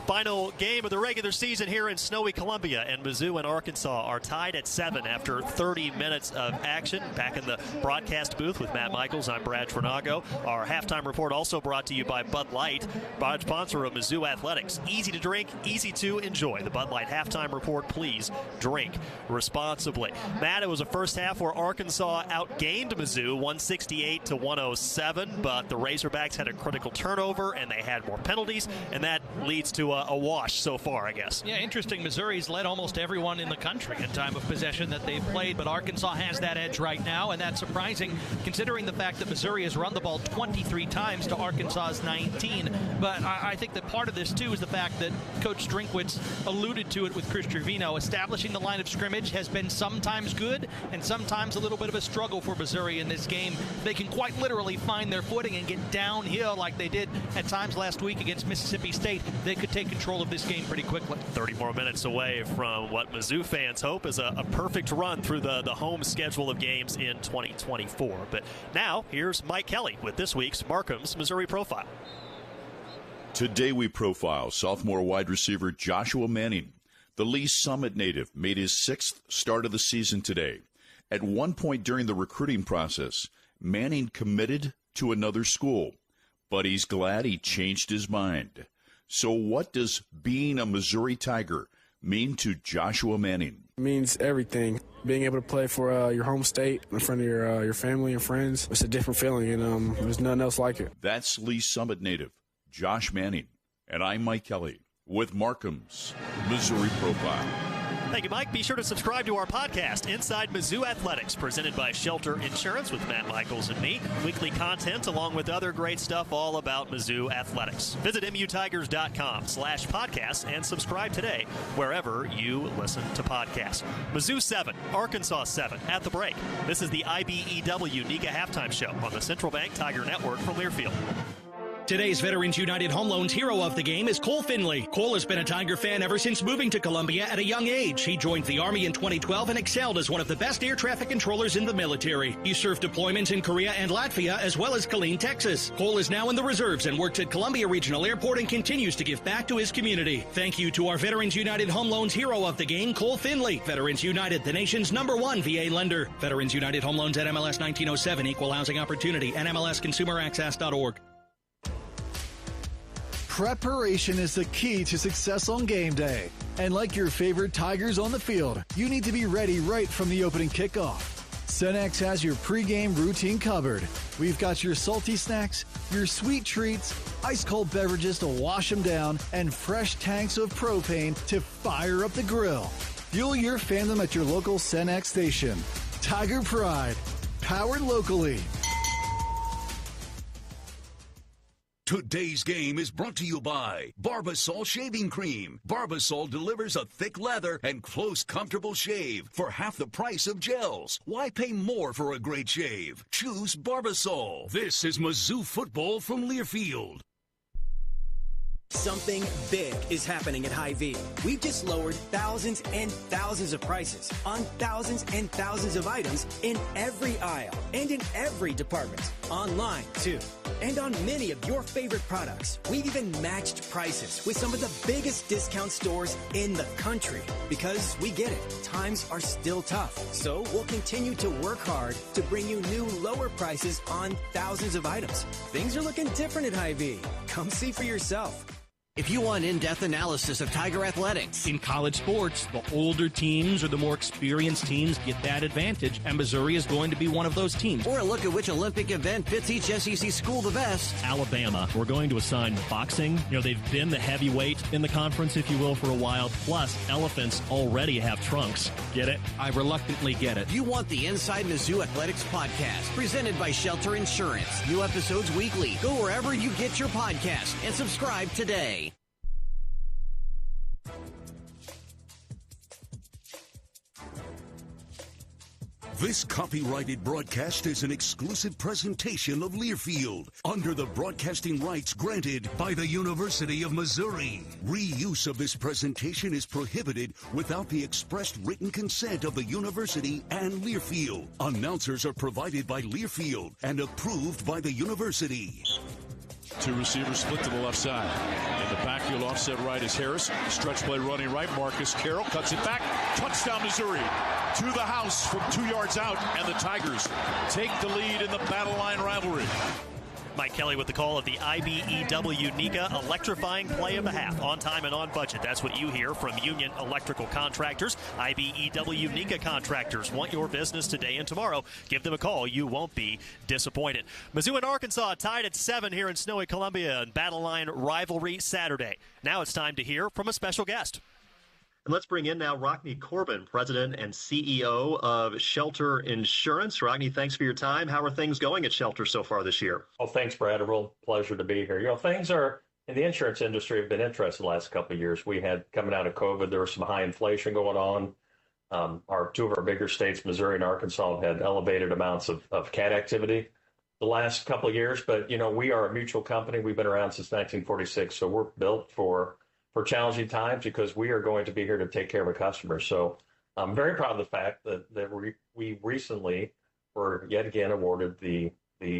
Final game of the regular season here in snowy Columbia, and Mizzou and Arkansas are tied at 7 after 30 minutes of action. Back in the broadcast booth with Matt Michaels, I'm Brad Trinago. Our halftime report also brought to you by Bud Light, sponsor of Mizzou Athletics. Easy to drink, easy to enjoy. The Bud Light halftime report, please drink responsibly. Matt, it was a first half where Arkansas outgained Mizzou 168-107, but the Razorbacks had a critical turnover and they had more penalties, and that leads to a wash so far, I guess. Yeah, interesting. Missouri's led almost everyone in the country in time of possession that they've played, but Arkansas has that edge right now, and that's surprising considering the fact that Missouri has run the ball 23 times to Arkansas's 19. But I think that part of this, too, is the fact that Coach Drinkwitz alluded to it with Chris Trevino. Establishing the line of scrimmage has been sometimes good and sometimes a little bit of a struggle for Missouri in this game. They can quite literally find their footing and get downhill like they did at times last week against Mississippi State. They could take control of this game pretty quickly. 30 more minutes away from what Mizzou fans hope is a perfect run through the home schedule of games in 2024. But now, here's Mike Kelly with this week's Markham's Missouri Profile. Today we profile sophomore wide receiver Joshua Manning. The Lee Summit native made his 6th start of the season today. At one point during the recruiting process, Manning committed to another school, but he's glad he changed his mind. So what does being a Missouri Tiger mean to Joshua Manning? It means everything. Being able to play for your home state in front of your family and friends, it's a different feeling, and there's nothing else like it. That's Lee Summit native Josh Manning. And I'm Mike Kelly with Markham's Missouri Profile. Thank you, Mike. Be sure to subscribe to our podcast, Inside Mizzou Athletics, presented by Shelter Insurance with Matt Michaels and me. Weekly content along with other great stuff all about Mizzou Athletics. Visit MUTigers.com/podcasts and subscribe today wherever you listen to podcasts. Mizzou 7, Arkansas 7 at the break. This is the IBEW NECA Halftime Show on the Central Bank Tiger Network from Learfield. Today's Veterans United Home Loans hero of the game is Cole Finley. Cole has been a Tiger fan ever since moving to Columbia at a young age. He joined the Army in 2012 and excelled as one of the best air traffic controllers in the military. He served deployments in Korea and Latvia as well as Killeen, Texas. Cole is now in the reserves and works at Columbia Regional Airport and continues to give back to his community. Thank you to our Veterans United Home Loans hero of the game, Cole Finley. Veterans United, the nation's #1 VA lender. Veterans United Home Loans at MLS 1907, Equal Housing Opportunity, and MLSConsumerAccess.org. Preparation is the key to success on game day. And like your favorite Tigers on the field, you need to be ready right from the opening kickoff. Cenex has your pregame routine covered. We've got your salty snacks, your sweet treats, ice-cold beverages to wash them down, and fresh tanks of propane to fire up the grill. Fuel your fandom at your local Cenex station. Tiger Pride, powered locally. Today's game is brought to you by Barbasol Shaving Cream. Barbasol delivers a thick lather and close, comfortable shave for half the price of gels. Why pay more for a great shave? Choose Barbasol. This is Mizzou Football from Learfield. Something big is happening at Hy-Vee. We've just lowered thousands and thousands of prices on thousands and thousands of items in every aisle and in every department. Online, too. And on many of your favorite products, we've even matched prices with some of the biggest discount stores in the country. Because we get it, times are still tough. So we'll continue to work hard to bring you new lower prices on thousands of items. Things are looking different at Hy-Vee. Come see for yourself. If you want in-depth analysis of Tiger athletics. In college sports, the older teams or the more experienced teams get that advantage, and Missouri is going to be one of those teams. Or a look at which Olympic event fits each SEC school the best. Alabama, we're going to assign boxing. You know, they've been the heavyweight in the conference, if you will, for a while. Plus, elephants already have trunks. Get it? I reluctantly get it. You want the Inside Mizzou Athletics podcast, presented by Shelter Insurance. New episodes weekly. Go wherever you get your podcast and subscribe today. This copyrighted broadcast is an exclusive presentation of Learfield under the broadcasting rights granted by the University of Missouri. Reuse of this presentation is prohibited without the expressed written consent of the university and Learfield. Announcers are provided by Learfield and approved by the university. Two receivers split to the left side. In the backfield, offset right is Harris. Stretch play running right. Marcus Carroll cuts it back. Touchdown, Missouri. To the house from 2 yards out. And the Tigers take the lead in the Battle Line rivalry. Mike Kelly with the call of the IBEW NECA electrifying play of the half. On time and on budget. That's what you hear from Union Electrical Contractors. IBEW NECA contractors want your business today and tomorrow. Give them a call. You won't be disappointed. Mizzou and Arkansas tied at 7 here in snowy Columbia in Battle Line rivalry Saturday. Now it's time to hear from a special guest. And let's bring in now Rockne Corbin, President and CEO of Shelter Insurance. Rockne, thanks for your time. How are things going at Shelter so far this year? Oh, thanks, Brad. A real pleasure to be here. You know, things are in the insurance industry have been interesting the last couple of years. We had, coming out of COVID, there was some high inflation going on. Two of our bigger states, Missouri and Arkansas, have had elevated amounts of cat activity the last couple of years. But, you know, we are a mutual company. We've been around since 1946, so we're built for challenging times because we are going to be here to take care of our customers. So I'm very proud of the fact that we recently were yet again awarded the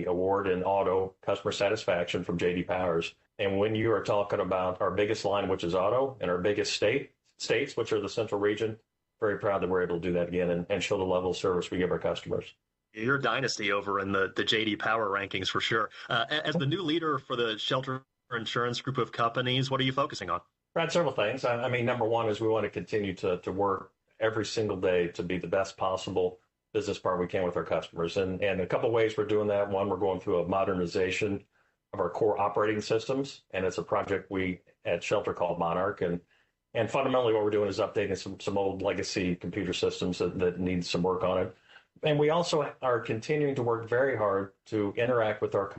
award in auto customer satisfaction from J.D. Powers. And when you are talking about our biggest line, which is auto, and our biggest states, which are the central region, very proud that we're able to do that again and show the level of service we give our customers. You're a dynasty over in the J.D. Power rankings for sure. As the new leader for the Shelter Insurance group of companies, what are you focusing on? Brad, several things. I mean, number one is we want to continue to work every single day to be the best possible business partner we can with our customers. And a couple of ways we're doing that. One, we're going through a modernization of our core operating systems. And it's a project we at Shelter called Monarch. And fundamentally what we're doing is updating some old legacy computer systems that need some work on it. And we also are continuing to work very hard to interact with our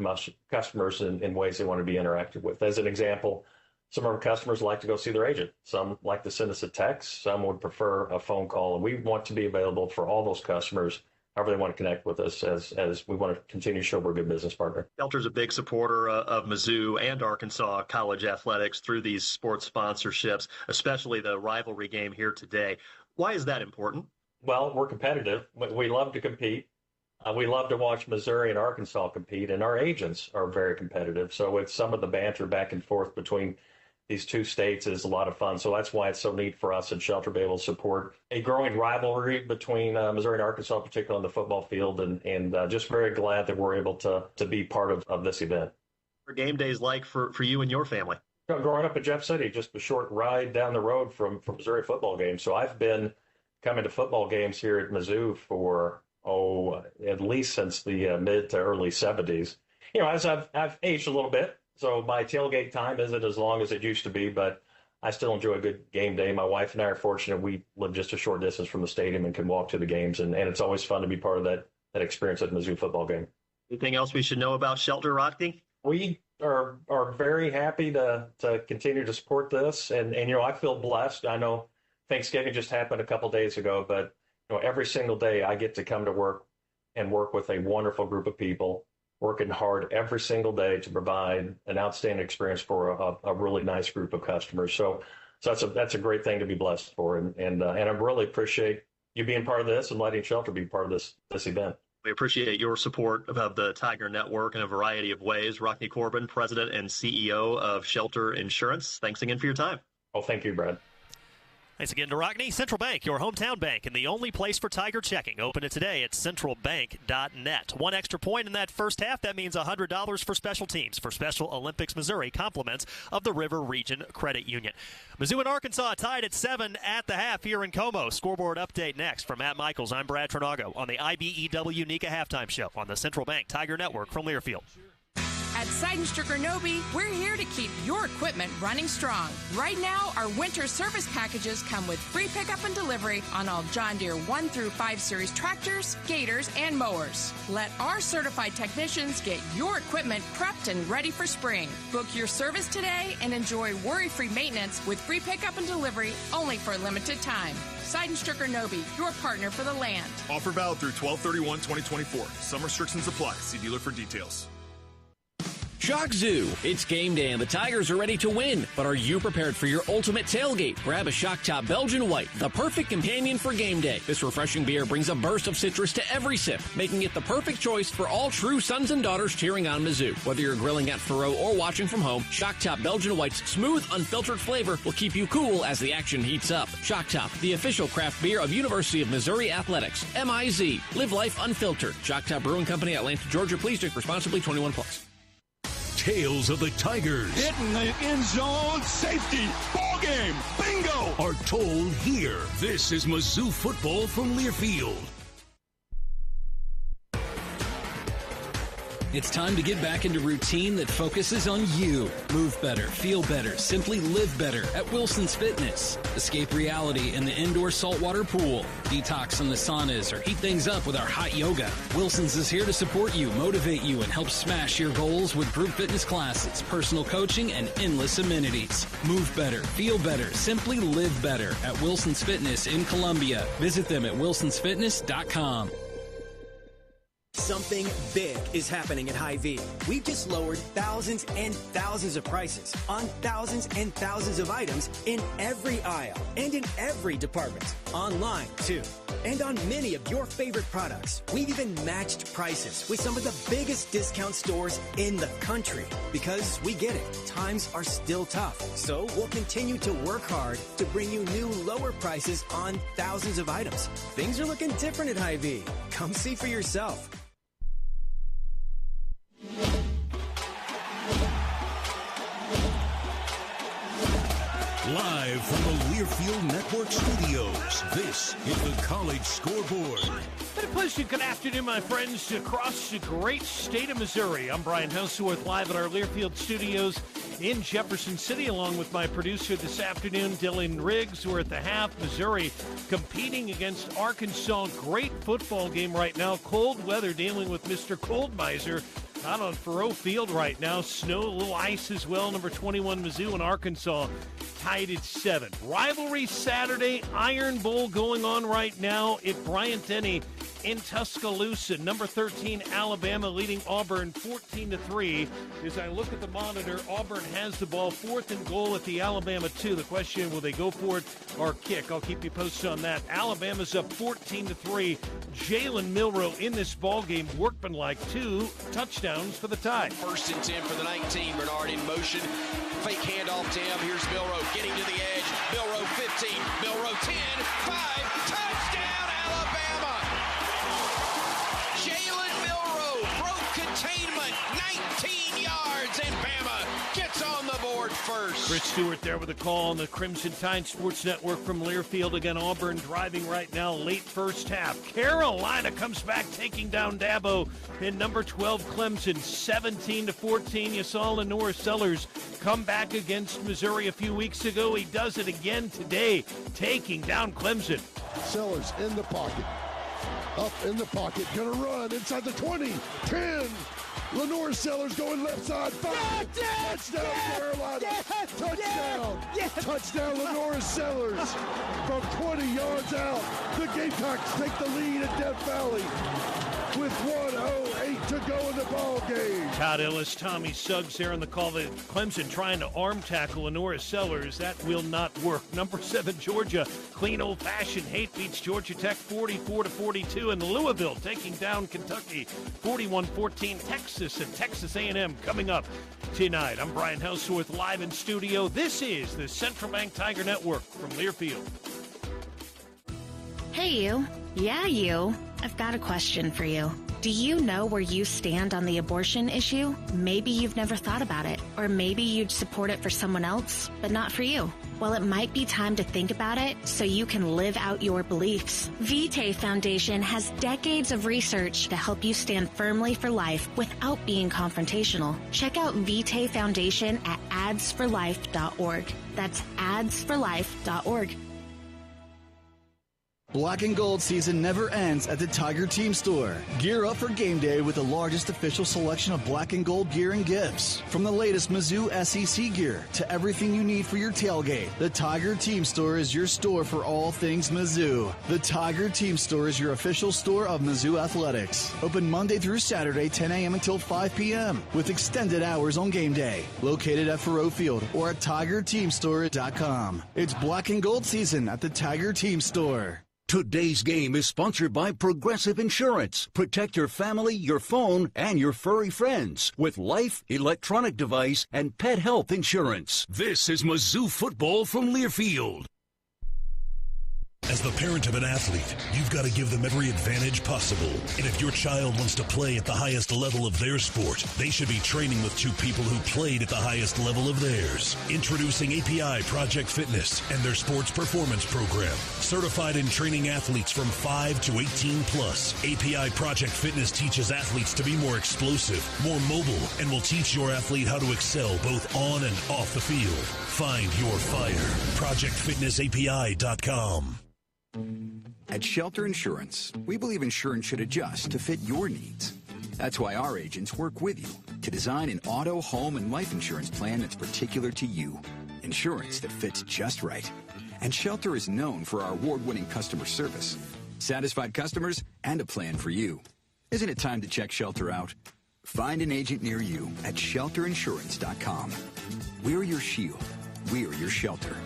customers in ways they want to be interacted with. As an example, some of our customers like to go see their agent. Some like to send us a text. Some would prefer a phone call. And we want to be available for all those customers, however they want to connect with us, as we want to continue to show we're a good business partner. Shelter's a big supporter of Mizzou and Arkansas college athletics through these sports sponsorships, especially the rivalry game here today. Why is that important? Well, we're competitive. We love to compete. We love to watch Missouri and Arkansas compete, and our agents are very competitive. So with some of the banter back and forth between these two states is a lot of fun. So that's why it's so neat for us at Shelter to be able to support a growing rivalry between Missouri and Arkansas, particularly on the football field, and just very glad that we're able to be part of this event. What are game days like for you and your family? Growing up in Jeff City, just a short ride down the road from Missouri football games. So I've been coming to football games here at Mizzou for, at least since the mid to early 70s. As I've aged a little bit, so my tailgate time isn't as long as it used to be, but I still enjoy a good game day. My wife and I are fortunate. We live just a short distance from the stadium and can walk to the games, and it's always fun to be part of that experience at the Mizzou football game. Anything else we should know about Shelter, Rodney? We are very happy to continue to support this, and I feel blessed. I know Thanksgiving just happened a couple days ago, but every single day I get to come to work and work with a wonderful group of people, working hard every single day to provide an outstanding experience for a really nice group of customers. So that's a great thing to be blessed for, and I really appreciate you being part of this and letting Shelter be part of this event. We appreciate your support of the Tiger Network in a variety of ways. Rodney Corbin, President and CEO of Shelter Insurance. Thanks again for your time. Oh, thank you, Brad. Thanks again to Rockney. Central Bank, your hometown bank, and the only place for Tiger checking. Open it today at centralbank.net. One extra point in that first half. That means $100 for special teams for Special Olympics Missouri, compliments of the River Region Credit Union. Mizzou and Arkansas tied at 7 at the half here in Como. Scoreboard update next. For Matt Michaels, I'm Brad Trinago on the IBEW Nika Halftime Show on the Central Bank Tiger Network from Learfield. At Seidenstricker Nobe, we're here to keep your equipment running strong. Right now, our winter service packages come with free pickup and delivery on all John Deere 1 through 5 series tractors, gators, and mowers. Let our certified technicians get your equipment prepped and ready for spring. Book your service today and enjoy worry-free maintenance with free pickup and delivery only for a limited time. Seidenstricker Nobe, your partner for the land. Offer valid through 12/31/2024. Some restrictions apply. See dealer for details. Shock Zoo. It's game day and the Tigers are ready to win. But are you prepared for your ultimate tailgate? Grab a Shock Top Belgian White, the perfect companion for game day. This refreshing beer brings a burst of citrus to every sip, making it the perfect choice for all true sons and daughters cheering on Mizzou. Whether you're grilling at Faro or watching from home, Shock Top Belgian White's smooth, unfiltered flavor will keep you cool as the action heats up. Shock Top, the official craft beer of University of Missouri Athletics. MIZ. Live life unfiltered. Shock Top Brewing Company, Atlanta, Georgia. Please drink responsibly. 21+. Tales of the Tigers. Hitting the end zone, safety, ball game, bingo. Are told here. This is Mizzou Football from Learfield. It's time to get back into routine that focuses on you. Move better, feel better, simply live better at Wilson's Fitness. Escape reality in the indoor saltwater pool. Detox in the saunas or heat things up with our hot yoga. Wilson's is here to support you, motivate you, and help smash your goals with group fitness classes, personal coaching, and endless amenities. Move better, feel better, simply live better at Wilson's Fitness in Columbia. Visit them at wilsonsfitness.com. Something big is happening at Hy-Vee. We've just lowered thousands and thousands of prices on thousands and thousands of items in every aisle and in every department. Online, too. And on many of your favorite products. We've even matched prices with some of the biggest discount stores in the country. Because we get it. Times are still tough. So we'll continue to work hard to bring you new lower prices on thousands of items. Things are looking different at Hy-Vee. Come see for yourself. Live from the Learfield Network studios, this is the College Scoreboard. Been a pleasant good afternoon, my friends, across the great state of Missouri. I'm Brian Houseworth, live at our Learfield studios in Jefferson City, along with my producer this afternoon, Dylan Riggs. We're at the half. Missouri competing against Arkansas. Great football game right now. Cold weather, dealing with Mr. Cold Miser. Out on Faro Field right now. Snow, a little ice as well. Number 21, Mizzou and Arkansas tied at 7. Rivalry Saturday, Iron Bowl going on right now at Bryant-Denny in Tuscaloosa. Number 13, Alabama leading Auburn 14-3. As I look at the monitor, Auburn has the ball, 4th and goal at the Alabama 2. The question, will they go for it or kick? I'll keep you posted on that. Alabama's up 14-3. Jalen Milroe in this ball game, workmanlike, 2 touchdowns for the tie. 1st and 10 for the 19. Bernard in motion. Fake handoff to him. Here's Milroe getting to the edge. Milroe 15. Milroe 10. 5. Touchdown, Alabama. Jalen Milroe broke containment. 19 yards, and Bama gets on the board first. Chris Stewart there with a call on the Crimson Tide Sports Network from Learfield. Again, Auburn driving right now, late first half. Carolina comes back, taking down Dabo in number 12 Clemson, 17-14. You saw Lenore Sellers come back against Missouri a few weeks ago. He does it again today, taking down Clemson. Sellers in the pocket. Up in the pocket, gonna run inside the 20, 10. Lenore Sellers going left side, 5. Touchdown, Carolina. Touchdown. Touchdown, Lenore Sellers. From 20 yards out, the Gamecocks take the lead at Death Valley with 1:08 to go in the ball game. Todd Ellis, Tommy Suggs there on the call. That Clemson trying to arm tackle Lenore Sellers. That will not work. Number 7, Georgia. Clean old-fashioned hate beats Georgia Tech 44-42. And Louisville taking down Kentucky 41-14. Texas and Texas A&M coming up tonight. I'm Brian Houseworth live in studio. This is the Central Bank Tiger Network from Learfield. Hey, you. Yeah, you. I've got a question for you. Do you know where you stand on the abortion issue? Maybe you've never thought about it, or maybe you'd support it for someone else, but not for you. Well, it might be time to think about it so you can live out your beliefs. Vitae Foundation has decades of research to help you stand firmly for life without being confrontational. Check out Vitae Foundation at adsforlife.org. That's adsforlife.org. Black and gold season never ends at the Tiger Team Store. Gear up for game day with the largest official selection of black and gold gear and gifts. From the latest Mizzou SEC gear to everything you need for your tailgate, the Tiger Team Store is your store for all things Mizzou. The Tiger Team Store is your official store of Mizzou Athletics. Open Monday through Saturday, 10 a.m. until 5 p.m. with extended hours on game day. Located at Faroe Field or at TigerTeamStore.com. It's black and gold season at the Tiger Team Store. Today's game is sponsored by Progressive Insurance. Protect your family, your phone, and your furry friends with life, electronic device, and pet health insurance. This is Mizzou Football from Learfield. As the parent of an athlete, you've got to give them every advantage possible. And if your child wants to play at the highest level of their sport, they should be training with two people who played at the highest level of theirs. Introducing API Project Fitness and their sports performance program. Certified in training athletes from 5 to 18 plus. API Project Fitness teaches athletes to be more explosive, more mobile, and will teach your athlete how to excel both on and off the field. Find your fire. ProjectFitnessAPI.com. At Shelter Insurance, we believe insurance should adjust to fit your needs. That's why our agents work with you to design an auto, home, and life insurance plan that's particular to you. Insurance that fits just right. And Shelter is known for our award-winning customer service, satisfied customers, and a plan for you. Isn't it time to check Shelter out? Find an agent near you at shelterinsurance.com. We're your shield. We're your shelter.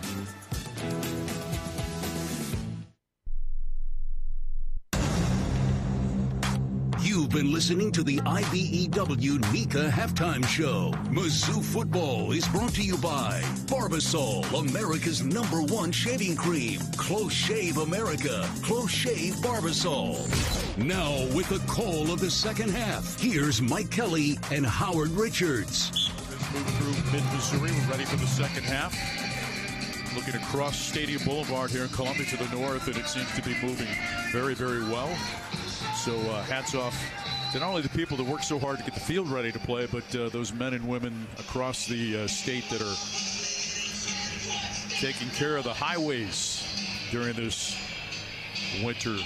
You've been listening to the IBEW NECA Halftime Show. Mizzou Football is brought to you by Barbasol, America's #1 shaving cream. Close Shave America. Close Shave Barbasol. Now with the call of the second half, here's Mike Kelly and Howard Richards. Let's move through mid-Missouri. We're ready for the second half. Looking across Stadium Boulevard here in Columbia to the north, and it seems to be moving very, very well. So hats off to not only the people that work so hard to get the field ready to play, but those men and women across the state that are taking care of the highways during this winter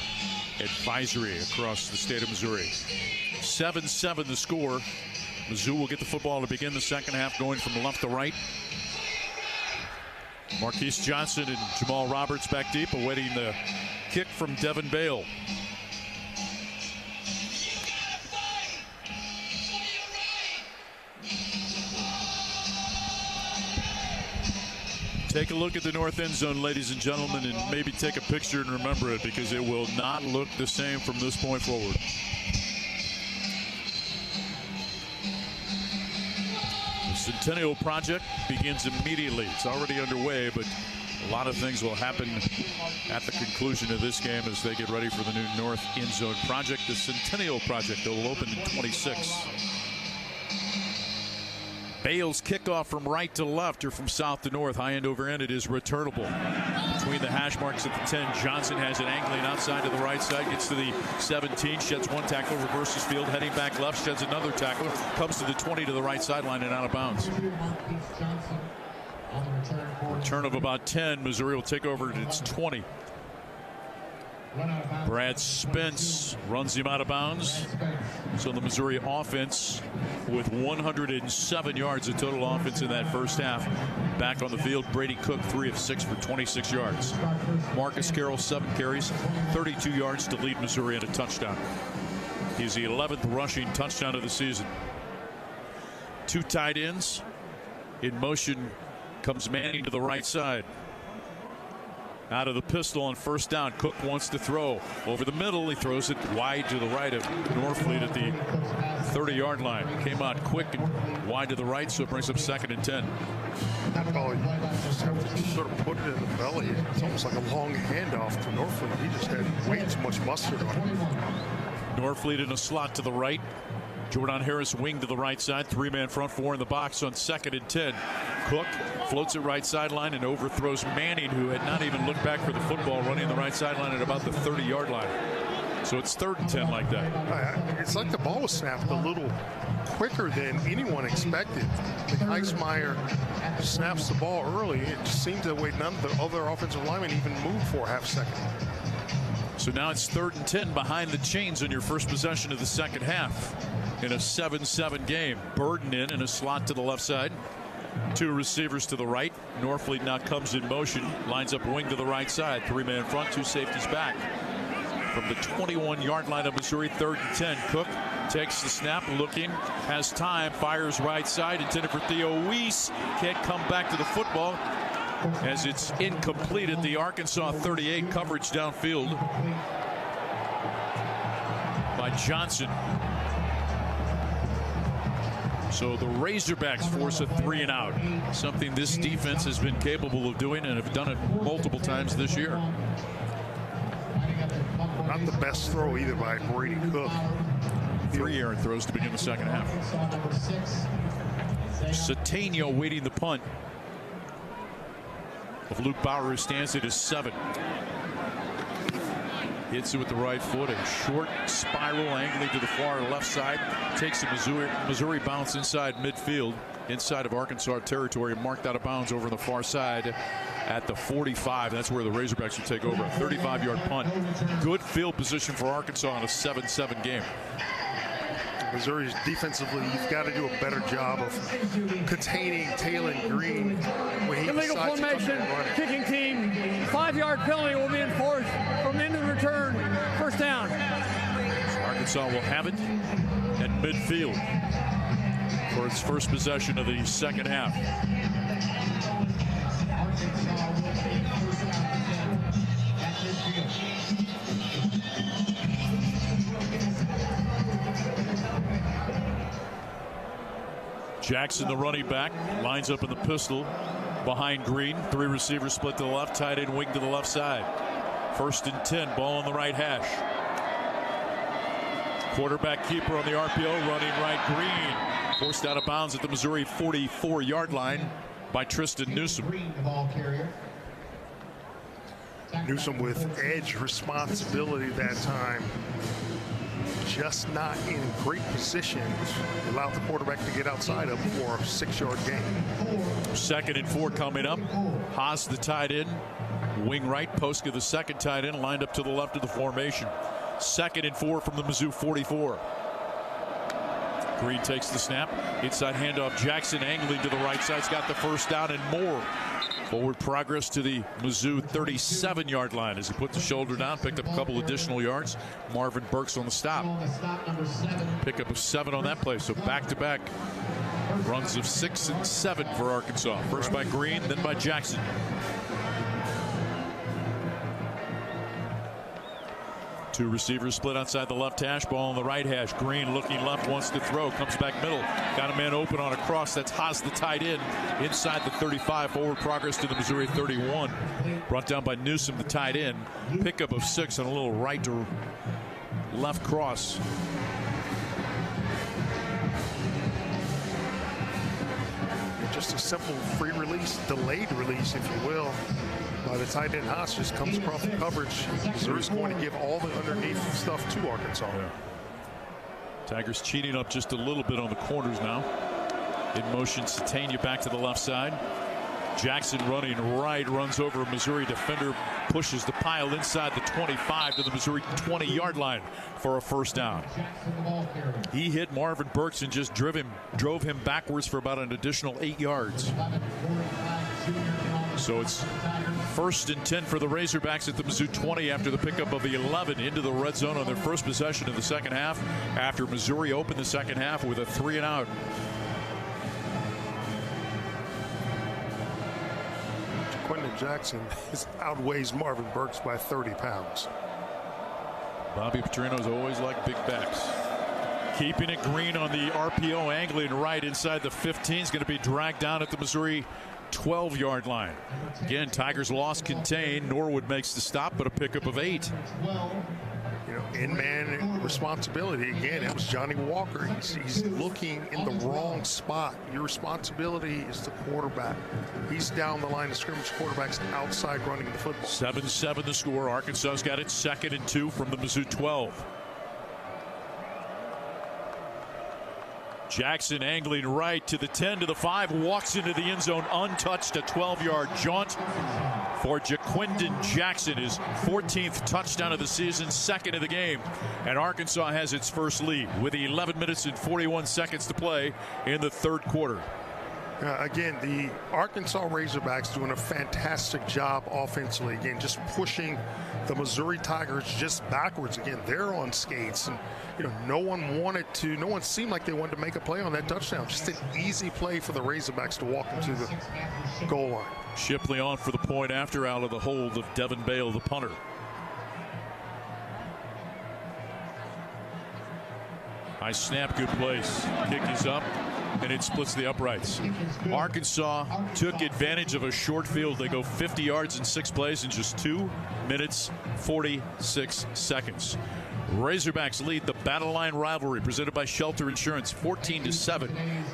advisory across the state of Missouri. 7-7 the score. Mizzou will get the football to begin the second half, going from left to right. Marquise Johnson and Jamal Roberts back deep, awaiting the kick from Devin Bale. Take a look at the north end zone, ladies and gentlemen, and maybe take a picture and remember it, because it will not look the same from this point forward. The Centennial Project begins immediately. It's already underway, but a lot of things will happen at the conclusion of this game as they get ready for the new north end zone project. The Centennial Project will open in 26. Bales kickoff from right to left or from south to north. High end over end. It is returnable. Between the hash marks at the 10, Johnson has it angling outside to the right side. Gets to the 17. Sheds one tackle. Reverses field. Heading back left. Sheds another tackler. Comes to the 20 to the right sideline and out of bounds. Return of about 10. Missouri will take over at its 20. Brad Spence runs him out of bounds. So the Missouri offense with 107 yards of total offense in that first half. Back on the field, Brady Cook 3 of 6 for 26 yards. Marcus Carroll 7 carries, 32 yards to lead Missouri in a touchdown. He's the 11th rushing touchdown of the season. 2 tight ends. In motion comes Manning to the right side. Out of the pistol on first down. Cook wants to throw over the middle. He throws it wide to the right of Norfleet at the 30-yard line. Came out quick and wide to the right, so it brings up 2nd and 10. Oh, you just have to sort of put it in the belly. It's almost like a long handoff to Norfleet. He just had way too much mustard on him. Norfleet in a slot to the right. Jordan Harris wing to the right side. 3-man front 4 in the box on 2nd and 10. Cook floats it right sideline and overthrows Manning, who had not even looked back for the football, running the right sideline at about the 30-yard line. So it's 3rd and 10 like that. It's like the ball was snapped a little quicker than anyone expected. I think Heismeyer snaps the ball early. It just seemed that way none of the other offensive linemen even moved for a half second. So now it's 3rd and 10 behind the chains on your first possession of the second half in a 7-7 game. Burden in a slot to the left side. 2 receivers to the right. Norfleet now comes in motion, lines up wing to the right side. 3-man front, 2 safeties back. From the 21-yard line of Missouri, 3rd and 10. Cook takes the snap, looking, has time, fires right side, intended for Theo Weiss. Can't come back to the football as it's incomplete at the Arkansas 38. Coverage downfield by Johnson. So the Razorbacks force a 3 and out. Something this defense has been capable of doing and have done it multiple times this year. Not the best throw either by Brady Cook. 3 errant throws to begin the second half. Satano waiting the punt of Luke Bauer, who stands at his 7. Hits it with the right foot. A short spiral angling to the far left side. Takes a Missouri bounce inside midfield. Inside of Arkansas territory. Marked out of bounds over on the far side at the 45. That's where the Razorbacks will take over. A 35-yard punt. Good field position for Arkansas in a 7-7 game. Missouri's defensively, you've got to do a better job of containing Taylon Green when he illegal formation, kicking team, 5-yard penalty will be enforced from end of return, first down. So Arkansas will have it at midfield for its first possession of the second half. Jackson, the running back, lines up in the pistol behind Green. 3 receivers split to the left, tight end wing to the left side. 1st and 10, ball on the right hash. Quarterback keeper on the RPO, running right. Green forced out of bounds at the Missouri 44-yard line by Tristan Newsom. Newsom with edge responsibility that time. Just not in great position to allow the quarterback to get outside of for a 6-yard gain. 2nd and 4 coming up. Haas the tight end, wing right. Postka the second tight end, lined up to the left of the formation. 2nd and 4 from the Mizzou 44. Green takes the snap. Inside handoff. Jackson angling to the right side. He's got the first down and more. Forward progress to the Mizzou 37-yard line as he put the shoulder down, picked up a couple additional yards. Marvin Burks on the stop. Pickup of 7 on that play. So back-to-back runs of 6 and 7 for Arkansas. First by Green, then by Jackson. Two receivers split outside the left hash, ball on the right hash. Green looking left, wants to throw, comes back middle. Got a man open on a cross. That's Haas, the tight end, inside the 35. Forward progress to the Missouri 31. Brought down by Newsom, the tight end. Pickup of 6 on a little right to left cross. just a simple free release, delayed release, if you will. By the tight end Haas just comes across the coverage, Missouri's going to give all the underneath stuff to Arkansas. Yeah. Tigers cheating up just a little bit on the corners now. In motion, Satania back to the left side. Jackson running right, runs over a Missouri defender, pushes the pile inside the 25 to the Missouri 20-yard line for a first down. He hit Marvin Burks and just drove him backwards for about an additional 8 yards. So it's 1st and 10 for the Razorbacks at the Mizzou 20 after the pickup of the 11 into the red zone on their first possession of the second half, after Missouri opened the second half with a 3-and-out. Quentin Jackson outweighs Marvin Burks by 30 pounds. Bobby Petrino's always like big backs. Keeping it green on the RPO, angling right inside the 15 is going to be dragged down at the Missouri 12-yard line. Again, Tigers loss contained. Norwood makes the stop, but a pickup of 8. In-man responsibility. Again, it was Johnny Walker. He's looking in the wrong spot. Your responsibility is the quarterback. He's down the line of scrimmage. Quarterback's outside running the football. 7-7 the score. Arkansas's got it 2nd and 2 from the Mizzou 12. Jackson angling right to the 10 to the 5, walks into the end zone untouched. A 12-yard jaunt for Jaquindon Jackson, his 14th touchdown of the season, 2nd of the game, and Arkansas has its first lead with 11 minutes and 41 seconds to play in the third quarter. Again, the Arkansas Razorbacks doing a fantastic job offensively. Again, just pushing the Missouri Tigers just backwards. Again, they're on skates, and no one seemed like they wanted to make a play on that touchdown. Just an easy play for the Razorbacks to walk into the goal line. Shipley on for the point after, out of the hold of Devin Bale, the punter. High snap, good place. Kick is up, and it splits the uprights. Arkansas took advantage of a short field. They go 50 yards in 6 plays in just 2 minutes, 46 seconds. Razorbacks lead the Battle Line Rivalry presented by Shelter Insurance 14-7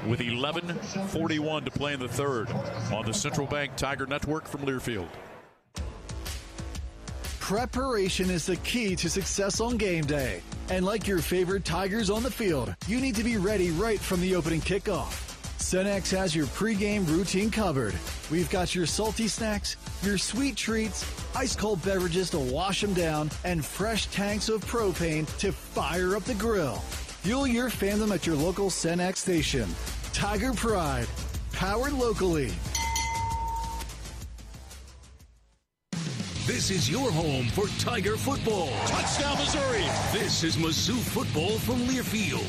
with 11:41 to play in the third on the Central Bank Tiger Network from Learfield. Preparation is the key to success on game day. And like your favorite Tigers on the field, you need to be ready right from the opening kickoff. Cenex has your pregame routine covered. We've got your salty snacks, your sweet treats, ice-cold beverages to wash them down, and fresh tanks of propane to fire up the grill. Fuel your fandom at your local Cenex station. Tiger Pride, powered locally. This is your home for Tiger football. Touchdown, Missouri. This is Mizzou Football from Learfield.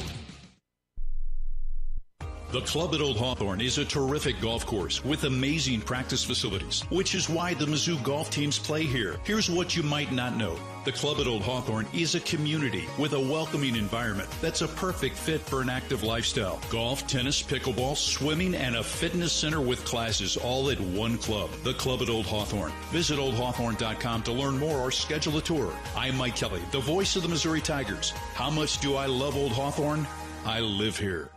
The Club at Old Hawthorne is a terrific golf course with amazing practice facilities, which is why the Mizzou golf teams play here. Here's what you might not know. The Club at Old Hawthorne is a community with a welcoming environment that's a perfect fit for an active lifestyle. Golf, tennis, pickleball, swimming, and a fitness center with classes all at one club. The Club at Old Hawthorne. Visit oldhawthorne.com to learn more or schedule a tour. I'm Mike Kelly, the voice of the Missouri Tigers. How much do I love Old Hawthorne? I live here.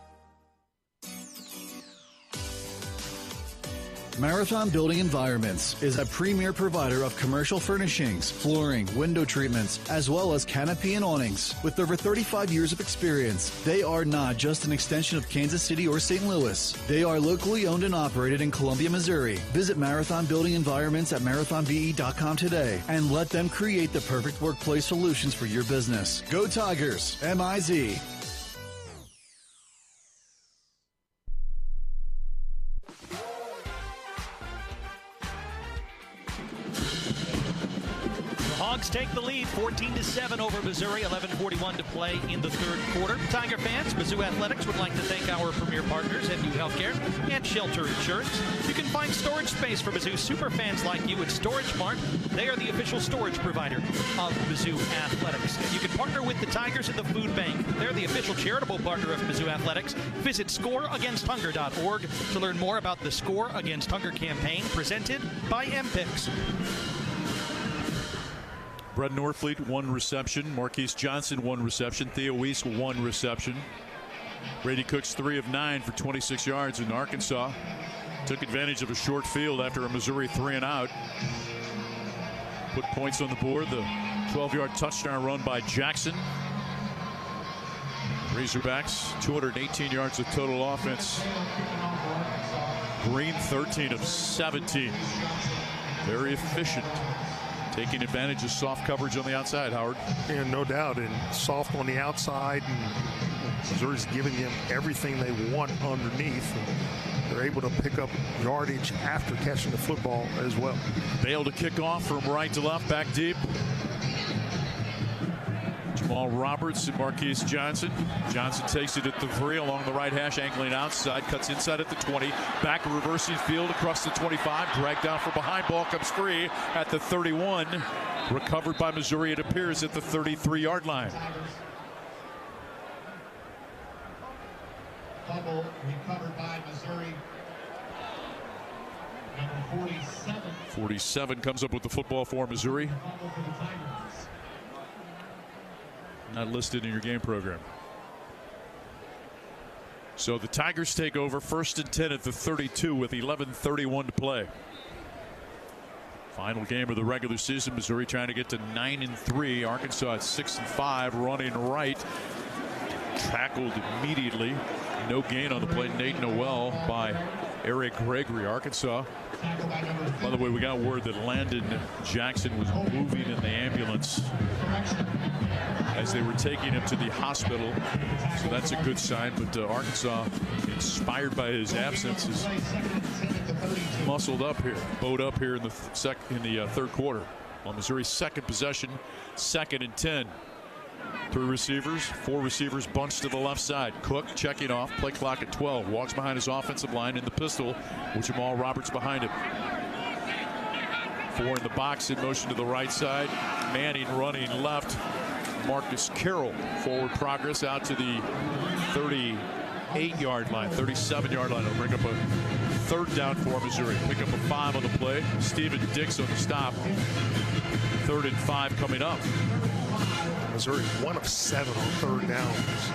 Marathon Building Environments is a premier provider of commercial furnishings, flooring, window treatments, as well as canopy and awnings. With over 35 years of experience, they are not just an extension of Kansas City or St. Louis. They are locally owned and operated in Columbia, Missouri. Visit Marathon Building Environments at marathonve.com today and let them create the perfect workplace solutions for your business. Go Tigers, M-I-Z. Hogs take the lead 14-7 over Missouri, 11:41 to play in the third quarter. Tiger fans, Mizzou Athletics would like to thank our premier partners, MU Healthcare and Shelter Insurance. You can find storage space for Mizzou superfans like you at Storage Mart. They are the official storage provider of Mizzou Athletics. You can partner with the Tigers in the Food Bank. They're the official charitable partner of Mizzou Athletics. Visit scoreagainsthunger.org to learn more about the Score Against Hunger campaign presented by MPICS. Brett Norfleet, 1 reception. Marquise Johnson, 1 reception. Theo Weiss, 1 reception. Brady Cooks, 3 of 9 for 26 yards in Arkansas. Took advantage of a short field after a Missouri 3-and-out. Put points on the board. The 12-yard touchdown run by Jackson. Razorbacks, 218 yards of total offense. Green, 13 of 17. Very efficient. Taking advantage of soft coverage on the outside, Howard. Yeah, no doubt. And soft on the outside. And Missouri's giving them everything they want underneath. And they're able to pick up yardage after catching the football as well. Bale to kick off from right to left, back deep. Jamal Roberts and Marquise Johnson. Johnson takes it at the 3 along the right hash, angling outside, cuts inside at the 20, back reversing field across the 25, dragged down from behind, ball comes free at the 31, recovered by Missouri, it appears, at the 33-yard line. Fumble recovered by Missouri. Number 47. 47 comes up with the football for Missouri. Not listed in your game program. So the Tigers take over, 1st and 10 at the 32 with 11:31 to play. Final game of the regular season. Missouri trying to get to 9-3. Arkansas at 6-5, running right. Tackled immediately. No gain on the play. Nate Noel by Eric Gregory. Arkansas. By the way, we got word that Landon Jackson was moving in the ambulance as they were taking him to the hospital. So that's a good sign. But Arkansas, inspired by his absence, is muscled up here, bowed up here in the third quarter. On Missouri's second possession, 2nd and 10. 3 receivers, 4 receivers bunched to the left side. Cook checking off, play clock at 12. Walks behind his offensive line in the pistol with Jamal Roberts behind him. 4 in the box, in motion to the right side. Manning running left. Marcus Carroll, forward progress out to the 38-yard line, 37-yard line. It'll bring up a 3rd down for Missouri. Pick up a 5 on the play. Stephen Dix on the stop. 3rd and 5 coming up. Missouri 1 of 7 on 3rd downs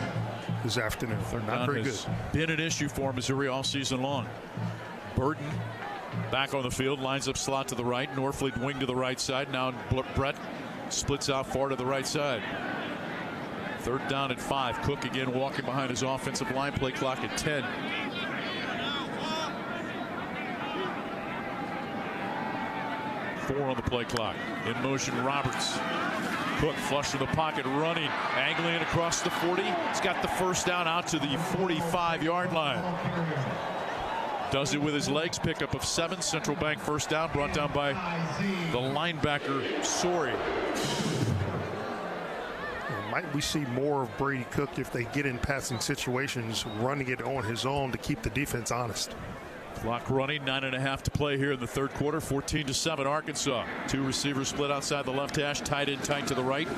this afternoon. They're not very good. Been an issue for Missouri all season long. Burton back on the field, lines up slot to the right. Norfleet wing to the right side. Now Brett splits out far to the right side. 3rd down and 5. Cook again walking behind his offensive line. Play clock at 10. Four on the play clock. In motion, Roberts. Cook flush to the pocket, running, angling across the 40. He's got the 1st down out to the 45-yard line. Does it with his legs. Pickup of 7. Central Bank 1st down, brought down by the linebacker Sorey. Might we see more of Brady Cook if they get in passing situations, running it on his own to keep the defense honest? Clock running, 9.5 to play here in the 3rd quarter. 14-7 Arkansas. 2 receivers split outside the left hash, tight end tight to the right.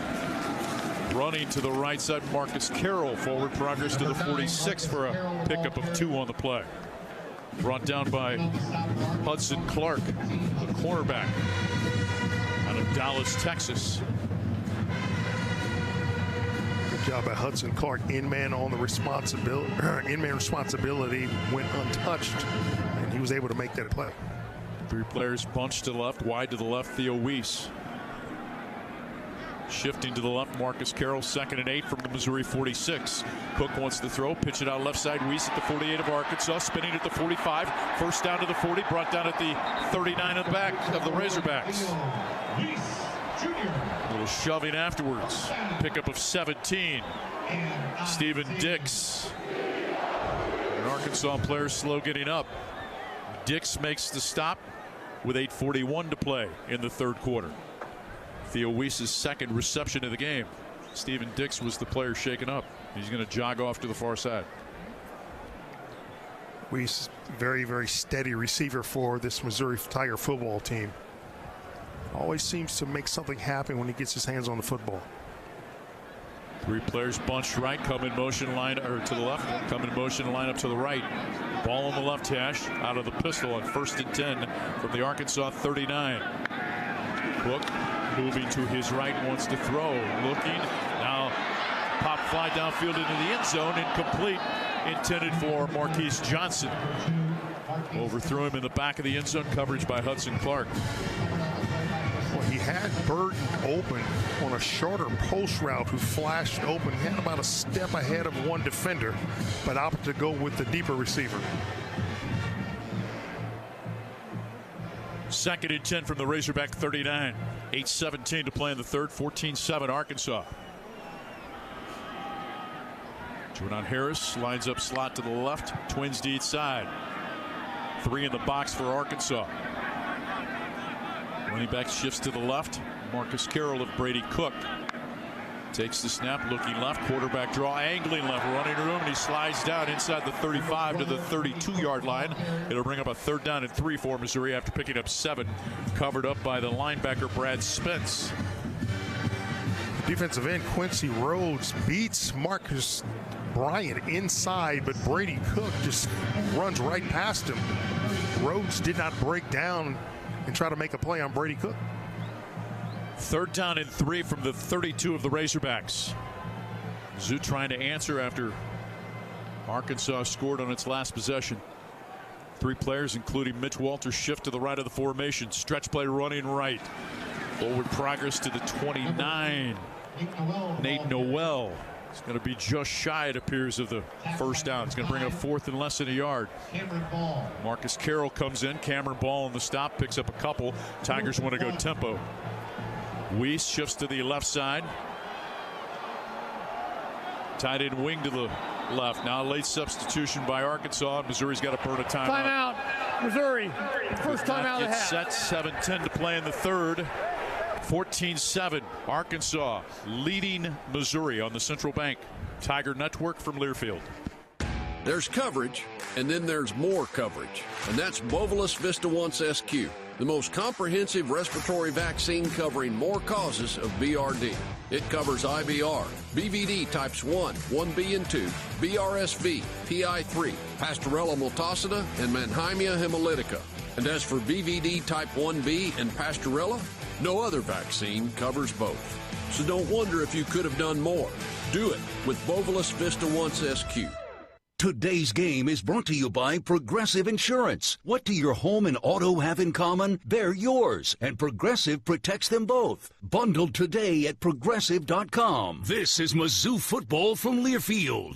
Running to the right side, Marcus Carroll. Forward progress to the 46 for a pickup of 2 on the play. Brought down by Hudson Clark, the cornerback out of Dallas, Texas. Good job by Hudson Clark. In-man on the responsibility. In-man responsibility went untouched, and he was able to make that play. 3 players bunched to the left, wide to the left. Theo Weiss. Shifting to the left, Marcus Carroll, 2nd and 8 from the Missouri 46. Cook wants to throw, pitch it out left side. Weiss at the 48 of Arkansas, spinning at the 45. 1st down to the 40, brought down at the 39 of the back of the Razorbacks. A little shoving afterwards. Pickup of 17. Stephen Dix. An Arkansas player slow getting up. Dix makes the stop with 8:41 to play in the 3rd quarter. Theo Weiss's 2nd reception of the game. Stephen Dix was the player shaken up. He's going to jog off to the far side. Weiss, very, very steady receiver for this Missouri Tiger football team. Always seems to make something happen when he gets his hands on the football. 3 players bunched right, come in motion line or to the left, come in motion line up to the right. Ball on the left hash out of the pistol on 1st and 10 from the Arkansas 39. Cook moving to his right, wants to throw, looking, now pop fly downfield into the end zone, incomplete, intended for Marquise Johnson. Overthrew him in the back of the end zone, coverage by Hudson Clark. Well, he had Burton open on a shorter post route who flashed open. He had about a step ahead of one defender, but opted to go with the deeper receiver. 2nd and 10 from the Razorback 39. 8:17 to play in the third. 14-7 Arkansas. Jordan Harris lines up slot to the left. Twins to each side. 3 in the box for Arkansas. Running back shifts to the left. Marcus Carroll of Brady Cook takes the snap, looking left. Quarterback draw, angling left, running room, and he slides down inside the 35 to the 32-yard line. It'll bring up a 3rd down and 3 for Missouri after picking up 7. Covered up by the linebacker Brad Spence. Defensive end Quincy Rhodes beats Marcus Bryant inside, but Brady Cook just runs right past him. Rhodes did not break down and try to make a play on Brady Cook. 3rd down and 3 from the 32 of the Razorbacks. Mizzou trying to answer after Arkansas scored on its last possession. 3 players, including Mitch Walters, shift to the right of the formation. Stretch play running right. Forward progress to the 29. Nate Noel. It's going to be just shy, it appears, of the 1st down. It's going to bring up 4th and less than a yard. Marcus Carroll comes in. Cameron Ball on the stop, picks up a couple. Tigers want to go tempo. Weiss shifts to the left side. Tight end wing to the left. Now a late substitution by Arkansas. Missouri's got to burn a timeout. Timeout, Missouri. First timeout of the half. Set 7:10 to play in the third. 14-7 Arkansas leading Missouri on the Central Bank Tiger Network from Learfield. There's coverage, and then there's more coverage, and that's Bovalus Vista Once SQ, the most comprehensive respiratory vaccine covering more causes of BRD. It covers IBR, BVD types 1, 1B and 2, BRSV, PI3, Pastorella multocida, and Mannheimia hemolytica. And as for BVD type 1B and Pastorella, no other vaccine covers both. So don't wonder if you could have done more. Do it with Bovalus Vista Once SQ. Today's game is brought to you by Progressive Insurance. What do your home and auto have in common? They're yours, and Progressive protects them both. Bundled today at Progressive.com. This is Mizzou Football from Learfield.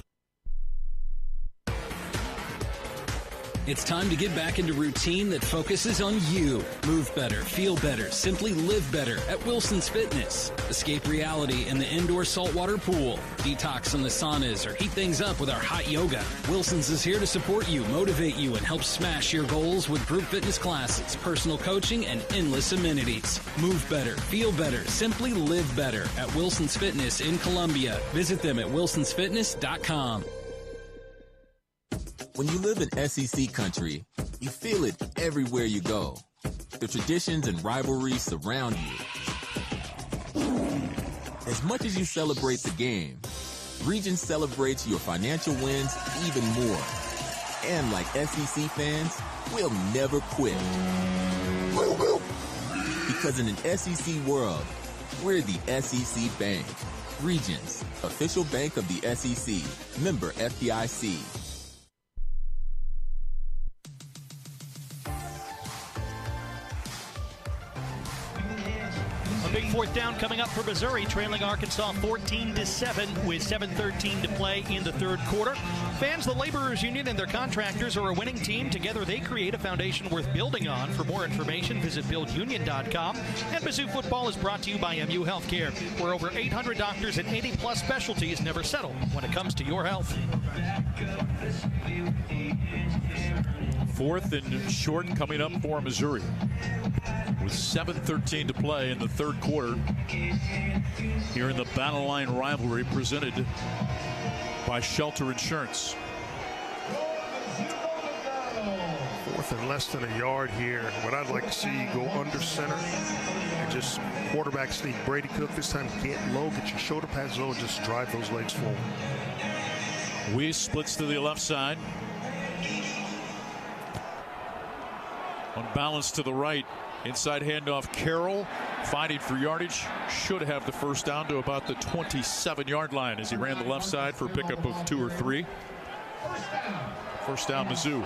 It's time to get back into routine that focuses on you. Move better, feel better, simply live better at Wilson's Fitness. Escape reality in the indoor saltwater pool. Detox from the saunas or heat things up with our hot yoga. Wilson's is here to support you, motivate you, and help smash your goals with group fitness classes, personal coaching, and endless amenities. Move better, feel better, simply live better at Wilson's Fitness in Columbia. Visit them at wilsonsfitness.com. When you live in SEC country, you feel it everywhere you go. The traditions and rivalries surround you. As much as you celebrate the game, Regions celebrates your financial wins even more. And like SEC fans, we'll never quit. Because in an SEC world, we're the SEC Bank. Regions, official bank of the SEC. Member FDIC. A big 4th down coming up for Missouri, trailing Arkansas 14-7 with 7:13 to play in the 3rd quarter. Fans, the Laborers Union and their contractors are a winning team. Together they create a foundation worth building on. For more information, visit buildunion.com. And Mizzou Football is brought to you by MU Healthcare, where over 800 doctors and 80-plus specialties never settle when it comes to your health. 4th and short coming up for Missouri with 7:13 to play in the 3rd quarter here in the Battle Line Rivalry presented by Shelter Insurance. 4th and less than a yard here. What I'd like to see, go under center and just quarterback sneak. Brady Cook this time, get low, get your shoulder pads low, and just drive those legs forward. Weiss splits to the left side. Unbalanced to the right. Inside handoff, Carroll fighting for yardage. Should have the 1st down to about the 27-yard line as he ran the left side for a pickup of 2 or 3. 1st down, Mizzou.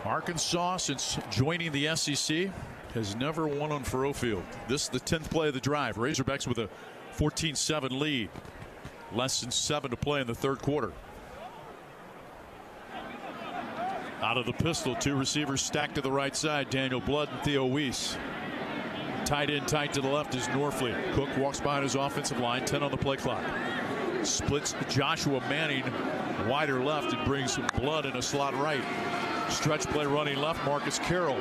Arkansas, since joining the SEC, has never won on Faurot Field. This is the 10th play of the drive. Razorbacks with a 14-7 lead. Less than 7 to play in the third quarter. Out of the pistol, 2 receivers stacked to the right side. Daniel Blood and Theo Weiss. Tight end, tight to the left is Norfleet. Cook walks behind his offensive line, 10 on the play clock. Splits Joshua Manning wider left and brings Blood in a slot right. Stretch play running left, Marcus Carroll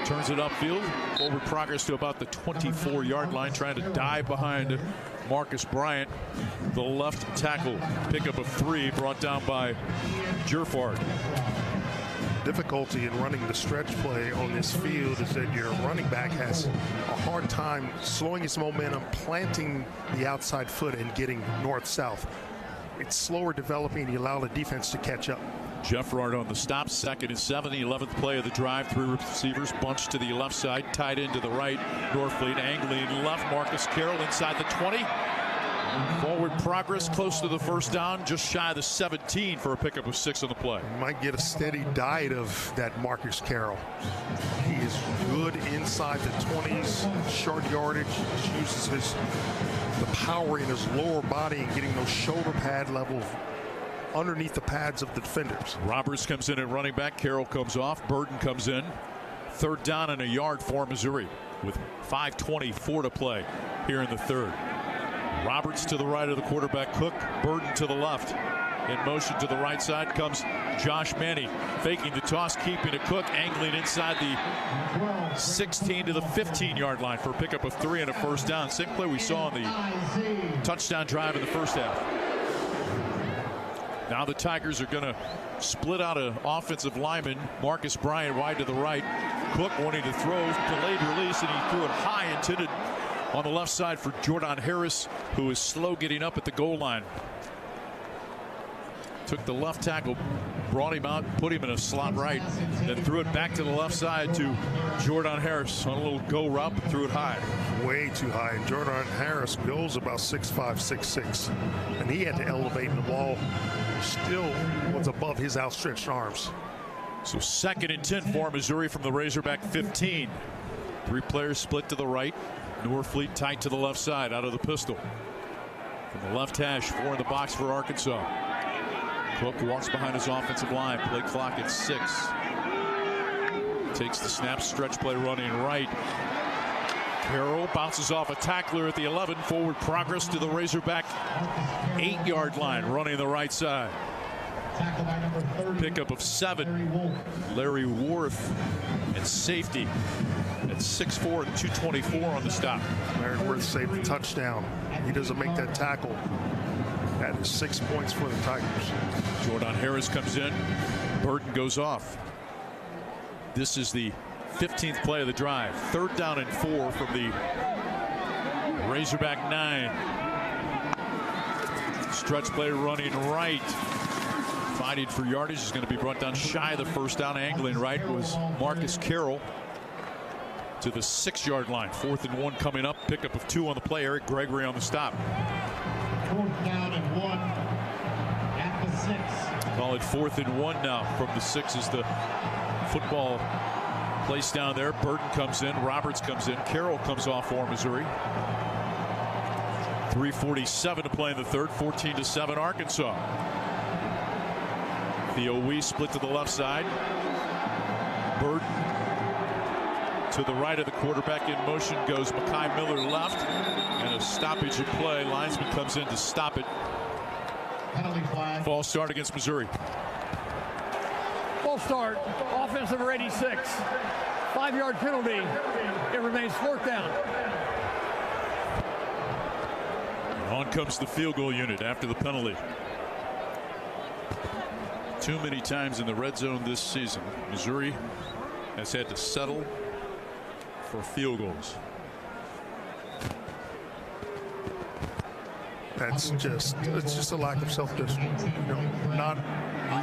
turns it upfield. Forward progress to about the 24-yard line, trying to dive behind Marcus Bryant, the left tackle. Pickup of 3 brought down by Jerfard. Difficulty in running the stretch play on this field is that your running back has a hard time slowing his momentum, planting the outside foot and getting north-south. It's slower developing. You allow the defense to catch up. Jeffrard on the stop, 2nd and 7, the 11th play of the drive. 3 receivers bunched to the left side, tied into the right. Norfleet angling left, Marcus Carroll inside the 20. Forward progress close to the first down, just shy of the 17 for a pickup of 6 on the play. Might get a steady diet of that Marcus Carroll. He is good inside the 20s, short yardage, uses the power in his lower body and getting those shoulder pad levels underneath the pads of the defenders. Roberts comes in at running back. Carroll comes off. Burton comes in. 3rd down and a yard for Missouri with 5:24 to play here in the third. Roberts to the right of the quarterback. Cook. Burton to the left. In motion to the right side comes Josh Manning, faking the toss, keeping it. Cook angling inside the 16 to the 15-yard line for a pickup of 3 and a first down. Same play we saw on the touchdown drive in the first half. Now the Tigers are going to split out an offensive lineman. Marcus Bryant wide to the right. Cook wanting to throw, delayed release, and he threw it high, intended on the left side for Jordan Harris, who is slow getting up at the goal line. Took the left tackle, brought him out, put him in a slot right, then threw it back to the left side to Jordan Harris on a little go route, but threw it high. Way too high. And Jordan Harris goes about 6'5", 6'6", and he had to elevate, and the ball still was above his outstretched arms. So 2nd and 10 for Missouri from the Razorback 15. 3 players split to the right. Norfleet tight to the left side out of the pistol. From the left hash, 4 in the box for Arkansas. Cook walks behind his offensive line. Play clock at 6. Takes the snap, stretch play running right. Carroll bounces off a tackler at the 11. Forward progress to the Razorback 8-yard line, running the right side. Pickup of 7. Larry Worth and safety at 6'4" and 224 on the stop. Larry Worth saved the touchdown. He doesn't make that tackle. That is 6 points for the Tigers. Jordan Harris comes in. Burton goes off. This is the 15th play of the drive. 3rd down and 4 from the Razorback 9. Stretch play running right. Fighting for yardage is going to be brought down shy of the first down. Angling right was Marcus Carroll to the 6-yard line. 4th and 1 coming up. Pickup of 2 on the play. Eric Gregory on the stop. 4th down and 1 at the 6. Call it 4th and 1 now from the 6 as the football place down there. Burton comes in. Roberts comes in. Carroll comes off for Missouri. 3:47 to play in the third. 14-7 Arkansas. Theo Weiss split to the left side. Burton to the right of the quarterback. In motion goes Mekhi Miller left. And a stoppage of play. Linesman comes in to stop it. False start against Missouri. False start. Offense number 86. 5-yard penalty. It remains 4th down. And on comes the field goal unit after the penalty. Too many times in the red zone this season, Missouri has had to settle for field goals. It's just a lack of self-discipline. You know, not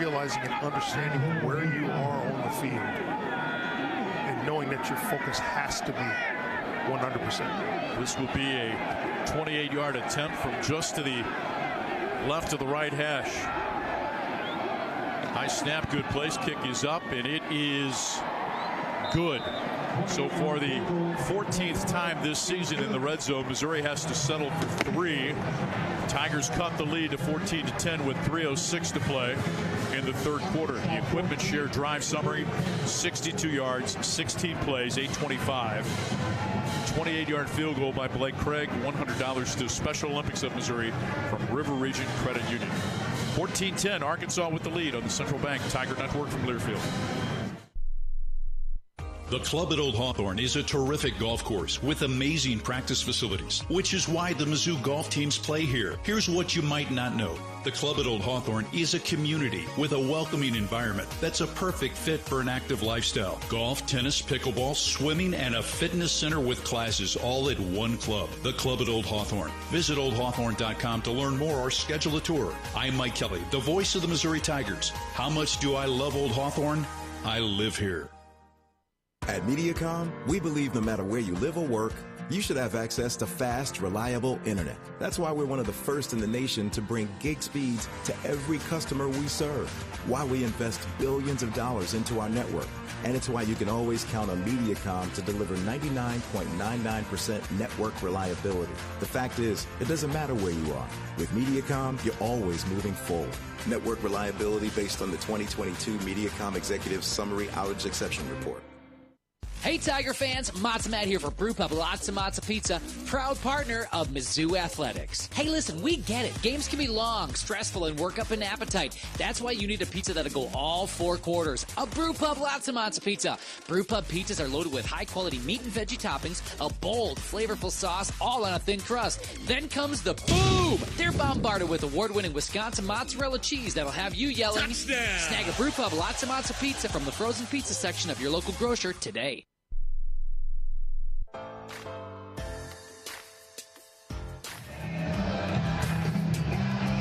realizing and understanding where you are on the field and knowing that your focus has to be 100%. This will be a 28-yard attempt from just to the left of the right hash. High snap, good place. Kick is up, and it is good. So for the 14th time this season in the red zone, Missouri has to settle for 3. Tigers cut the lead to 14-10 with 3:06 to play in the third quarter. The equipment share drive summary: 62 yards, 16 plays, 825. 28-yard field goal by Blake Craig. $100 to Special Olympics of Missouri from River Region Credit Union. 14-10, Arkansas with the lead on the Central Bank Tiger Network from Learfield. The Club at Old Hawthorne is a terrific golf course with amazing practice facilities, which is why the Mizzou golf teams play here. Here's what you might not know. The Club at Old Hawthorne is a community with a welcoming environment that's a perfect fit for an active lifestyle. Golf, tennis, pickleball, swimming, and a fitness center with classes all at one club. The Club at Old Hawthorne. Visit oldhawthorne.com to learn more or schedule a tour. I'm Mike Kelly, the voice of the Missouri Tigers. How much do I love Old Hawthorne? I live here. At Mediacom, we believe no matter where you live or work, you should have access to fast, reliable internet. That's why we're one of the first in the nation to bring gig speeds to every customer we serve. Why we invest billions of dollars into our network. And it's why you can always count on Mediacom to deliver 99.99% network reliability. The fact is, it doesn't matter where you are. With Mediacom, you're always moving forward. Network reliability based on the 2022 Mediacom Executive Summary Outage Exception Report. Hey Tiger fans, Matza Matt here for Brew Pub Lots Matza Pizza, proud partner of Mizzou Athletics. Hey listen, we get it. Games can be long, stressful, and work up an appetite. That's why you need a pizza that'll go all 4 quarters. A Brew Pub Lots Matza Pizza. Brew Pub pizzas are loaded with high-quality meat and veggie toppings, a bold, flavorful sauce, all on a thin crust. Then comes the boom! They're bombarded with award-winning Wisconsin mozzarella cheese that'll have you yelling, touchdown! Snag a Brew Pub Lots Matza Pizza from the frozen pizza section of your local grocer today.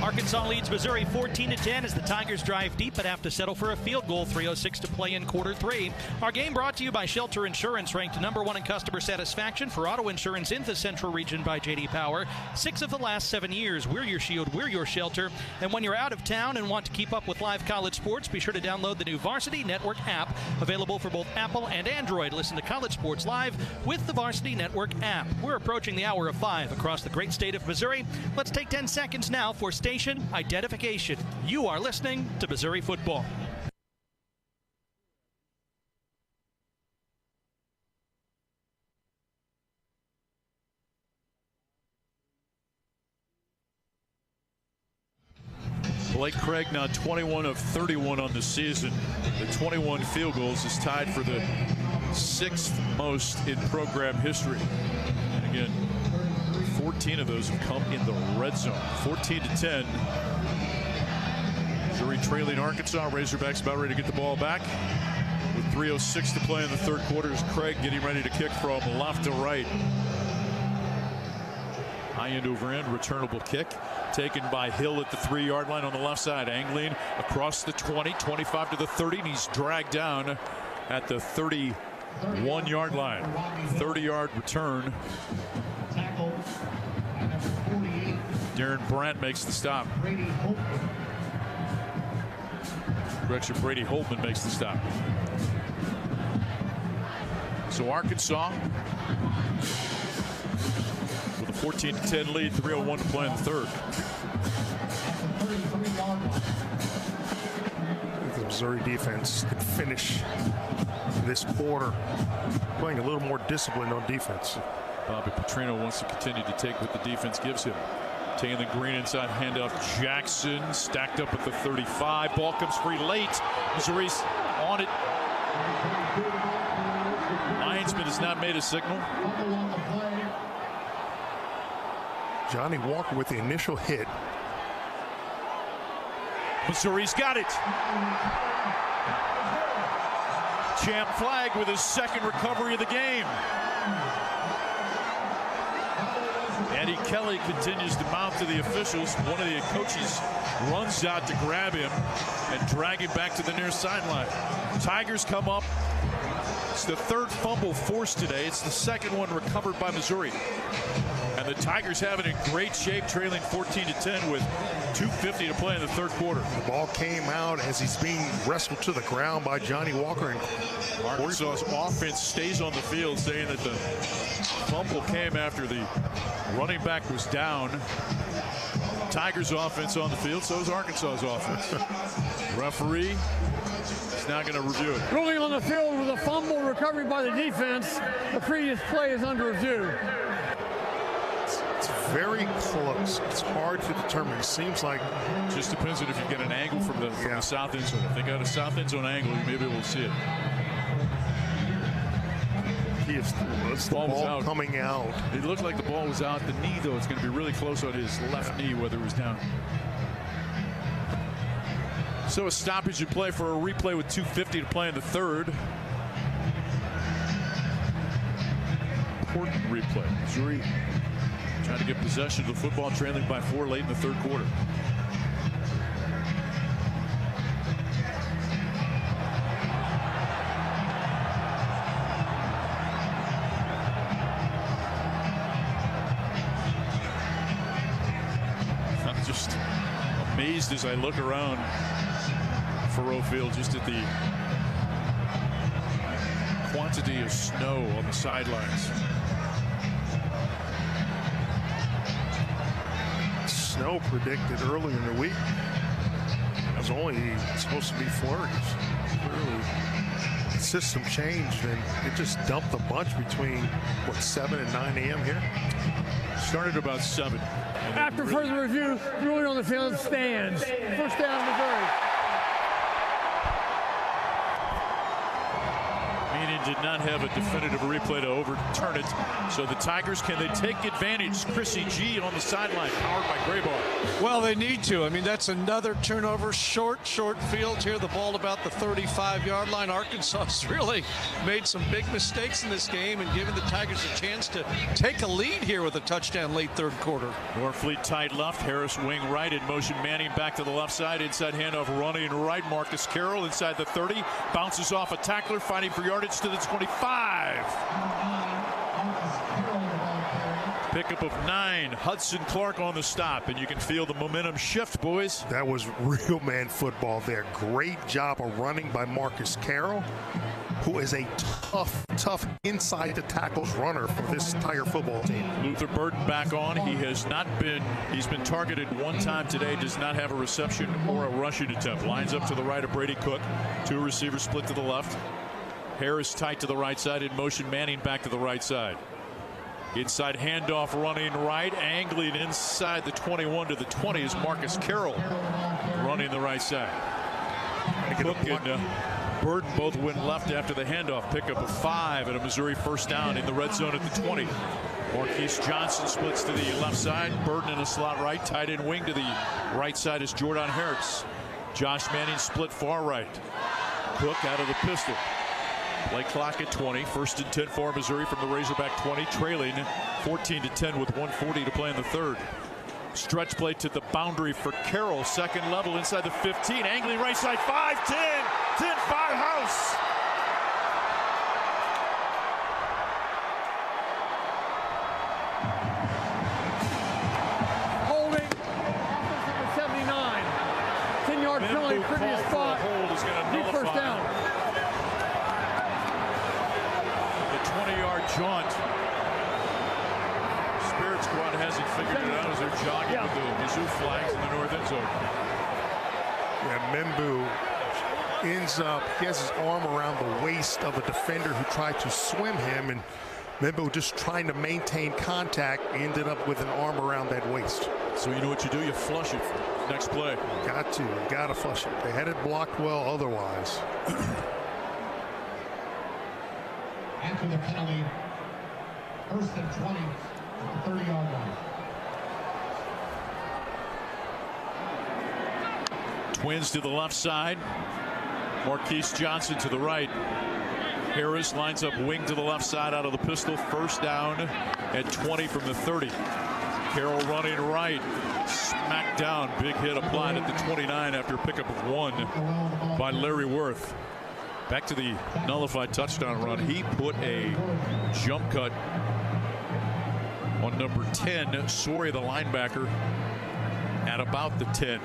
Arkansas leads Missouri 14-10 as the Tigers drive deep but have to settle for a field goal. 3:06 to play in quarter 3. Our game brought to you by Shelter Insurance, ranked #1 in customer satisfaction for auto insurance in the Central Region by J.D. Power. 6 of the last 7 years. We're your shield, we're your shelter. And when you're out of town and want to keep up with live college sports, be sure to download the new Varsity Network app, available for both Apple and Android. Listen to college sports live with the Varsity Network app. We're approaching the hour of 5 across the great state of Missouri. Let's take 10 seconds now for station identification. You are listening to Missouri Football. Blake Craig now 21 of 31 on the season. The 21 field goals is tied for the 6th most in program history. And again, 14 of those have come in the red zone. 14-10. Missouri trailing Arkansas. Razorbacks about ready to get the ball back. With 3:06 to play in the third quarter is Craig getting ready to kick from left to right. High end over end, returnable kick. Taken by Hill at the 3-yard line on the left side. Angling across the 20, 25 to the 30, and he's dragged down at the 31-yard line. 30-yard return. Darren Brandt makes the stop. Correction, Brady Holtman makes the stop. So Arkansas with a 14-10 lead, 3:01 to play in the third. If the Missouri defense could finish this quarter playing a little more disciplined on defense. Bobby Petrino wants to continue to take what the defense gives him. Taylor Green inside handoff. Jackson stacked up at the 35. Ball comes free late. Missouri's on it. Linesman has not made a signal. Johnny Walker with the initial hit. Missouri's got it. Champ Flag with his 2nd recovery of the game. Eddie Kelly continues to mount to the officials. One of the coaches runs out to grab him and drag him back to the near sideline. Tigers come up It's the third fumble forced today. It's the second one recovered by Missouri. And the Tigers have it in great shape, trailing 14-10 with 2:50 to play in the third quarter. The ball came out as he's being wrestled to the ground by Johnny Walker. And Arkansas's offense stays on the field, saying that the fumble came after the running back was down. Tigers offense on the field, so is Arkansas's offense. Referee is now going to review it. Ruling on the field with a fumble recovery by the defense. The previous play is under review. It's very close. It's hard to determine. It seems like just depends on if you get an angle from the south end zone. If they got a south end zone angle, you may be able to see it. It's the ball coming out. It looked like the ball was out. The knee, though, it's going to be really close on his left knee, whether it was down. So a stoppage in play for a replay with 2:50 to play in the third. Important replay. Missouri trying to get possession of the football, trailing by 4 late in the third quarter. I'm just amazed as I look around Faroe Field just at the quantity of snow on the sidelines. Snow predicted earlier in the week. It was only supposed to be flurries. Clearly, the system changed and it just dumped a bunch between, what, 7 and 9 a.m. here? Started about 7. After further review, ruling on the field stands. First down, Missouri. Meaning did not have a definitive replay to overturn it. So the Tigers, can they take advantage? Chrissy G on the sideline, powered by Graybar. Well, they need to. I mean, that's another turnover. Short field here. The ball about the 35-yard line. Arkansas has really made some big mistakes in this game and given the Tigers a chance to take a lead here with a touchdown late third quarter. Norfleet tight left, Harris wing right, in motion Manning back to the left side, inside handoff running right, Marcus Carroll inside the 30, bounces off a tackler, fighting for yardage to the 25. Pickup of 9, Hudson Clark on the stop, and you can feel the momentum shift, boys. That was real man football there. Great job of running by Marcus Carroll, who is a tough inside the tackles runner for this Tiger football team. Luther Burton back on. He's been targeted one time today, does not have a reception or a rushing attempt. Lines up to the right of Brady Cook. 2 receivers split to the left. Harris tight to the right side, in motion Manning back to the right side. Inside handoff running right, angling inside the 21 to the 20 is Marcus Carroll running the right side. Cook and Burton both went left after the handoff. Pickup of 5 and a Missouri first down in the red zone at the 20. Marquise Johnson splits to the left side. Burton in a slot right. Tight end wing to the right side is Jordan Harris. Josh Manning split far right. Cook out of the pistol. Play clock at 20. 1st and 10 for Missouri from the Razorback 20, trailing 14-10 with 1:40 to play in the third. Stretch play to the boundary for Carroll. Second level inside the 15. Angling right side. 5, 10, 10, 5 house. Holding. Offensive 79. 10-yard penalty, previous spot. Hold is going to nullify. First down. 20-yard jaunt. Spirit Squad hasn't figured it out as they're jogging with the Mizzou flags in the north end zone. Yeah, Membu ends up, he has his arm around the waist of a defender who tried to swim him, and Membu just trying to maintain contact ended up with an arm around that waist. So you know what you do? You flush it. Next play. Got to flush it. They had it blocked well otherwise. After the penalty, 1st and 20 at the 30-yard line. Twins to the left side. Marquise Johnson to the right. Harris lines up wing to the left side out of the pistol. First down at 20 from the 30. Carroll running right. Smacked down. Big hit applied at the 29 after a pickup of 1 by Larry Worth. Back to the nullified touchdown run. He put a jump cut on number 10, Sori, the linebacker, at about the 10.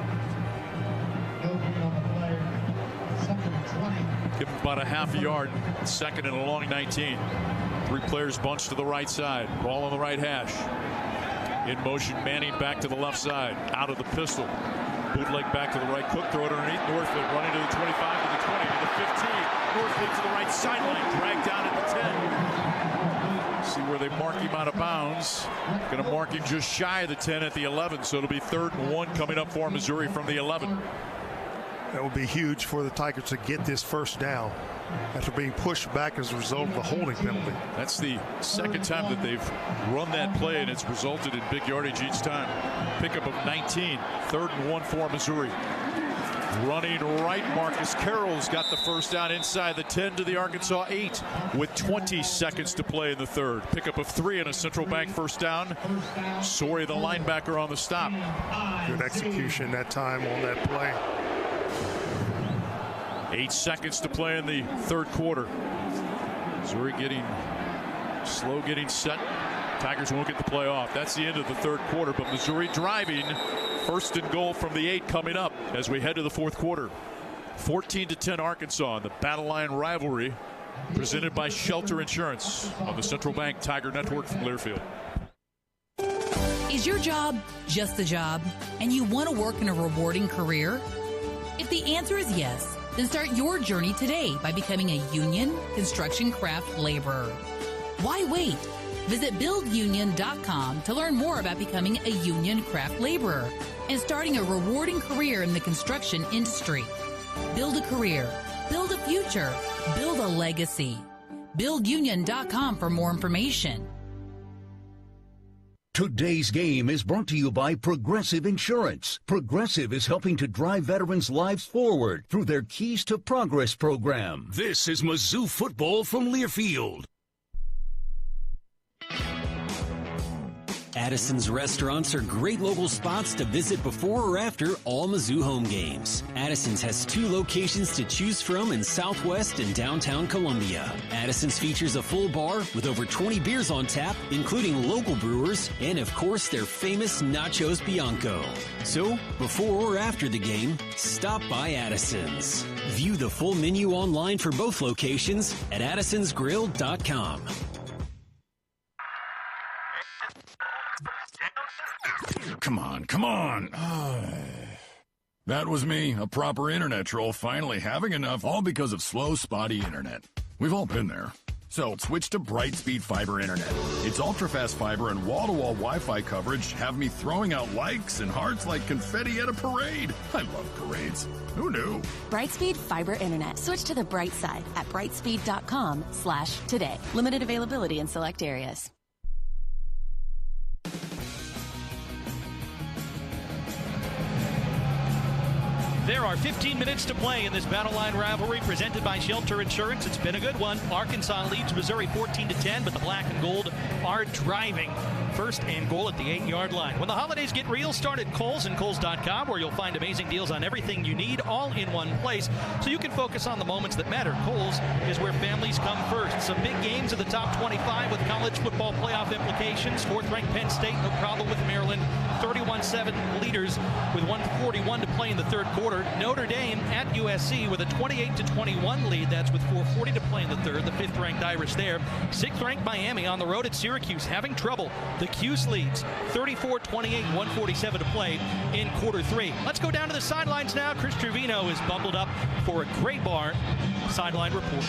Give him about a half a yard. Second and a long 19. 3 players bunched to the right side. Ball on the right hash. In motion, Manning back to the left side. Out of the pistol. Bootleg back to the right. Cook throw it underneath. Northwood running to the 25, to the 20, to the 15. Northwood to the right sideline. Dragged down at the 10. See where they mark him out of bounds. Going to mark him just shy of the 10 at the 11. So it'll be 3rd and 1 coming up for Missouri from the 11. That would be huge for the Tigers to get this first down after being pushed back as a result of the holding penalty. That's the second time that they've run that play, and it's resulted in big yardage each time. Pickup of 19, 3rd and 1 for Missouri. Running right, Marcus Carroll's got the first down inside the 10 to the Arkansas 8 with 20 seconds to play in the 3rd. Pickup of 3 and a Central Bank first down. Sori, the linebacker, on the stop. Good execution that time on that play. 8 seconds to play in the 3rd quarter. Missouri getting set. Tigers won't get the play off. That's the end of the 3rd quarter, but Missouri driving. 1st and goal from the 8 coming up as we head to the 4th quarter. 14-10 Arkansas in the Battle Line Rivalry, presented by Shelter Insurance on the Central Bank Tiger Network from Learfield. Is your job just a job, and you want to work in a rewarding career? If the answer is yes, then start your journey today by becoming a union construction craft laborer. Why wait? Visit buildunion.com to learn more about becoming a union craft laborer and starting a rewarding career in the construction industry. Build a career, build a future, build a legacy. Buildunion.com for more information. Today's game is brought to you by Progressive Insurance. Progressive is helping to drive veterans' lives forward through their Keys to Progress program. This is Mizzou Football from Learfield. Addison's restaurants are great local spots to visit before or after all Mizzou home games. Addison's has 2 locations to choose from in Southwest and downtown Columbia. Addison's features a full bar with over 20 beers on tap, including local brewers, and of course their famous Nachos Bianco. So, before or after the game, stop by Addison's. View the full menu online for both locations at addisonsgrill.com. Come on. That was me, a proper internet troll, finally having enough, all because of slow, spotty internet. We've all been there. So switch to Brightspeed Fiber Internet. Its ultra-fast fiber and wall-to-wall Wi-Fi coverage have me throwing out likes and hearts like confetti at a parade. I love parades. Who knew? Brightspeed Fiber Internet. Switch to the bright side at brightspeed.com/today. Limited availability in select areas. There are 15 minutes to play in this Battle Line Rivalry presented by Shelter Insurance. It's been a good one. Arkansas leads Missouri 14-10, but the black and gold are driving. 1st and goal at the 8-yard line. When the holidays get real, start at Kohl's and Kohl's.com, where you'll find amazing deals on everything you need, all in one place, so you can focus on the moments that matter. Kohl's is where families come first. Some big games in the top 25 with college football playoff implications. 4th-ranked Penn State, no problem with Maryland. 31-7 leaders with 1:41 to play in the 3rd quarter. Notre Dame at USC with a 28-21 lead. That's with 4:40 to play in the 3rd. The 5th-ranked Irish there. 6th-ranked Miami on the road at Syracuse, having trouble. The Cuse leads 34-28, 1:47 to play in quarter 3. Let's go down to the sidelines now. Chris Trevino is bundled up for a Great Bar sideline report.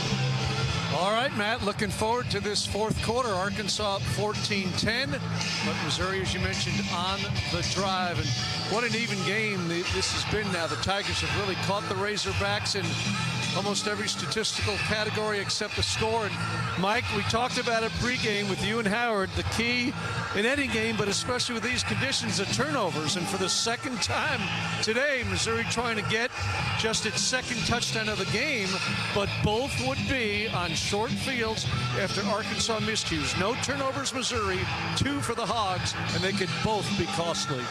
All right, Matt, looking forward to this 4th quarter. Arkansas up 14-10, but Missouri, as you mentioned, on the drive. And what an even game this has been now. The Tigers have really caught the Razorbacks in almost every statistical category except the score. And Mike, we talked about it pregame with you and Howard. The key in any game, but especially with these conditions, the turnovers. And for the 2nd time today, Missouri trying to get just its 2nd touchdown of the game, but both would be on short fields after Arkansas miscues. No turnovers, Missouri, 2 for the Hogs, and they could both be costly.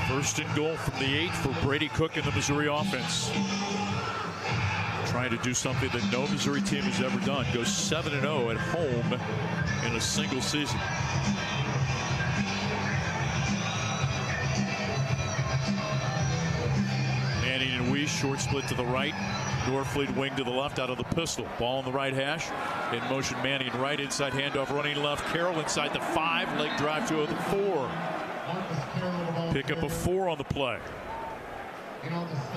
1st and goal from the 8 for Brady Cook and the Missouri offense. trying to do something that no Missouri team has ever done. Go 7-0 at home in a single season. Manning and Weiss, short split to the right. Norfleet wing to the left out of the pistol. Ball on the right hash. In motion, Manning right, inside handoff, running left. Carroll inside the 5, leg drive to the 4. Pick up a 4 on the play.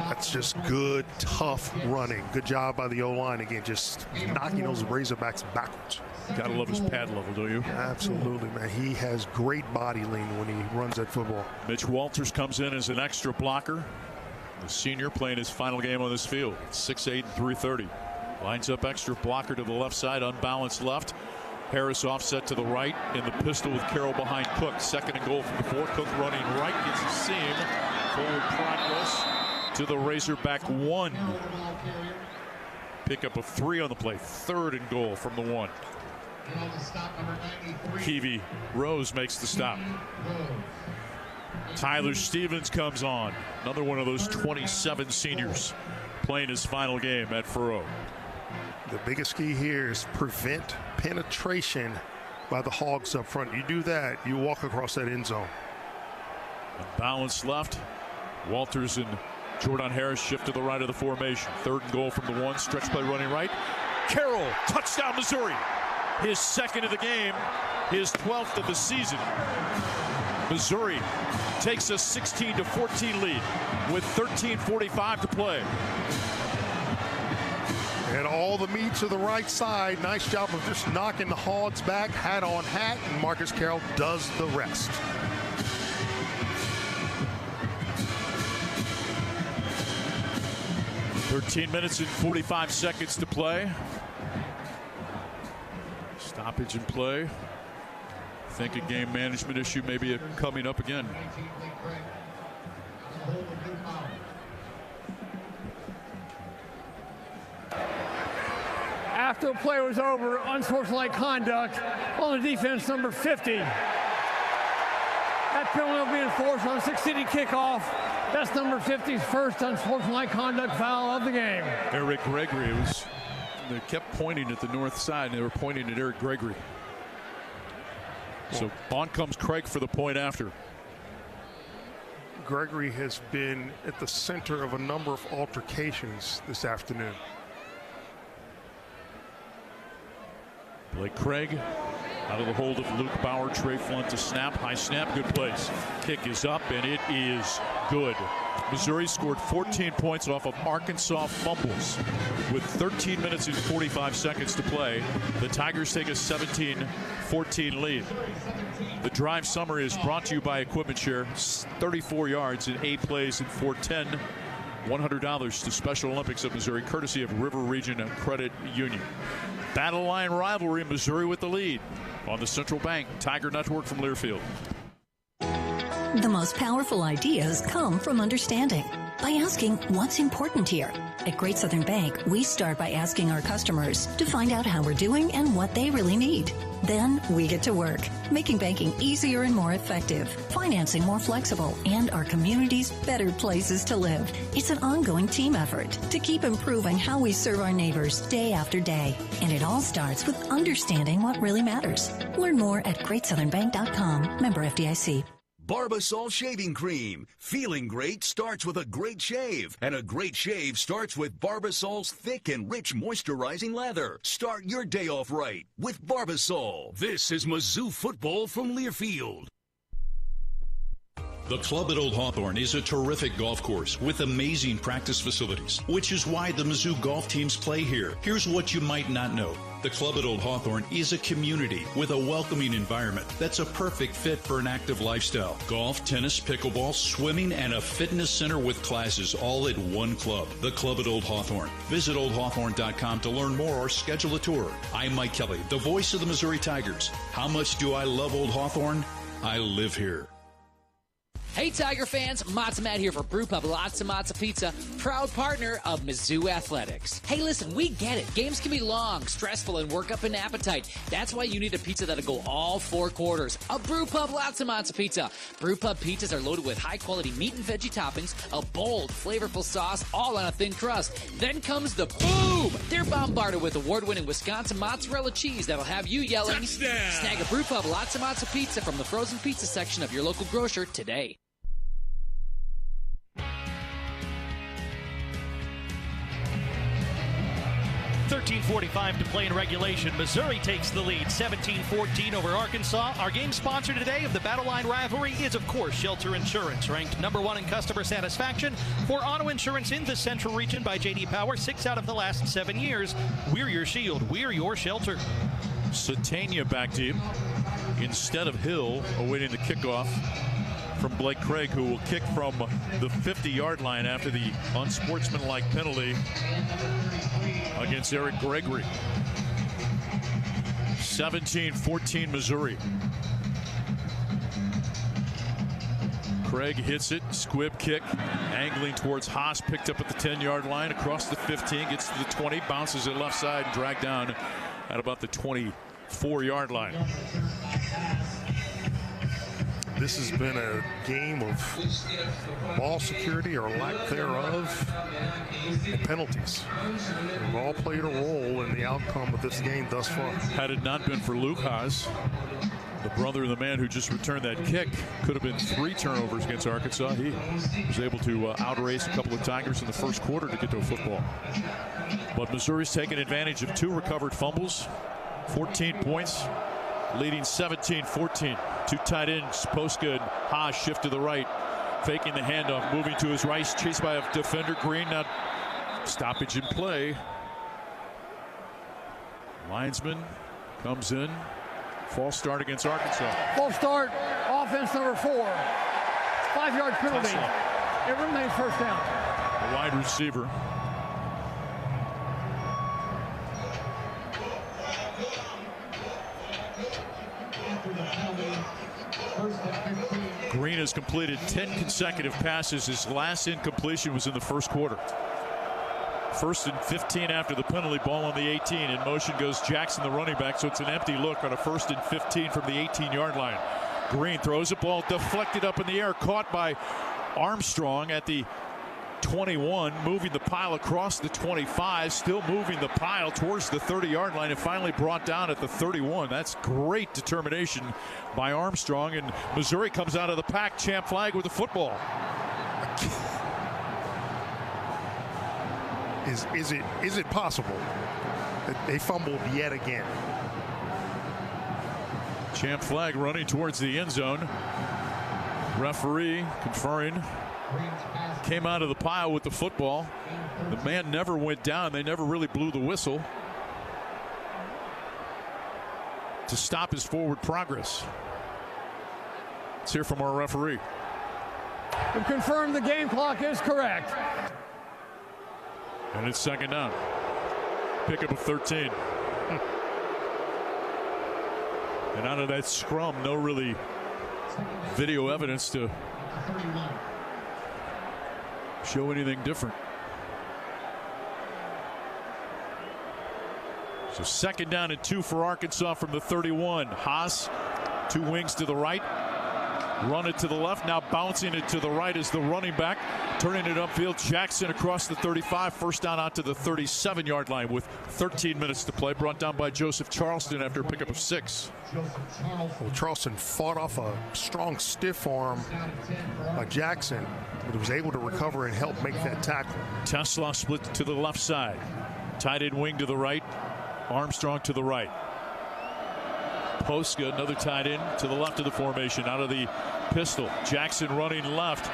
That's just good, tough running. Good job by the O-line again, just knocking those Razorbacks backwards. Gotta love his pad level, don't you? Absolutely, man. He has great body lean when he runs that football. Mitch Walters comes in as an extra blocker. The senior playing his final game on this field. 6'8" and 330. Lines up extra blocker to the left side, unbalanced left. Harris offset to the right in the pistol with Carroll behind Cook. 2nd and goal from the 4. Cook running right, gets a seam. Forward progress to the Razorback 1. Pickup of 3 on the play. 3rd and goal from the 1. Keevy Rose makes the stop. Tyler Stevens comes on. Another one of those 27 seniors playing his final game at Faroe. The biggest key here is prevent penetration by the Hogs up front. You do that, you walk across that end zone. Balanced left. Walters and Jordan Harris shift to the right of the formation. 3rd and goal from the 1. Stretch play running right. Carroll, touchdown Missouri. His 2nd of the game, his 12th of the season. Missouri takes a 16-14 lead with 13:45 to play. And all the meat to the right side. Nice job of just knocking the Hogs back, hat on hat, and Marcus Carroll does the rest. "13 minutes and 45 seconds to play. Stoppage in play. I think a game management issue may be coming up again. After the play was over, unsportsmanlike conduct on the defense, number 50. That penalty will be enforced on 6-city kickoff. That's number 50's first unsportsmanlike conduct foul of the game. Eric Gregory, they kept pointing at the north side, and they were pointing at Eric Gregory. So on comes Craig for the point after. Gregory has been at the center of a number of altercations this afternoon. Blake Craig out of the hold of Luke Bauer. Trey Flunt to snap. High snap. Good place. Kick is up, and it is good. Missouri scored 14 points off of Arkansas fumbles with 13 minutes and 45 seconds to play. The Tigers take a 17-14 lead. The drive summary is brought to you by Equipment Share. 34 yards in 8 plays in 410. $100 to Special Olympics of Missouri, courtesy of River Region Credit Union. Battle Line Rivalry, Missouri with the lead on the Central Bank Tiger Network from Learfield. The most powerful ideas come from understanding. By asking what's important here. At Great Southern Bank, we start by asking our customers to find out how we're doing and what they really need. Then we get to work, making banking easier and more effective, financing more flexible, and our communities better places to live. It's an ongoing team effort to keep improving how we serve our neighbors day after day. And it all starts with understanding what really matters. Learn more at GreatSouthernBank.com. Member FDIC. Barbasol Shaving Cream. Feeling great starts with a great shave. And a great shave starts with Barbasol's thick and rich moisturizing lather. Start your day off right with Barbasol. This is Mizzou Football from Learfield. The Club at Old Hawthorne is a terrific golf course with amazing practice facilities, which is why the Mizzou golf teams play here. Here's what you might not know. The Club at Old Hawthorne is a community with a welcoming environment that's a perfect fit for an active lifestyle. Golf, tennis, pickleball, swimming, and a fitness center with classes all at one club. The Club at Old Hawthorne. Visit oldhawthorne.com to learn more or schedule a tour. I'm Mike Kelly, the voice of the Missouri Tigers. How much do I love Old Hawthorne? I live here. Hey Tiger fans, Matza Matt here for Brewpub Lots of Matza Pizza, proud partner of Mizzou Athletics. Hey listen, we get it. Games can be long, stressful, and work up an appetite. That's why you need a pizza that'll go all 4 quarters. A Brewpub Lots of Matza Pizza. Brewpub pizzas are loaded with high-quality meat and veggie toppings, a bold, flavorful sauce, all on a thin crust. Then comes the boom! They're bombarded with award-winning Wisconsin mozzarella cheese that'll have you yelling, touchdown! Snag a Brewpub Lots of Matza Pizza from the frozen pizza section of your local grocer today. 13:45 to play in regulation. Missouri takes the lead 17-14 over Arkansas. Our game sponsor today of the Battle Line Rivalry is, of course, Shelter Insurance, ranked #1 in customer satisfaction for auto insurance in the Central Region by J.D. Power 6 out of the last 7 years. We're your shield. We're your shelter. Satania back deep instead of Hill, awaiting the kickoff from Blake Craig, who will kick from the 50-yard line after the unsportsmanlike penalty against Eric Gregory. 17-14 Missouri. Craig hits it, squib kick, angling towards Haas, picked up at the 10-yard line, across the 15, gets to the 20, bounces it left side, and dragged down at about the 24-yard line. This has been a game of ball security or lack thereof and penalties. They've all played a role in the outcome of this game thus far. Had it not been for Luke Haas, the brother of the man who just returned that kick, could have been 3 turnovers against Arkansas. He was able to outrace a couple of Tigers in the first quarter to get to a football. But Missouri's taken advantage of 2 recovered fumbles, 14 points, leading 17-14. 2 tight ends, Postgame, Haas shift to the right, faking the handoff, moving to his right, chased by a defender, Green. Now stoppage in play. Linesman comes in. False start against Arkansas. False start, offense number 4. 5-yard penalty. It remains first down. A wide receiver. Green has completed 10 consecutive passes. His last incompletion was in the first quarter. 1st and 15 after the penalty, ball on the 18. In motion goes Jackson, the running back, so it's an empty look on a 1st and 15 from the 18-yard line. Green throws a ball deflected up in the air, caught by Armstrong at the 21, moving the pile across the 25, still moving the pile towards the 30-yard line, and finally brought down at the 31. That's great determination by Armstrong, and Missouri comes out of the pack, champ flag with the football. Is it possible that they fumbled yet again? Champ flag running towards the end zone. Referee conferring. Came out of the pile with the football. The man never went down. They never really blew the whistle to stop his forward progress. Let's hear from our referee. We confirm the game clock is correct. And it's 2nd down. Pickup of 13. And out of that scrum, no really video evidence to show anything different. So 2nd down and 2 for Arkansas from the 31. Haas, 2 wings to the right. Run it to the left, now bouncing it to the right is the running back, turning it upfield. Jackson across the 35, first down out to the 37-yard line with 13 minutes to play. Brought down by Joseph Charleston after a pickup of 6. Well, Charleston fought off a strong stiff arm by Jackson, but he was able to recover and help make that tackle. Tesla split to the left side. Tight end wing to the right, Armstrong to the right. Postgame, another tight end to the left of the formation, out of the pistol. Jackson running left,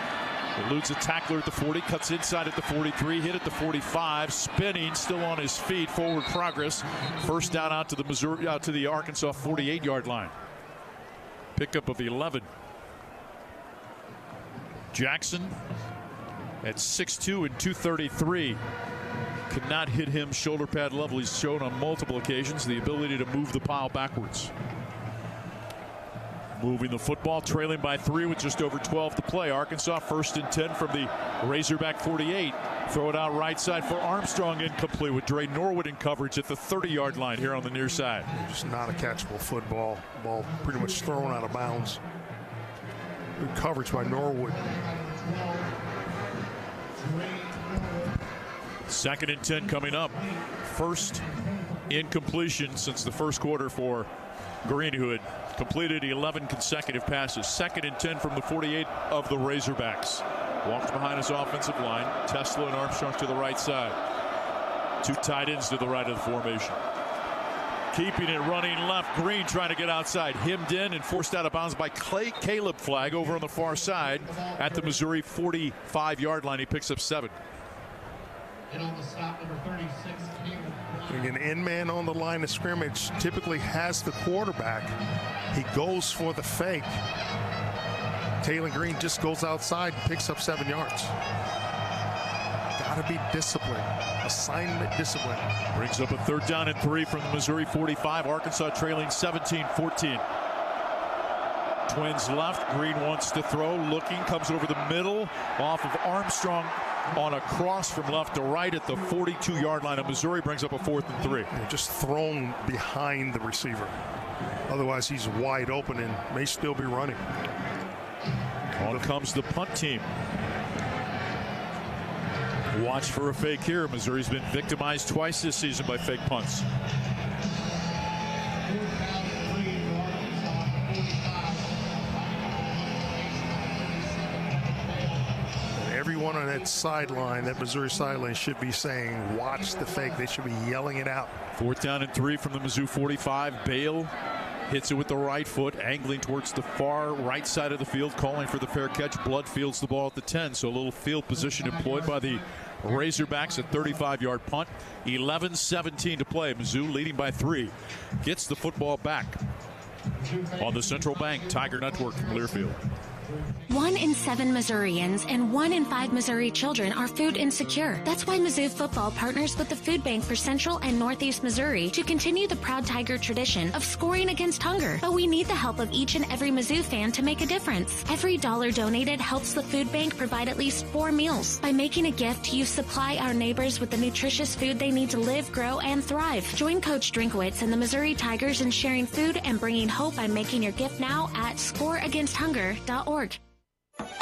eludes a tackler at the 40, cuts inside at the 43, hit at the 45, spinning, still on his feet, forward progress. First down out to the Arkansas 48-yard line. Pickup of 11. Jackson at 6'2" and 233. Could not hit him shoulder pad level. He's shown on multiple occasions the ability to move the pile backwards. moving the football, trailing by 3 with just over 12 to play. Arkansas 1st and 10 from the Razorback 48. Throw it out right side for Armstrong, incomplete with Dre Norwood in coverage at the 30-yard line here on the near side. Just not a catchable football. Ball pretty much thrown out of bounds. Good coverage by Norwood. 2nd and 10 coming up. First incompletion since the first quarter for Green, who had completed 11 consecutive passes. 2nd and 10 from the 48 of the Razorbacks. Walks behind his offensive line. Tesla and Armstrong to the right side. 2 tight ends to the right of the formation. Keeping it running left. Green trying to get outside. Hemmed in and forced out of bounds by Caleb Flagg over on the far side at the Missouri 45-yard line. He picks up 7. And on the stop, number 36, An end man on the line of scrimmage typically has the quarterback. He goes for the fake. Taylor Green just goes outside and picks up 7 yards. Gotta be disciplined. Assignment discipline. Brings up a 3rd down and 3 from the Missouri 45. Arkansas trailing 17-14. Twins left. Green wants to throw. Looking. Comes over the middle. Off of Armstrong on a cross from left to right at the 42-yard line of Missouri. Brings up a 4th and 3. Just thrown behind the receiver. Otherwise, he's wide open and may still be running. On comes the punt team. Watch for a fake here. Missouri's been victimized twice this season by fake punts. Everyone on that sideline, that Missouri sideline, should be saying, watch the fake. They should be yelling it out. 4th down and 3 from the Mizzou 45. Bale hits it with the right foot, angling towards the far right side of the field, calling for the fair catch. Blood fields the ball at the 10, so a little field position employed by the Razorbacks. A 35-yard punt. 11-17 to play. Mizzou leading by 3. Gets the football back on the Central Bank Tiger Network from Learfield. 1 in 7 Missourians and 1 in 5 Missouri children are food insecure. That's why Mizzou Football partners with the Food Bank for Central and Northeast Missouri to continue the proud Tiger tradition of scoring against hunger. But we need the help of each and every Mizzou fan to make a difference. Every dollar donated helps the Food Bank provide at least 4 meals. By making a gift, you supply our neighbors with the nutritious food they need to live, grow, and thrive. Join Coach Drinkwitz and the Missouri Tigers in sharing food and bringing hope by making your gift now at scoreagainsthunger.org.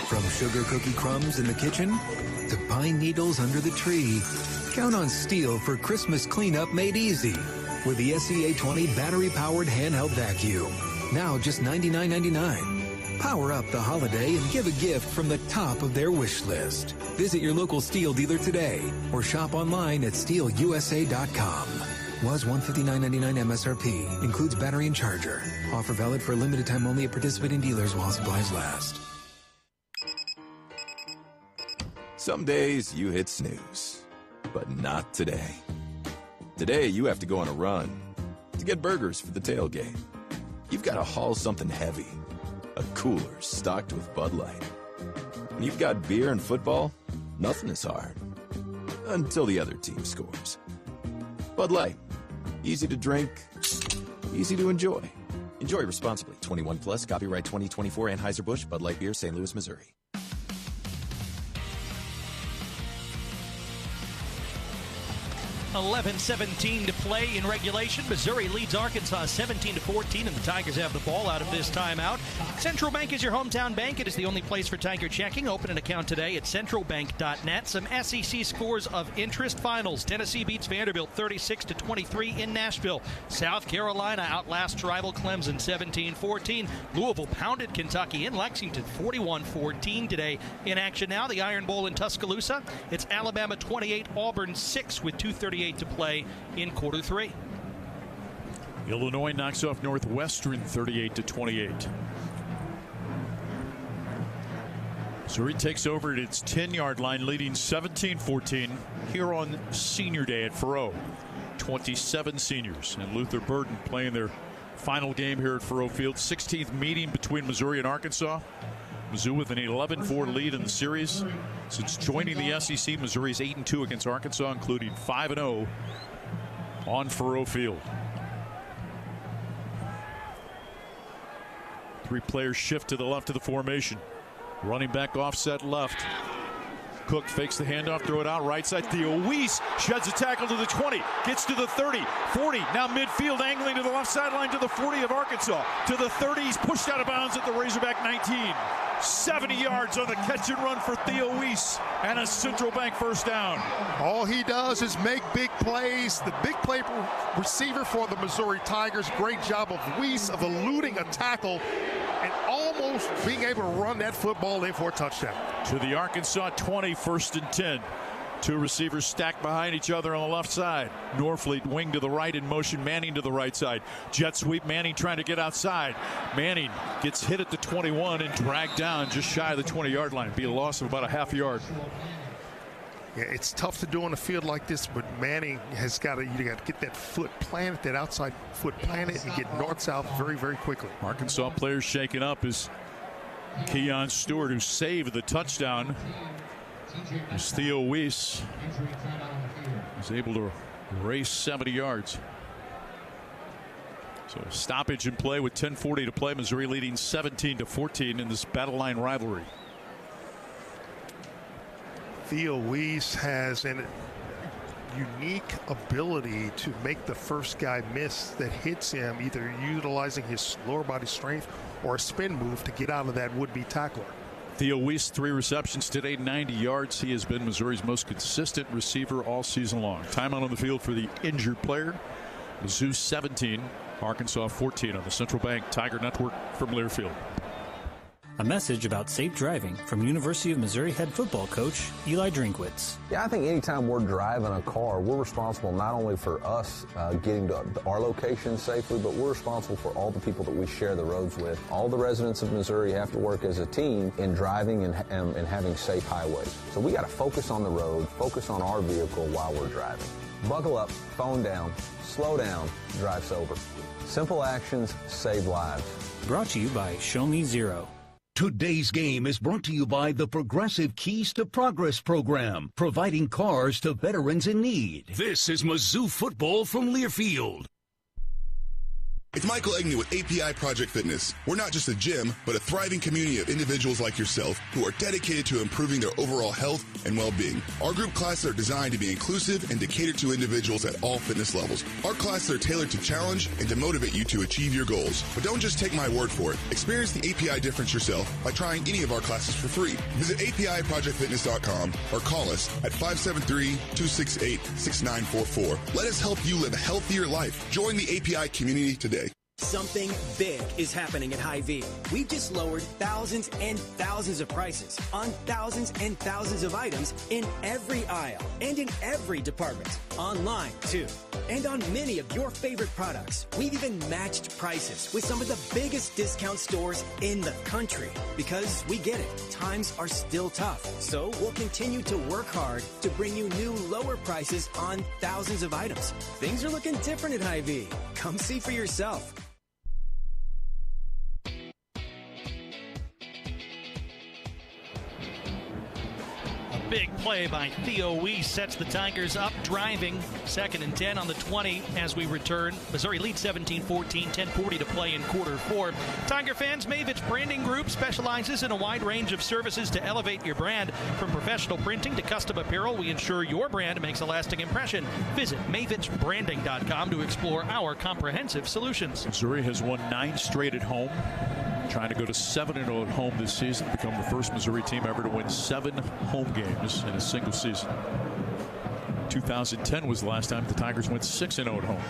From sugar cookie crumbs in the kitchen to pine needles under the tree, count on Steel for Christmas cleanup made easy with the SCA20 battery-powered handheld vacuum. Now just $99.99. Power up the holiday and give a gift from the top of their wish list. Visit your local Steel dealer today or shop online at steelusa.com. Was $159.99 MSRP. Includes battery and charger. Offer valid for a limited time only at participating dealers while supplies last. Some days you hit snooze, but not today. Today you have to go on a run to get burgers for the tailgate. You've got to haul something heavy, a cooler stocked with Bud Light. When you've got beer and football, nothing is hard. Until the other team scores. Bud Light. Easy to drink, easy to enjoy. Enjoy responsibly. 21 plus, copyright 2024 Anheuser-Busch, Bud Light Beer, St. Louis, Missouri. 11-17 to play in regulation. Missouri leads Arkansas 17-14, and the Tigers have the ball out of this timeout. Central Bank is your hometown bank. It is the only place for Tiger checking. Open an account today at centralbank.net. Some SEC scores of interest. Finals. Tennessee beats Vanderbilt 36-23 in Nashville. South Carolina outlasts rival Clemson 17-14. Louisville pounded Kentucky in Lexington 41-14 today. In action now, the Iron Bowl in Tuscaloosa. It's Alabama 28, Auburn 6 with 2:38 to play in quarter 3. Illinois knocks off Northwestern 38-28. Missouri takes over at its 10-yard line, leading 17-14 here on Senior Day at Faurot. 27 seniors and Luther Burden playing their final game here at Faurot Field. 16th meeting between Missouri and Arkansas. Mizzou with an 11-4 lead in the series. Since joining the SEC, Missouri's 8-2 against Arkansas, including 5-0 on Faurot Field. Three players shift to the left of the formation. Running back offset left. Cook fakes the handoff, throw it out right side. Theo Weiss sheds a tackle to the 20, gets to the 30, 40, now midfield, angling to the left sideline to the 40 of Arkansas. To the 30, he's pushed out of bounds at the Razorback 19. 70 yards on the catch and run for Theo Weiss, and a Central Bank first down. All he does is make big plays. The big play receiver for the Missouri Tigers. Great job of Weiss of eluding a tackle and almost being able to run that football in for a touchdown. To the Arkansas 20, 1st and 10. Two receivers stacked behind each other on the left side. Norfleet wing to the right in motion. Manning to the right side. Jet sweep. Manning trying to get outside. Manning gets hit at the 21 and dragged down just shy of the 20-yard line. Be a loss of about a half yard. Yeah, it's tough to do on a field like this, but Manning has got to get that foot planted, that outside foot planted, and get north-south very, very quickly. Arkansas players shaken up is Keon Stewart, who saved the touchdown. As Theo Weiss is able to race 70 yards. So stoppage in play with 10:40 to play. Missouri leading 17-14 in this battle line rivalry. Theo Weiss has a unique ability to make the first guy miss that hits him, either utilizing his lower body strength or a spin move to get out of that would-be tackler. Theo Weiss, 3 receptions today, 90 yards. He has been Missouri's most consistent receiver all season long. Timeout on the field for the injured player. Mizzou 17, Arkansas 14 on the Central Bank Tiger Network from Learfield. A message about safe driving from University of Missouri head football coach Eli Drinkwitz. Yeah, I think anytime we're driving a car, we're responsible not only for us getting to our location safely, but we're responsible for all the people that we share the roads with. All the residents of Missouri have to work as a team in driving and having safe highways. So we got to focus on the road, focus on our vehicle while we're driving. Buckle up, phone down, slow down, drive sober. Simple actions save lives. Brought to you by Show Me Zero. Today's game is brought to you by the Progressive Keys to Progress program, providing cars to veterans in need. This is Mizzou Football from Learfield. It's Michael Egney with API Project Fitness. We're not just a gym, but a thriving community of individuals like yourself who are dedicated to improving their overall health and well-being. Our group classes are designed to be inclusive and to cater to individuals at all fitness levels. Our classes are tailored to challenge and to motivate you to achieve your goals. But don't just take my word for it. Experience the API difference yourself by trying any of our classes for free. Visit APIProjectFitness.com or call us at 573-268-6944. Let us help you live a healthier life. Join the API community today. Something big is happening at Hy-Vee. We've just lowered thousands and thousands of prices on thousands and thousands of items in every aisle and in every department. Online, too. And on many of your favorite products. We've even matched prices with some of the biggest discount stores in the country. Because we get it, times are still tough. So we'll continue to work hard to bring you new lower prices on thousands of items. Things are looking different at Hy-Vee. Come see for yourself. Big play by Theo Weiss sets the Tigers up driving. 2nd and 10 on the 20 as we return. Missouri leads 17-14, 10:40 to play in quarter 4. Tiger fans, Mavitch Branding Group specializes in a wide range of services to elevate your brand. From professional printing to custom apparel, we ensure your brand makes a lasting impression. Visit MavitchBranding.com to explore our comprehensive solutions. Missouri has won 9 straight at home. Trying to go to 7-0 at home this season, become the first Missouri team ever to win 7 home games in a single season. 2010 was the last time the Tigers went 6-0 at home.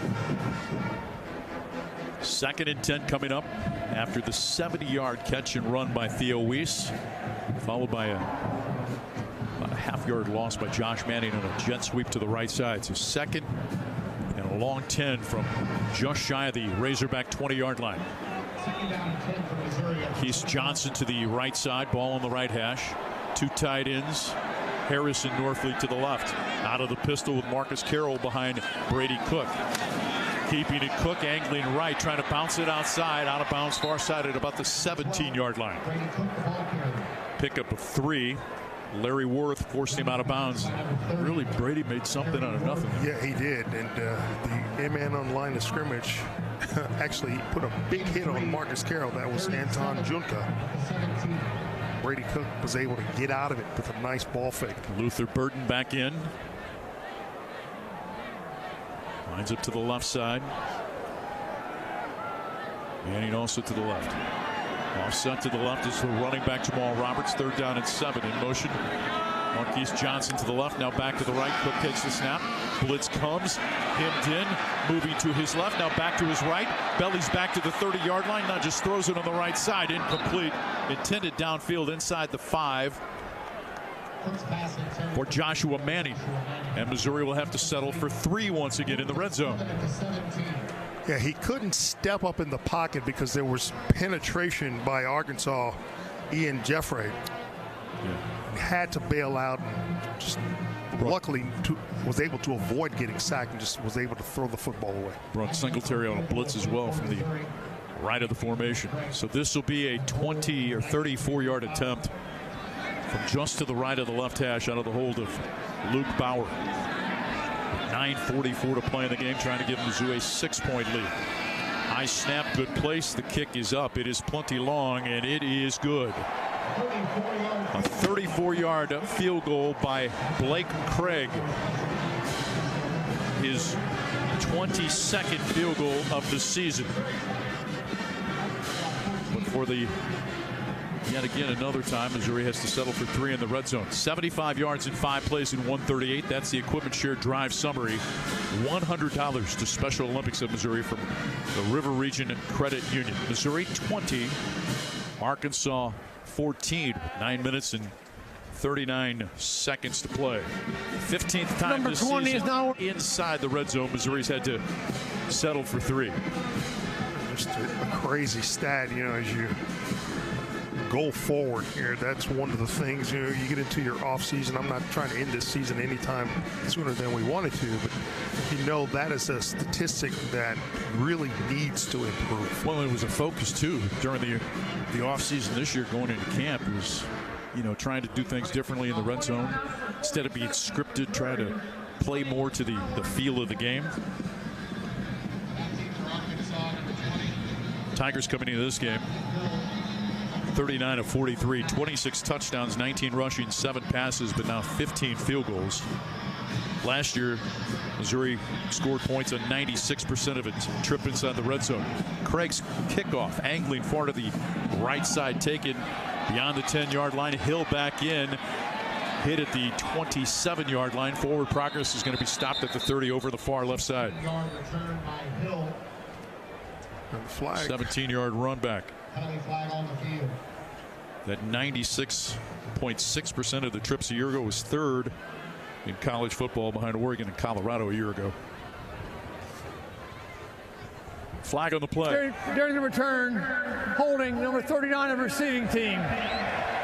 2nd and 10 coming up after the 70-yard catch and run by Theo Weiss, followed by about a half-yard loss by Josh Manning on a jet sweep to the right side. So 2nd and a long 10 from just shy of the Razorback 20-yard line. Keith Johnson to the right side, ball on the right hash. 2 tight ends, Harris and Norfleet to the left. Out of the pistol with Marcus Carroll behind Brady Cook. Keeping it Cook, angling right, trying to bounce it outside, out of bounds, far side at about the 17-yard line. Pickup of 3. Larry Worth forced him out of bounds. Really, Brady made something out of nothing. Yeah, he did. And the man on the line of scrimmage actually put a big hit on Marcus Carroll. That was Anton Junka. Brady Cook was able to get out of it with a nice ball fake. Luther Burton back in. Lines up to the left side. And also to the left. Offset to the left is the running back Jamal Roberts. 3rd down and 7 in motion. Marquise Johnson to the left. Now back to the right. Cook takes the snap. Blitz comes. Hemmed in. Moving to his left. Now back to his right. Bellies back to the 30-yard line. Now just throws it on the right side. Incomplete. Intended downfield inside the 5 for Joshua Manning. And Missouri will have to settle for 3 once again in the red zone. Yeah, he couldn't step up in the pocket because there was penetration by Arkansas, Ian Jeffrey. Yeah. He had to bail out and just luckily was able to avoid getting sacked and just was able to throw the football away. Brought Singletary on a blitz as well from the right of the formation. So this will be a 20 or 34-yard attempt from just to the right of the left hash out of the hold of Luke Bauer. 9:44 to play in the game, trying to give Mizzou a 6-point lead. High snap, good place. The kick is up. It is plenty long, and it is good. A 34-yard field goal by Blake Craig. His 22nd field goal of the season. But for the yet again another time, Missouri has to settle for 3 in the red zone. 75 yards in 5 plays in 138. That's the Equipment Share Drive summary. $100 to Special Olympics of Missouri from the River Region Credit Union. Missouri 20, Arkansas 14. 9 minutes and 39 seconds to play. 15th time this season is now inside the red zone. Missouri's had to settle for 3. Just a crazy stat, you know, as you go forward here. That's one of the things, you know, you get into your off season. I'm not trying to end this season anytime sooner than we wanted to, but you know that is a statistic that really needs to improve. Well, it was a focus too during the off season this year going into camp. It was, you know, trying to do things differently in the red zone instead of being scripted, try to play more to the feel of the game. Tigers coming into this game 39 of 43, 26 touchdowns, 19 rushing, 7 passes, but now 15 field goals. Last year, Missouri scored points on 96% of its trip inside the red zone. Craig's kickoff, angling far to the right side, taken beyond the 10-yard line. Hill back in, hit at the 27-yard line. Forward progress is going to be stopped at the 30 over the far left side. 17-yard run back. Flag on the field. That 96.6% of the trips a year ago was 3rd in college football behind Oregon and Colorado a year ago. Flag on the play. During the return, holding number 39 of the receiving team.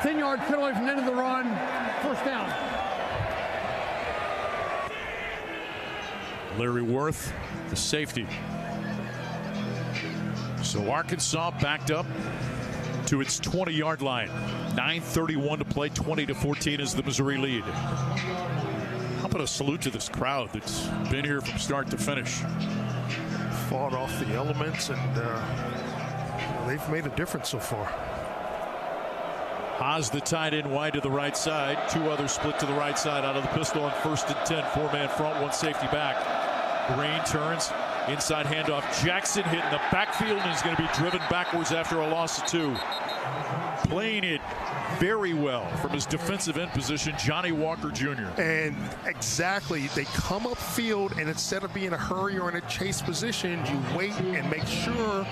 10-yard penalty from the end of the run. First down. Larry Worth, the safety. So Arkansas backed up to its 20-yard line. 9:31 to play, 20-14 is the Missouri lead. How about a salute to this crowd that's been here from start to finish. Fought off the elements, and they've made a difference so far. Haas the tight end wide to the right side. 2 others split to the right side out of the pistol on 1st and 10. 4-man front, 1 safety back. Green turns. Inside handoff. Jackson hitting the backfield and is going to be driven backwards after a loss of 2. Playing it very well from his defensive end position, Johnny Walker Jr. And exactly, they come upfield, and instead of being in a hurry or in a chase position, you wait and make sure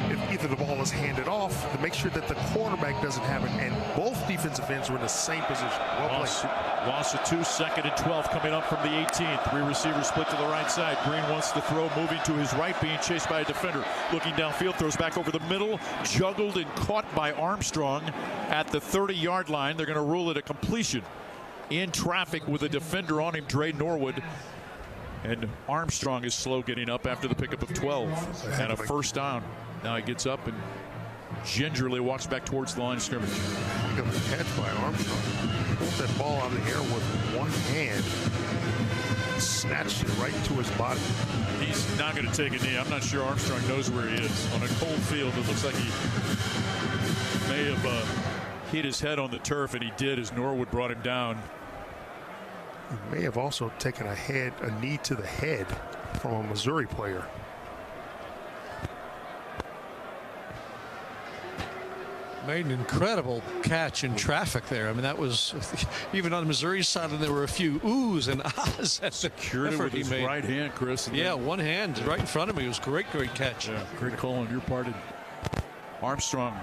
if either the ball is handed off to make sure that the quarterback doesn't have it. And both defensive ends were in the same position. Well played. Loss of 2, 2nd and 12 coming up from the 18th. 3 receivers split to the right side. Green wants to throw, moving to his right, being chased by a defender. Looking downfield, throws back over the middle, juggled and caught by Armstrong at the 30-yard line. They're going to rule it a completion. In traffic with a defender on him, Dre Norwood. And Armstrong is slow getting up after the pickup of 12 and a first down. Now he gets up and gingerly walks back towards the line of scrimmage. Catch by Armstrong. pulled that ball out of the air with one hand, snatched it right into his body. He's not going to take a knee. I'm not sure Armstrong knows where he is. On a cold field, it looks like he may have hit his head on the turf, and he did as Norwood brought him down. He may have also taken a knee to the head from a Missouri player. Made an incredible catch in traffic there. I mean, that was even on the Missouri side, and there were a few oohs and ahs at the effort with his he made. right hand, Chris. Yeah, one hand right in front of me. It was a great catch. Yeah, great call on your part. Armstrong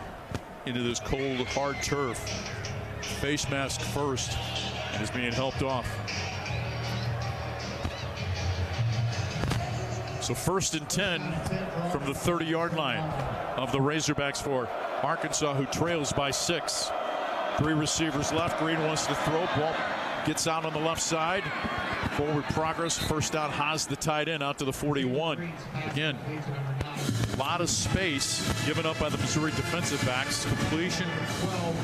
into this cold, hard turf. Face mask first, and is being helped off. So 1st and 10 from the 30-yard line of the Razorbacks for Arkansas, who trails by 6. 3 receivers left. Green wants to throw. Ball gets out on the left side. Forward progress. First out, Haas, the tight end, out to the 41. Again, a lot of space given up by the Missouri defensive backs. Completion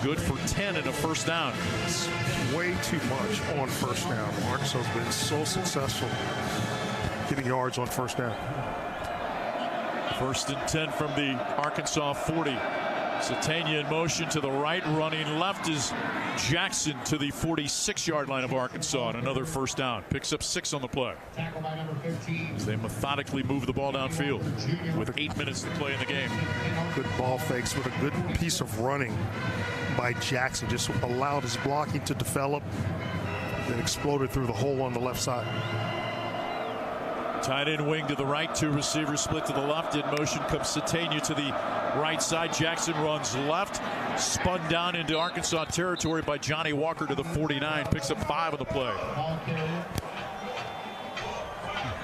good for 10 and a first down. It's way too much on first down. Arkansas has been so successful getting yards on first down. 1st and 10 from the Arkansas 40. Satania in motion to the right. Running left is Jackson to the 46-yard line of Arkansas. And another first down. Picks up 6 on the play. As they methodically move the ball downfield with 8 minutes to play in the game. Good ball fakes with a good piece of running by Jackson. Just allowed his blocking to develop, then exploded through the hole on the left side. Tight end wing to the right, 2 receivers split to the left. In motion comes Satania to the right side. Jackson runs left, spun down into Arkansas territory by Johnny Walker to the 49. Picks up 5 on the play.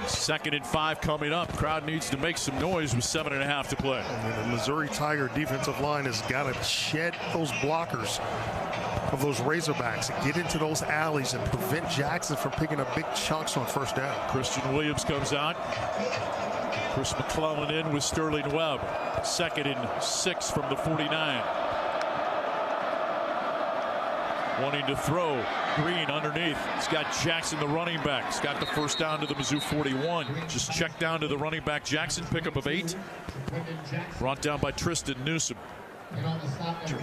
2nd and 5 coming up. Crowd needs to make some noise with 7.5 to play. And the Missouri Tiger defensive line has got to shed those blockers of those Razorbacks and get into those alleys and prevent Jackson from picking up big chunks on first down. Christian Williams comes out. Chris McClellan in with Sterling Webb. 2nd and 6 from the 49. Wanting to throw. Green underneath. He's got Jackson, the running back. He's got the first down to the Mizzou 41. Just check down to the running back Jackson. Pickup of 8. Brought down by Tristan Newsom.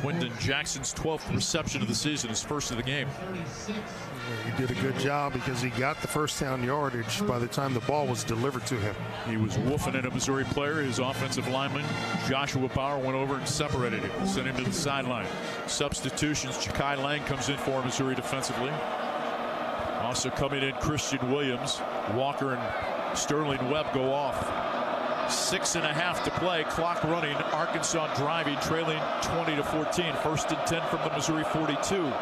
Wyndon Jackson's 12th reception of the season, his first of the game. He did a good job because he got the first down yardage by the time the ball was delivered to him. He was woofing at a Missouri player. His offensive lineman, Joshua Bauer, went over and separated him, sent him to the sideline. Substitutions, Ja'Kai Lang comes in for Missouri defensively. Also coming in, Christian Williams. Walker and Sterling Webb go off. 6.5 to play, clock running. Arkansas driving, trailing 20-14. 1st and 10 from the Missouri 42.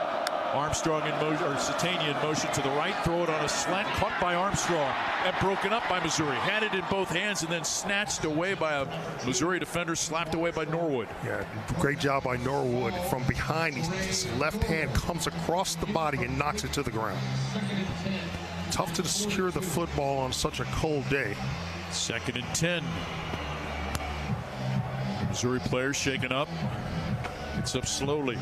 Armstrong in motion, or Satania in motion to the right. Throw it on a slant, caught by Armstrong and broken up by Missouri. Had it in both hands and then snatched away by a Missouri defender, slapped away by Norwood. Yeah, great job by Norwood. From behind, his left hand comes across the body and knocks it to the ground. Tough to secure the football on such a cold day. 2nd and 10. Missouri players shaken up. It's up slowly.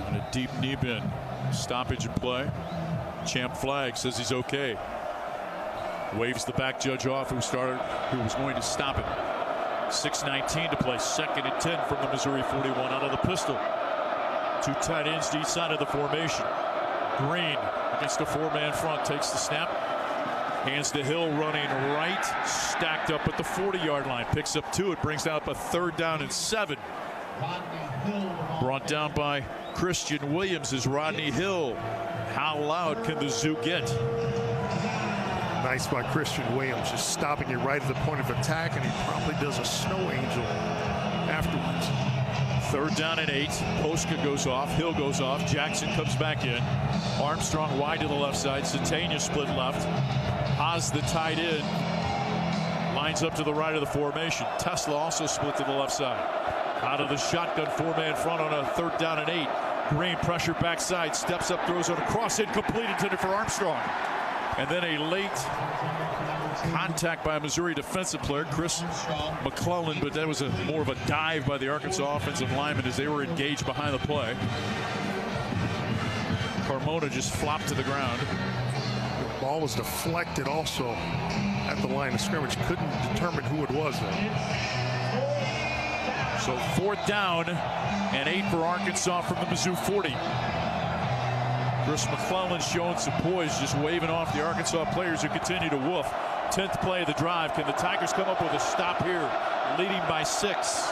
On a deep knee bend. Stoppage in play. Champ flag, says he's okay. Waves the back judge off who was going to stop it. 6:19 to play. 2nd and 10 from the Missouri 41 out of the pistol. 2 tight ends to each side of the formation. Green against a 4-man front takes the snap. Hands to Hill running right. Stacked up at the 40-yard line. Picks up 2. It brings out a 3rd down and 7. Brought down by Christian Williams is Rodney Hill. How loud can the Zoo get? Nice by Christian Williams, just stopping it right at the point of attack, and he probably does a snow angel afterwards. 3rd down and 8. Postgame goes off. Hill goes off. Jackson comes back in. Armstrong wide to the left side. Satania split left. Haas, the tight end, lines up to the right of the formation. Tesla also split to the left side. Out of the shotgun, 4-man front on a 3rd down and 8. Green pressure backside, steps up, throws on a cross, incomplete, intended for Armstrong. And then a late Contact by a Missouri defensive player, Chris McClellan, but that was more of a dive by the Arkansas offensive lineman as they were engaged behind the play. Carmona just flopped to the ground. The ball was deflected also at the line of scrimmage. Couldn't determine who it was there. So 4th down and 8 for Arkansas from the Mizzou 40. Chris McClellan showing some poise, just waving off the Arkansas players who continue to woof. 10th play of the drive. Can the Tigers come up with a stop here? Leading by 6.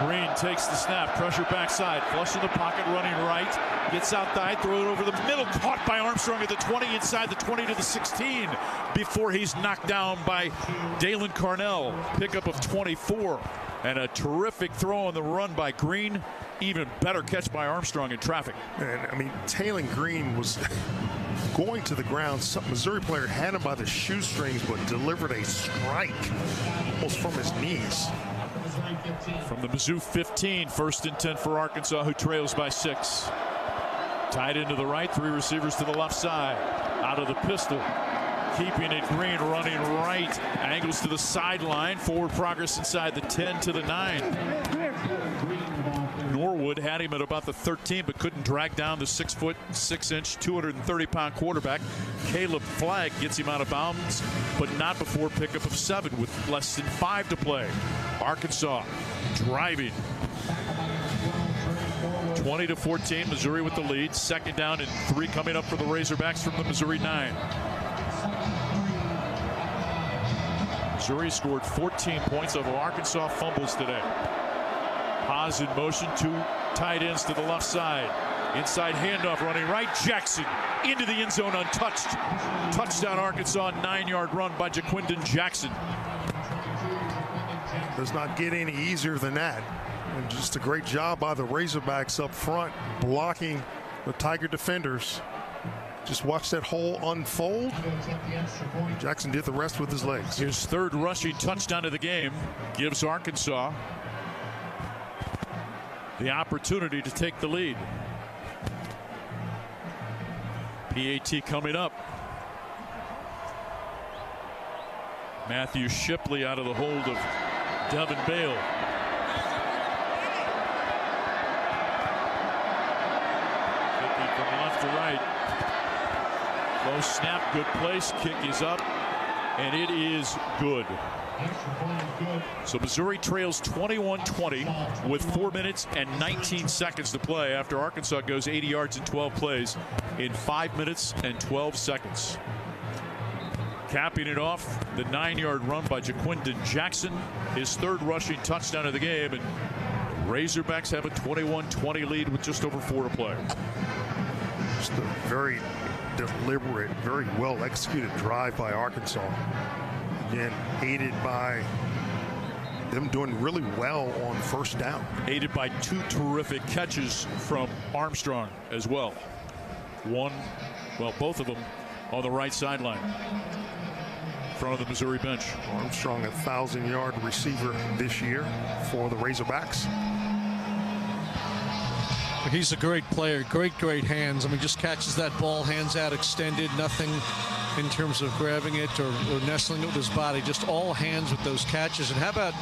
Green takes the snap, pressure backside, flush in the pocket, running right, gets outside, throw it over the middle, caught by Armstrong at the 20, inside the 20 to the 16, before he's knocked down by Dalen Carnell. Pickup of 24, and a terrific throw on the run by Green. Even better catch by Armstrong in traffic. And I mean, Taylon Green was going to the ground. Some Missouri player had him by the shoestrings, but delivered a strike almost from his knees. From the Mizzou 15, 1st and 10 for Arkansas, who trails by 6. Tied into the right, 3 receivers to the left side. Out of the pistol, keeping it Green, running right, angles to the sideline, forward progress inside the 10 to the 9. Norwood had him at about the 13, but couldn't drag down the 6'6", 230-pound quarterback. Caleb Flagg gets him out of bounds, but not before pickup of 7 with less than 5 to play. Arkansas driving. 20-14, Missouri with the lead. 2nd down and 3 coming up for the Razorbacks from the Missouri 9. Missouri scored 14 points over Arkansas fumbles today. Haas in motion, 2 tight ends to the left side. Inside handoff, running right, Jackson into the end zone untouched. Touchdown Arkansas, 9-yard run by Jaquindon Jackson. Does not get any easier than that. And just a great job by the Razorbacks up front, blocking the Tiger defenders. Just watch that hole unfold. Jackson did the rest with his legs. His 3rd rushing touchdown of the game gives Arkansas the opportunity to take the lead. PAT coming up. Matthew Shipley out of the hold of Devin Bale. From left to right. Close snap, good place, kick is up, and it is good. So Missouri trails 21-20 with 4 minutes and 19 seconds to play after Arkansas goes 80 yards in 12 plays in 5 minutes and 12 seconds. Capping it off, the 9-yard run by Jaquindon Jackson, his 3rd rushing touchdown of the game, and Razorbacks have a 21-20 lead with just over 4 to play. Just a very deliberate, very well executed drive by Arkansas. Again, aided by them doing really well on 1st down. Aided by 2 terrific catches from Armstrong as well. Both of them on the right sideline. In front of the Missouri bench. Armstrong, a 1,000-yard receiver this year for the Razorbacks. He's a great player, great hands. I mean, just catches that ball, hands out extended, nothing in terms of grabbing it or nestling it with his body, just all hands with those catches. And how about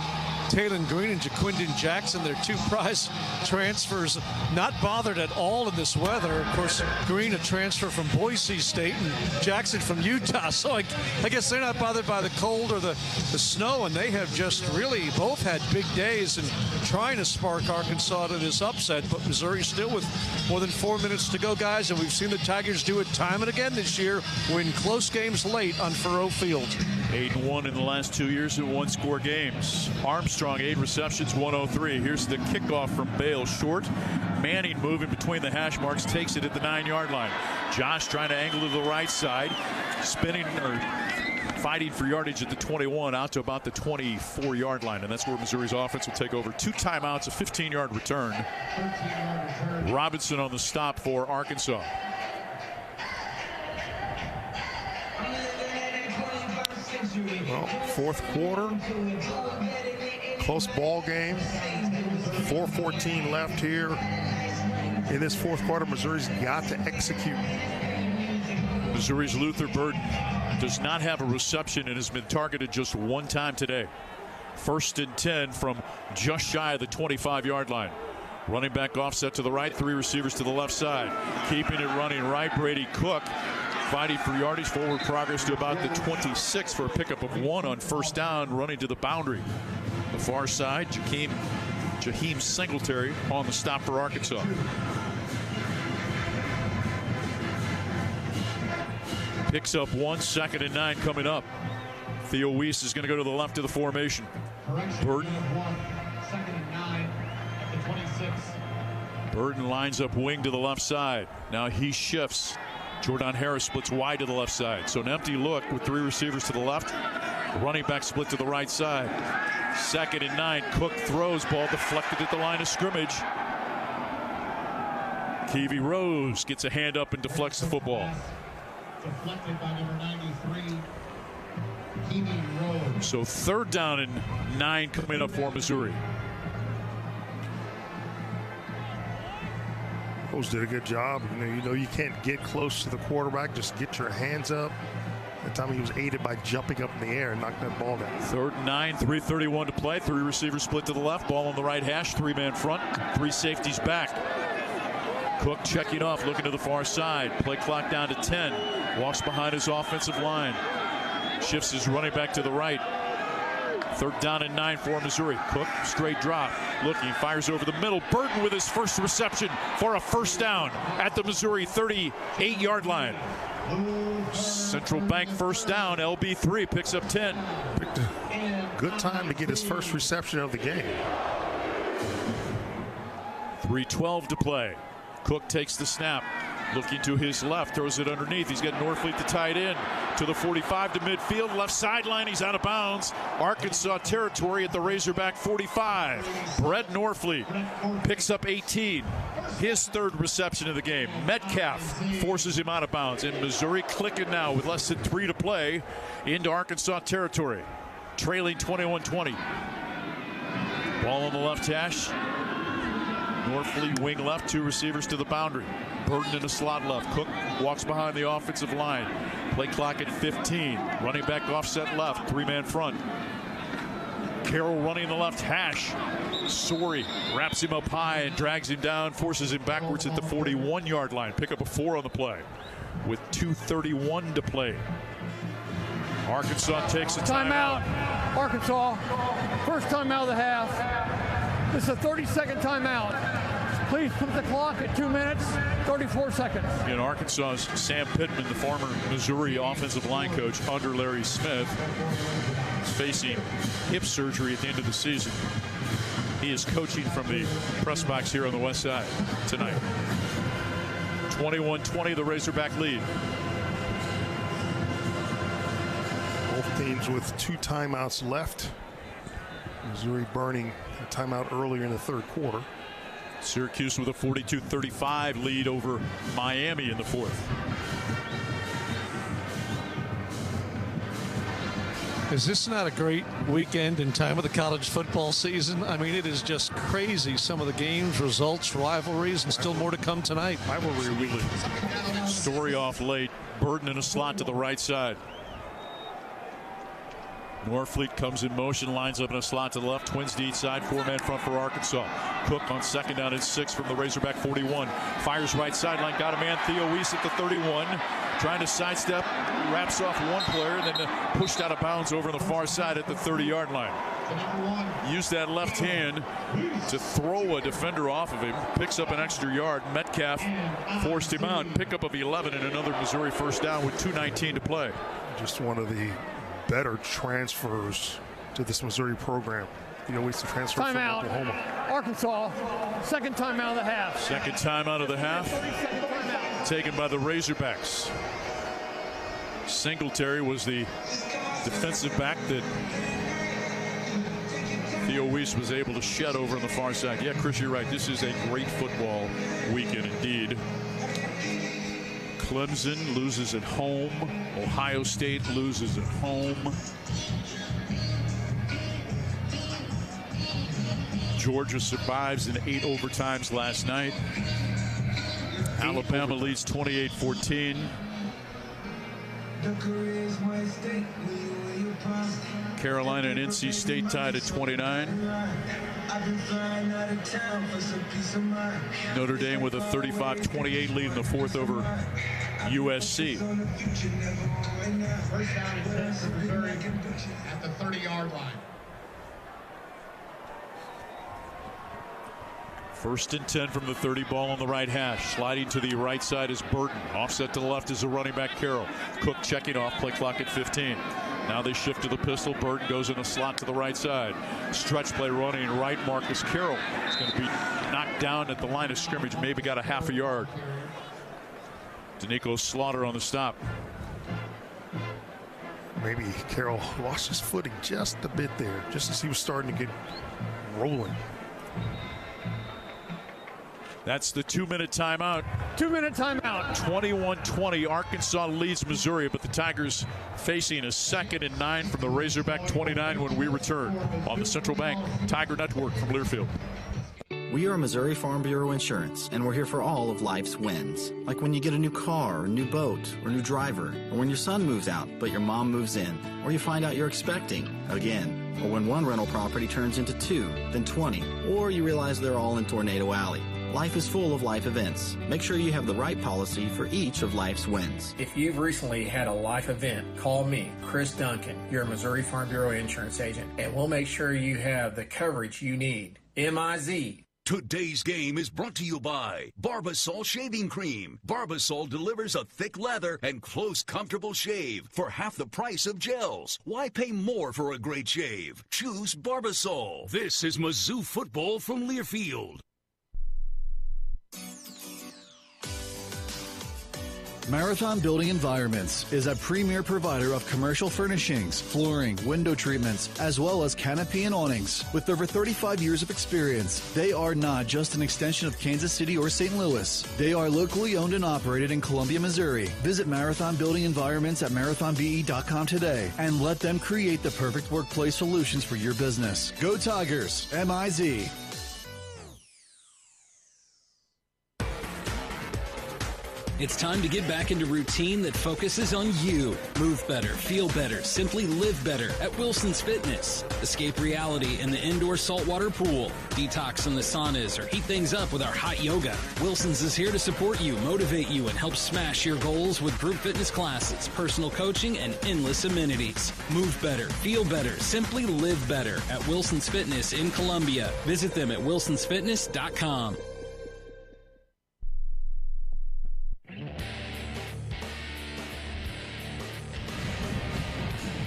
Taylon Green and Jaquindon Jackson, their 2 prize transfers, not bothered at all in this weather. Of course, Green a transfer from Boise State and Jackson from Utah. So I guess they're not bothered by the cold or the snow, and they have just really both had big days and trying to spark Arkansas to this upset. But Missouri still with more than 4 minutes to go, guys, and we've seen the Tigers do it time and again this year, win close games late on Faurot Field. 8-1 in the last 2 years in 1-score games. Armstrong, 8 receptions, 103. Here's the kickoff from Bale, short. Manning moving between the hash marks, takes it at the 9-yard line. Josh trying to angle to the right side, spinning or fighting for yardage at the 21, out to about the 24-yard line, and that's where Missouri's offense will take over. 2 timeouts, a 15-yard return. Robinson on the stop for Arkansas. Well, 4th quarter, close ball game, 4:14 left here in this 4th quarter. Missouri's got to execute. Missouri's Luther Burden does not have a reception and has been targeted just one time today. 1st and 10 from just shy of the 25-yard line. Running back offset to the right, 3 receivers to the left side. Keeping it running right, Brady Cook fighting for yardage, forward progress to about the 26 for a pickup of 1 on 1st down, running to the boundary. The far side, Jaheim Singletary on the stop for Arkansas. Picks up 1, 2nd and 9 coming up. Theo Weiss is going to go to the left of the formation. Burden. 2nd and 9 at the 26. Burden lines up wing to the left side. Now he shifts. Jordan Harris splits wide to the left side. So an empty look with 3 receivers to the left. Running back split to the right side. 2nd and 9. Cook throws. Ball deflected at the line of scrimmage. Keevy Rose gets a hand up and deflects the football. Deflected by number 93, Keevy Rose. So 3rd down and 9 coming up for Missouri. Rose did a good job. You know you can't get close to the quarterback. Just get your hands up. That time he was aided by jumping up in the air and knocked that ball down. 3rd and 9, 3:31 to play. 3 receivers split to the left. Ball on the right hash. 3-man front. 3 safeties back. Cook checking off, looking to the far side. Play clock down to 10. Walks behind his offensive line. Shifts his running back to the right. 3rd down and 9 for Missouri. Cook, straight drop. Looking, fires over the middle. Burden with his first reception for a 1st down at the Missouri 38-yard line. Central Bank 1st down. LB3 picks up 10. Picked a good time to get his first reception of the game. 3:12 to play. Cook takes the snap. Looking to his left, throws it underneath. He's got Norfleet to tie it in to the 45 to midfield. Left sideline, he's out of bounds. Arkansas territory at the Razorback 45. Brett Norfleet picks up 18. His 3rd reception of the game. Metcalf forces him out of bounds. And Missouri clicking now with less than 3 to play into Arkansas territory. Trailing 21-20. Ball on the left hash. Norfleet wing left, 2 receivers to the boundary. Burden in the slot left. Cook walks behind the offensive line. Play clock at 15. Running back offset left, 3-man front. Carroll running the left hash. Sorey wraps him up high and drags him down, forces him backwards at the 41-yard line. Pick up a 4 on the play with 2:31 to play. Arkansas takes a timeout. Arkansas, first timeout of the half. This is a 30-second timeout. Please put the clock at 2 minutes, 34 seconds. In Arkansas's Sam Pittman, the former Missouri offensive line coach under Larry Smith, is facing hip surgery at the end of the season. He is coaching from the press box here on the west side tonight. 21-20, the Razorback lead. Both teams with 2 timeouts left. Missouri burning a timeout earlier in the 3rd quarter. Syracuse with a 42-35 lead over Miami in the 4th. Is this not a great weekend in time of the college football season? I mean, it is just crazy. Some of the games, results, rivalries, and still more to come tonight. Rivalry week. Story off late. Burden in a slot to the right side. Norfleet comes in motion, lines up in a slot to the left, twins to each side, 4-man front for Arkansas. Cook on 2nd down and 6 from the Razorback 41. Fires right sideline, got a man, Theo Weiss at the 31. Trying to sidestep, wraps off one player, and then pushed out of bounds over on the far side at the 30-yard line. Used that left hand to throw a defender off of him. Picks up an extra yard. Metcalf forced him out. Pickup of 11 and another Missouri 1st down with 2:19 to play. Just one of the better transfers to this Missouri program. You know, we used to transfer from Oklahoma. Arkansas, 2nd timeout of the half. 2nd timeout of the half. Taken by the Razorbacks. Singletary was the defensive back that Theo Weiss was able to shed over on the far side. Yeah, Chris, you're right. This is a great football weekend indeed. Clemson loses at home. Ohio State loses at home. Georgia survives in 8 overtimes last night. Alabama leads 28-14. Carolina and NC State tied at 29. Notre Dame with a 35-28 lead in the fourth over USC. First down and 10 for Missouri at the 30-yard line. First and 10 from the 30, ball on the right hash. Sliding to the right side is Burton. Offset to the left is a running back, Carroll. Cook checking off, play clock at 15. Now they shift to the pistol. Burton goes in a slot to the right side. Stretch play running right. Marcus Carroll is going to be knocked down at the line of scrimmage. Maybe got a half a yard. Danico Slaughter on the stop. Maybe Carroll lost his footing just a bit there, just as he was starting to get rolling. That's the 2-minute timeout. 2-minute timeout. 21-20. Arkansas leads Missouri, but the Tigers facing a 2nd and 9 from the Razorback 29 when we return on the Central Bank Tiger Network from Learfield. We are Missouri Farm Bureau Insurance, and we're here for all of life's wins. Like when you get a new car, or new boat, or new driver, or when your son moves out, but your mom moves in, or you find out you're expecting again, or when one rental property turns into 2, then 20, or you realize they're all in Tornado Alley. Life is full of life events. Make sure you have the right policy for each of life's wins. If you've recently had a life event, call me, Chris Duncan, your Missouri Farm Bureau insurance agent, and we'll make sure you have the coverage you need. MIZ. Today's game is brought to you by Barbasol Shaving Cream. Barbasol delivers a thick lather and close, comfortable shave for half the price of gels. Why pay more for a great shave? Choose Barbasol. This is Mizzou Football from Learfield. Marathon Building Environments is a premier provider of commercial furnishings, flooring, window treatments, as well as canopy and awnings. With over 35 years of experience, they are not just an extension of Kansas City or St. Louis. They are locally owned and operated in Columbia, Missouri. Visit Marathon Building Environments at marathonbe.com today and let them create the perfect workplace solutions for your business. Go Tigers! MIZ. It's time to get back into routine that focuses on you. Move better, feel better, simply live better at Wilson's Fitness. Escape reality in the indoor saltwater pool. Detox in the saunas or heat things up with our hot yoga. Wilson's is here to support you, motivate you, and help smash your goals with group fitness classes, personal coaching, and endless amenities. Move better, feel better, simply live better at Wilson's Fitness in Columbia. Visit them at wilsonsfitness.com.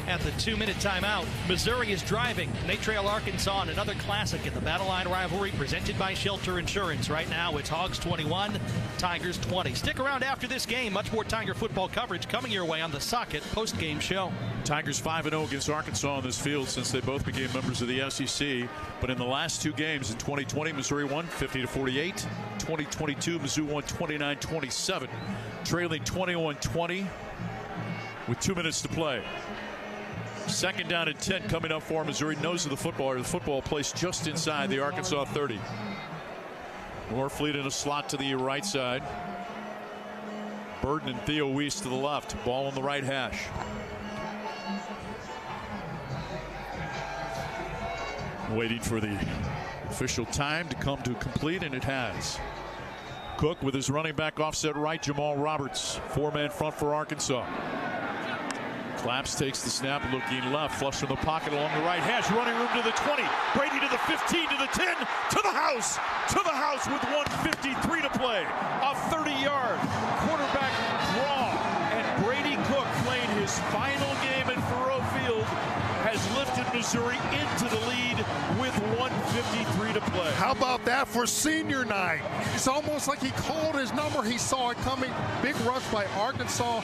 At the 2-minute timeout, Missouri is driving. They trail Arkansas on another classic in the Battle Line rivalry presented by Shelter Insurance. Right now, it's Hogs 21, Tigers 20. Stick around after this game. Much more Tiger football coverage coming your way on the Socket postgame show. Tigers 5-0 against Arkansas on this field since they both became members of the SEC. But in the last 2 games in 2020, Missouri won 50-48. 2022, Mizzou won 29-27, trailing 21-20 with 2 minutes to play. 2nd down and 10 coming up for Missouri. Nose of the football, or the football placed just inside the Arkansas 30. Warfleet in a slot to the right side. Burden and Theo Weiss to the left. Ball on the right hash. Waiting for the official time to come to complete, and it has. Cook with his running back offset right. Jamal Roberts, 4-man front for Arkansas. Claps takes the snap, looking left, flush from the pocket along the right hash, running room to the 20, Brady to the 15, to the 10, to the house with 1:53 to play. A 30-yard quarterback draw, and Brady Cook, playing his final game at Faurot Field, has lifted Missouri into the lead with 1:53 to play. How about that for senior night? It's almost like he called his number. He saw it coming. Big rush by Arkansas.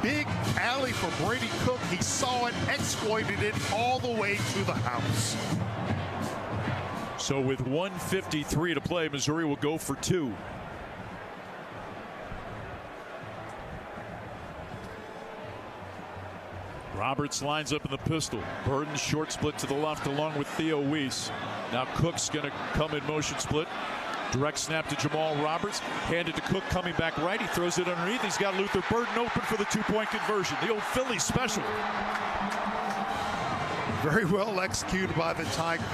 Big alley for Brady Cook. He saw it, exploited it all the way to the house. So with 1:53 to play, Missouri will go for 2. Roberts lines up in the pistol. Burden short split to the left along with Theo Weiss. Now Cook's going to come in motion split. Direct snap to Jamal Roberts. Handed to Cook, coming back right. He throws it underneath. He's got Luther Burton open for the two-point conversion. The old Philly special. Very well executed by the Tigers.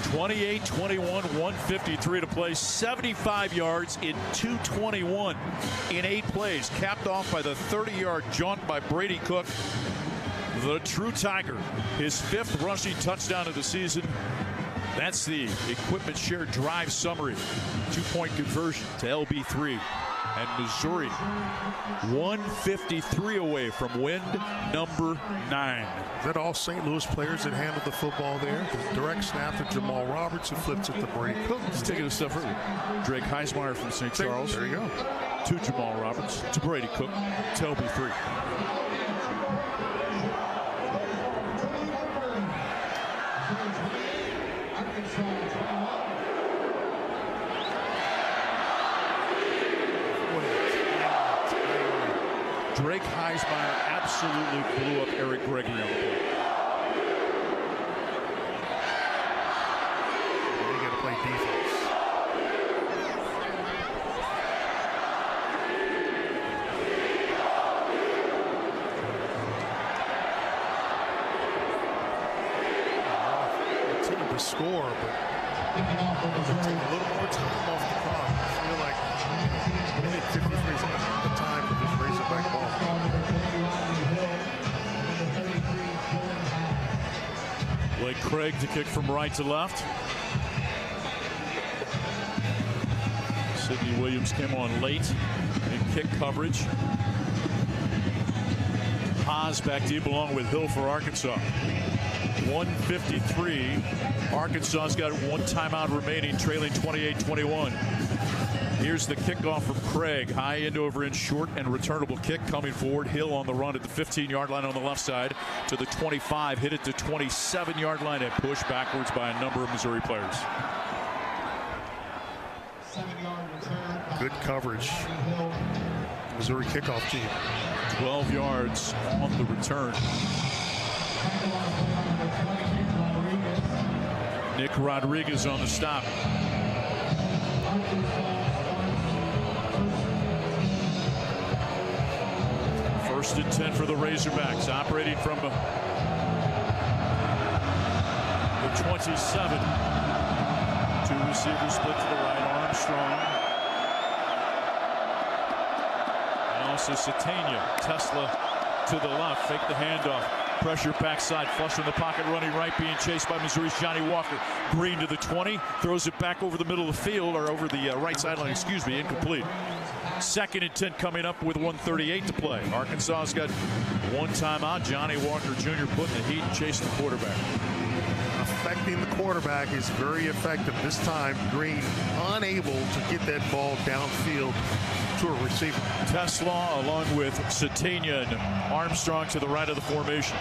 28-21, 153 to play. 75 yards in 2:21 in 8 plays. Capped off by the 30-yard jaunt by Brady Cook. The true Tiger. His 5th rushing touchdown of the season. That's the equipment share drive summary. 2-point conversion to LB3. And Missouri 153 away from win number 9. Is that all St. Louis players that handled the football there? The direct snap to Jamal Roberts, who flips it to Brady Cook. Let's take it a step further. Drake Heismeyer from St. Charles. There you go. To Jamal Roberts, to Brady Cook, to LB3. Drake Heismeyer absolutely blew up Eric Gregory on the play. You got to play defense. Team to score, but it'll take a little more time off the clock. I feel like we need 53 seconds of time for this Razorback ball. Blake Craig to kick from right to left. Sidney Williams came on late in kick coverage. Haas back deep along with Hill for Arkansas. 153. Arkansas's got 1 timeout remaining, trailing 28-21. Here's the kickoff from Craig. High end over in short and returnable kick coming forward. Hill on the run at the 15-yard line on the left side to the 25. Hit it to 27-yard line and pushed backwards by a number of Missouri players. Good coverage. Missouri kickoff team. 12 yards on the return. Nick Rodriguez on the stop. First and 10 for the Razorbacks, operating from the 27. 2 receivers split to the right. Armstrong. And also Satania. Tesla to the left. Fake the handoff. Pressure backside, flush from the pocket, running right, being chased by Missouri's Johnny Walker. Green to the 20, throws it back over the middle of the field, or over the right sideline, excuse me, incomplete. 2nd and 10 coming up with 1:38 to play. Arkansas's got 1 timeout. Johnny Walker Jr. putting the heat and chasing the quarterback. Affecting the quarterback is very effective. This time, Green unable to get that ball downfield to a receiver. Tesla along with Satania and Armstrong to the right of the formation.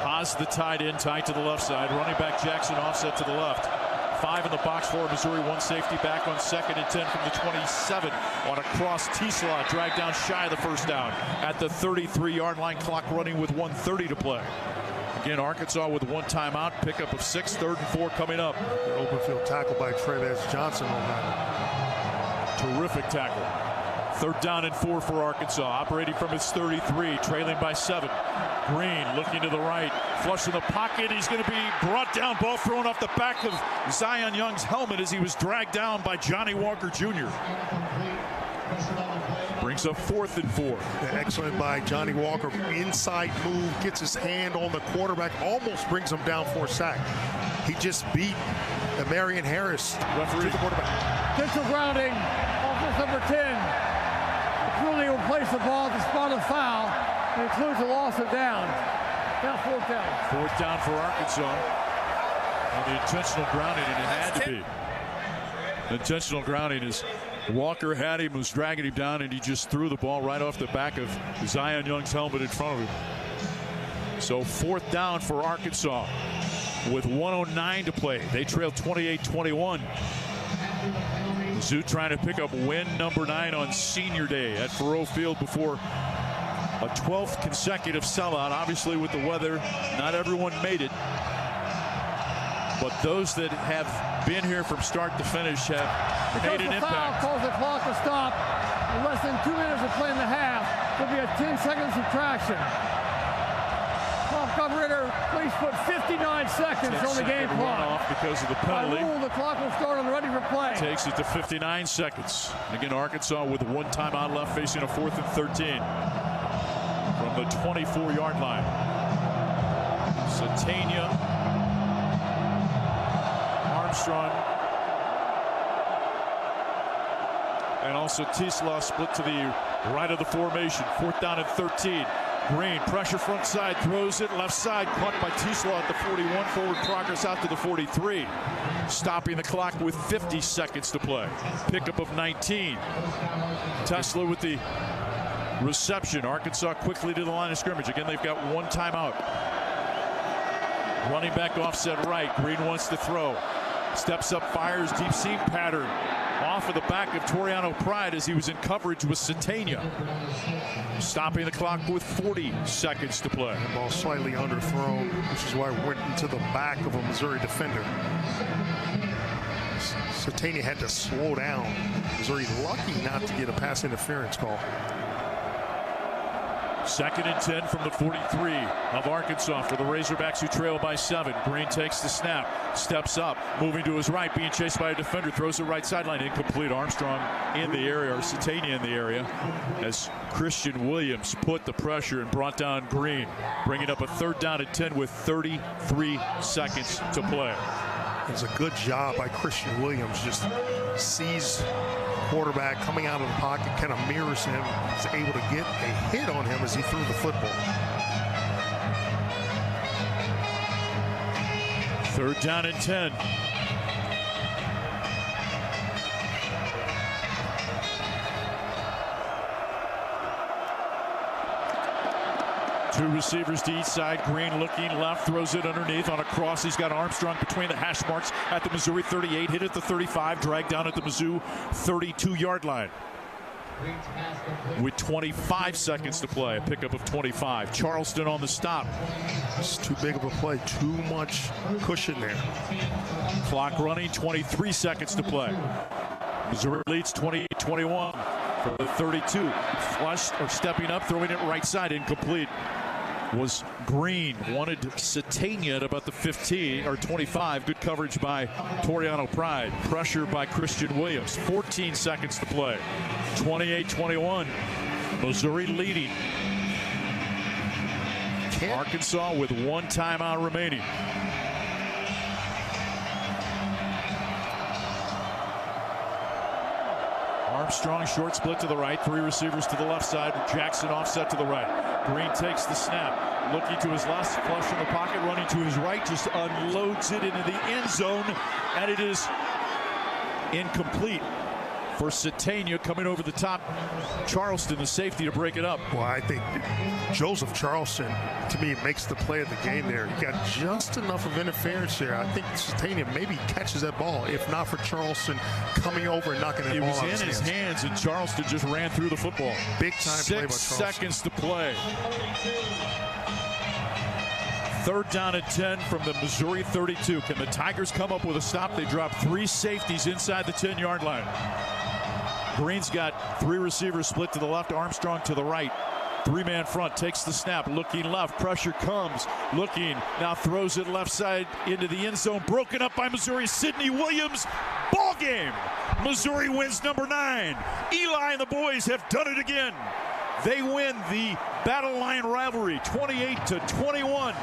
Haas the tight end, tight to the left side. Running back Jackson offset to the left. 5 in the box for Missouri. 1 safety back on 2nd and 10 from the 27 on a cross. T-Slaw dragged down shy of the first down at the 33-yard line. Clock running with 1:30 to play. Again, Arkansas with 1 timeout. Pickup of 6. 3rd and 4 coming up. Open field tackle by Trevez Johnson on that. Terrific tackle. 3rd down and 4 for Arkansas. Operating from its 33, trailing by 7. Green looking to the right, flush in the pocket. He's going to be brought down. Ball thrown off the back of Zion Young's helmet as he was dragged down by Johnny Walker Jr. Brings up 4th and 4. Excellent by Johnny Walker. Inside move, gets his hand on the quarterback, almost brings him down for a sack. He just beat Marion Harris. Referee. To the quarterback. Potential grounding. Offense number 10. Truly will place the ball at the spot of foul. It includes a loss of down. Now 4th down. 4th down for Arkansas. And the intentional grounding, and it had to be. The intentional grounding is Walker had him, was dragging him down, and he just threw the ball right off the back of Zion Young's helmet in front of him. So 4th down for Arkansas with 1:09 to play. They trail 28-21. Mizzou trying to pick up win number 9 on Senior Day at Faurot Field before a 12th consecutive sellout. Obviously with the weather, not everyone made it. But those that have been here from start to finish have made an impact. Calls the clock to stop. In less than 2 minutes of playing the half, there'll be a 10-second subtraction. Clock operator, please put 59 seconds on the game clock. Off because of the penalty. By rule, the clock will start on the ready for play. Takes it to 59 seconds. Again, Arkansas with one timeout left, facing a 4th and 13 from the 24-yard line. Satania, Armstrong, and also Tisla split to the right of the formation. 4th down and 13. Green, pressure front side, throws it left side, caught by Tisla at the 41, forward progress out to the 43. Stopping the clock with 50 seconds to play. Pickup of 19. Tesla with the reception. Arkansas quickly to the line of scrimmage. Again, they've got one timeout. Running back offset right. Green wants to throw. Steps up, fires, deep seam pattern. Off of the back of Toriano Pride as he was in coverage with Satania. Stopping the clock with 40 seconds to play. The ball slightly underthrown, which is why it went into the back of a Missouri defender. Satania had to slow down. Missouri lucky not to get a pass interference call. 2nd and 10 from the 43 of Arkansas for the Razorbacks, who trail by 7. Green takes the snap, steps up, moving to his right, being chased by a defender, throws the right sideline, incomplete. Armstrong in the area, or Satania in the area, as Christian Williams put the pressure and brought down Green, bringing up a 3rd down and 10 with 33 seconds to play. It's a good job by Christian Williams. Just sees quarterback coming out of the pocket, kind of mirrors him. He's able to get a hit on him as he threw the football. 3rd down and 10. Two receivers to each side. Green looking left, throws it underneath on a cross. He's got Armstrong between the hash marks at the Missouri 38, hit at the 35, dragged down at the Mizzou 32-yard line. With 25 seconds to play, a pickup of 25. Charleston on the stop. It's too big of a play, too much cushion there. Clock running, 23 seconds to play. Missouri leads 28-21 for the 32. Flushed or stepping up, throwing it right side, incomplete. Was Green, wanted Satania at about the 15 or 25. Good coverage by Toriano Pride. Pressure by Christian Williams. 14 seconds to play. 28-21. Missouri leading. Arkansas with one timeout remaining. Armstrong short split to the right, 3 receivers to the left side, Jackson offset to the right. Green takes the snap, looking to his left, flush in the pocket, running to his right, just unloads it into the end zone, and it is incomplete for Satania. Coming over the top, Charleston, the safety, to break it up. Well, I think Joseph Charleston, to me, makes the play of the game there. He got just enough of interference there. I think Satania maybe catches that ball, if not for Charleston coming over and knocking that ball out of his hands. It was in his hands, and Charleston just ran through the football. Big time play by Charleston. 6 seconds to play. 3rd down and 10 from the Missouri 32. Can the Tigers come up with a stop? They drop 3 safeties inside the 10-yard line. Green's got 3 receivers split to the left, Armstrong to the right. 3-man front, takes the snap, looking left, pressure comes, looking, now throws it left side into the end zone, broken up by Missouri. Sidney Williams, ball game. Missouri wins number 9. Eli and the boys have done it again. They win the Battle Line Rivalry, 28-21.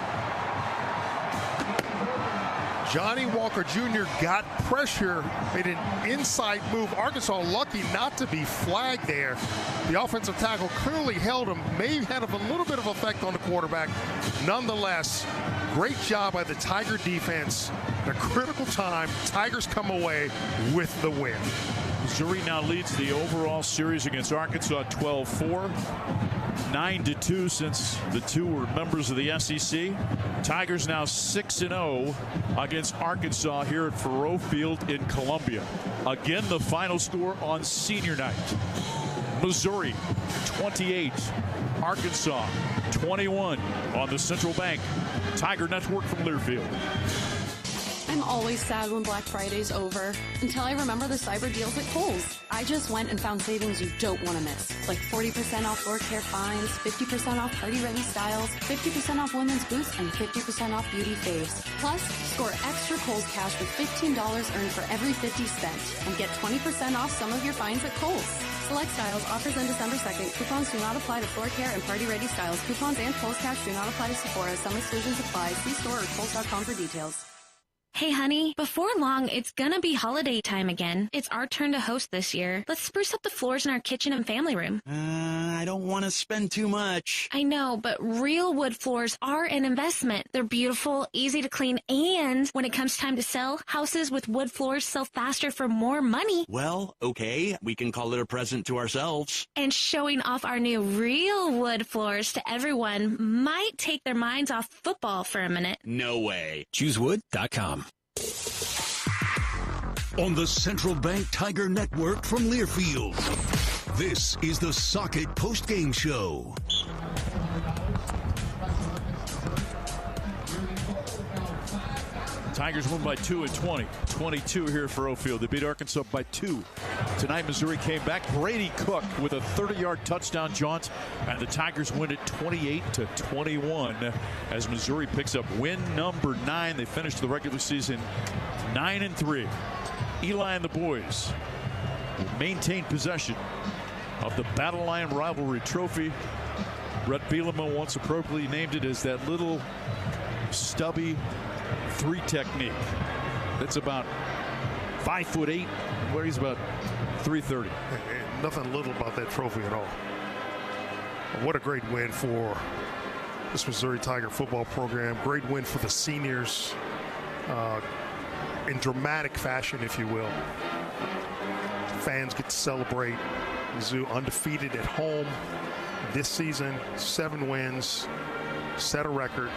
Johnny Walker Jr. got pressure, made an inside move. Arkansas lucky not to be flagged there. The offensive tackle clearly held him, may have a little bit of effect on the quarterback. Nonetheless, great job by the Tiger defense. At a critical time, Tigers come away with the win. Missouri now leads the overall series against Arkansas 12-4. 9-2 since the two were members of the SEC. Tigers now 6-0 against Arkansas here at Faurot Field in Columbia. Again, the final score on senior night. Missouri 28, Arkansas 21 on the Central Bank Tiger Network from Learfield. I'm always sad when Black Friday's over, until I remember the cyber deals at Kohl's. I just went and found savings you don't want to miss, like 40% off floor care finds, 50% off party-ready styles, 50% off women's boots, and 50% off beauty faves. Plus, score extra Kohl's cash with $15 earned for every 50 spent, and get 20% off some of your finds at Kohl's. Select styles, offers end December 2nd. Coupons do not apply to floor care and party-ready styles. Coupons and Kohl's cash do not apply to Sephora. Some exclusions apply. See store or Kohl's.com for details. Hey, honey, before long, it's gonna be holiday time again. It's our turn to host this year. Let's spruce up the floors in our kitchen and family room. I don't want to spend too much. I know, but real wood floors are an investment. They're beautiful, easy to clean, and when it comes time to sell, houses with wood floors sell faster for more money. Well, okay, we can call it a present to ourselves. And showing off our new real wood floors to everyone might take their minds off football for a minute. No way. ChooseWood.com. On the Central Bank Tiger Network from Learfield, this is the Socket Postgame Show. Tigers won by 2 at 20. 22 here for Ofield. They beat Arkansas by 2. Tonight, Missouri came back. Brady Cook with a 30-yard touchdown jaunt, and the Tigers win it 28-21 as Missouri picks up win number 9. They finished the regular season 9-3. Eli and the boys maintain possession of the Battle Line Rivalry Trophy. Brett Bielema once appropriately named it as that little stubby 3 technique. That's about 5'8", where he's about 330. Nothing little about that trophy at all. What a great win for this Missouri Tiger football program. Great win for the seniors in dramatic fashion, if you will. Fans get to celebrate. Mizzou undefeated at home this season, 7 wins, set a record.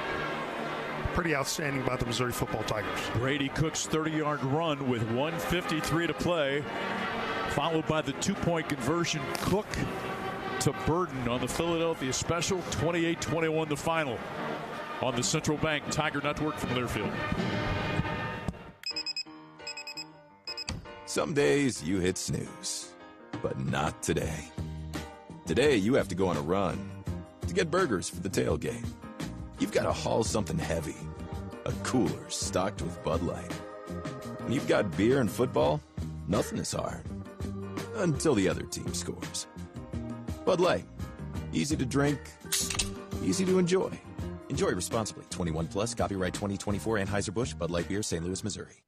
Pretty outstanding by the Missouri football Tigers. Brady Cook's 30-yard run with 1:53 to play, followed by the 2-point conversion. Cook to Burden on the Philadelphia special. 28-21 the final on the Central Bank Tiger Network from Learfield. Some days you hit snooze, but not today. Today you have to go on a run to get burgers for the tailgate. You've got to haul something heavy, a cooler stocked with Bud Light. When you've got beer and football, nothing is hard, until the other team scores. Bud Light, easy to drink, easy to enjoy. Enjoy responsibly. 21 plus, copyright 2024, Anheuser-Busch, Bud Light Beer, St. Louis, Missouri.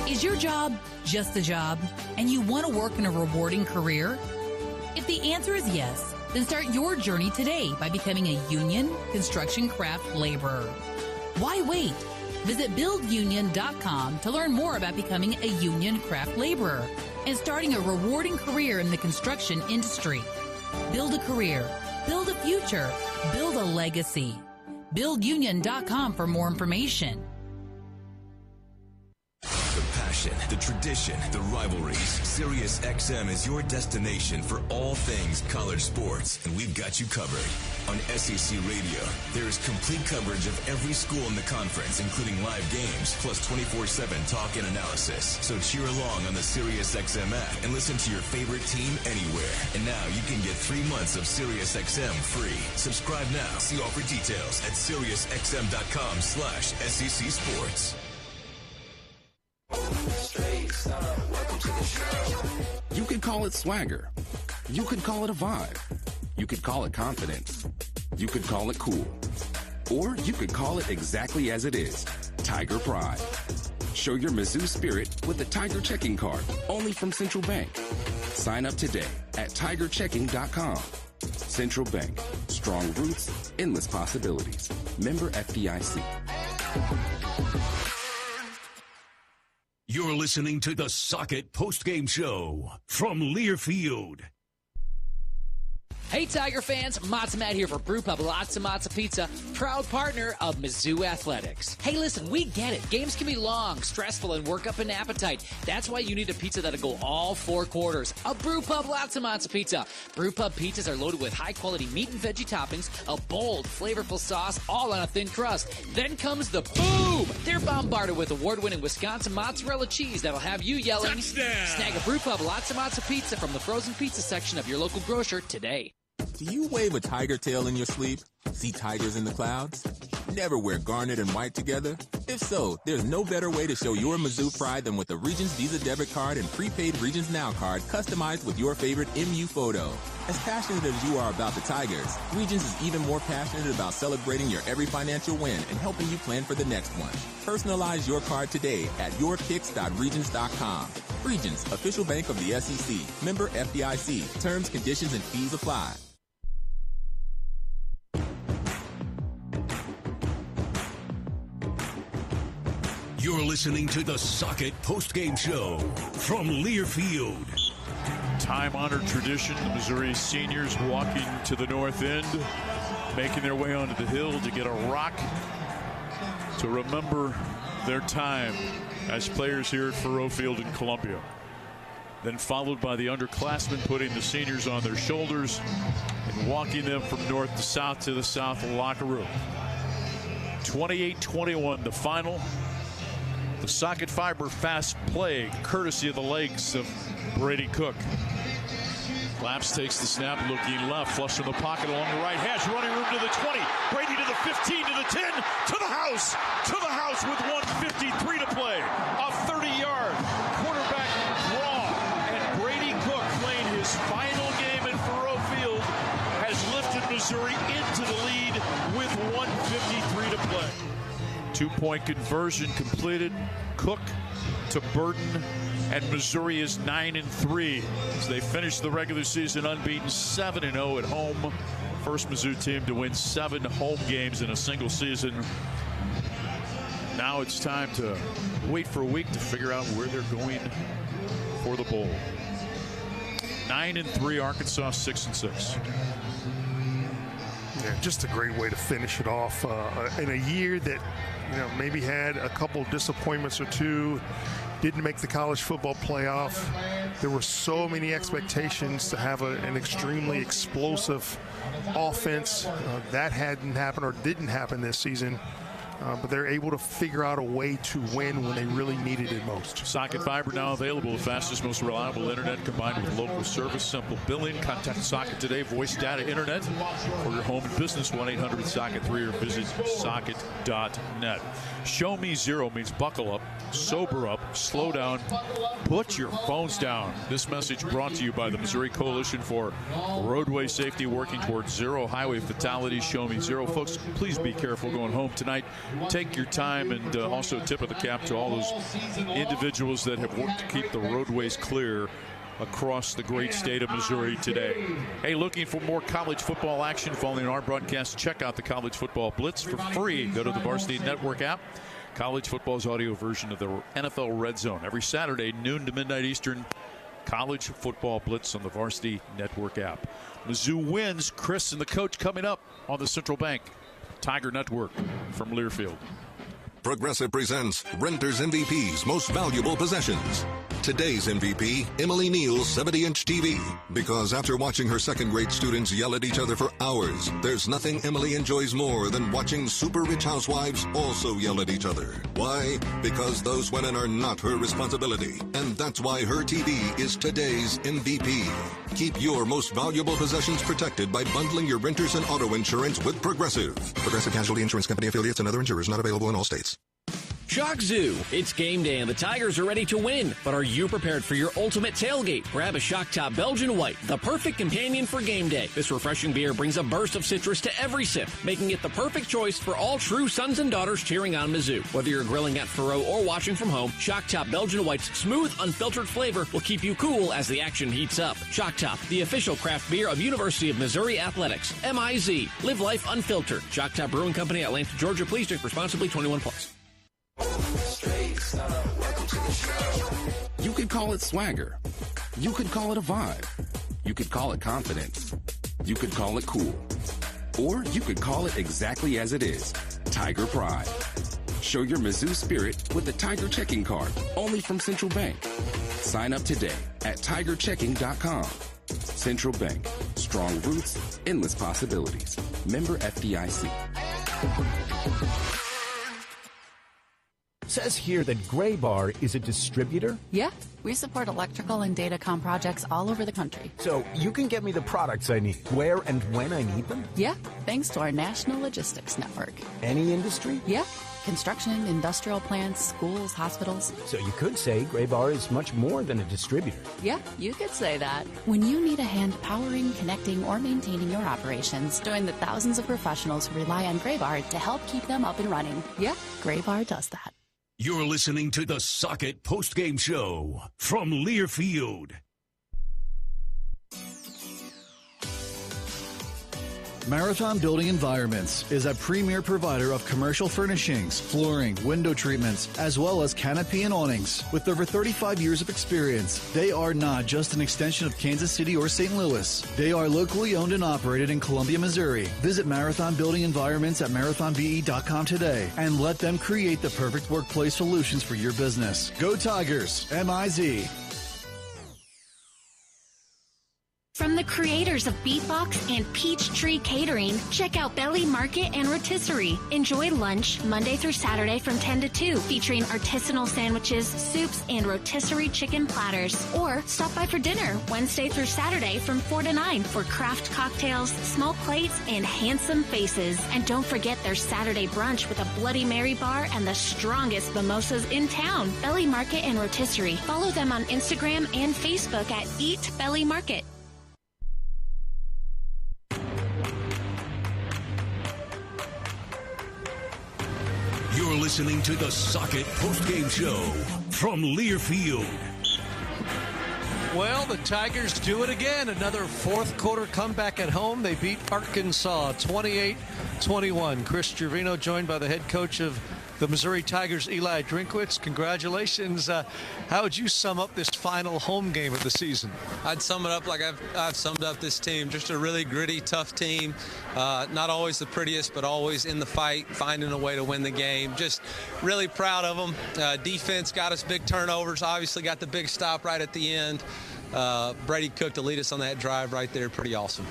Is your job just a job, and you want to work in a rewarding career? If the answer is yes, then start your journey today by becoming a union construction craft laborer. Why wait? Visit buildunion.com to learn more about becoming a union craft laborer and starting a rewarding career in the construction industry. Build a career, build a future, build a legacy. Buildunion.com for more information. The passion, the tradition, the rivalries. Sirius XM is your destination for all things college sports, and we've got you covered. On SEC Radio, there is complete coverage of every school in the conference, including live games, plus 24/7 talk and analysis. So cheer along on the Sirius XM app and listen to your favorite team anywhere. And now you can get 3 months of Sirius XM free. Subscribe now. See all for details at SiriusXM.com/SEC Sports. You could call it swagger. You could call it a vibe. You could call it confidence. You could call it cool. Or you could call it exactly as it is, Tiger Pride. Show your Mizzou spirit with a Tiger checking card, only from Central Bank. Sign up today at tigerchecking.com. Central Bank, strong roots, endless possibilities. Member FDIC. You're listening to the Socket Postgame Show from Learfield. Hey Tiger fans, Matzo Matt here for Brew Pub Lots Matzo Pizza, proud partner of Mizzou Athletics. Hey listen, we get it. Games can be long, stressful, and work up an appetite. That's why you need a pizza that'll go all 4 quarters. A Brew Pub Lots Matzo Pizza. Brew Pub pizzas are loaded with high-quality meat and veggie toppings, a bold, flavorful sauce, all on a thin crust. Then comes the boom! They're bombarded with award-winning Wisconsin mozzarella cheese that'll have you yelling, touchdown! Snag a Brew Pub Lots Matzo Pizza from the frozen pizza section of your local grocer today. Do you wave a tiger tail in your sleep? See tigers in the clouds? Never wear garnet and white together? If so, there's no better way to show your Mizzou pride than with a Regions Visa debit card and prepaid Regions Now card customized with your favorite MU photo. As passionate as you are about the Tigers, Regions is even more passionate about celebrating your every financial win and helping you plan for the next one. Personalize your card today at yourpicks.regions.com. Regions, official bank of the SEC. Member FDIC. Terms, conditions, and fees apply. You're listening to the Socket Postgame Show from Learfield. Time-honored tradition, the Missouri seniors walking to the north end, making their way onto the hill to get a rock to remember their time as players here at Faurot Field in Columbia. Then followed by the underclassmen putting the seniors on their shoulders and walking them from north to the south locker room. 28-21, the final. The Socket Fiber fast play, courtesy of the legs of Brady Cook. Laps takes the snap, looking left, flush from the pocket along the right hash, running room to the 20. Brady to the 15, to the 10, to the house with 1:53 to play. A 30-yard quarterback draw, and Brady Cook, playing his final game at Faurot Field, has lifted Missouri into the lead with 1:53 to play. 2-point conversion completed. Cook to Burton, and Missouri is 9-3 as they finish the regular season unbeaten, 7-0 at home. First Mizzou team to win 7 home games in a single season. Now it's time to wait for a week to figure out where they're going for the bowl. 9-3, Arkansas 6-6. Yeah, just a great way to finish it off in a year that, maybe had a couple disappointments or two, didn't make the college football playoff. There were so many expectations to have an extremely explosive offense. That hadn't happened or didn't happen this season. But they're able to figure out a way to win when they really needed it most. Socket Fiber now available, the fastest, most reliable internet combined with local service, simple billing. Contact Socket today, voice, data, internet for your home and business. 1-800-SOCKET3 or visit socket.net. Show me zero means buckle up, sober up, slow down, put your phones down. This message brought to you by the Missouri Coalition for Roadway Safety, working towards zero highway fatalities. Show me zero. Folks, please be careful going home tonight. Take your time, and also tip of the cap to all those individuals that have worked to keep the roadways clear across the great state of Missouri today. Hey, looking for more college football action following our broadcast? Check out the College Football Blitz for free. Go to the Varsity Network app. College football's audio version of the NFL Red Zone. Every Saturday, noon to midnight Eastern, College Football Blitz on the Varsity Network app. Mizzou wins. Chris and the coach coming up on the Central Bank Tiger Network from Learfield. Progressive presents Renter's MVP's Most Valuable Possessions. Today's MVP, Emily Neal's 70-inch TV. Because after watching her second-grade students yell at each other for hours, there's nothing Emily enjoys more than watching super-rich housewives also yell at each other. Why? Because those women are not her responsibility. And that's why her TV is today's MVP. Keep your most valuable possessions protected by bundling your renters and auto insurance with Progressive. Progressive Casualty Insurance Company affiliates and other insurers not available in all states. Shock Zoo. It's game day and the Tigers are ready to win. But are you prepared for your ultimate tailgate? Grab a Shock Top Belgian White, the perfect companion for game day. This refreshing beer brings a burst of citrus to every sip, making it the perfect choice for all true sons and daughters cheering on Mizzou. Whether you're grilling at Faurot or watching from home, Shock Top Belgian White's smooth, unfiltered flavor will keep you cool as the action heats up. Shock Top, the official craft beer of University of Missouri Athletics. MIZ. Live life unfiltered. Shock Top Brewing Company, Atlanta, Georgia. Please drink responsibly. 21 plus. You could call it swagger. You could call it a vibe. You could call it confidence. You could call it cool. Or you could call it exactly as it is, Tiger Pride. Show your Mizzou spirit with the Tiger Checking Card, only from Central Bank. Sign up today at tigerchecking.com. Central Bank. Strong roots, endless possibilities. Member FDIC. Says here that Gray Bar is a distributor. Yeah, we support electrical and datacom projects all over the country. So you can get me the products I need, where and when I need them? Yeah, thanks to our national logistics network. Any industry? Yeah, construction, industrial plants, schools, hospitals. So you could say Gray Bar is much more than a distributor. Yeah, you could say that. When you need a hand powering, connecting, or maintaining your operations, join the thousands of professionals who rely on Gray Bar to help keep them up and running. Yeah, Gray Bar does that. You're listening to the Socket Postgame Show from Learfield. Marathon Building Environments is a premier provider of commercial furnishings, flooring, window treatments, as well as canopy and awnings. With over 35 years of experience, they are not just an extension of Kansas City or St. Louis. They are locally owned and operated in Columbia, Missouri. Visit Marathon Building Environments at marathonbe.com today and let them create the perfect workplace solutions for your business. Go Tigers, MIZ. From the creators of Beatbox and Peachtree Catering, check out Belly Market and Rotisserie. Enjoy lunch Monday through Saturday from 10 to 2, featuring artisanal sandwiches, soups, and rotisserie chicken platters. Or stop by for dinner Wednesday through Saturday from 4 to 9 for craft cocktails, small plates, and handsome faces. And don't forget their Saturday brunch with a Bloody Mary bar and the strongest mimosas in town. Belly Market and Rotisserie. Follow them on Instagram and Facebook at Eat Belly Market. You're listening to the Socket Postgame Show from Learfield. Well, the Tigers do it again. Another fourth quarter comeback at home. They beat Arkansas 28-21. Chris Gervino joined by the head coach of the Missouri Tigers, Eli Drinkwitz. Congratulations. How would you sum up this final home game of the season? I'd sum it up like I've summed up this team. Just a really gritty, tough team. Not always the prettiest, but always in the fight, finding a way to win the game. Just really proud of them. Defense got us big turnovers. Obviously got the big stop right at the end. Brady Cook to lead us on that drive right there. Pretty awesome.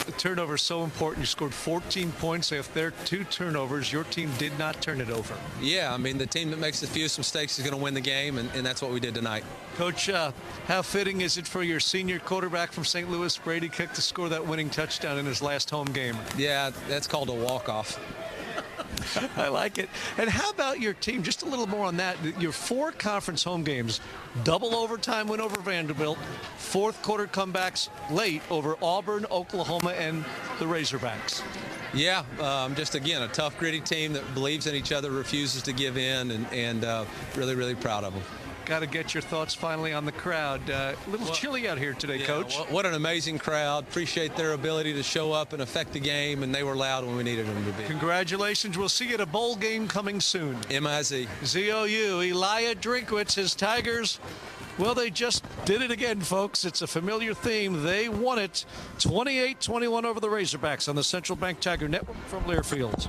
The turnover is so important. You scored 14 points. If there are 2 turnovers, your team did not turn it over. Yeah, I mean, the team that makes the fewest mistakes is going to win the game, and that's what we did tonight. Coach, how fitting is it for your senior quarterback from St. Louis, Brady Cook, to score that winning touchdown in his last home game? Yeah, that's called a walk-off. I like it. And how about your team? Just a little more on that. Your 4 conference home games, double overtime win over Vanderbilt, fourth quarter comebacks late over Auburn, Oklahoma, and the Razorbacks. Yeah, just, again, a tough, gritty team that believes in each other, refuses to give in, and really, really proud of them. Got to get your thoughts finally on the crowd. A little chilly out here today, Coach. What an amazing crowd. Appreciate their ability to show up and affect the game, and they were loud when we needed them to be. Congratulations. We'll see you at a bowl game coming soon. MIZ. ZOU. Eli Drinkwitz, his Tigers. Well, they just did it again, folks. It's a familiar theme. They won it 28-21 over the Razorbacks on the Central Bank Tiger Network from Learfield.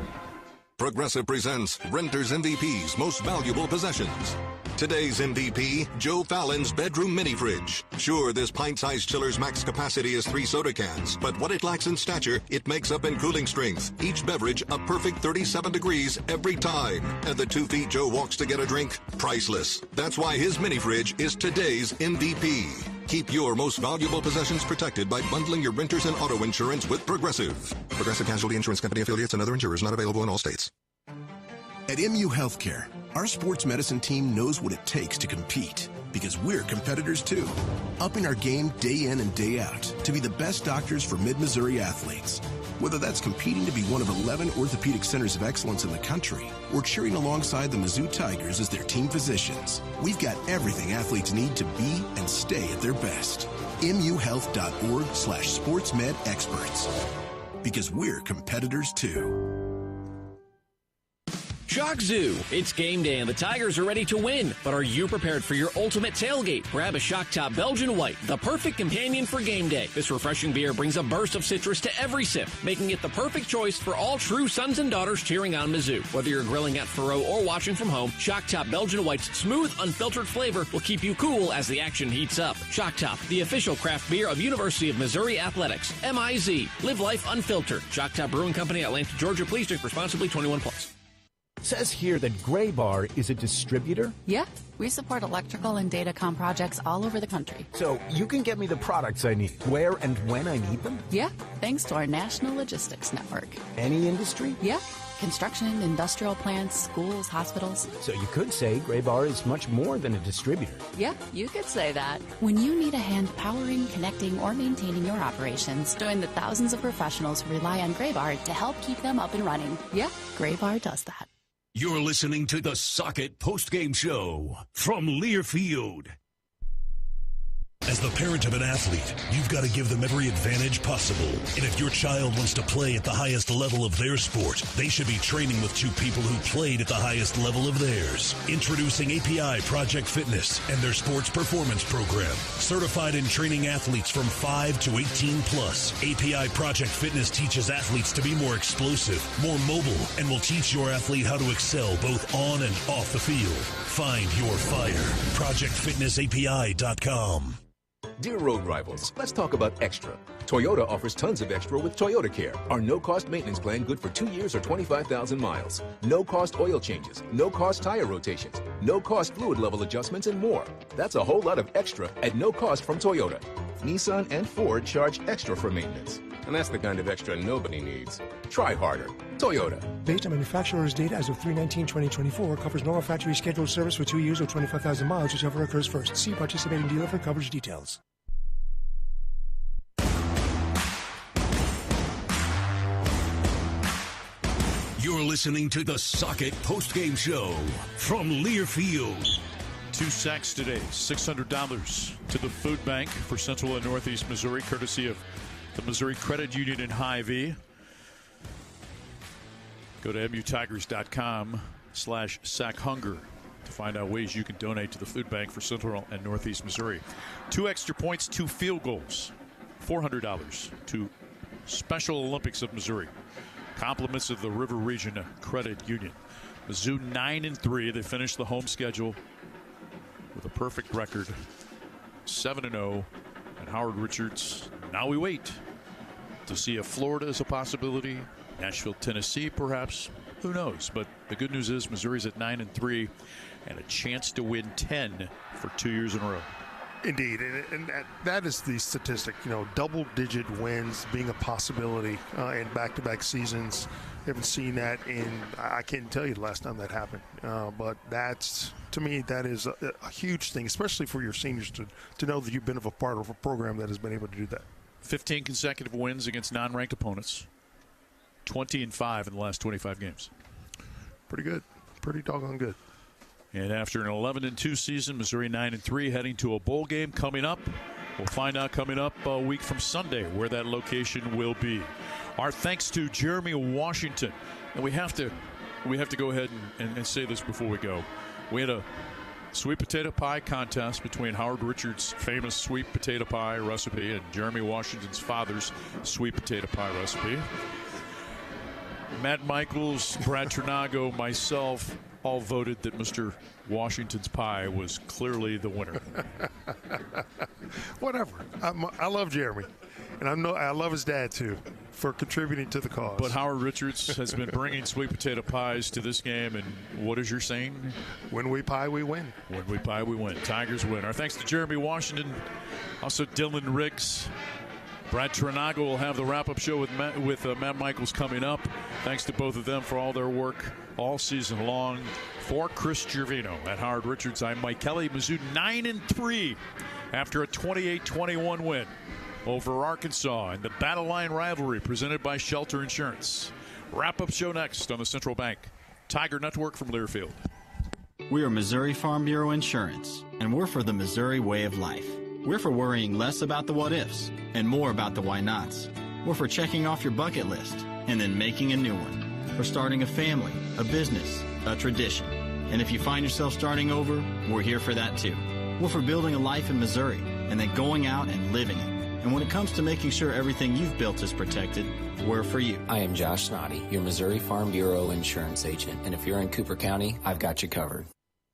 Progressive presents Renter's MVP's Most Valuable Possessions. Today's MVP, Joe Fallon's bedroom mini fridge. Sure, this pint-sized chiller's max capacity is 3 soda cans, but what it lacks in stature, it makes up in cooling strength. Each beverage a perfect 37 degrees every time. And the 2 feet Joe walks to get a drink, priceless. That's why his mini fridge is today's MVP. Keep your most valuable possessions protected by bundling your renters and auto insurance with Progressive. Progressive Casualty Insurance Company affiliates and other insurers not available in all states. At MU Healthcare, our sports medicine team knows what it takes to compete because we're competitors too. Upping our game day in and day out to be the best doctors for Mid-Missouri athletes. Whether that's competing to be one of 11 orthopedic centers of excellence in the country or cheering alongside the Mizzou Tigers as their team physicians, we've got everything athletes need to be and stay at their best. MUHealth.org/sportsmedexperts. Because we're competitors too. Shock Zoo! It's game day and the Tigers are ready to win. But are you prepared for your ultimate tailgate? Grab a Shock Top Belgian White, the perfect companion for game day. This refreshing beer brings a burst of citrus to every sip, making it the perfect choice for all true sons and daughters cheering on Mizzou. Whether you're grilling at Faro or watching from home, Shock Top Belgian White's smooth, unfiltered flavor will keep you cool as the action heats up. Shock Top, the official craft beer of University of Missouri Athletics. MIZ. Live life unfiltered. Shock Top Brewing Company, Atlanta, Georgia. Please drink responsibly. 21+. Says here that Gray Bar is a distributor? Yeah, we support electrical and datacom projects all over the country. So you can get me the products I need, where and when I need them? Yeah, thanks to our national logistics network. Any industry? Yeah, construction, industrial plants, schools, hospitals. So you could say Gray Bar is much more than a distributor. Yeah, you could say that. When you need a hand powering, connecting, or maintaining your operations, join the thousands of professionals who rely on Gray Bar to help keep them up and running. Yeah, Gray Bar does that. You're listening to the Socket Postgame Show from Learfield. As the parent of an athlete, you've got to give them every advantage possible. And if your child wants to play at the highest level of their sport, they should be training with two people who played at the highest level of theirs. Introducing API Project Fitness and their sports performance program. Certified in training athletes from 5 to 18 plus. API Project Fitness teaches athletes to be more explosive, more mobile, and will teach your athlete how to excel both on and off the field. Find your fire. ProjectFitnessAPI.com. Dear road rivals, let's talk about extra. Toyota offers tons of extra with Toyota Care, our no-cost maintenance plan good for 2 years or 25,000 miles. No-cost oil changes, no-cost tire rotations, no-cost fluid level adjustments, and more. That's a whole lot of extra at no cost from Toyota. Nissan and Ford charge extra for maintenance. And that's the kind of extra nobody needs. Try harder. Toyota. Based on manufacturer's data as of 3/19/2024, covers normal factory scheduled service for 2 years or 25,000 miles, whichever occurs first. See participating dealer for coverage details. You're listening to the Socket Postgame Show from Learfield. 2 sacks today, $600 to the food bank for Central and Northeast Missouri, courtesy of the Missouri Credit Union in Hy-Vee. Go to mutigers.com/sackhunger to find out ways you can donate to the food bank for Central and Northeast Missouri. 2 extra points, 2 field goals, $400 to Special Olympics of Missouri. Compliments of the River Region Credit Union. Mizzou 9-3. They finished the home schedule with a perfect record, 7-0. And Howard Richards, now we wait to see if Florida is a possibility. Nashville, Tennessee, perhaps. Who knows? But the good news is Missouri's at 9-3 and a chance to win 10 for 2 years in a row. Indeed, and that is the statistic. You know, double-digit wins being a possibility in back-to-back seasons. We haven't seen that I can't tell you the last time that happened. But that's, to me, that is a huge thing, especially for your seniors to know that you've been a part of a program that has been able to do that. 15 consecutive wins against non-ranked opponents. 20-5 in the last 25 games. Pretty good. Pretty doggone good. And after an 11-2 season, Missouri 9-3, heading to a bowl game coming up. We'll find out coming up a week from Sunday where that location will be. Our thanks to Jeremy Washington. And we have to go ahead and say this before we go. We had a sweet potato pie contest between Howard Richards' famous sweet potato pie recipe and Jeremy Washington's father's sweet potato pie recipe. Matt Michaels, Brad Trinago, myself all voted that Mr. Washington's pie was clearly the winner. Whatever. I love Jeremy, and I love his dad too for contributing to the cause. But Howard Richards has been bringing sweet potato pies to this game, and what is your saying? When we pie, we win. When we pie, we win. Tigers win. Our thanks to Jeremy Washington, also Dylan Riggs. Brad Trinago will have the wrap-up show with Matt Michaels coming up. Thanks to both of them for all their work all season long. For Chris Gervino at Howard Richards, I'm Mike Kelly. Mizzou 9-3 after a 28-21 win over Arkansas in the Battle Line Rivalry presented by Shelter Insurance. Wrap-up show next on the Central Bank Tiger Network from Learfield. We are Missouri Farm Bureau Insurance, and we're for the Missouri way of life. We're for worrying less about the what-ifs and more about the why-nots. We're for checking off your bucket list and then making a new one. For starting a family, a business, a tradition. And if you find yourself starting over, we're here for that too. We're for building a life in Missouri and then going out and living it. And when it comes to making sure everything you've built is protected, we're for you. I am Josh Snoddy, your Missouri Farm Bureau insurance agent. And if you're in Cooper County, I've got you covered.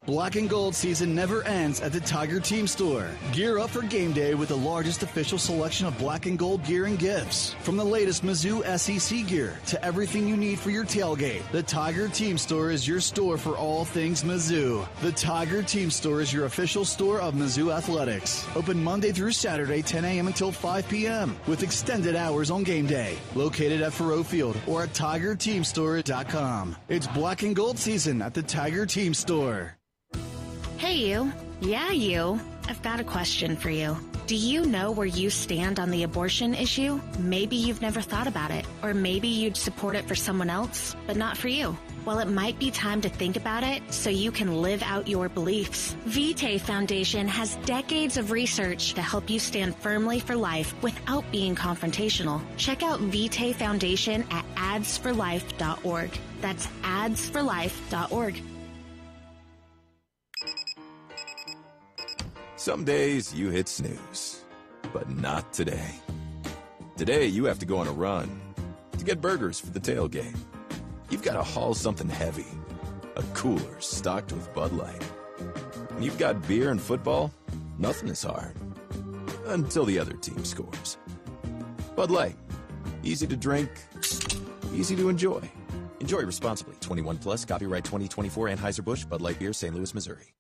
Black and gold season never ends at the Tiger Team Store. Gear up for game day with the largest official selection of black and gold gear and gifts. From the latest Mizzou SEC gear to everything you need for your tailgate, the Tiger Team Store is your store for all things Mizzou. The Tiger Team Store is your official store of Mizzou Athletics. Open Monday through Saturday, 10 a.m. until 5 p.m. with extended hours on game day. Located at Faroe Field or at TigerTeamStore.com. It's black and gold season at the Tiger Team Store. Hey, you. Yeah, you. I've got a question for you. Do you know where you stand on the abortion issue? Maybe you've never thought about it, or maybe you'd support it for someone else, but not for you. Well, it might be time to think about it so you can live out your beliefs. Vitae Foundation has decades of research to help you stand firmly for life without being confrontational. Check out Vitae Foundation at adsforlife.org. That's adsforlife.org. Some days you hit snooze, but not today. Today you have to go on a run to get burgers for the tailgate. You've got to haul something heavy, a cooler stocked with Bud Light. When you've got beer and football, nothing is hard. Until the other team scores. Bud Light, easy to drink, easy to enjoy. Enjoy responsibly. 21 plus, copyright 2024 Anheuser-Busch, Bud Light Beer, St. Louis, Missouri.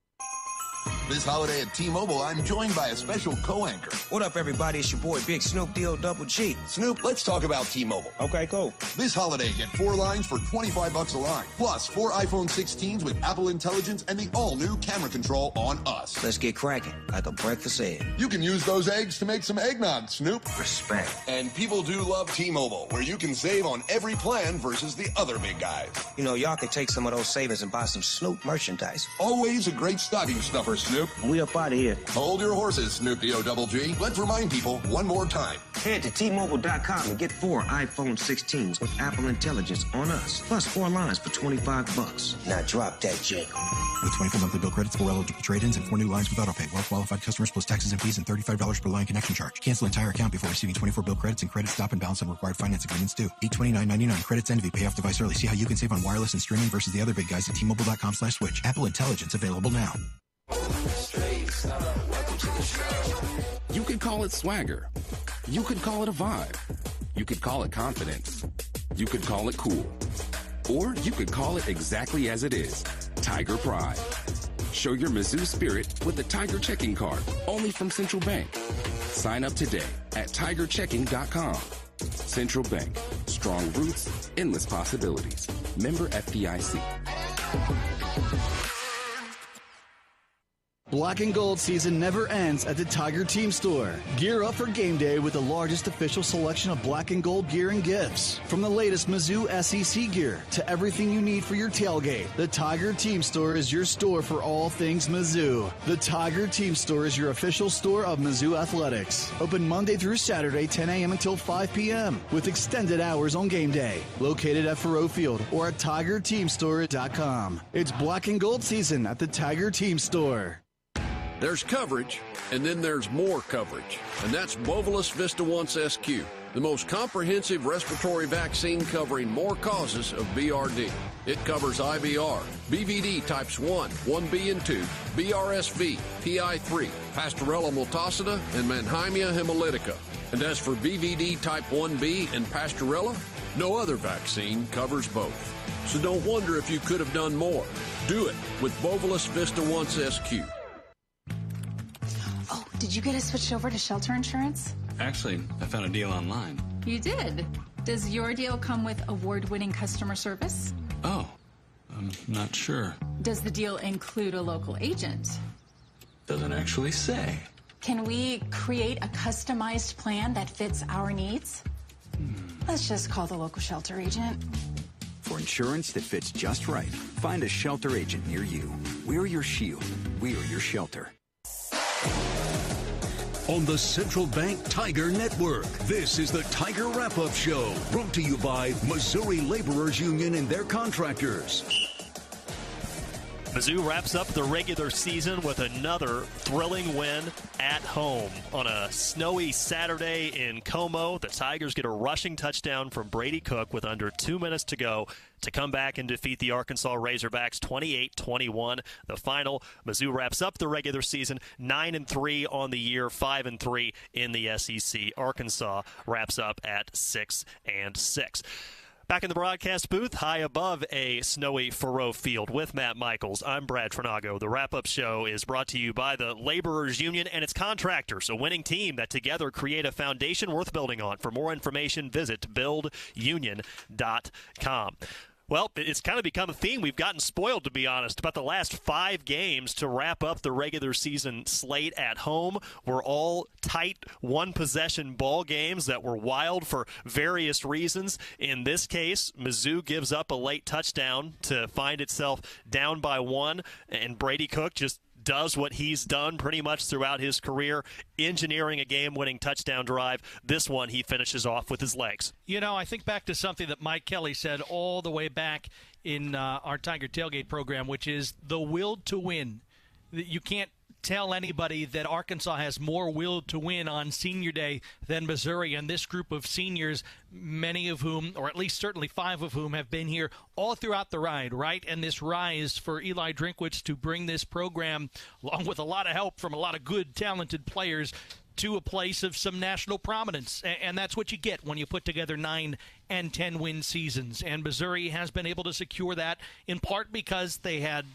This holiday at T-Mobile, I'm joined by a special co-anchor. What up, everybody? It's your boy, Big Snoop D-O-double G. Snoop, let's talk about T-Mobile. Okay, cool. This holiday, get 4 lines for $25 a line. Plus, 4 iPhone 16s with Apple Intelligence and the all-new camera control on us. Let's get cracking, like a breakfast egg. You can use those eggs to make some eggnog, Snoop. Respect. And people do love T-Mobile, where you can save on every plan versus the other big guys. You know, y'all could take some of those savings and buy some Snoop merchandise. Always a great stocking stuffer, Snoop. We up out of here. Hold your horses, Snoop D-O-double-G. Let's remind people one more time. Head to T-Mobile.com and get 4 iPhone 16s with Apple Intelligence on us. Plus 4 lines for $25. Now drop that J. With 24 monthly bill credits, 4 eligible trade-ins, and 4 new lines with autopay. Well-qualified customers plus taxes and fees and $35 per line connection charge. Cancel entire account before receiving 24 bill credits and credit stop and balance on required finance agreements due. $829.99 credits end if you pay off device early. See how you can save on wireless and streaming versus the other big guys at T-Mobile.com/switch. Apple Intelligence available now. You could call it swagger. You could call it a vibe. You could call it confidence. You could call it cool. Or you could call it exactly as it is, Tiger Pride. Show your Mizzou spirit with the Tiger Checking Card, only from Central Bank. Sign up today at tigerchecking.com. Central Bank, strong roots, endless possibilities. Member FDIC. Black and gold season never ends at the Tiger Team Store. Gear up for game day with the largest official selection of black and gold gear and gifts. From the latest Mizzou SEC gear to everything you need for your tailgate, the Tiger Team Store is your store for all things Mizzou. The Tiger Team Store is your official store of Mizzou Athletics. Open Monday through Saturday, 10 a.m. until 5 p.m. with extended hours on game day. Located at Faroe Field or at TigerTeamStore.com. It's black and gold season at the Tiger Team Store. There's coverage, and then there's more coverage, and that's Bovolus Vista Once SQ, the most comprehensive respiratory vaccine covering more causes of BRD. It covers IBR, BVD types 1, 1B and 2, BRSV, PI3, Pastorella multocida, and Mannheimia hemolytica. And as for BVD type 1B and Pastorella, no other vaccine covers both. So don't wonder if you could have done more. Do it with Bovolus Vista Once SQ. Oh, did you get us switched over to shelter insurance? Actually, I found a deal online. You did? Does your deal come with award-winning customer service? Oh, I'm not sure. Does the deal include a local agent? Doesn't actually say. Can we create a customized plan that fits our needs? Let's just call the local shelter agent. For insurance that fits just right, find a shelter agent near you. We're your shield. We're your shelter. On the Central Bank Tiger Network, this is the Tiger Wrap-Up Show, brought to you by Missouri Laborers Union and their contractors. Mizzou wraps up the regular season with another thrilling win at home. On a snowy Saturday in Como, the Tigers get a rushing touchdown from Brady Cook with under 2 minutes to go to come back and defeat the Arkansas Razorbacks 28-21. The final, Mizzou wraps up the regular season 9-3 on the year, 5-3 in the SEC. Arkansas wraps up at 6-6. Back in the broadcast booth, high above a snowy Faurot field with Matt Michaels. I'm Brad Trinago. The wrap-up show is brought to you by the Laborers Union and its contractors, a winning team that together create a foundation worth building on. For more information, visit buildunion.com. Well, it's kind of become a theme. We've gotten spoiled, to be honest. About the last 5 games to wrap up the regular season slate at home were all tight one-possession ball games that were wild for various reasons. In this case, Mizzou gives up a late touchdown to find itself down by 1, and Brady Cook just does what he's done pretty much throughout his career, engineering a game-winning touchdown drive. This one he finishes off with his legs. You know, I think back to something that Mike Kelly said all the way back in our Tiger Tailgate program, which is the will to win. You can't tell anybody that Arkansas has more will to win on senior day than Missouri, and this group of seniors, many of whom, or at least certainly 5 of whom, have been here all throughout the ride, right? And this rise for Eli Drinkwitz to bring this program, along with a lot of help from a lot of good, talented players, to a place of some national prominence. And that's what you get when you put together 9 and 10 win seasons. And Missouri has been able to secure that in part because they had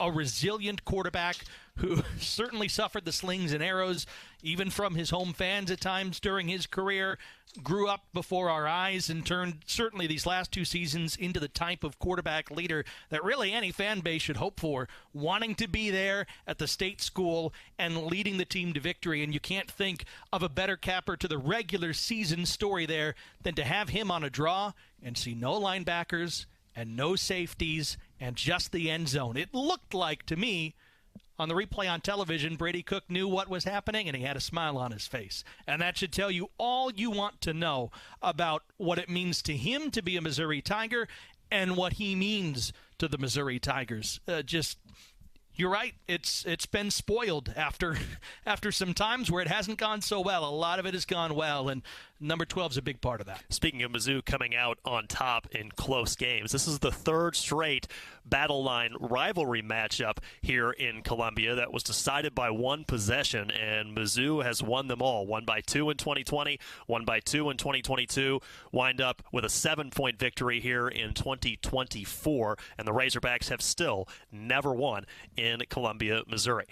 a resilient quarterback who certainly suffered the slings and arrows, even from his home fans at times during his career, grew up before our eyes and turned certainly these last 2 seasons into the type of quarterback leader that really any fan base should hope for, wanting to be there at the state school and leading the team to victory. And you can't think of a better capper to the regular season story there than to have him on a draw and see no linebackers and no safeties and just the end zone. It looked like, to me, on the replay on television, Brady Cook knew what was happening, and he had a smile on his face. And that should tell you all you want to know about what it means to him to be a Missouri Tiger and what he means to the Missouri Tigers. You're right. It's been spoiled after some times where it hasn't gone so well. A lot of it has gone well, and number 12 is a big part of that. Speaking of Mizzou coming out on top in close games, this is the 3rd straight battle line rivalry matchup here in Columbia that was decided by 1 possession, and Mizzou has won them all. 1 by 2 in 2020, 1 by 2 in 2022, wind up with a 7-point victory here in 2024, and the Razorbacks have still never won in Columbia, Missouri.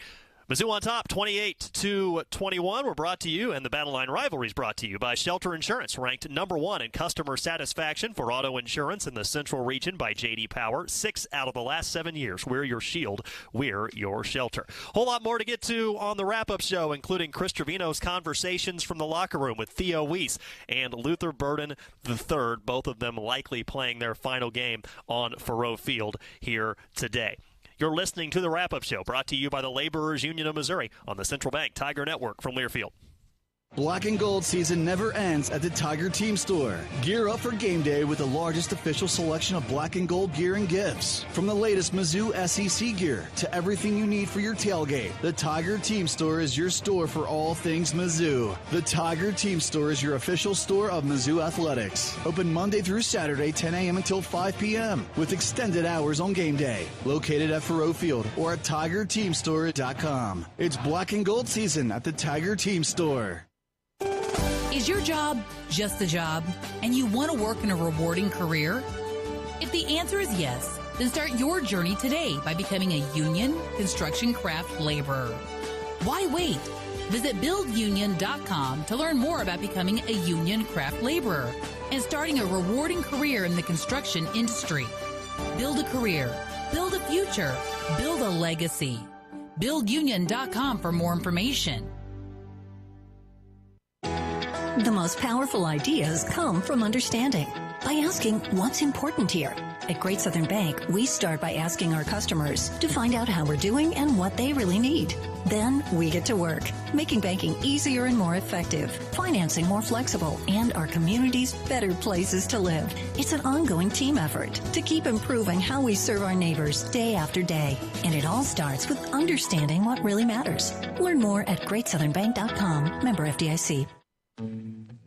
Mizzou on top, 28-21. We're brought to you, and the Battle Line Rivalry is brought to you by Shelter Insurance, ranked number 1 in customer satisfaction for auto insurance in the Central Region by J.D. Power. 6 out of the last 7 years. We're your shield. We're your shelter. Whole lot more to get to on the wrap-up show, including Chris Trevino's conversations from the locker room with Theo Weiss and Luther Burden III, both of them likely playing their final game on Faurot Field here today. You're listening to the Wrap-Up Show, brought to you by the Laborers Union of Missouri on the Central Bank Tiger Network from Learfield. Black and gold season never ends at the Tiger Team Store. Gear up for game day with the largest official selection of black and gold gear and gifts. From the latest Mizzou SEC gear to everything you need for your tailgate, the Tiger Team Store is your store for all things Mizzou. The Tiger Team Store is your official store of Mizzou Athletics. Open Monday through Saturday, 10 a.m. until 5 p.m. with extended hours on game day. Located at Faurot Field or at TigerTeamStore.com. It's black and gold season at the Tiger Team Store. Is your job just a job, and you want to work in a rewarding career? If the answer is yes, then start your journey today by becoming a union construction craft laborer. Why wait? Visit buildunion.com to learn more about becoming a union craft laborer and starting a rewarding career in the construction industry. Build a career, build a future, build a legacy. Buildunion.com for more information. The most powerful ideas come from understanding. by asking what's important here. At Great Southern Bank, we start by asking our customers to find out how we're doing and what they really need. Then we get to work, making banking easier and more effective, financing more flexible, and our communities better places to live. It's an ongoing team effort to keep improving how we serve our neighbors day after day. And it all starts with understanding what really matters. Learn more at GreatSouthernBank.com. Member FDIC.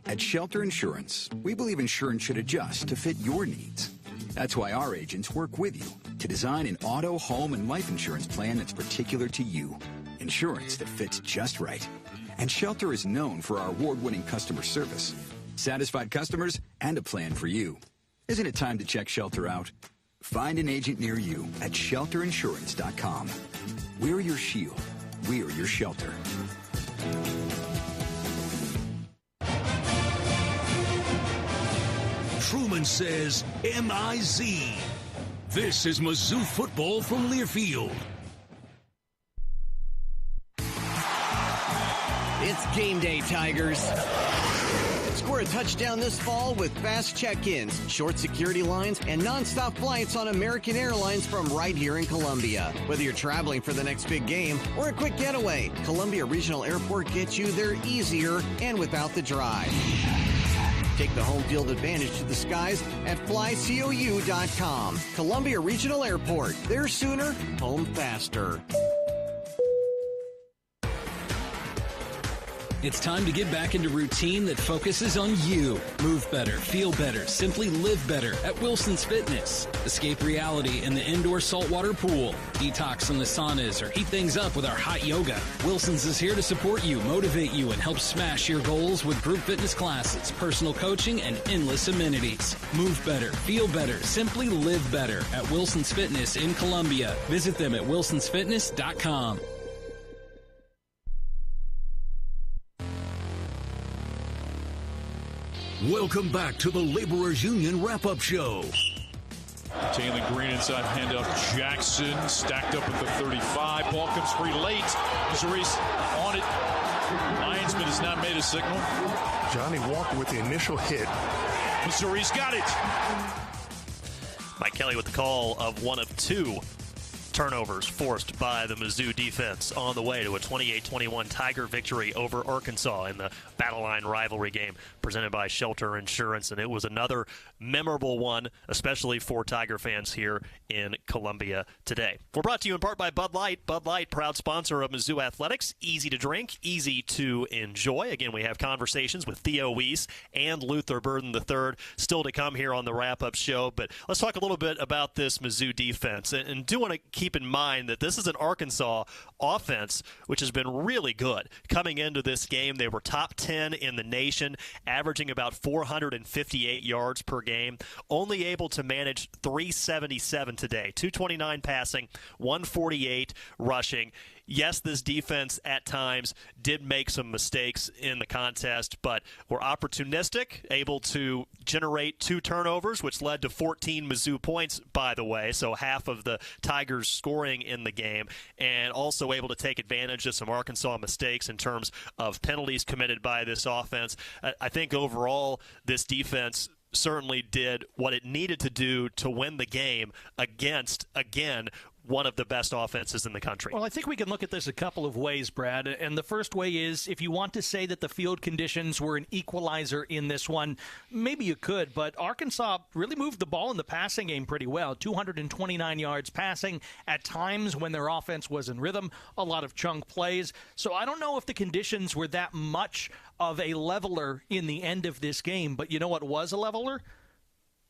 At Shelter Insurance, we believe insurance should adjust to fit your needs. That's why our agents work with you to design an auto, home, and life insurance plan that's particular to you. Insurance that fits just right. And Shelter is known for our award-winning customer service, satisfied customers, and a plan for you. Isn't it time to check Shelter out? Find an agent near you at shelterinsurance.com. We're your shield. We're your shelter. Truman says M-I-Z. This is Mizzou Football from Learfield. It's game day, Tigers. Score a touchdown this fall with fast check-ins, short security lines, and nonstop flights on American Airlines from right here in Columbia. Whether you're traveling for the next big game or a quick getaway, Columbia Regional Airport gets you there easier and without the drive. Take the home field advantage to the skies at flycou.com. Columbia Regional Airport. There sooner, home faster. It's time to get back into routine that focuses on you. Move better, feel better, simply live better at Wilson's Fitness. Escape reality in the indoor saltwater pool. Detox from the saunas or heat things up with our hot yoga. Wilson's is here to support you, motivate you, and help smash your goals with group fitness classes, personal coaching, and endless amenities. Move better, feel better, simply live better at Wilson's Fitness in Columbia. Visit them at wilsonsfitness.com. Welcome back to the Laborers Union Wrap-Up Show. Taylor Green inside, handoff Jackson, stacked up at the 35. Ball comes free late. Missouri's on it. Linesman has not made a signal. Johnny Walker with the initial hit. Missouri's got it. Mike Kelly with the call of one of two turnovers forced by the Mizzou defense on the way to a 28-21 Tiger victory over Arkansas in the Battle Line rivalry game presented by Shelter Insurance. And it was another memorable one, especially for Tiger fans here in Columbia today. We're brought to you in part by Bud Light. Bud Light, proud sponsor of Mizzou Athletics. Easy to drink, easy to enjoy. Again, we have conversations with Theo Weiss and Luther Burden III still to come here on the wrap-up show. But let's talk a little bit about this Mizzou defense. And do want to keep in mind that this is an Arkansas offense which has been really good. Coming into this game, they were top 10 in the nation, averaging about 458 yards per game, only able to manage 377 today, 229 passing, 148 rushing. Yes, this defense at times did make some mistakes in the contest, but were opportunistic, able to generate 2 turnovers, which led to 14 Mizzou points, by the way, so half of the Tigers scoring in the game, and also able to take advantage of some Arkansas mistakes in terms of penalties committed by this offense. I think overall this defense certainly did what it needed to do to win the game against, again, one of the best offenses in the country. Well, I think we can look at this a couple of ways, Brad. And the first way is, if you want to say that the field conditions were an equalizer in this one, maybe you could. But Arkansas really moved the ball in the passing game pretty well. 229 yards passing at times when their offense was in rhythm, a lot of chunk plays. So I don't know if the conditions were that much of a leveler in the end of this game. But you know what was a leveler?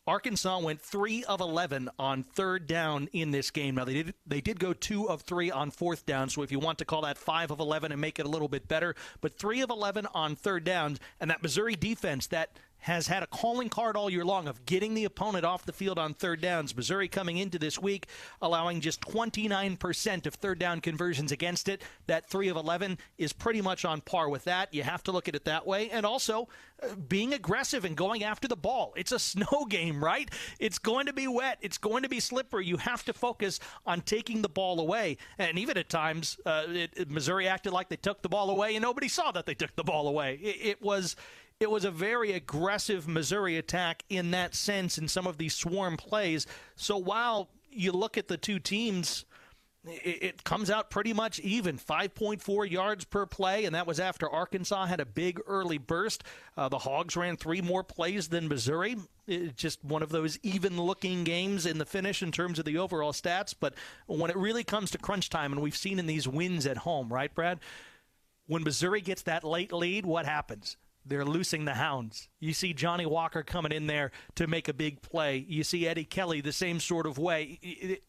Arkansas went 3 of 11 on third down in this game. Now, they did go 2 of 3 on fourth down, so if you want to call that 5 of 11 and make it a little bit better, but 3 of 11 on third downs, and that Missouri defense that has had a calling card all year long of getting the opponent off the field on third downs. Missouri coming into this week allowing just 29% of third down conversions against it. That 3 of 11 is pretty much on par with that. You have to look at it that way. And also being aggressive and going after the ball. It's a snow game, right? It's going to be wet. It's going to be slippery. You have to focus on taking the ball away. And even at times, Missouri acted like they took the ball away and nobody saw that they took the ball away. It was it was a very aggressive Missouri attack in that sense in some of these swarm plays. So while you look at the two teams, it comes out pretty much even, 5.4 yards per play, and that was after Arkansas had a big early burst. The Hogs ran 3 more plays than Missouri. Just one of those even-looking games in the finish in terms of the overall stats. But when it really comes to crunch time, and we've seen in these wins at home, right, Brad? When Missouri gets that late lead, what happens? They're loosing the hounds. You see Johnny Walker coming in there to make a big play. You see Eddie Kelly the same sort of way.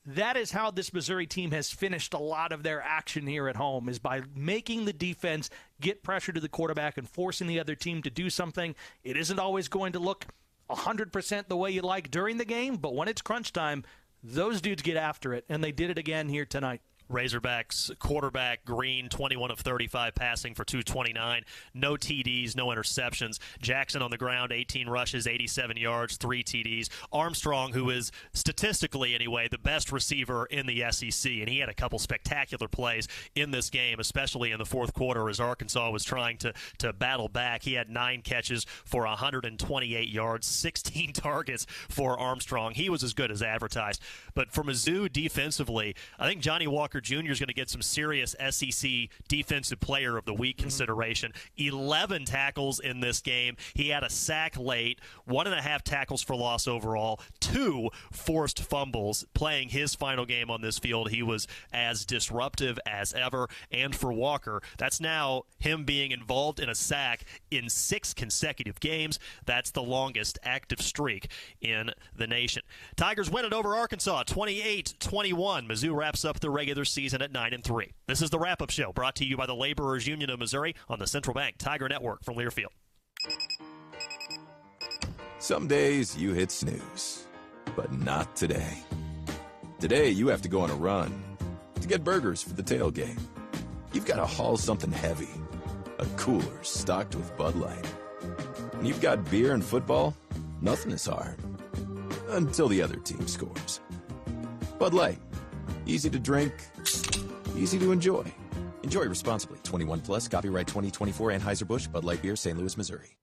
That is how this Missouri team has finished a lot of their action here at home, is by making the defense get pressure to the quarterback and forcing the other team to do something. It isn't always going to look 100% the way you like during the game, but when it's crunch time, those dudes get after it, and they did it again here tonight. Razorbacks quarterback Green, 21 of 35 passing for 229. No TDs, no interceptions. Jackson on the ground, 18 rushes, 87 yards, 3 TDs. Armstrong, who is statistically anyway the best receiver in the SEC, and he had a couple spectacular plays in this game, especially in the fourth quarter as Arkansas was trying to battle back. He had 9 catches for 128 yards, 16 targets for Armstrong. He was as good as advertised. But for Mizzou defensively, I think Johnny Walker Jr. is going to get some serious SEC Defensive Player of the Week consideration. 11 tackles in this game. He had a sack late, 1.5 tackles for loss overall, 2 forced fumbles. Playing his final game on this field, he was as disruptive as ever. And for Walker, that's now him being involved in a sack in 6 consecutive games. That's the longest active streak in the nation. Tigers win it over Arkansas, 28-21. Mizzou wraps up the regular season at 9-3. This is the wrap-up show brought to you by the Laborers Union of Missouri on the Central Bank Tiger Network from Learfield. Some days you hit snooze, but not today. Today you have to go on a run to get burgers for the tailgate. You've got to haul something heavy, a cooler stocked with Bud Light. And you've got beer and football, nothing is hard. Until the other team scores. Bud Light. Easy to drink, easy to enjoy. Enjoy responsibly. 21 plus, copyright 2024, Anheuser-Busch, Bud Light Beer, St. Louis, Missouri.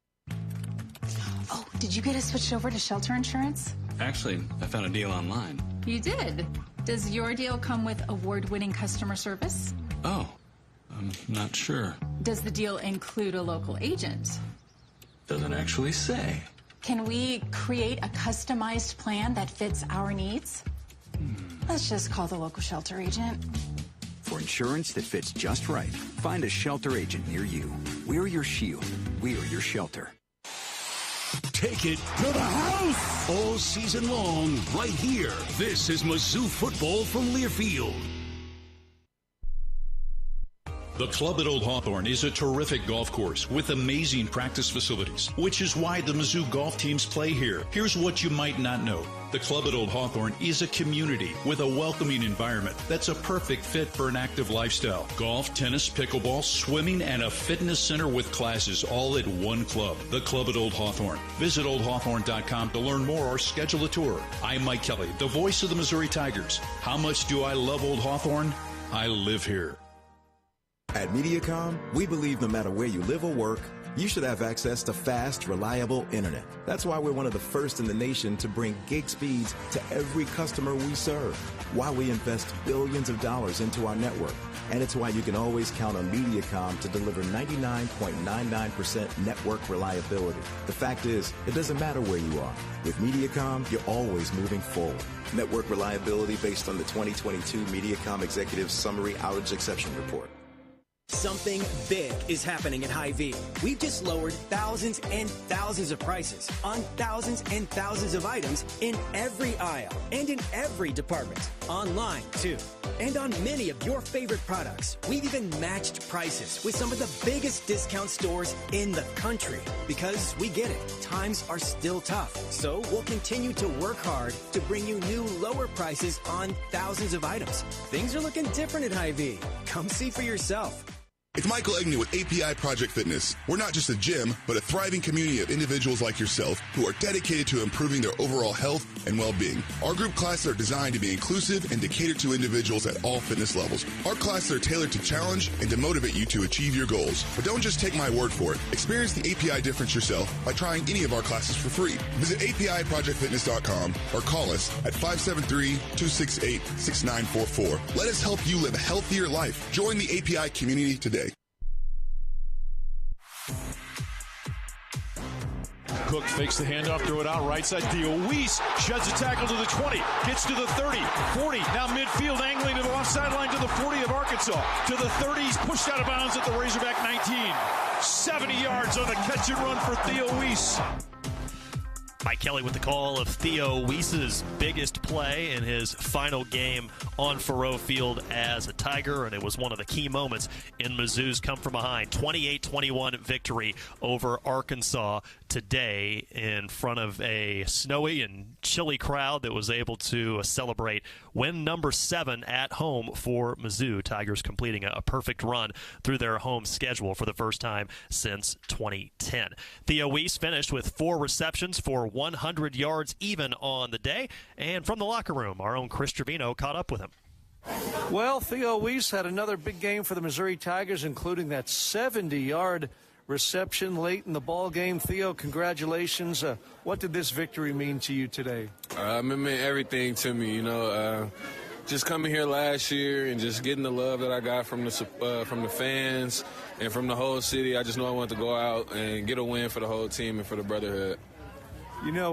Oh, did you get us switched over to shelter insurance? Actually, I found a deal online. You did? Does your deal come with award-winning customer service? Oh, I'm not sure. Does the deal include a local agent? Doesn't actually say. Can we create a customized plan that fits our needs? Let's just call the local shelter agent. For insurance that fits just right, find a shelter agent near you. We're your shield. We're your shelter. Take it to the house all season long, right here. This is Mizzou Football from Learfield. The Club at Old Hawthorne is a terrific golf course with amazing practice facilities, which is why the Mizzou golf teams play here. Here's what you might not know. The Club at Old Hawthorne is a community with a welcoming environment that's a perfect fit for an active lifestyle. Golf, tennis, pickleball, swimming, and a fitness center with classes all at one club. The Club at Old Hawthorne. Visit oldhawthorne.com to learn more or schedule a tour. I'm Mike Kelly, the voice of the Missouri Tigers. How much do I love Old Hawthorne? I live here. At MediaCom, we believe no matter where you live or work, you should have access to fast, reliable internet. That's why we're one of the first in the nation to bring gig speeds to every customer we serve. Why we invest billions of dollars into our network. And it's why you can always count on MediaCom to deliver 99.99% network reliability. The fact is, it doesn't matter where you are. With MediaCom, you're always moving forward. Network reliability based on the 2022 MediaCom Executive Summary Outage Exception Report. Something big is happening at Hy-Vee. We've just lowered thousands and thousands of prices on thousands and thousands of items in every aisle and in every department. Online, too. And on many of your favorite products, we've even matched prices with some of the biggest discount stores in the country. Because we get it, times are still tough. So we'll continue to work hard to bring you new lower prices on thousands of items. Things are looking different at Hy-Vee. Come see for yourself. It's Michael Egney with API Project Fitness. We're not just a gym, but a thriving community of individuals like yourself who are dedicated to improving their overall health and well-being. Our group classes are designed to be inclusive and to cater to individuals at all fitness levels. Our classes are tailored to challenge and to motivate you to achieve your goals. But don't just take my word for it. Experience the API difference yourself by trying any of our classes for free. Visit APIProjectFitness.com or call us at 573-268-6944. Let us help you live a healthier life. Join the API community today. Cook fakes the handoff, throw it out right side. Theo Weiss sheds a tackle to the 20, gets to the 30, 40, now midfield angling to the left sideline to the 40 of Arkansas. To the 30, he's pushed out of bounds at the Razorback 19. 70 yards on the catch and run for Theo Weiss. Mike Kelly with the call of Theo Weiss's biggest play in his final game on Faurot Field as a Tiger, and it was one of the key moments in Mizzou's come-from-behind 28-21 victory over Arkansas today in front of a snowy and chilly crowd that was able to celebrate win number 7 at home for Mizzou. Tigers completing a perfect run through their home schedule for the first time since 2010. Theo Weiss finished with 4 receptions for 100 yards even on the day. And from the locker room, our own Chris Trevino caught up with him. Well, Theo Weiss had another big game for the Missouri Tigers, including that 70-yard reception late in the ball game. Theo, congratulations. What did this victory mean to you today? It meant everything to me, just coming here last year and just getting the love that I got from the fans and from the whole city. I just know I wanted to go out and get a win for the whole team and for the brotherhood.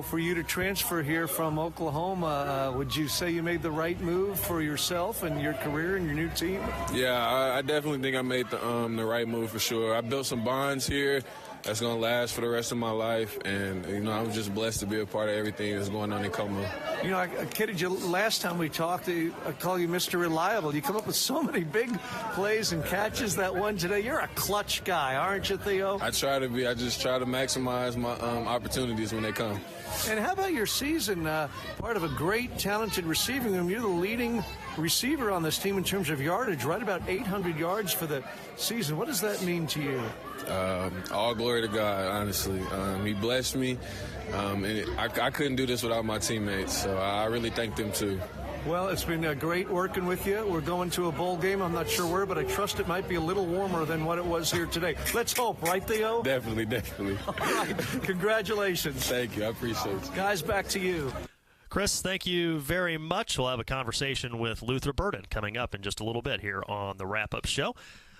For you to transfer here from Oklahoma, would you say you made the right move for yourself and your career and your new team? Yeah, I definitely think I made the right move for sure. I built some bonds here that's going to last for the rest of my life, and, I'm just blessed to be a part of everything that's going on in Como. I kidded you last time we talked. I call you Mr. Reliable. You come up with so many big plays and catches. That one today, you're a clutch guy, aren't you, Theo? I try to be. I just try to maximize my opportunities when they come. And how about your season? Part of a great, talented receiving room. You're the leading receiver on this team in terms of yardage, right about 800 yards for the season. What does that mean to you? All glory to God, honestly. He blessed me, and I couldn't do this without my teammates, so I really thank them too. Well, it's been great working with you. We're going to a bowl game. I'm not sure where, but I trust it might be a little warmer than what it was here today. Let's hope, right, Theo? Definitely. All right. Congratulations. Thank you. I appreciate it. Guys, back to you. Chris, thank you very much. We'll have a conversation with Luther Burden coming up in just a little bit here on the wrap-up show.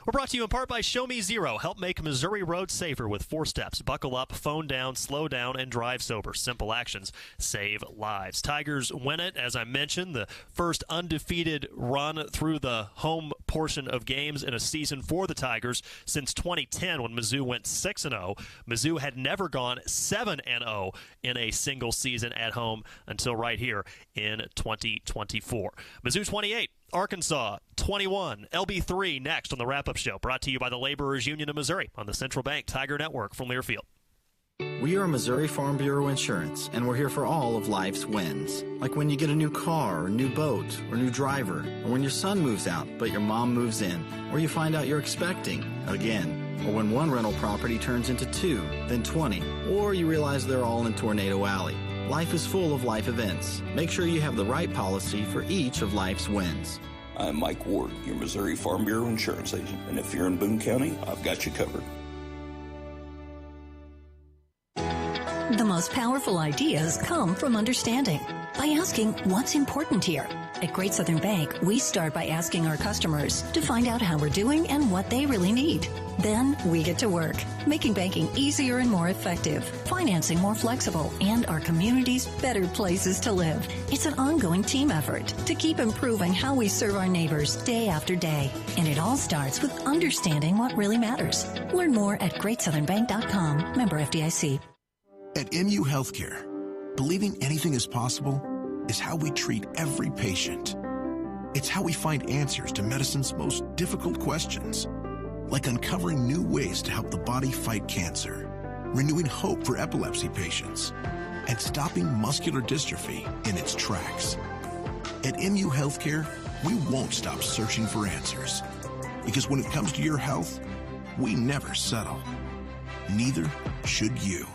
We're brought to you in part by Show Me Zero. Help make Missouri roads safer with 4 steps. Buckle up, phone down, slow down, and drive sober. Simple actions save lives. Tigers win it, as I mentioned, the first undefeated run through the home portion of games in a season for the Tigers since 2010 when Mizzou went 6-0. Mizzou had never gone 7-0 in a single season at home until right here in 2024. Mizzou 28. Arkansas 21, LB3 next on the wrap-up show, brought to you by the Laborers Union of Missouri on the Central Bank Tiger Network from Learfield. We are Missouri Farm Bureau Insurance, and we're here for all of life's wins. Like when you get a new car, or new boat, or new driver, or when your son moves out, but your mom moves in, or you find out you're expecting again, or when one rental property turns into 2, then 20, or you realize they're all in Tornado Alley. Life is full of life events. Make sure you have the right policy for each of life's wins. I'm Mike Ward, your Missouri Farm Bureau insurance agent, and if you're in Boone County, I've got you covered. The most powerful ideas come from understanding. By asking what's important here. At Great Southern Bank, we start by asking our customers to find out how we're doing and what they really need. Then we get to work, making banking easier and more effective, financing more flexible, and our communities better places to live. It's an ongoing team effort to keep improving how we serve our neighbors day after day. And it all starts with understanding what really matters. Learn more at GreatSouthernBank.com. Member FDIC. At MU Healthcare, believing anything is possible is how we treat every patient. It's how we find answers to medicine's most difficult questions, like uncovering new ways to help the body fight cancer, renewing hope for epilepsy patients, and stopping muscular dystrophy in its tracks. At MU Healthcare, we won't stop searching for answers. Because when it comes to your health, we never settle. Neither should you.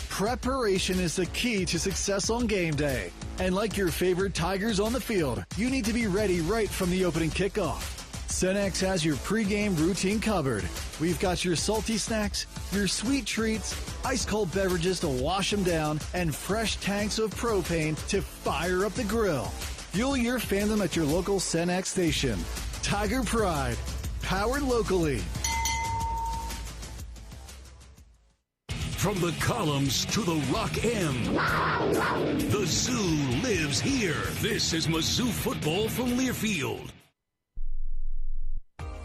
Preparation is the key to success on game day. And like your favorite Tigers on the field, you need to be ready right from the opening kickoff. Cenex has your pregame routine covered. We've got your salty snacks, your sweet treats, ice-cold beverages to wash them down, and fresh tanks of propane to fire up the grill. Fuel your fandom at your local Cenex station. Tiger Pride, powered locally. From the columns to the Rock M, the Zoo lives here. This is Mizzou Football from Learfield.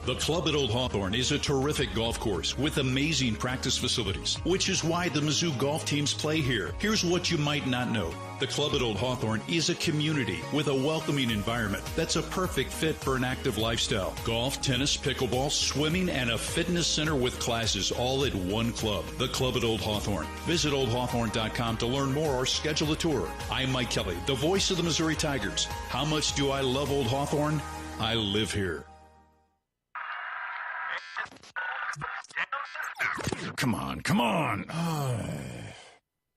The Club at Old Hawthorne is a terrific golf course with amazing practice facilities, which is why the Mizzou golf teams play here. Here's what you might not know. The Club at Old Hawthorne is a community with a welcoming environment that's a perfect fit for an active lifestyle. Golf, tennis, pickleball, swimming, and a fitness center with classes all at one club. The Club at Old Hawthorne. Visit oldhawthorne.com to learn more or schedule a tour. I'm Mike Kelly, the voice of the Missouri Tigers. How much do I love Old Hawthorne? I live here. Come on.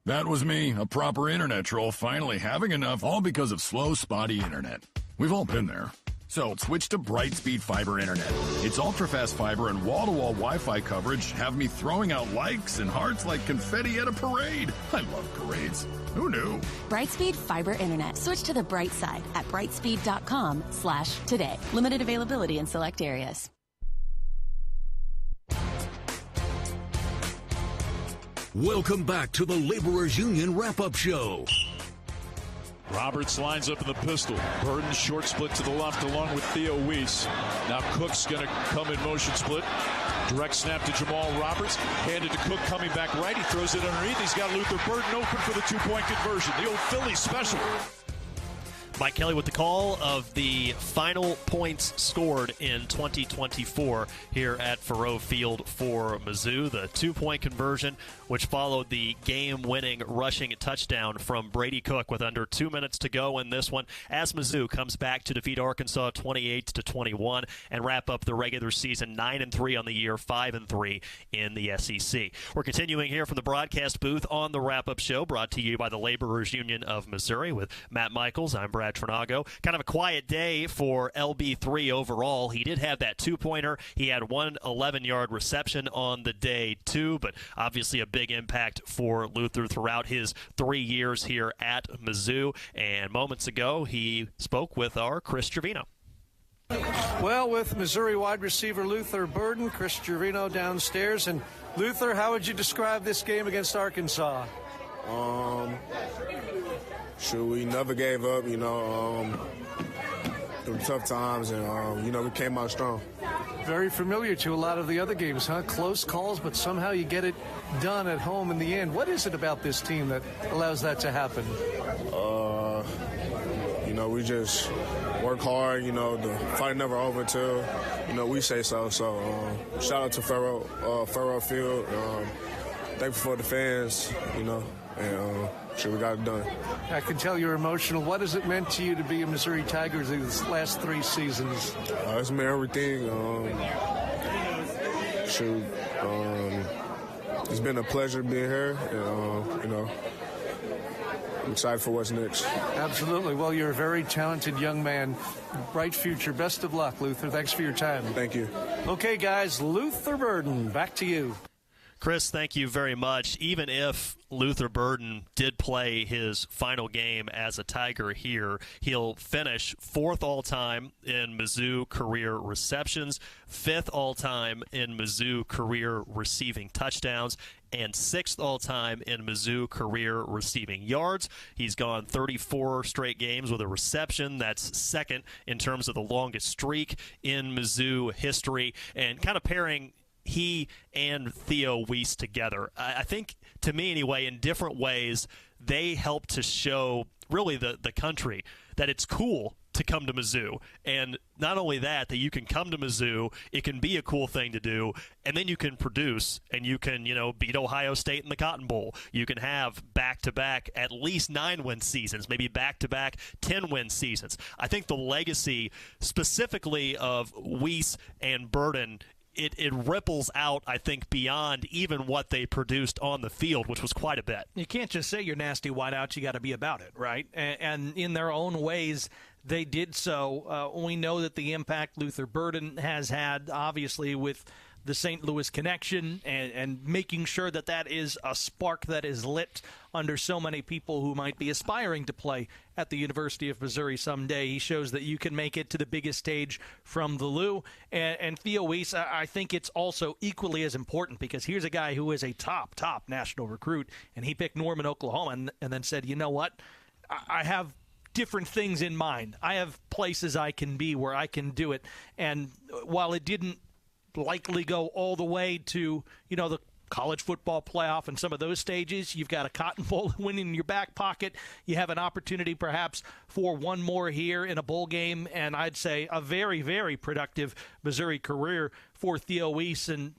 That was me, a proper internet troll, finally having enough, all because of slow, spotty internet. We've all been there. So switch to Brightspeed Fiber Internet. Its ultra-fast fiber and wall-to-wall Wi-Fi coverage have me throwing out likes and hearts like confetti at a parade. I love parades. Who knew? Brightspeed Fiber Internet. Switch to the bright side at brightspeed.com/today. Limited availability in select areas. Welcome back to the Laborers Union Wrap-Up Show. Roberts lines up in the pistol. Burden short split to the left along with Theo Weiss. Now Cook's going to come in motion split. Direct snap to Jamal Roberts. Handed to Cook coming back right. He throws it underneath. He's got Luther Burden open for the two-point conversion. The old Philly special. Mike Kelly with the call of the final points scored in 2024 here at Faurot Field for Mizzou. The two-point conversion, which followed the game-winning rushing touchdown from Brady Cook with under 2 minutes to go in this one, as Mizzou comes back to defeat Arkansas 28-21 and wrap up the regular season 9-3 on the year, 5-3 in the SEC. We're continuing here from the broadcast booth on the wrap-up show, brought to you by the Laborers Union of Missouri with Matt Michaels. I'm Brad Trinago. Kind of a quiet day for LB3 overall. He did have that two-pointer. He had one 11-yard reception on the day, too, but obviously a big impact for Luther throughout his 3 years here at Mizzou. And moments ago, he spoke with our Chris Trevino. Well, with Missouri wide receiver Luther Burden, Chris Trevino downstairs. And Luther, how would you describe this game against Arkansas? We never gave up, through tough times, and, we came out strong. Very familiar to a lot of the other games, huh? Close calls, but somehow you get it done at home in the end. What is it about this team that allows that to happen? We just work hard, the fight never over until, we say so. So, shout out to Faurot Field. Thankful for the fans, and we got it done. I can tell you're emotional. What has it meant to you to be a Missouri Tigers these last 3 seasons? It's meant everything. It's been a pleasure being here, and, I'm excited for what's next. Absolutely. Well, you're a very talented young man. Bright future. Best of luck, Luther. Thanks for your time. Thank you. Okay, guys, Luther Burden, back to you. Chris, thank you very much. Even if Luther Burden did play his final game as a Tiger here, he'll finish 4th all-time in Mizzou career receptions, 5th all-time in Mizzou career receiving touchdowns, and 6th all-time in Mizzou career receiving yards. He's gone 34 straight games with a reception. That's 2nd in terms of the longest streak in Mizzou history, and kind of pairing he and Theo Weiss together. I think, to me anyway, in different ways, they help to show really the country that it's cool to come to Mizzou. And not only that you can come to Mizzou, it can be a cool thing to do, and then you can produce, and you can, beat Ohio State in the Cotton Bowl. You can have back-to-back at least 9-win seasons, maybe back-to-back 10-win seasons. I think the legacy specifically of Weiss and Burden, it ripples out, I think, beyond even what they produced on the field, which was quite a bit. You can't just say you're nasty wideouts. You got to be about it, right? And in their own ways, they did so. We know that the impact Luther Burden has had, obviously, with the St. Louis connection and making sure that is a spark that is lit under so many people who might be aspiring to play at the University of Missouri someday. He shows that you can make it to the biggest stage from the Lou. And Theo Weiss, I think it's also equally as important, because here's a guy who is a top national recruit, and he picked Norman, Oklahoma, and then said, you know what, I have different things in mind. I have places I can be where I can do it. And while it didn't likely go all the way to, the college football playoff and some of those stages, you've got a Cotton Bowl win in your back pocket. You have an opportunity perhaps for one more here in a bowl game, and I'd say a very, very productive Missouri career for Theo Weiss. And,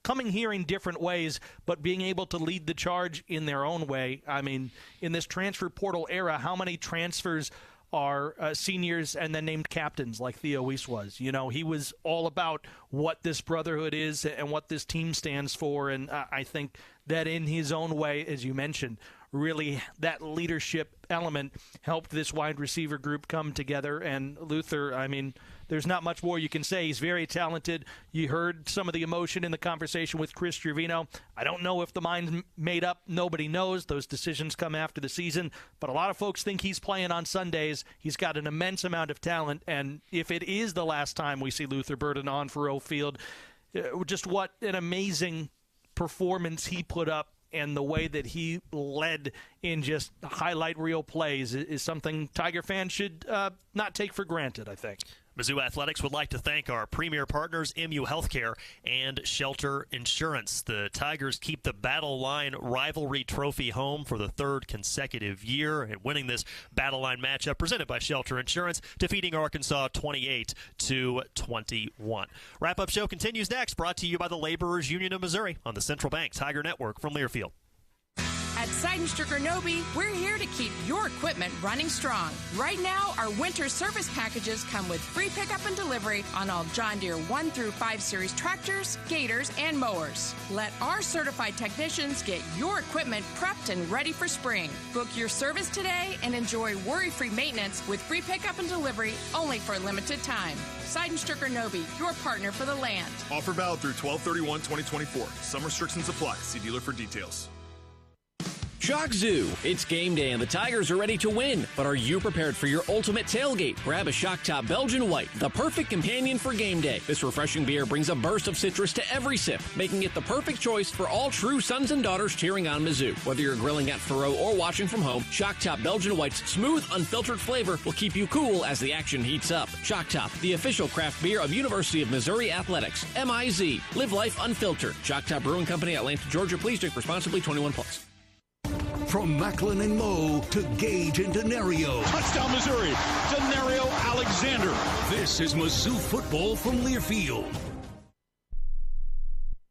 coming here in different ways, but being able to lead the charge in their own way. I mean, in this transfer portal era, how many transfers are seniors and then named captains like Theo Weiss was? He was all about what this brotherhood is and what this team stands for. And I think that in his own way, as you mentioned, really that leadership element helped this wide receiver group come together. And Luther, I mean, there's not much more you can say. He's very talented. You heard some of the emotion in the conversation with Chris Trevino. I don't know if the mind's made up. Nobody knows. Those decisions come after the season. But a lot of folks think he's playing on Sundays. He's got an immense amount of talent. And if it is the last time we see Luther Burden on Faroe Field, just what an amazing performance he put up, and the way that he led in just highlight reel plays is something Tiger fans should not take for granted, I think. Mizzou Athletics would like to thank our premier partners, MU Healthcare and Shelter Insurance. The Tigers keep the Battle Line Rivalry Trophy home for the third consecutive year, and winning this Battle Line matchup presented by Shelter Insurance, defeating Arkansas 28-21. Wrap-up show continues next, brought to you by the Laborers Union of Missouri on the Central Bank Tiger Network from Learfield. At Seidenstricker Nobe, we're here to keep your equipment running strong. Right now, our winter service packages come with free pickup and delivery on all John Deere 1 through 5 series tractors, gators, and mowers. Let our certified technicians get your equipment prepped and ready for spring. Book your service today and enjoy worry-free maintenance with free pickup and delivery only for a limited time. Seidenstricker Nobe, your partner for the land. Offer valid through 12/31/2024. Some restrictions apply. See dealer for details. Shock Zoo! It's game day and the Tigers are ready to win. But are you prepared for your ultimate tailgate? Grab a Shock Top Belgian White, the perfect companion for game day. This refreshing beer brings a burst of citrus to every sip, making it the perfect choice for all true sons and daughters cheering on Mizzou. Whether you're grilling at Faroe or watching from home, Shock Top Belgian White's smooth, unfiltered flavor will keep you cool as the action heats up. Shock Top, the official craft beer of University of Missouri Athletics. MIZ. Live life unfiltered. Shock Top Brewing Company, Atlanta, Georgia. Please drink responsibly. 21+. From Macklin and Moe to Gage and Denario. Touchdown, Missouri. Denario Alexander. This is Mizzou Football from Learfield.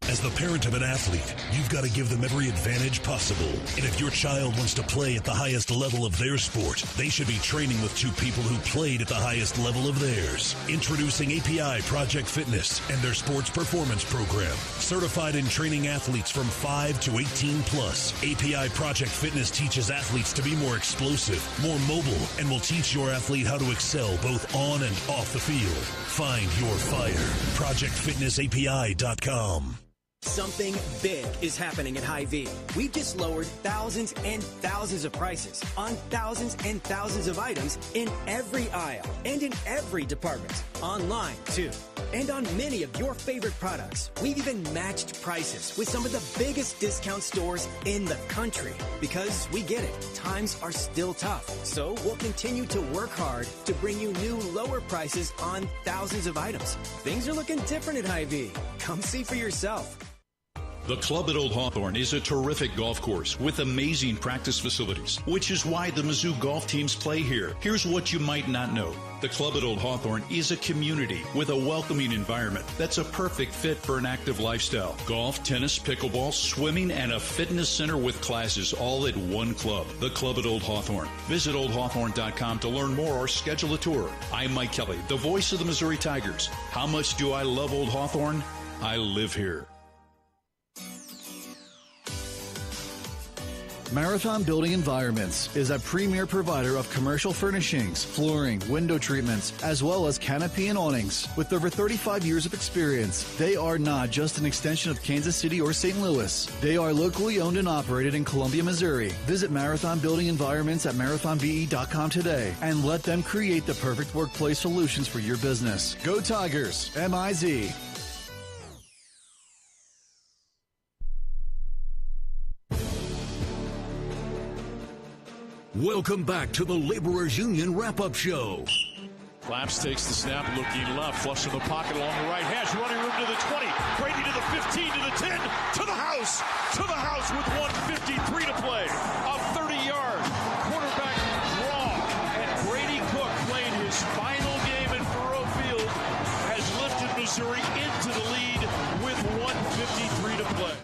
As the parent of an athlete, you've got to give them every advantage possible. And if your child wants to play at the highest level of their sport, they should be training with two people who played at the highest level of theirs. Introducing API Project Fitness and their sports performance program. Certified in training athletes from 5 to 18 plus. API Project Fitness teaches athletes to be more explosive, more mobile, and will teach your athlete how to excel both on and off the field. Find your fire. ProjectFitnessAPI.com. Something big is happening at Hy-Vee. We've just lowered thousands and thousands of prices on thousands and thousands of items in every aisle and in every department. Online, too. And on many of your favorite products. We've even matched prices with some of the biggest discount stores in the country. Because we get it, times are still tough. So we'll continue to work hard to bring you new lower prices on thousands of items. Things are looking different at Hy-Vee. Come see for yourself. The club at Old Hawthorne is a terrific golf course with amazing practice facilities, which is why the Mizzou golf teams play here. Here's what you might not know. The club at Old Hawthorne is a community with a welcoming environment that's a perfect fit for an active lifestyle. Golf, tennis, pickleball, swimming, and a fitness center with classes all at one club. The club at Old Hawthorne. Visit oldhawthorne.com to learn more or schedule a tour. I'm Mike Kelly, the voice of the Missouri Tigers. How much do I love Old Hawthorne? I live here. Marathon Building Environments is a premier provider of commercial furnishings, flooring, window treatments, as well as canopy and awnings. With over 35 years of experience, they are not just an extension of Kansas City or St. Louis. They are locally owned and operated in Columbia, Missouri. Visit Marathon Building Environments at marathonbe.com today and let them create the perfect workplace solutions for your business. Go Tigers, M-I-Z. Welcome back to the Laborers Union Wrap-Up Show. Claps takes the snap, looking left, flush in the pocket along the right hash, running room to the 20, Brady to the 15, to the 10, to the house with 1:53 to play. A 30-yard quarterback draw, and Brady Cook, playing his final game in Faurot Field, has lifted Missouri into the lead with 1:53 to play.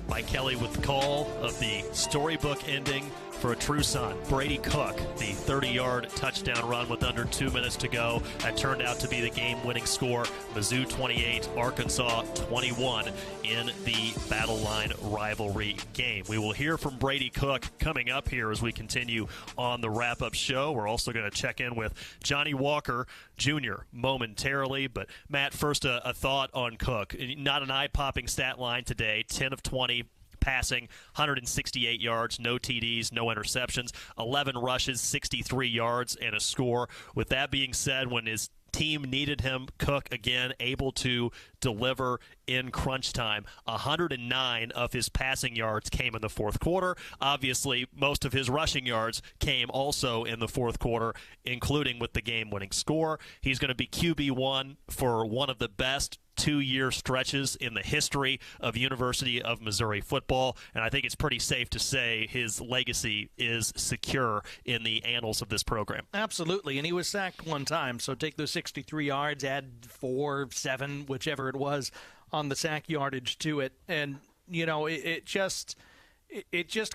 Mike Kelly with the call of the storybook ending for a true son. Brady Cook, the 30-yard touchdown run with under 2 minutes to go. That turned out to be the game-winning score. Mizzou 28, Arkansas 21 in the Battle Line rivalry game. We will hear from Brady Cook coming up here as we continue on the wrap-up show. We're also going to check in with Johnny Walker Jr. momentarily. But, Matt, first a thought on Cook. Not an eye-popping stat line today. 10 of 20 passing, 168 yards, no TDs, no interceptions, 11 rushes, 63 yards, and a score. With that being said, when his team needed him, Cook, again, able to deliver in crunch time. 109 of his passing yards came in the fourth quarter. Obviously, most of his rushing yards came also in the fourth quarter, including with the game-winning score. He's going to be QB1 for one of the best 2-year stretches in the history of University of Missouri football, and I think it's pretty safe to say his legacy is secure in the annals of this program. Absolutely, and he was sacked one time, so take those 63 yards, add 4, 7, whichever it was, on the sack yardage to it, and, you know, it just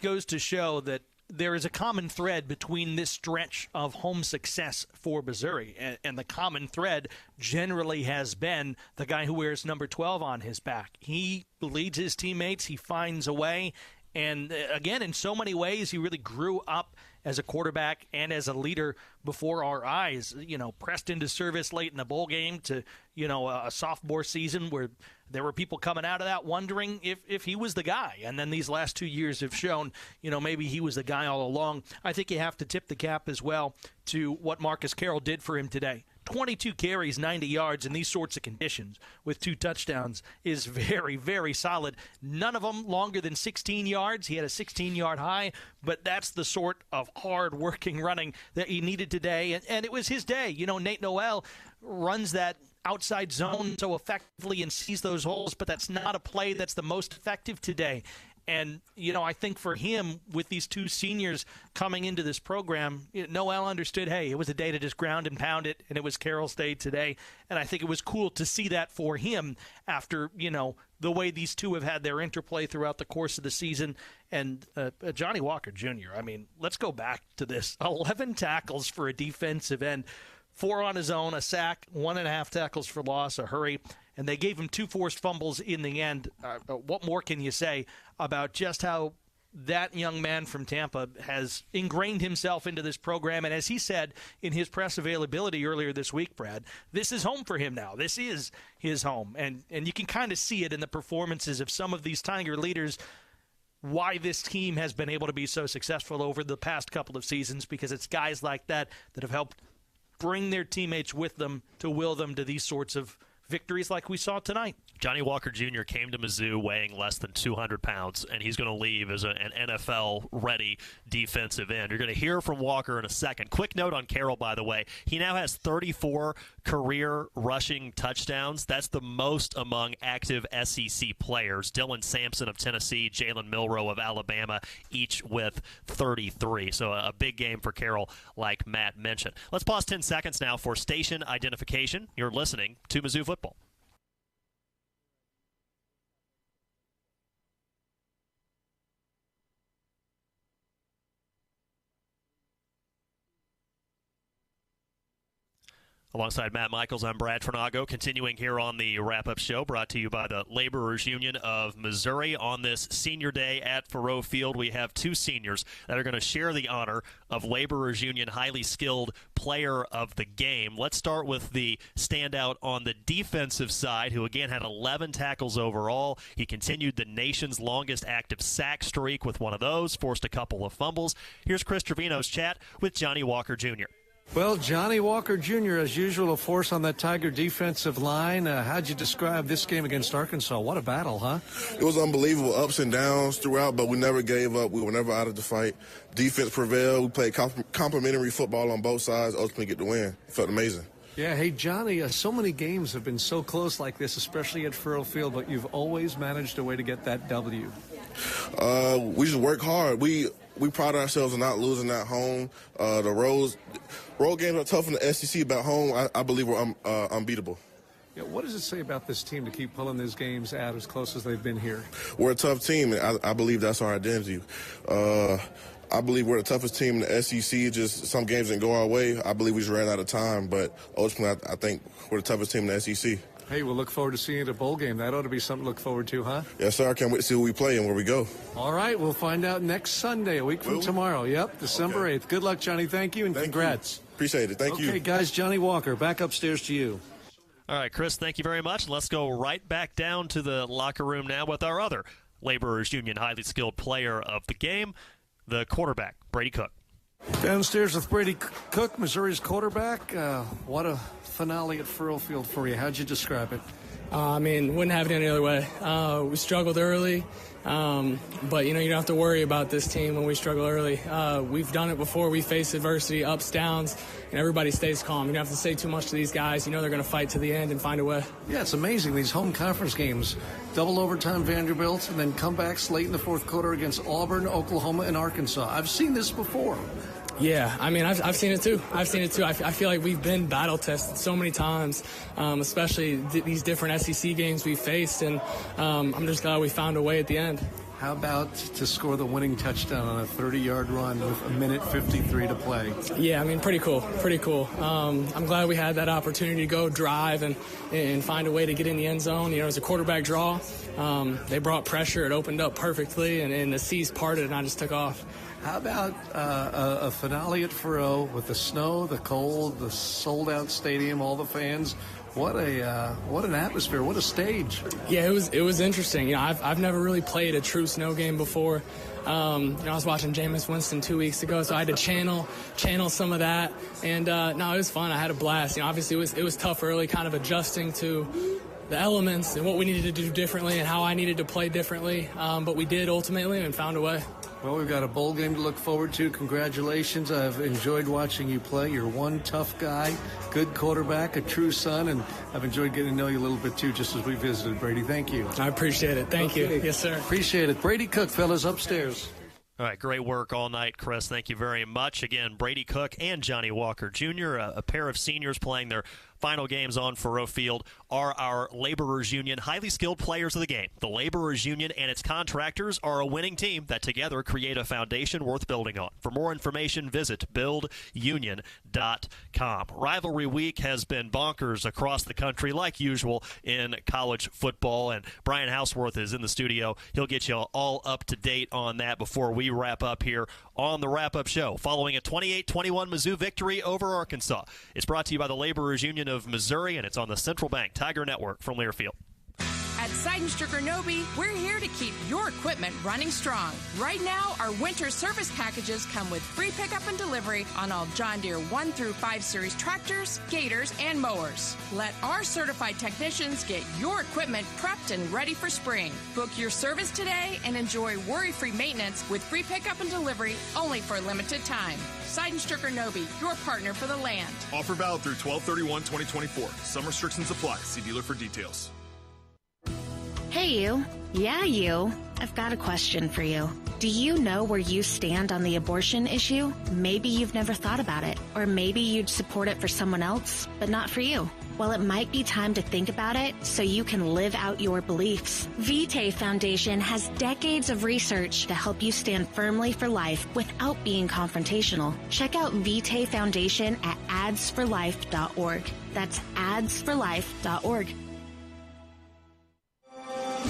goes to show that there is a common thread between this stretch of home success for Missouri, and the common thread generally has been the guy who wears number 12 on his back. He leads his teammates. He finds a way. And, again, in so many ways, he really grew up as a quarterback and as a leader before our eyes, you know, pressed into service late in the bowl game to, you know, a sophomore season where there were people coming out of that wondering if he was the guy. And then these last 2 years have shown, you know, maybe he was the guy all along. I think you have to tip the cap as well to what Marcus Carroll did for him today. 22 carries, 90 yards in these sorts of conditions with 2 touchdowns is very, very solid. None of them longer than 16 yards. He had a 16-yard high, but that's the sort of hard-working running that he needed today, and it was his day. You know, Nate Noel runs that outside zone so effectively and sees those holes, but that's not a play that's the most effective today. And, you know, I think for him, with these 2 seniors coming into this program, Noel understood, hey, it was a day to just ground and pound it, and it was Carroll's day today. And I think it was cool to see that for him after, you know, the way these 2 have had their interplay throughout the course of the season. And Johnny Walker Jr., I mean, let's go back to this. 11 tackles for a defensive end. 4 on his own, a sack, 1.5 tackles for loss, a hurry, and they gave him 2 forced fumbles in the end. What more can you say about just how that young man from Tampa has ingrained himself into this program? And as he said in his press availability earlier this week, Brad, this is home for him now. This is his home. And you can kind of see it in the performances of some of these Tiger leaders, why this team has been able to be so successful over the past couple of seasons, because it's guys like that that have helped bring their teammates with them to will them to these sorts of victories like we saw tonight. Johnny Walker Jr. came to Mizzou weighing less than 200 pounds, and he's going to leave as an NFL-ready defensive end. You're going to hear from Walker in a second. Quick note on Carroll, by the way. He now has 34 career rushing touchdowns. That's the most among active SEC players. Dylan Sampson of Tennessee, Jalen Milroe of Alabama, each with 33. So a big game for Carroll, like Matt mentioned. Let's pause 10 seconds now for station identification. You're listening to Mizzou Football. Alongside Matt Michaels, I'm Brad Trinago, continuing here on the wrap-up show, brought to you by the Laborers Union of Missouri. On this senior day at Faurot Field, we have two seniors that are going to share the honor of Laborers Union highly skilled player of the game. Let's start with the standout on the defensive side, who again had 11 tackles overall. He continued the nation's longest active sack streak with one of those, forced a couple of fumbles. Here's Chris Trevino's chat with Johnny Walker Jr. Well, Johnny Walker Jr., as usual, a force on that Tiger defensive line. How'd you describe this game against Arkansas? What a battle, huh? It was unbelievable, ups and downs throughout, but we never gave up. We were never out of the fight. Defense prevailed. We played complimentary football on both sides, ultimately get the win. It felt amazing. Yeah, hey, Johnny, so many games have been so close like this, especially at Faurot Field, but you've always managed a way to get that W. We just work hard. We pride ourselves on not losing at home. The road games are tough in the SEC, but at home, I believe we're unbeatable. Yeah, what does it say about this team to keep pulling these games out as close as they've been here? We're a tough team, and I believe that's our identity. I believe we're the toughest team in the SEC. Just some games didn't go our way. I believe we just ran out of time, but ultimately I think we're the toughest team in the SEC. Hey, we'll look forward to seeing you at a bowl game. That ought to be something to look forward to, huh? Yes, sir. I can't wait to see who we play and where we go. All right, we'll find out next Sunday, a week from tomorrow. Yep, December 8th. Good luck, Johnny. Thank you, and congrats. Appreciate it. Thank you. Okay, guys, Johnny Walker, back upstairs to you. All right, Chris, thank you very much. Let's go right back down to the locker room now with our other Laborers Union highly skilled player of the game, the quarterback, Brady Cook. Downstairs with Brady Cook, Missouri's quarterback. What a finale at Faurot Field for you. How'd you describe it? Wouldn't have it any other way. We struggled early, but, you don't have to worry about this team when we struggle early. We've done it before. We face adversity, ups, downs, and everybody stays calm. You don't have to say too much to these guys. They're going to fight to the end and find a way. Yeah, it's amazing, these home conference games. Double overtime Vanderbilt, and then comebacks late in the fourth quarter against Auburn, Oklahoma, and Arkansas. I've seen this before. Yeah, I've seen it too. I feel like we've been battle tested so many times, especially these different SEC games we faced, and I'm just glad we found a way at the end. How about to score the winning touchdown on a 30-yard run with 1:53 to play? Yeah, pretty cool. I'm glad we had that opportunity to go drive and find a way to get in the end zone. It was a quarterback draw. They brought pressure. It opened up perfectly, and the seas parted, and I just took off. How about a finale at Faurot with the snow, the cold, the sold-out stadium, all the fans? What an atmosphere! What a stage! Yeah, it was interesting. I've never really played a true snow game before. I was watching Jameis Winston 2 weeks ago, so I had to channel some of that. And no, it was fun. I had a blast. Obviously it was tough early, kind of adjusting to the elements and what we needed to do differently and how I needed to play differently. But we did ultimately and found a way. Well, we've got a bowl game to look forward to. Congratulations. I've enjoyed watching you play. You're one tough guy, good quarterback, a true son, and I've enjoyed getting to know you a little bit, too, just as we visited. Brady, thank you. I appreciate it. Thank you. Yes, sir. Appreciate it. Brady Cook, fellas, upstairs. All right, great work all night, Chris. Thank you very much. Again, Brady Cook and Johnny Walker Jr., a pair of seniors playing their final games on Faurot Field, are our Laborers Union highly skilled players of the game. The Laborers Union and its contractors are a winning team that together create a foundation worth building on. For more information, visit buildunion.com. Rivalry week has been bonkers across the country, like usual in college football, and Brian Houseworth is in the studio. He'll get you all up to date on that before we wrap up here on the wrap-up show. Following a 28-21 Mizzou victory over Arkansas. It's brought to you by the Laborers Union of Missouri, and it's on the Central Bank Tiger Network from Learfield. At Seidenstricker Nobe, we're here to keep your equipment running strong. Right now, our winter service packages come with free pickup and delivery on all John Deere 1 through 5 series tractors, gators, and mowers. Let our certified technicians get your equipment prepped and ready for spring. Book your service today and enjoy worry-free maintenance with free pickup and delivery only for a limited time. Seidenstricker Nobe, your partner for the land. Offer valid through 12/31/2024. Some restrictions apply. See dealer for details. Hey, you. Yeah, you. I've got a question for you. Do you know where you stand on the abortion issue? Maybe you've never thought about it, or maybe you'd support it for someone else, but not for you. Well, it might be time to think about it so you can live out your beliefs. Vitae Foundation has decades of research to help you stand firmly for life without being confrontational. Check out Vitae Foundation at adsforlife.org. That's adsforlife.org.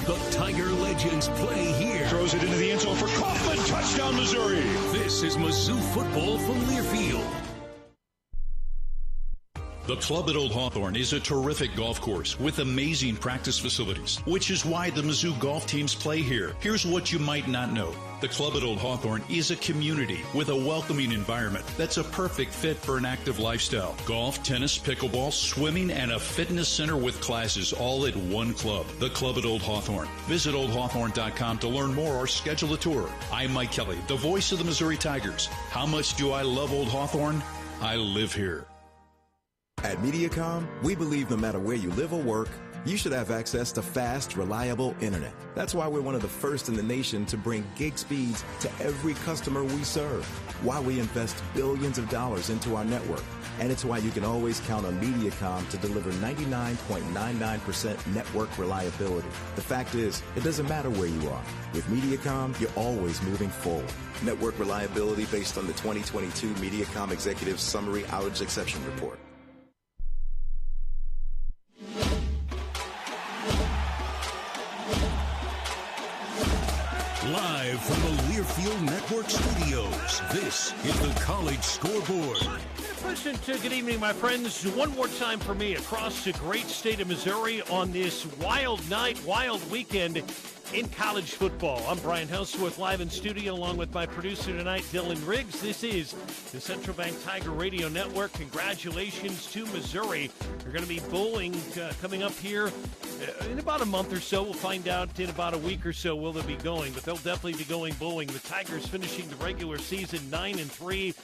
The Tiger Legends play here. Throws it into the end zone for Kaufman. Touchdown, Missouri. This is Mizzou Football from Learfield. The Club at Old Hawthorne is a terrific golf course with amazing practice facilities, which is why the Mizzou golf teams play here. Here's what you might not know. The Club at Old Hawthorne is a community with a welcoming environment that's a perfect fit for an active lifestyle. Golf, tennis, pickleball, swimming, and a fitness center with classes all at one club. The Club at Old Hawthorne. Visit oldhawthorne.com to learn more or schedule a tour. I'm Mike Kelly, the voice of the Missouri Tigers. How much do I love Old Hawthorne? I live here. At Mediacom, we believe no matter where you live or work, you should have access to fast, reliable internet. That's why we're one of the first in the nation to bring gig speeds to every customer we serve. Why we invest billions of dollars into our network. And it's why you can always count on Mediacom to deliver 99.99% network reliability. The fact is, it doesn't matter where you are. With Mediacom, you're always moving forward. Network reliability based on the 2022 Mediacom Executive Summary Outage Exception Report. Live from the Learfield Network Studios, this is the College Scoreboard. Listen to good evening, my friends. One more time for me across the great state of Missouri on this wild night, wild weekend in college football. I'm Brian Houseworth, live in studio along with my producer tonight, Dylan Riggs. This is the Central Bank Tiger Radio Network. Congratulations to Missouri. They're going to be bowling coming up here in about a month or so. We'll find out in about a week or so will they be going, but they'll definitely be going bowling. The Tigers finishing the regular season 9-3.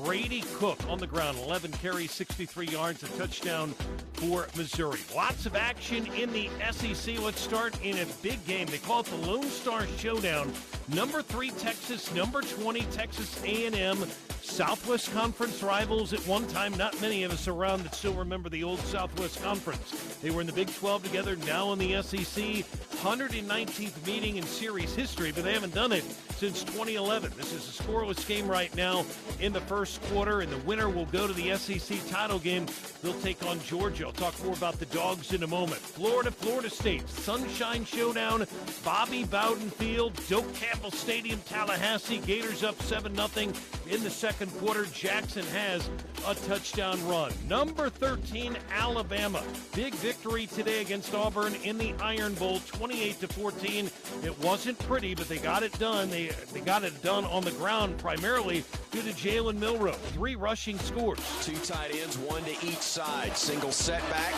Brady Cook on the ground, 11 carries, 63 yards, a touchdown for Missouri. Lots of action in the SEC. Let's start in a big game. They call it the Lone Star Showdown. Number 3 Texas, number 20 Texas A&M. Southwest Conference rivals at one time. Not many of us around that still remember the old Southwest Conference. They were in the Big 12 together, now in the SEC. 119th meeting in series history, but they haven't done it since 2011. This is a scoreless game right now in the first quarter, and the winner will go to the SEC title game. They'll take on Georgia. I'll talk more about the Dogs in a moment. Florida State, Sunshine Showdown, Bobby Bowden Field, Doak Campbell Stadium, Tallahassee. Gators up 7-0 in the second quarter. Jackson has a touchdown run. Number 13, Alabama. Big victory today against Auburn in the Iron Bowl, 28-14. It wasn't pretty, but they got it done. They got it done on the ground primarily due to Jalen Milroe. 3 rushing scores. 2 tight ends, 1 to each side. Single setback.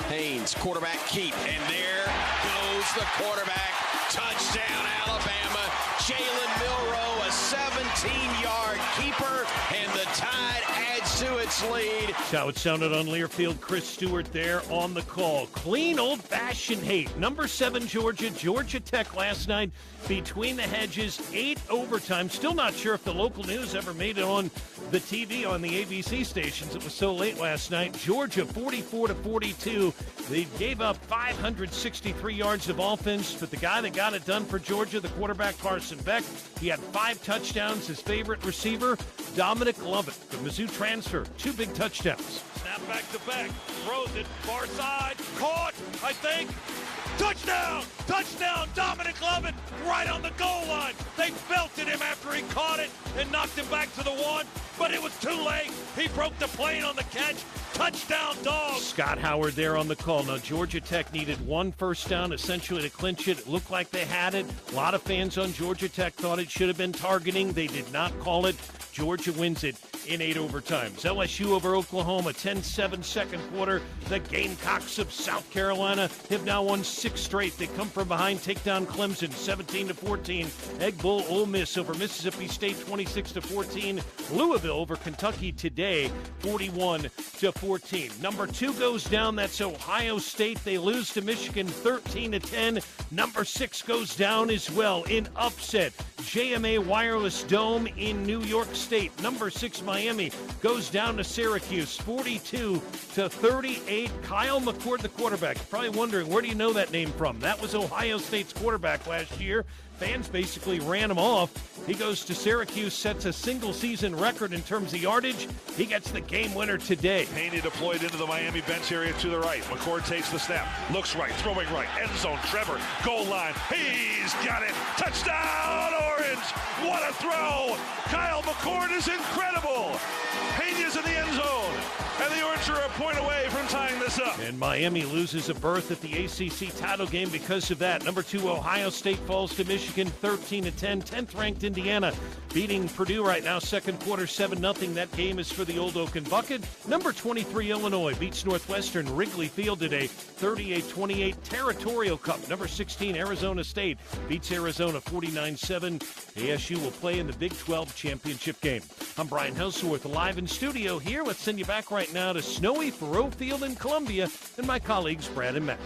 Haynes, quarterback keep. And there goes the quarterback. Touchdown, Alabama. Jalen Milroe, a 17-yard keeper, and the Tide adds to its lead. That's how it sounded on Learfield. Chris Stewart there on the call. Clean, old-fashioned hate. Number 7, Georgia Tech last night. Between the hedges, 8 overtime. Still not sure if the local news ever made it on the TV on the ABC stations. It was so late last night. Georgia 44-42. They gave up 563 yards of offense, but the guy that got it done for Georgia, the quarterback Carson Beck, he had 5 touchdowns. His favorite receiver, Dominic Lovett, the Mizzou transfer, 2 big touchdowns. Snap back to Beck, throws it far side, caught, I think. Touchdown! Touchdown! Dominic Lovett right on the goal line. They belted him after he caught it and knocked him back to the 1, but it was too late. He broke the plane on the catch. Touchdown, Dogs! Scott Howard there on the call. Now, Georgia Tech needed one first down essentially to clinch it. It looked like they had it. A lot of fans on Georgia Tech thought it should have been targeting. They did not call it. Georgia wins it in 8 overtimes. LSU over Oklahoma, 10-7 second quarter. The Gamecocks of South Carolina have now won 6 straight. They come from behind, take down Clemson, 17-14. Egg Bowl Ole Miss over Mississippi State, 26-14. Louisville over Kentucky today, 41-14. Number 2 goes down. That's Ohio State. They lose to Michigan, 13-10. Number 6 goes down as well in upset. JMA Wireless Dome in New York State. Number 6 Miami goes down to Syracuse, 42-38. Kyle McCord, the quarterback. You're probably wondering, where do you know that name from? That was Ohio State's quarterback last year. Fans basically ran him off. He goes to Syracuse, sets a single-season record in terms of yardage. He gets the game winner today. Haney deployed into the Miami bench area to the right. McCord takes the snap. Looks right, throwing right. End zone, Trevor, goal line. He's got it. Touchdown, Orange. What a throw. Kyle McCord is incredible. Haney is in the end zone. And the Orange are a point away from tying this up. And Miami loses a berth at the ACC title game because of that. Number 2, Ohio State falls to Michigan, 13-10. 10th ranked Indiana beating Purdue right now, second quarter, 7-0. That game is for the Old Oaken Bucket. Number 23, Illinois beats Northwestern Wrigley Field today, 38-28. Territorial Cup. Number 16, Arizona State beats Arizona 49-7. ASU will play in the Big 12 championship game. I'm Brian Houseworth, live in studio here. Let's send you back right now to snowy Thoreau Field in Columbia and my colleagues Brad and Matt.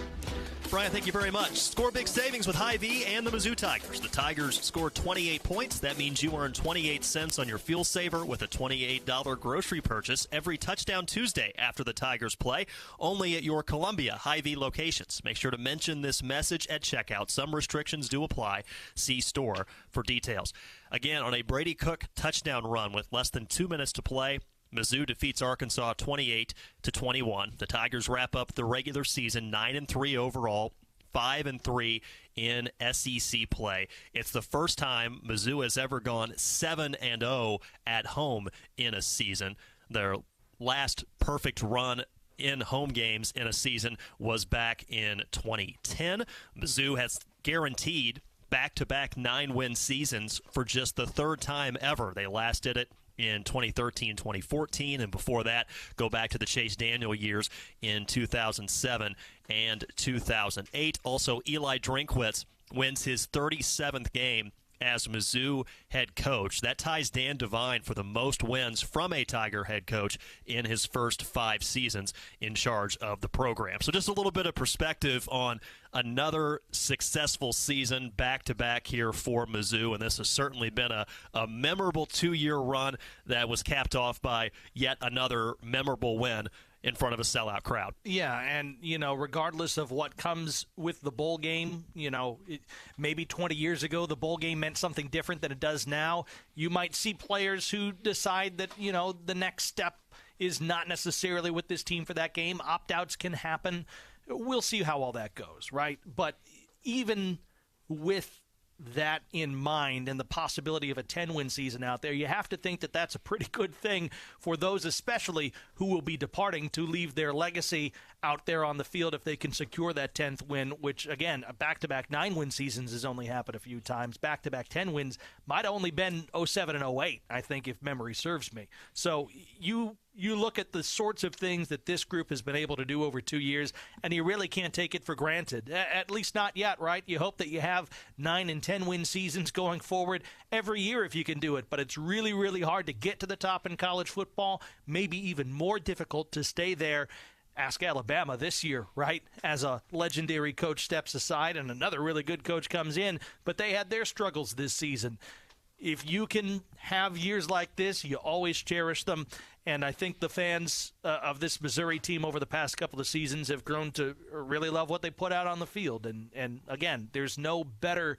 Brian, thank you very much. Score big savings with Hy-Vee and the Mizzou Tigers. The Tigers scored 28 points. That means you earn 28 cents on your fuel saver with a $28 grocery purchase every touchdown Tuesday after the Tigers play, only at your Columbia Hy-Vee locations. Make sure to mention this message at checkout. Some restrictions do apply. See store for details. Again, on a Brady Cook touchdown run with less than 2 minutes to play, Mizzou defeats Arkansas 28-21. The Tigers wrap up the regular season 9-3 overall, 5-3 in SEC play. It's the first time Mizzou has ever gone 7-0 at home in a season. Their last perfect run in home games in a season was back in 2010. Mizzou has guaranteed back-to-back 9-win seasons for just the third time ever. They last did it in 2013, 2014, and before that, go back to the Chase Daniel years in 2007 and 2008. Also, Eli Drinkwitz wins his 37th game as Mizzou head coach. That ties Dan Devine for the most wins from a Tiger head coach in his first 5 seasons in charge of the program. So just a little bit of perspective on another successful season back-to-back here for Mizzou, and this has certainly been a memorable 2-year run that was capped off by yet another memorable win in front of a sellout crowd. Yeah, and, regardless of what comes with the bowl game, maybe 20 years ago the bowl game meant something different than it does now. You might see players who decide that, the next step is not necessarily with this team for that game. Opt-outs can happen. We'll see how all that goes, right? But even with that in mind and the possibility of a 10-win season out there, you have to think that that's a pretty good thing for those especially who will be departing to leave their legacy out there on the field if they can secure that 10th win, which, again, a back-to-back 9-win seasons has only happened a few times. Back-to-back 10 wins might have only been 07 and 08, I think, if memory serves me. So you look at the sorts of things that this group has been able to do over 2 years, and you really can't take it for granted, at least not yet, right? You hope that you have 9 and 10-win seasons going forward every year if you can do it, but it's really, really hard to get to the top in college football, maybe even more difficult to stay there. Ask Alabama this year, right? As a legendary coach steps aside and another really good coach comes in, but they had their struggles this season. If you can have years like this, you always cherish them. And I think the fans of this Missouri team over the past couple of seasons have grown to really love what they put out on the field. And again, there's no better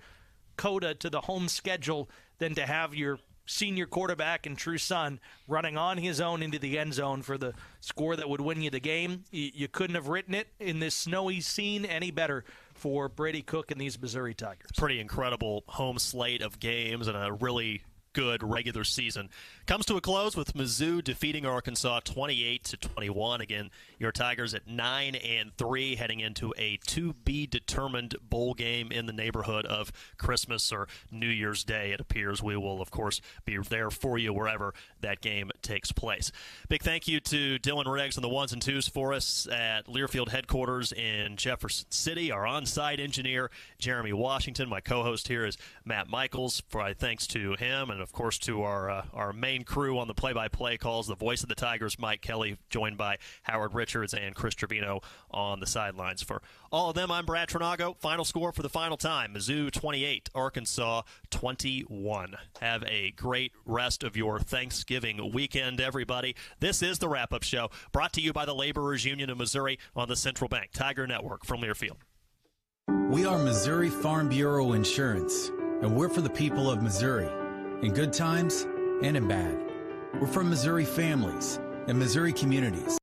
coda to the home schedule than to have your senior quarterback and true son running on his own into the end zone for the score that would win you the game. You couldn't have written it in this snowy scene any better for Brady Cook and these Missouri Tigers. Pretty incredible home slate of games and a really good regular season comes to a close with Mizzou defeating Arkansas 28-21. Again, your Tigers at 9-3, heading into a to-be-determined bowl game in the neighborhood of Christmas or New Year's Day. It appears we will, of course, be there for you wherever that game takes place. Big thank you to Dylan Riggs on the ones and twos for us at Learfield headquarters in Jefferson City. Our on-site engineer, Jeremy Washington. My co-host here is Matt Michaels. Thanks to him, and of course to our main crew on the play-by-play calls, the voice of the Tigers, Mike Kelly, joined by Howard Richards and Chris Trevino on the sidelines. For all of them, I'm Brad Trinago. Final score for the final time: Mizzou 28, Arkansas 21. Have a great rest of your Thanksgiving weekend, everybody. This is the wrap-up show, brought to you by the Laborers Union of Missouri on the Central Bank Tiger Network from Learfield. We are Missouri Farm Bureau Insurance, and we're for the people of Missouri, in good times and in bad. We're from Missouri families and Missouri communities,